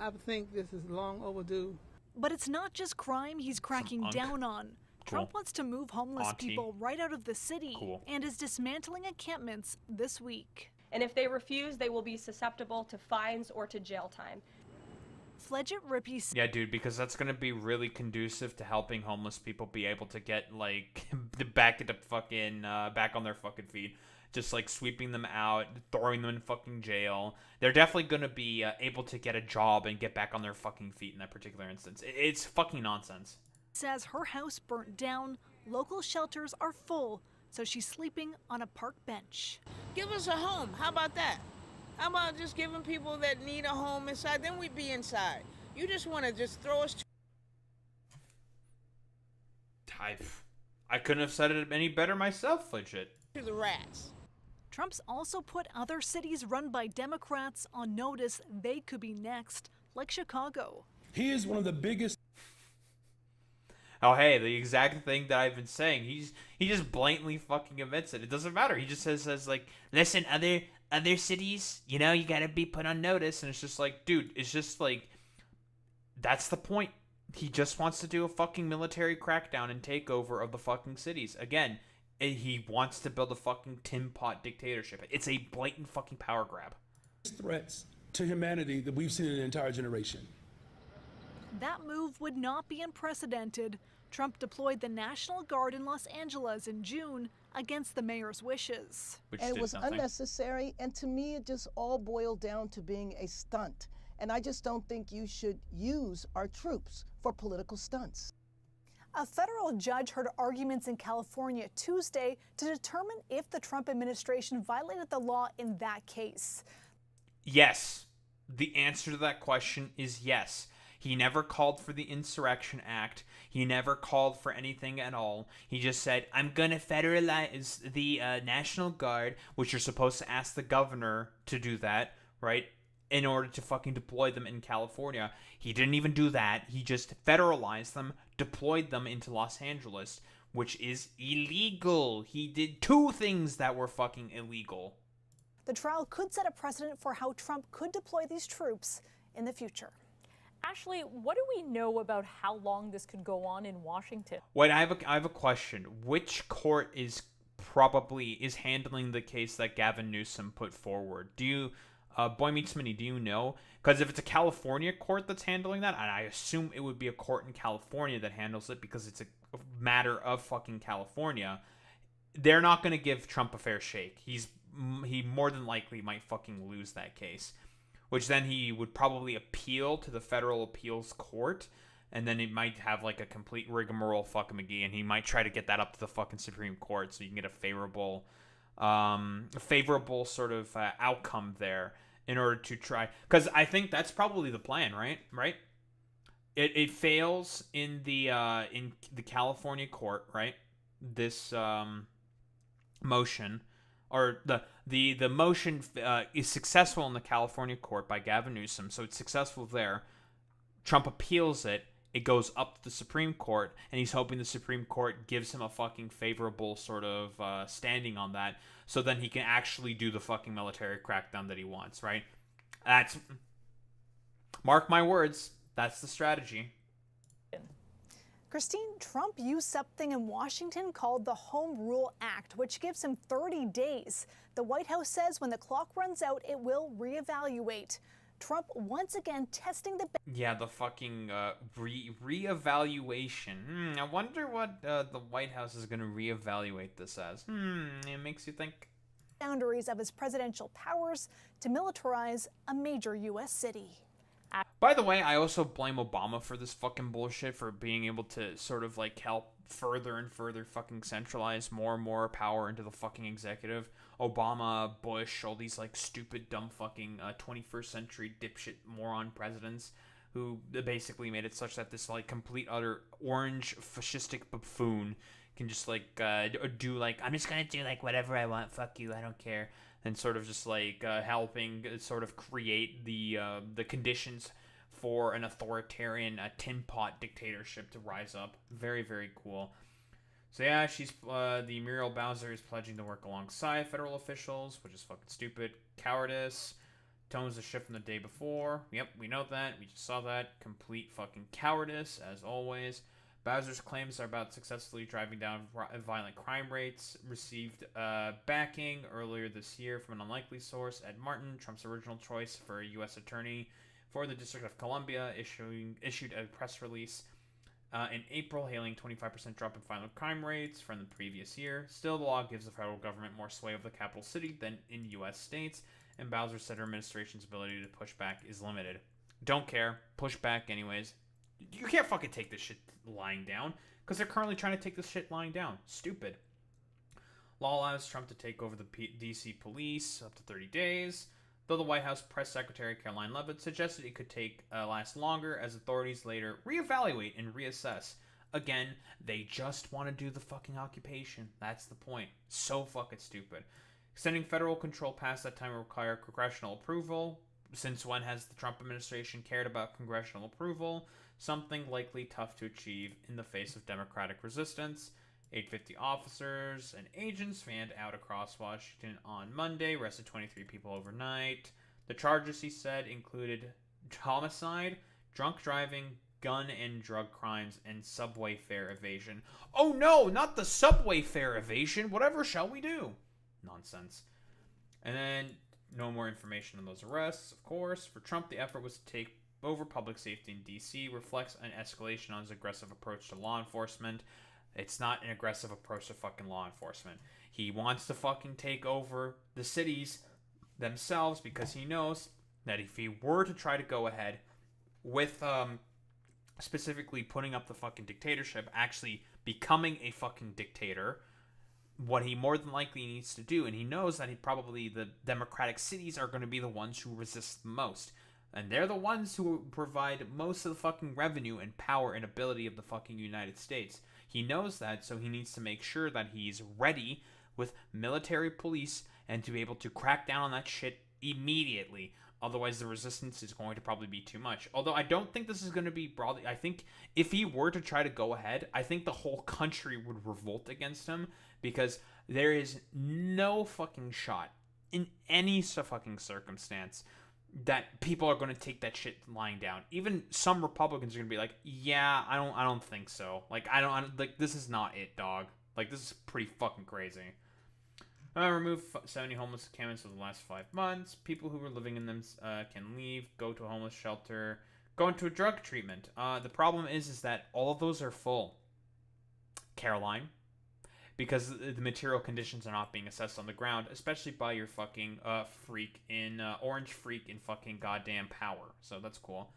I think this is long overdue. But it's not just crime he's cracking down on. Trump wants to move homeless people right out of the city and is dismantling encampments this week. And if they refuse, they will be susceptible to fines or to jail time. Fledgett Rippey. Yeah, dude, because that's going to be really conducive to helping homeless people be able to get, like, back on their fucking feet. Just, like, sweeping them out, throwing them in fucking jail. They're definitely going to be able to get a job and get back on their fucking feet in that particular instance. It's fucking nonsense. Says her house burnt down, local shelters are full, so she's sleeping on a park bench. Give us a home. How about that? How about just giving people that need a home inside? Then we'd be inside. You just want to just throw us I couldn't have said it any better myself, legit. To the rats. Trump's also put other cities run by Democrats on notice they could be next, like Chicago. He is one of the biggest. Oh, hey, the exact thing that I've been saying. He just blatantly fucking admits it. It doesn't matter. He just says like, listen, other cities, you gotta be put on notice. And it's just like, dude, it's just like, that's the point. He just wants to do a fucking military crackdown and takeover of the fucking cities. Again, he wants to build a fucking tin pot dictatorship. It's a blatant fucking power grab. Threats to humanity that we've seen in an entire generation. That move would not be unprecedented. Trump deployed the National Guard in Los Angeles in June against the mayor's wishes. And it was unnecessary, and to me it just all boiled down to being a stunt. And I just don't think you should use our troops for political stunts. A federal judge heard arguments in California Tuesday to determine if the Trump administration violated the law in that case. Yes. The answer to that question is yes. He never called for the Insurrection Act. He never called for anything at all. He just said, I'm going to federalize the National Guard, which you're supposed to ask the governor to do that, right? In order to fucking deploy them in California. He didn't even do that. He just federalized them, deployed them into Los Angeles, which is illegal. He did 2 things that were fucking illegal. The trial could set a precedent for how Trump could deploy these troops in the future. Ashley, what do we know about how long this could go on in Washington? Wait, I have a question. Which court is handling the case that Gavin Newsom put forward? Do you, Boy Meets Mini, do you know? Because if it's a California court that's handling that, and I assume it would be a court in California that handles it because it's a matter of fucking California, they're not going to give Trump a fair shake. He more than likely might fucking lose that case, which then he would probably appeal to the federal appeals court, and then it might have like a complete rigmarole fucking McGee, and he might try to get that up to the fucking Supreme Court so you can get a favorable sort of outcome there in order to try, because I think that's probably the plan, right? It fails in the California court, right? This motion, or the motion is successful in the California court by Gavin Newsom, so it's successful there. Trump appeals it. It goes up to the Supreme Court, and he's hoping the Supreme Court gives him a fucking favorable sort of standing on that, so then he can actually do the fucking military crackdown that he wants, right? That's, mark my words, that's the strategy. Christine, Trump used something in Washington called the Home Rule Act, which gives him 30 days. The White House says when the clock runs out, it will reevaluate. Trump once again testing the... Yeah, the fucking reevaluation. I wonder what the White House is going to reevaluate this as. It makes you think. Boundaries of his presidential powers to militarize a major U.S. city. By the way, I also blame Obama for this fucking bullshit, for being able to sort of like help further and further fucking centralize more and more power into the fucking executive. Obama, Bush, all these like stupid, dumb fucking 21st century dipshit moron presidents who basically made it such that this like complete utter orange fascistic buffoon can just like do like, I'm just gonna do like whatever I want, fuck you, I don't care. And sort of just like helping sort of create the conditions for an authoritarian tin pot dictatorship to rise up. Very, very cool. So yeah, the Muriel Bowser is pledging to work alongside federal officials, which is fucking stupid. Cowardice. Tones the shift from the day before. Yep, we know that. We just saw that. Complete fucking cowardice, as always. Bowser's claims are about successfully driving down violent crime rates received backing earlier this year from an unlikely source. Ed Martin, Trump's original choice for a U.S. attorney for the District of Columbia, issued a press release in April hailing 25% drop in violent crime rates from the previous year. Still, the law gives the federal government more sway over the capital city than in U.S. states, and Bowser said her administration's ability to push back is limited. Don't care. Push back anyways. You can't fucking take this shit lying down, because they're currently trying to take this shit lying down. Stupid. Law allows Trump to take over the D.C. police up to 30 days, though the White House Press Secretary Caroline Leavitt suggested it could last longer as authorities later reevaluate and reassess. Again, they just want to do the fucking occupation. That's the point. So fucking stupid. Extending federal control past that time will require congressional approval. Since when has the Trump administration cared about congressional approval? Something likely tough to achieve in the face of Democratic resistance. 850 officers and agents fanned out across Washington on Monday, arrested 23 people overnight. The charges, he said, included homicide, drunk driving, gun and drug crimes, and subway fare evasion. Oh no, not the subway fare evasion! Whatever shall we do? Nonsense. And then, no more information on those arrests, of course. For Trump, the effort was to take over public safety in D.C., reflects an escalation on his aggressive approach to law enforcement. It's not an aggressive approach to fucking law enforcement. He wants to fucking take over the cities themselves because he knows that if he were to try to go ahead with specifically putting up the fucking dictatorship, actually becoming a fucking dictator, what he more than likely needs to do, and he knows that the Democratic cities are going to be the ones who resist the most. And they're the ones who provide most of the fucking revenue and power and ability of the fucking United States. He knows that, so he needs to make sure that he's ready with military police and to be able to crack down on that shit immediately. Otherwise, the resistance is going to probably be too much. Although I don't think this is going to be broadly... I think if he were to try to go ahead, I think the whole country would revolt against him, because there is no fucking shot in any fucking circumstance that people are going to take that shit lying down. Even some Republicans are going to be like, yeah, I don't think so. Like, like, this is not it, dog. Like, this is pretty fucking crazy. Remove 70 homeless encampments over the last 5 months. People who were living in them can leave, go to a homeless shelter, go into a drug treatment. The problem is that all of those are full. Caroline, because the material conditions are not being assessed on the ground, especially by your fucking freak in orange freak in fucking goddamn power. So that's cool.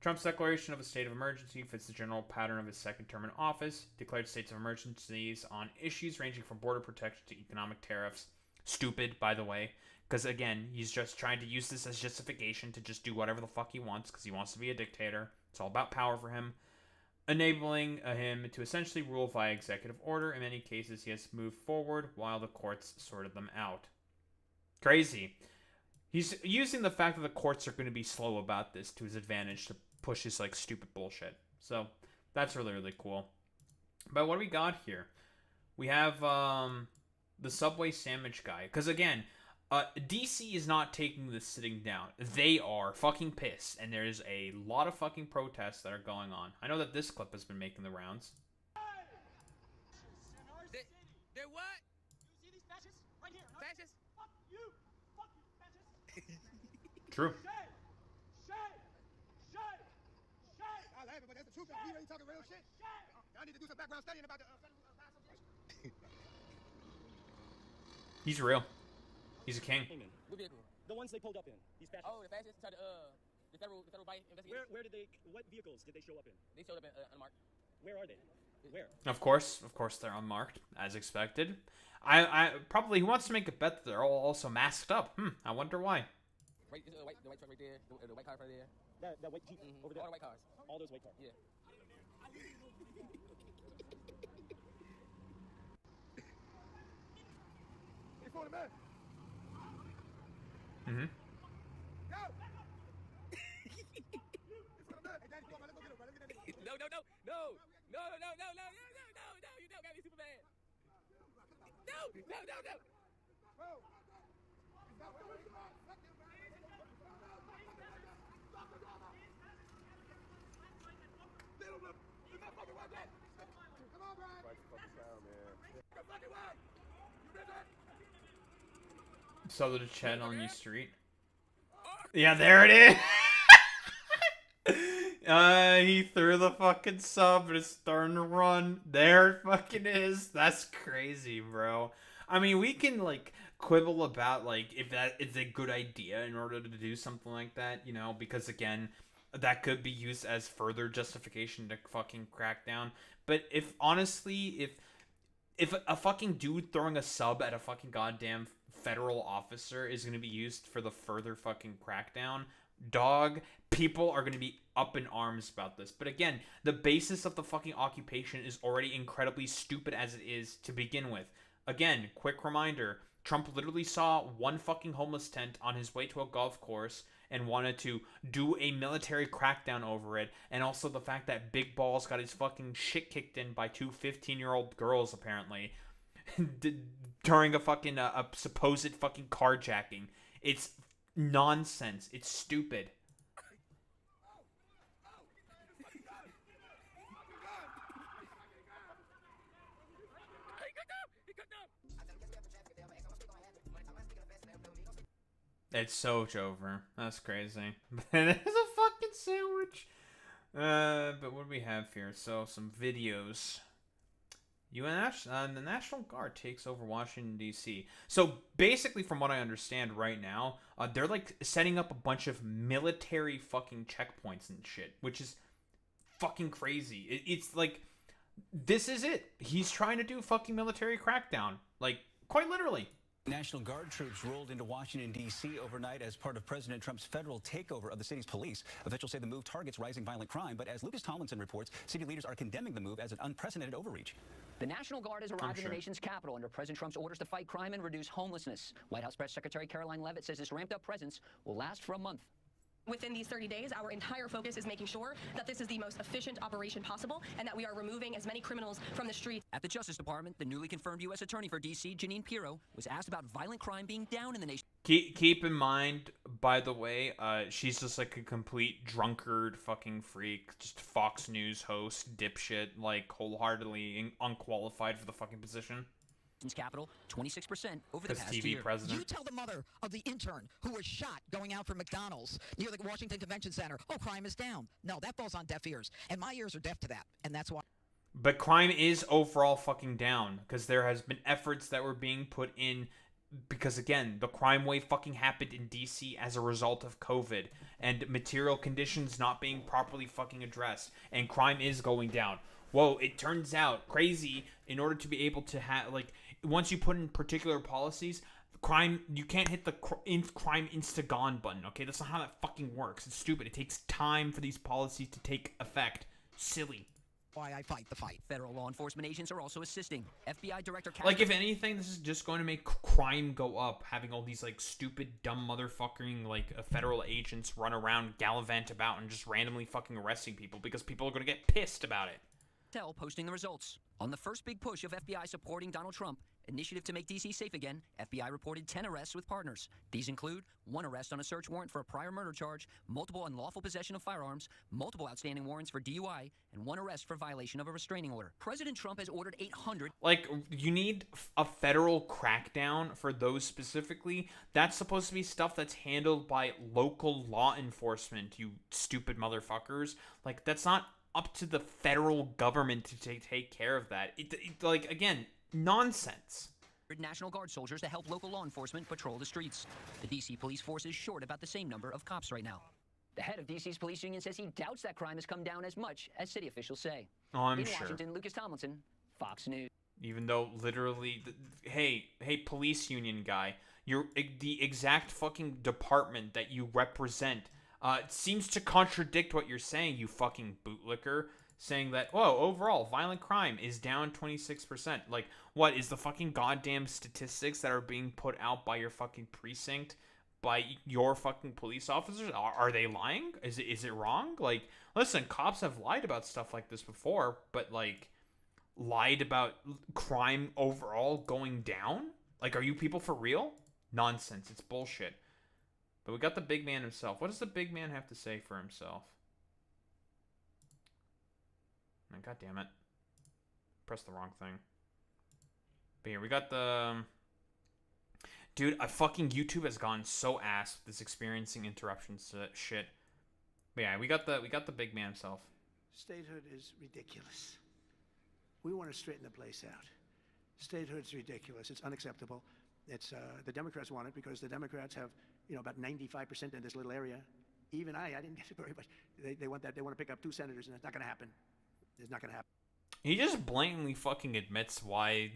Trump's declaration of a state of emergency fits the general pattern of his second term in office. Declared states of emergencies on issues ranging from border protection to economic tariffs. Stupid, by the way, because again, he's just trying to use this as justification to just do whatever the fuck he wants because he wants to be a dictator. It's all about power for him. Enabling him to essentially rule via executive order. In many cases, he has moved forward while the courts sorted them out. Crazy. He's using the fact that the courts are going to be slow about this to his advantage to push his, like, stupid bullshit. So, that's really, really cool. But what do we got here? We have, the Subway sandwich guy. Because, again, DC is not taking this sitting down. They are fucking pissed. And there's a lot of fucking protests that are going on. I know that this clip has been making the rounds. They're what? You see these fascists right here? Huh? Fascists? Fuck you! Fuck you, fascists! True. I laugh, but that's the truth. We ain't talking real shit. I need to do some background studying about the He's real. He's a king. What vehicle? The ones they pulled up in. These fascists. Oh, the fascists tried to the federal bite investigation. Where did they? What vehicles did they show up in? They showed up in unmarked. Where are they? Where? Of course, they're unmarked, as expected. I probably, he wants to make a bet that they're all also masked up. I wonder why. Right, the white truck right there, the white car right there. That white Jeep over there. All the white cars. All those white cars. Yeah. Mm-hmm. No, you don't got me super bad. No. Saw the chat on your street. Yeah, there it is. He threw the fucking sub and it's starting to run. There it fucking is. That's crazy, bro. I mean, we can, like, quibble about, like, if that is a good idea in order to do something like that, you know, because, again, that could be used as further justification to fucking crack down. But if, honestly, if a fucking dude throwing a sub at a fucking goddamn federal officer is going to be used for the further fucking crackdown, dog, people are going to be up in arms about this. But again, the basis of the fucking occupation is already incredibly stupid as it is to begin with. Again, quick reminder, Trump literally saw one fucking homeless tent on his way to a golf course and wanted to do a military crackdown over it, and also the fact that Big Balls got his fucking shit kicked in by two 15-year-old girls, apparently, during a fucking, a supposed fucking carjacking. It's nonsense. It's stupid. It's so over. That's crazy. There's a fucking sandwich. But what do we have here? So, some videos. The National Guard takes over Washington, D.C. So, basically, from what I understand right now, they're, like, setting up a bunch of military fucking checkpoints and shit, which is fucking crazy. It's, like, this is it. He's trying to do fucking military crackdown. Like, quite literally. National Guard troops rolled into Washington, D.C. overnight as part of President Trump's federal takeover of the city's police. Officials say the move targets rising violent crime, but as Lucas Tomlinson reports, city leaders are condemning the move as an unprecedented overreach. The National Guard has arrived in the nation's capital under President Trump's orders to fight crime and reduce homelessness. White House Press Secretary Caroline Leavitt says this ramped-up presence will last for a month. Within these 30 days, our entire focus is making sure that this is the most efficient operation possible and that we are removing as many criminals from the streets. At the Justice Department, the newly confirmed U.S. Attorney for D.C., Janine Pirro, was asked about violent crime being down in the nation. Keep in mind, by the way, she's just like a complete drunkard fucking freak, just Fox News host, dipshit, like wholeheartedly unqualified for the fucking position. Capital 26% over the past TV year. president. You tell the mother of the intern who was shot going out from McDonald's near the Washington Convention Center, oh, crime is down. No, that falls on deaf ears. And my ears are deaf to that. And that's why. But crime is overall fucking down because there has been efforts that were being put in because, again, the crime wave fucking happened in DC as a result of COVID and material conditions not being properly fucking addressed, and crime is going down. Whoa, it turns out crazy. In order to be able to have, like, once you put in particular policies, crime, you can't hit the crime insta-gone button, okay? That's not how that fucking works. It's stupid. It takes time for these policies to take effect. Silly. Why I fight the fight. Federal law enforcement agents are also assisting. FBI Director Like, if anything, this is just going to make crime go up, having all these, like, stupid, dumb motherfucking, like, federal agents run around, gallivant about, and just randomly fucking arresting people because people are going to get pissed about it. Posting the results. On the first big push of FBI supporting Donald Trump, initiative to make D.C. safe again, FBI reported 10 arrests with partners. These include 1 arrest on a search warrant for a prior murder charge, multiple unlawful possession of firearms, multiple outstanding warrants for DUI, and 1 arrest for violation of a restraining order. President Trump has ordered 800... Like, you need a federal crackdown for those specifically. That's supposed to be stuff that's handled by local law enforcement, you stupid motherfuckers. Like, that's not up to the federal government to take care of that. Like, again, nonsense. National Guard soldiers to help local law enforcement patrol the streets. The D.C. police force is short about the same number of cops right now. The head of D.C.'s police union says he doubts that crime has come down as much as city officials say. Oh, I'm In sure. Washington, Lucas Tomlinson, Fox News. Even though literally, hey, police union guy, you're the exact fucking department that you represent. It seems to contradict what you're saying, you fucking bootlicker, saying that, whoa, overall, violent crime is down 26%. Like, what, is the fucking goddamn statistics that are being put out by your fucking precinct, by your fucking police officers, are they lying? Is it wrong? Like, listen, cops have lied about stuff like this before, but, like, lied about crime overall going down? Like, are you people for real? Nonsense, it's bullshit. But we got the big man himself. What does the big man have to say for himself? God damn it. Pressed the wrong thing. But here, we got the... Dude, fucking YouTube has gone so ass with this experiencing interruptions shit. But yeah, we got the big man himself. Statehood is ridiculous. We want to straighten the place out. Statehood's ridiculous. It's unacceptable. It's the Democrats want it because the Democrats have, about 95% in this little area. Even I didn't get it very much. They want that. They want to pick up 2 senators, and it's not going to happen. It's not going to happen. He just blatantly fucking admits why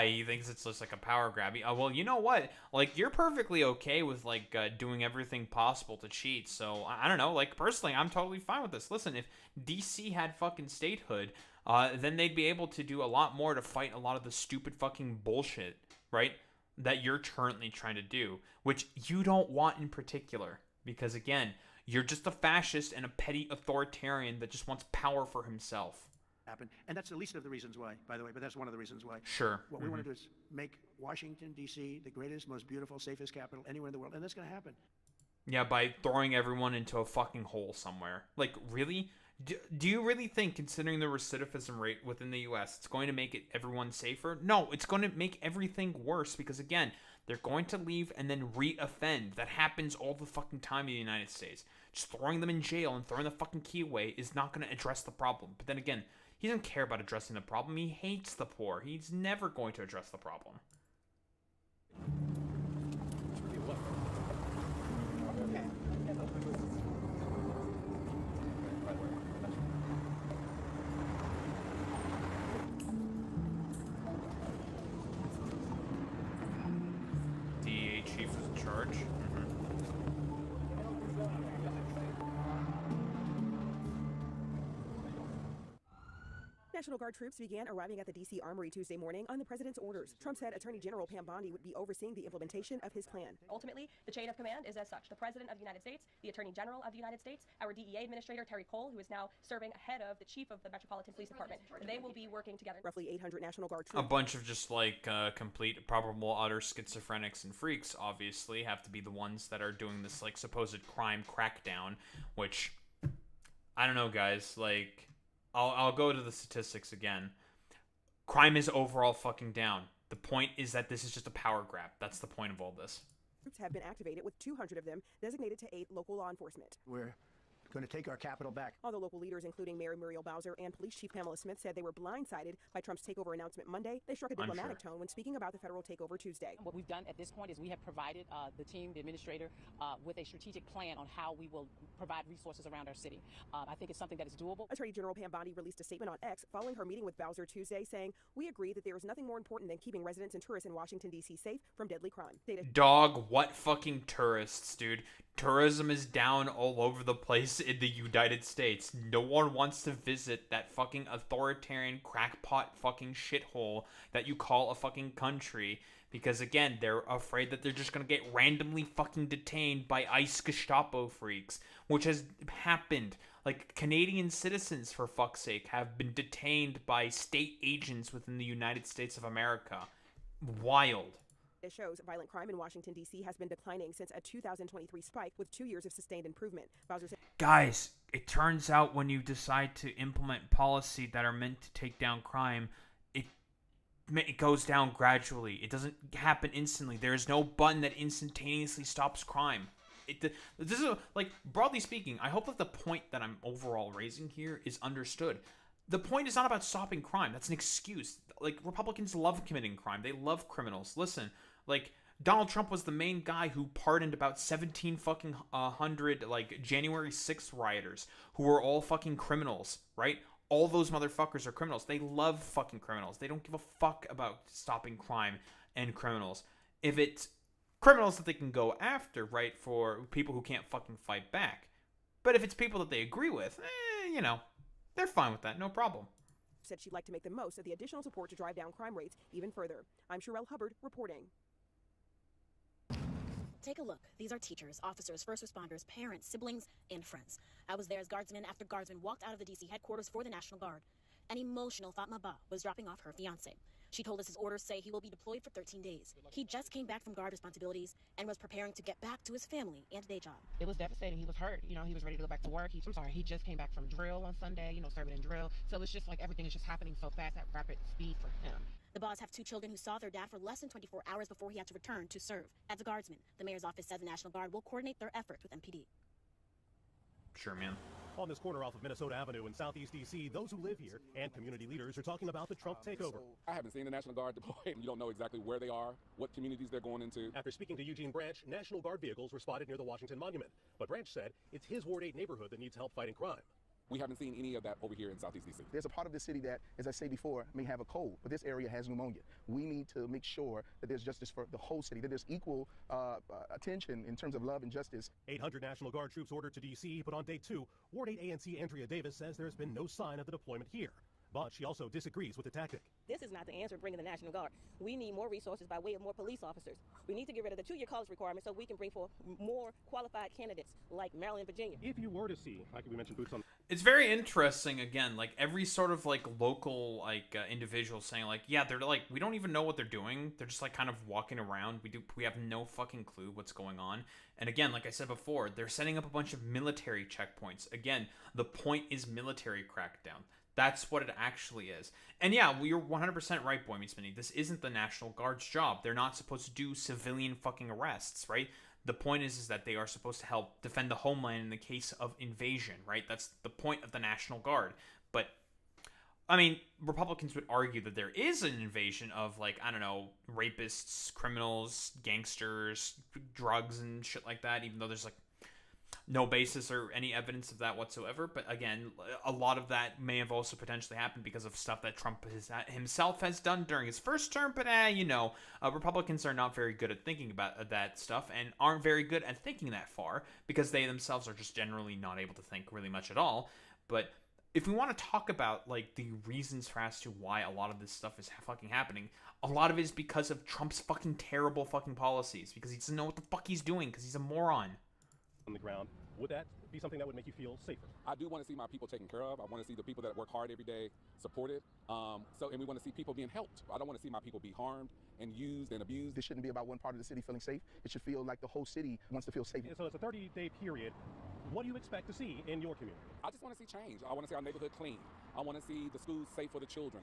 he thinks it's just like a power grab. Well, you know what? Like, you're perfectly okay with, like, doing everything possible to cheat. So, I don't know. Like, personally, I'm totally fine with this. Listen, if DC had fucking statehood, then they'd be able to do a lot more to fight a lot of the stupid fucking bullshit, right, that you're currently trying to do, which you don't want in particular. Because, again, you're just a fascist and a petty authoritarian that just wants power for himself. Happen. And that's the least of the reasons why, by the way, but that's one of the reasons why. Sure. What we want to do is make Washington, D.C. the greatest, most beautiful, safest capital anywhere in the world, and that's going to happen. Yeah, by throwing everyone into a fucking hole somewhere. Like, really? Do you really think, considering the recidivism rate within the U.S., it's going to make everyone safer? No, it's going to make everything worse because, again, they're going to leave and then re-offend. That happens all the fucking time in the United States. Just throwing them in jail and throwing the fucking key away is not going to address the problem. But then again, he doesn't care about addressing the problem. He hates the poor. He's never going to address the problem. DEA chief is in charge. National Guard troops began arriving at the D.C. Armory Tuesday morning on the president's orders. Trump said Attorney General Pam Bondi would be overseeing the implementation of his plan. Ultimately, the chain of command is as such. The President of the United States, the Attorney General of the United States, our DEA Administrator Terry Cole, who is now serving ahead of the Chief of the Metropolitan Police Department. They will be working together. Roughly 800 National Guard troops. A bunch of just like complete, probable, utter schizophrenics and freaks, obviously, have to be the ones that are doing this like supposed crime crackdown, which, I don't know, guys, like, I'll go to the statistics again. Crime is overall fucking down. The point is that this is just a power grab. That's the point of all this. Troops have been activated with 200 of them designated to aid local law enforcement. We're going to take our capital back. Although local leaders, including Mayor Muriel Bowser and Police Chief Pamela Smith, said they were blindsided by Trump's takeover announcement Monday, they struck a diplomatic tone when speaking about the federal takeover Tuesday. What we've done at this point is we have provided the team, the administrator, with a strategic plan on how we will provide resources around our city. I think it's something that is doable. Attorney General Pam Bondi released a statement on X following her meeting with Bowser Tuesday, saying, "We agree that there is nothing more important than keeping residents and tourists in Washington, D.C. safe from deadly crime." Dog, what fucking tourists, dude? Tourism is down all over the place in the United States. No one wants to visit that fucking authoritarian crackpot fucking shithole that you call a fucking country. Because again, they're afraid that they're just gonna get randomly fucking detained by ICE Gestapo freaks. Which has happened. Like, Canadian citizens, for fuck's sake, have been detained by state agents within the United States of America. Wild. It shows violent crime in Washington, D.C. has been declining since a 2023 spike with 2 years of sustained improvement. Bowser said, Guys, it turns out when you decide to implement policy that are meant to take down crime, it goes down gradually. It doesn't happen instantly. There is no button that instantaneously stops crime. This is like, broadly speaking, I hope that the point that I'm overall raising here is understood. The point is not about stopping crime. That's an excuse. Like, Republicans love committing crime. They love criminals. Listen, like, Donald Trump was the main guy who pardoned about 17 fucking hundred, like, January 6th rioters who were all fucking criminals, right? All those motherfuckers are criminals. They love fucking criminals. They don't give a fuck about stopping crime and criminals. If it's criminals that they can go after, right, for people who can't fucking fight back. But if it's people that they agree with, you know, they're fine with that, no problem. Said she'd like to make the most of the additional support to drive down crime rates even further. I'm Sherelle Hubbard reporting. Take a look. These are teachers, officers, first responders, parents, siblings, and friends. I was there as guardsman after guardsmen walked out of the D.C. headquarters for the National Guard. An emotional Fatma Ba was dropping off her fiancé. She told us his orders say he will be deployed for 13 days. He just came back from guard responsibilities and was preparing to get back to his family and day job. It was devastating. He was hurt. You know, he was ready to go back to work. He just came back from drill on Sunday, you know, serving in drill. So it's just like everything is just happening so fast at rapid speed for him. The Ba's have 2 children who saw their dad for less than 24 hours before he had to return to serve. As a guardsman, the mayor's office says the National Guard will coordinate their efforts with MPD. Sure, man. On this corner off of Minnesota Avenue in Southeast D.C., those who live here and community leaders are talking about the Trump takeover. I haven't seen the National Guard deployed. You don't know exactly where they are, what communities they're going into. After speaking to Eugene Branch, National Guard vehicles were spotted near the Washington Monument. But Branch said it's his Ward 8 neighborhood that needs help fighting crime. We haven't seen any of that over here in Southeast D.C. There's a part of the city that, as I say before, may have a cold, but this area has pneumonia. We need to make sure that there's justice for the whole city, that there's equal attention in terms of love and justice. 800 National Guard troops ordered to D.C., but on day 2, Ward 8 ANC Andrea Davis says there's been no sign of the deployment here. But she also disagrees with the tactic. This is not the answer bringing the National Guard. We need more resources by way of more police officers. We need to get rid of the 2-year college requirement so we can bring forth more qualified candidates like Maryland and Virginia. If you were to see, like we mentioned, boots on... It's very interesting, again, like, every sort of, like, local, like, individual saying, like, yeah, they're, like, we don't even know what they're doing. They're just, like, kind of walking around. We have no fucking clue what's going on. And again, like I said before, they're setting up a bunch of military checkpoints. Again, the point is military crackdown. That's what it actually is. And yeah, you're 100% right, Boy Meets Minnie. This isn't the National Guard's job. They're not supposed to do civilian fucking arrests, right? The point is that they are supposed to help defend the homeland in the case of invasion, right? That's the point of the National Guard. But, I mean, Republicans would argue that there is an invasion of, like, I don't know, rapists, criminals, gangsters, drugs, and shit like that, even though there's, like, no basis or any evidence of that whatsoever. But again, a lot of that may have also potentially happened because of stuff that Trump himself has done during his first term. But you know, Republicans are not very good at thinking about that stuff and aren't very good at thinking that far because they themselves are just generally not able to think really much at all. But if we want to talk about, like, the reasons for as to why a lot of this stuff is fucking happening, a lot of it is because of Trump's fucking terrible fucking policies, because he doesn't know what the fuck he's doing, because he's a moron. On the ground, would that be something that would make you feel safer? I do want to see my people taken care of. I want to see the people that work hard every day supported. And we want to see people being helped. I don't want to see my people be harmed and used and abused. This shouldn't be about one part of the city feeling safe. It should feel like the whole city wants to feel safe. So it's a 30-day period. What do you expect to see in your community? I just want to see change. I want to see our neighborhood clean. I want to see the schools safe for the children.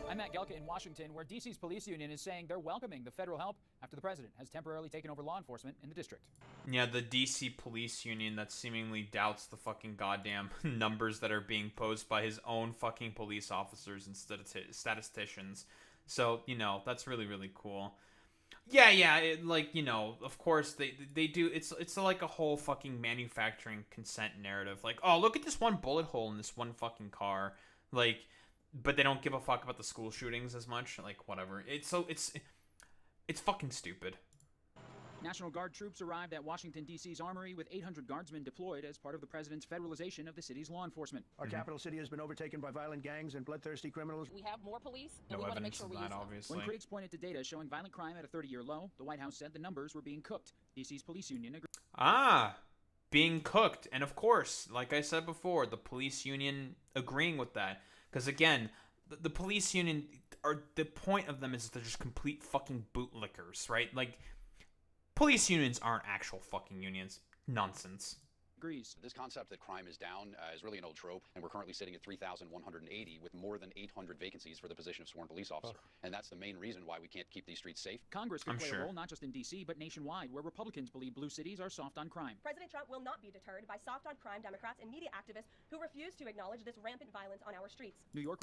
I'm Matt Gelka in Washington, where D.C.'s police union is saying they're welcoming the federal help after the president has temporarily taken over law enforcement in the district. Yeah, the DC police union that seemingly doubts the fucking goddamn numbers that are being posed by his own fucking police officers and statisticians. So, you know, that's really, really cool. Yeah, like, you know, of course they do. It's like a whole fucking manufacturing consent narrative. Like, oh, look at this one bullet hole in this one fucking car. Like, but they don't give a fuck about the school shootings as much. Like, whatever. It's fucking stupid. National Guard troops arrived at Washington, D.C.'s Armory with 800 guardsmen deployed as part of the president's federalization of the city's law enforcement. Our capital city has been overtaken by violent gangs and bloodthirsty criminals. We have more police, and No we want to make evidence sure of we that, use them. obviously. When critics pointed to data showing violent crime at a 30-year low, the White House said the numbers were being cooked. D.C.'s police union agreed. Being cooked. And of course, like I said before, the police union agreeing with that. Because again, the police union, the point of them is they're just complete fucking bootlickers, right? Like, police unions aren't actual fucking unions. Nonsense. Agrees. This concept that crime is down is really an old trope, and we're currently sitting at 3,180 with more than 800 vacancies for the position of sworn police officer. And that's the main reason why we can't keep these streets safe. Congress can play a role not just in D.C., but nationwide, where Republicans believe blue cities are soft on crime. President Trump will not be deterred by soft on crime Democrats and media activists who refuse to acknowledge this rampant violence on our streets. New York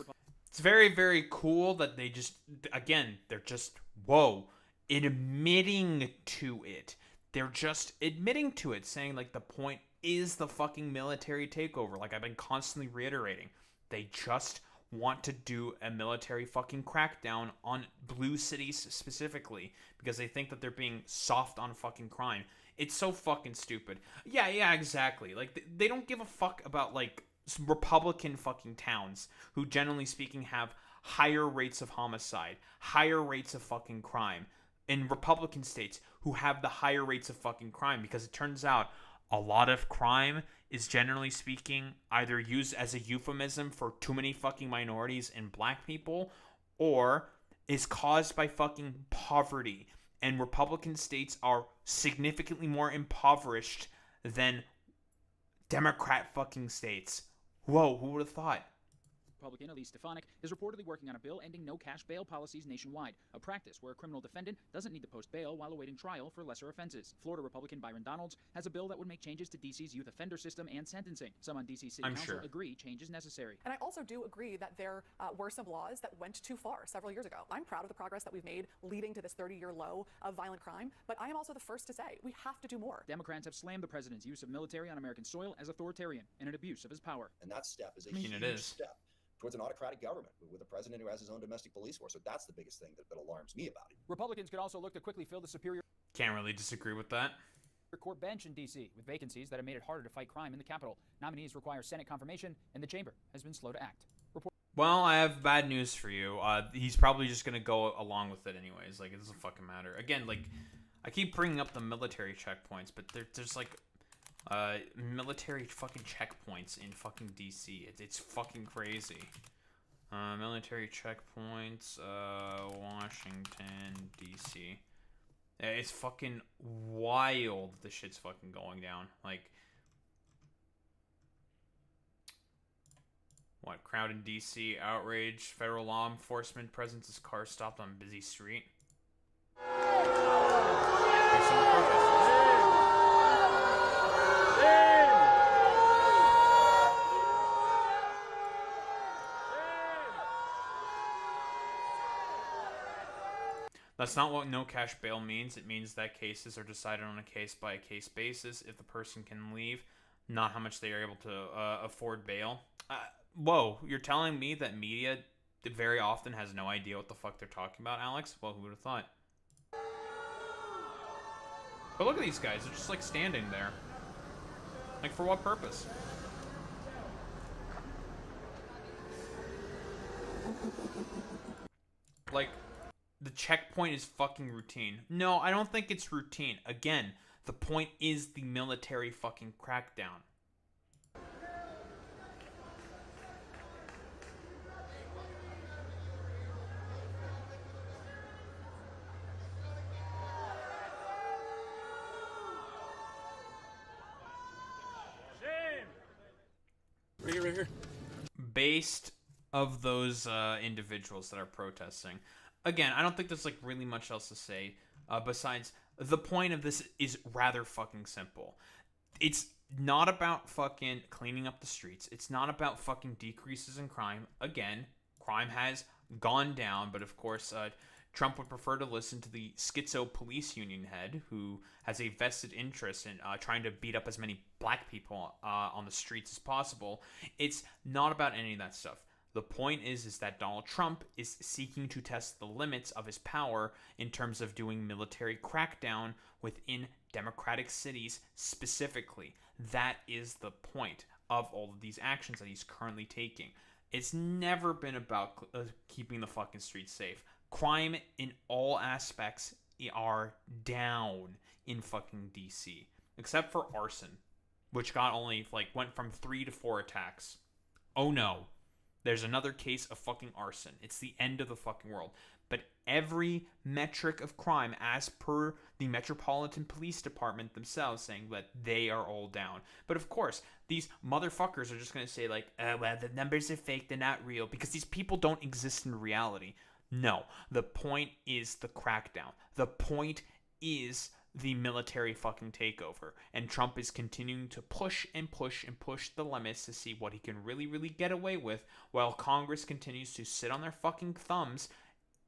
It's very, very cool that they just, again, they're just, whoa, admitting to it. They're just admitting to it, saying, like, the point is the fucking military takeover. Like I've been constantly reiterating. They just want to do a military fucking crackdown on blue cities specifically because they think that they're being soft on fucking crime. It's so fucking stupid. Yeah, exactly. Like, they don't give a fuck about, like, Republican fucking towns who, generally speaking, have higher rates of homicide, higher rates of fucking crime, in Republican states who have the higher rates of fucking crime, because it turns out a lot of crime is, generally speaking, either used as a euphemism for too many fucking minorities and black people, or is caused by fucking poverty. And Republican states are significantly more impoverished than Democrat fucking states. Whoa, who would have thought? Republican Elise Stefanik is reportedly working on a bill ending no-cash bail policies nationwide, a practice where a criminal defendant doesn't need to post bail while awaiting trial for lesser offenses. Florida Republican Byron Donalds has a bill that would make changes to D.C.'s youth offender system and sentencing. Some on D.C. City Council agree change is necessary. And I also do agree that there were some laws that went too far several years ago. I'm proud of the progress that we've made leading to this 30-year low of violent crime, but I am also the first to say we have to do more. Democrats have slammed the president's use of military on American soil as authoritarian and an abuse of his power. And that step is a huge step towards an autocratic government with a president who has his own domestic police force. So that's the biggest thing that alarms me about it. Republicans could also look to quickly fill the Superior Can't really disagree with that. Court bench in D.C. with vacancies that have made it harder to fight crime in the Capitol. Nominees require Senate confirmation, and the chamber has been slow to act. Well, I have bad news for you. He's probably just going to go along with it anyways. Like, it doesn't fucking matter. Again, like, I keep bringing up the military checkpoints, but there's like military fucking checkpoints in fucking DC. It's fucking crazy. Military checkpoints, Washington, DC. It's fucking wild the shit's fucking going down. Like, what? Crowd in DC, outrage, federal law enforcement presence as cars stopped on busy street. There's some protesters. That's not what no cash bail means. It means that cases are decided on a case-by-case basis if the person can leave, not how much they are able to afford bail. Whoa, you're telling me that media very often has no idea what the fuck they're talking about, Alex? Well, who would have thought? But look at these guys. They're just, like, standing there. Like, for what purpose? Like, the checkpoint is fucking routine. No, I don't think it's routine. Again, the point is the military fucking crackdown. Right here. Based of those individuals that are protesting. Again, I don't think there's like really much else to say besides the point of this is rather fucking simple. It's not about fucking cleaning up the streets. It's not about fucking decreases in crime. Again, crime has gone down, but of course, Trump would prefer to listen to the schizo police union head who has a vested interest in trying to beat up as many black people on the streets as possible. It's not about any of that stuff. The point is that Donald Trump is seeking to test the limits of his power in terms of doing military crackdown within democratic cities specifically. That is the point of all of these actions that he's currently taking. It's never been about keeping the fucking streets safe. Crime in all aspects are down in fucking DC, except for arson, which got only went from 3 to 4 attacks. Oh no. There's another case of fucking arson. It's the end of the fucking world. But every metric of crime, as per the Metropolitan Police Department themselves, saying that they are all down. But of course, these motherfuckers are just going to say well, the numbers are fake, they're not real, because these people don't exist in reality. No, the point is the crackdown. The point is the military fucking takeover. And Trump is continuing to push and push and push the limits to see what he can really, really get away with, while Congress continues to sit on their fucking thumbs,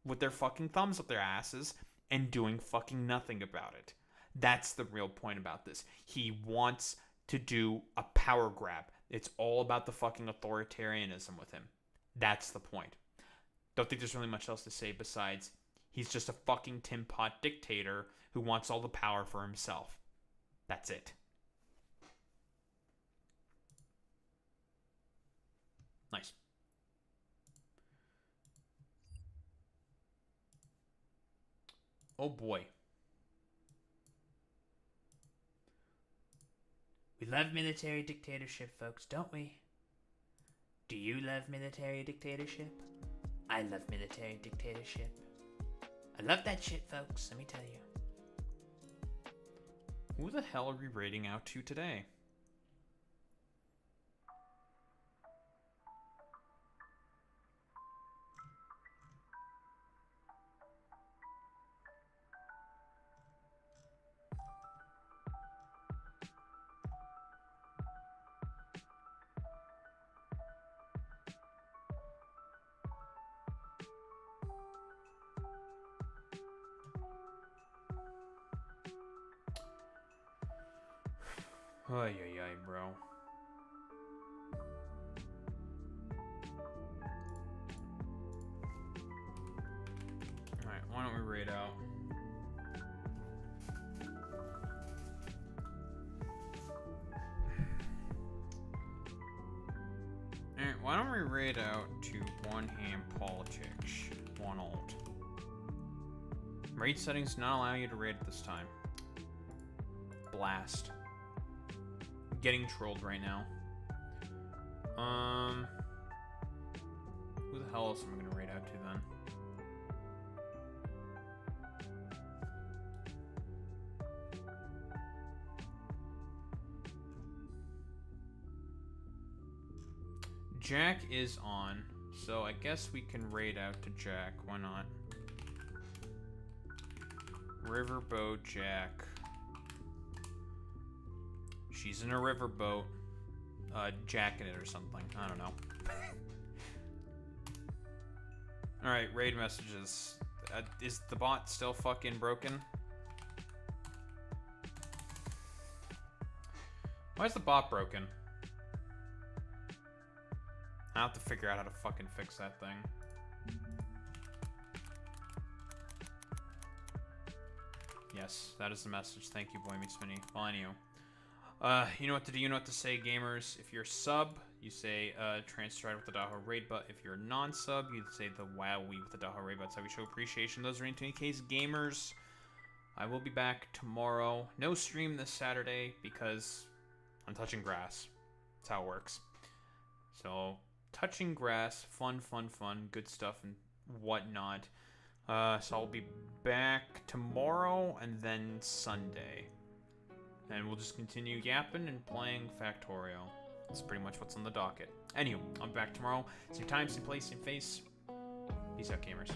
with their fucking thumbs up their asses, and doing fucking nothing about it. That's the real point about this. He wants to do a power grab. It's all about the fucking authoritarianism with him. That's the point. Don't think there's really much else to say besides he's just a fucking Tin Pot dictator who wants all the power for himself. That's it. Nice. Oh boy. We love military dictatorship, folks, don't we? Do you love military dictatorship? I love military dictatorship. I love that shit, folks, let me tell you. Who the hell are we raiding out to today? Ay, ay, ay, bro. Alright, why don't we raid out? Alright, why don't we raid out to one hand politics, one alt. Raid settings not allow you to raid at this time. Blast. Getting trolled right now. Who the hell else am I gonna raid out to then? Jack is on, so I guess we can raid out to Jack. Why not? Riverboat Jack. She's in a riverboat, jacking it or something. I don't know. Alright, raid messages. Is the bot still fucking broken? Why is the bot broken? I have to figure out how to fucking fix that thing. Yes, that is the message. Thank you, Boy Meets Mini. Well, anyway. You know what to do, you know what to say, gamers. If you're a sub, you say Transstride with the Daho Raid Butt. If you're a non-sub, you say the WowWee with the Daho Raid Butt. That's how we show appreciation. Those are in any case, gamers. I will be back tomorrow. No stream this Saturday because I'm touching grass. That's how it works. So, touching grass, fun, fun, fun, good stuff and whatnot. So I'll be back tomorrow and then Sunday. And we'll just continue yapping and playing Factorial. That's pretty much what's on the docket. Anywho, I'm back tomorrow. Same time, same place, same face. Peace out, gamers.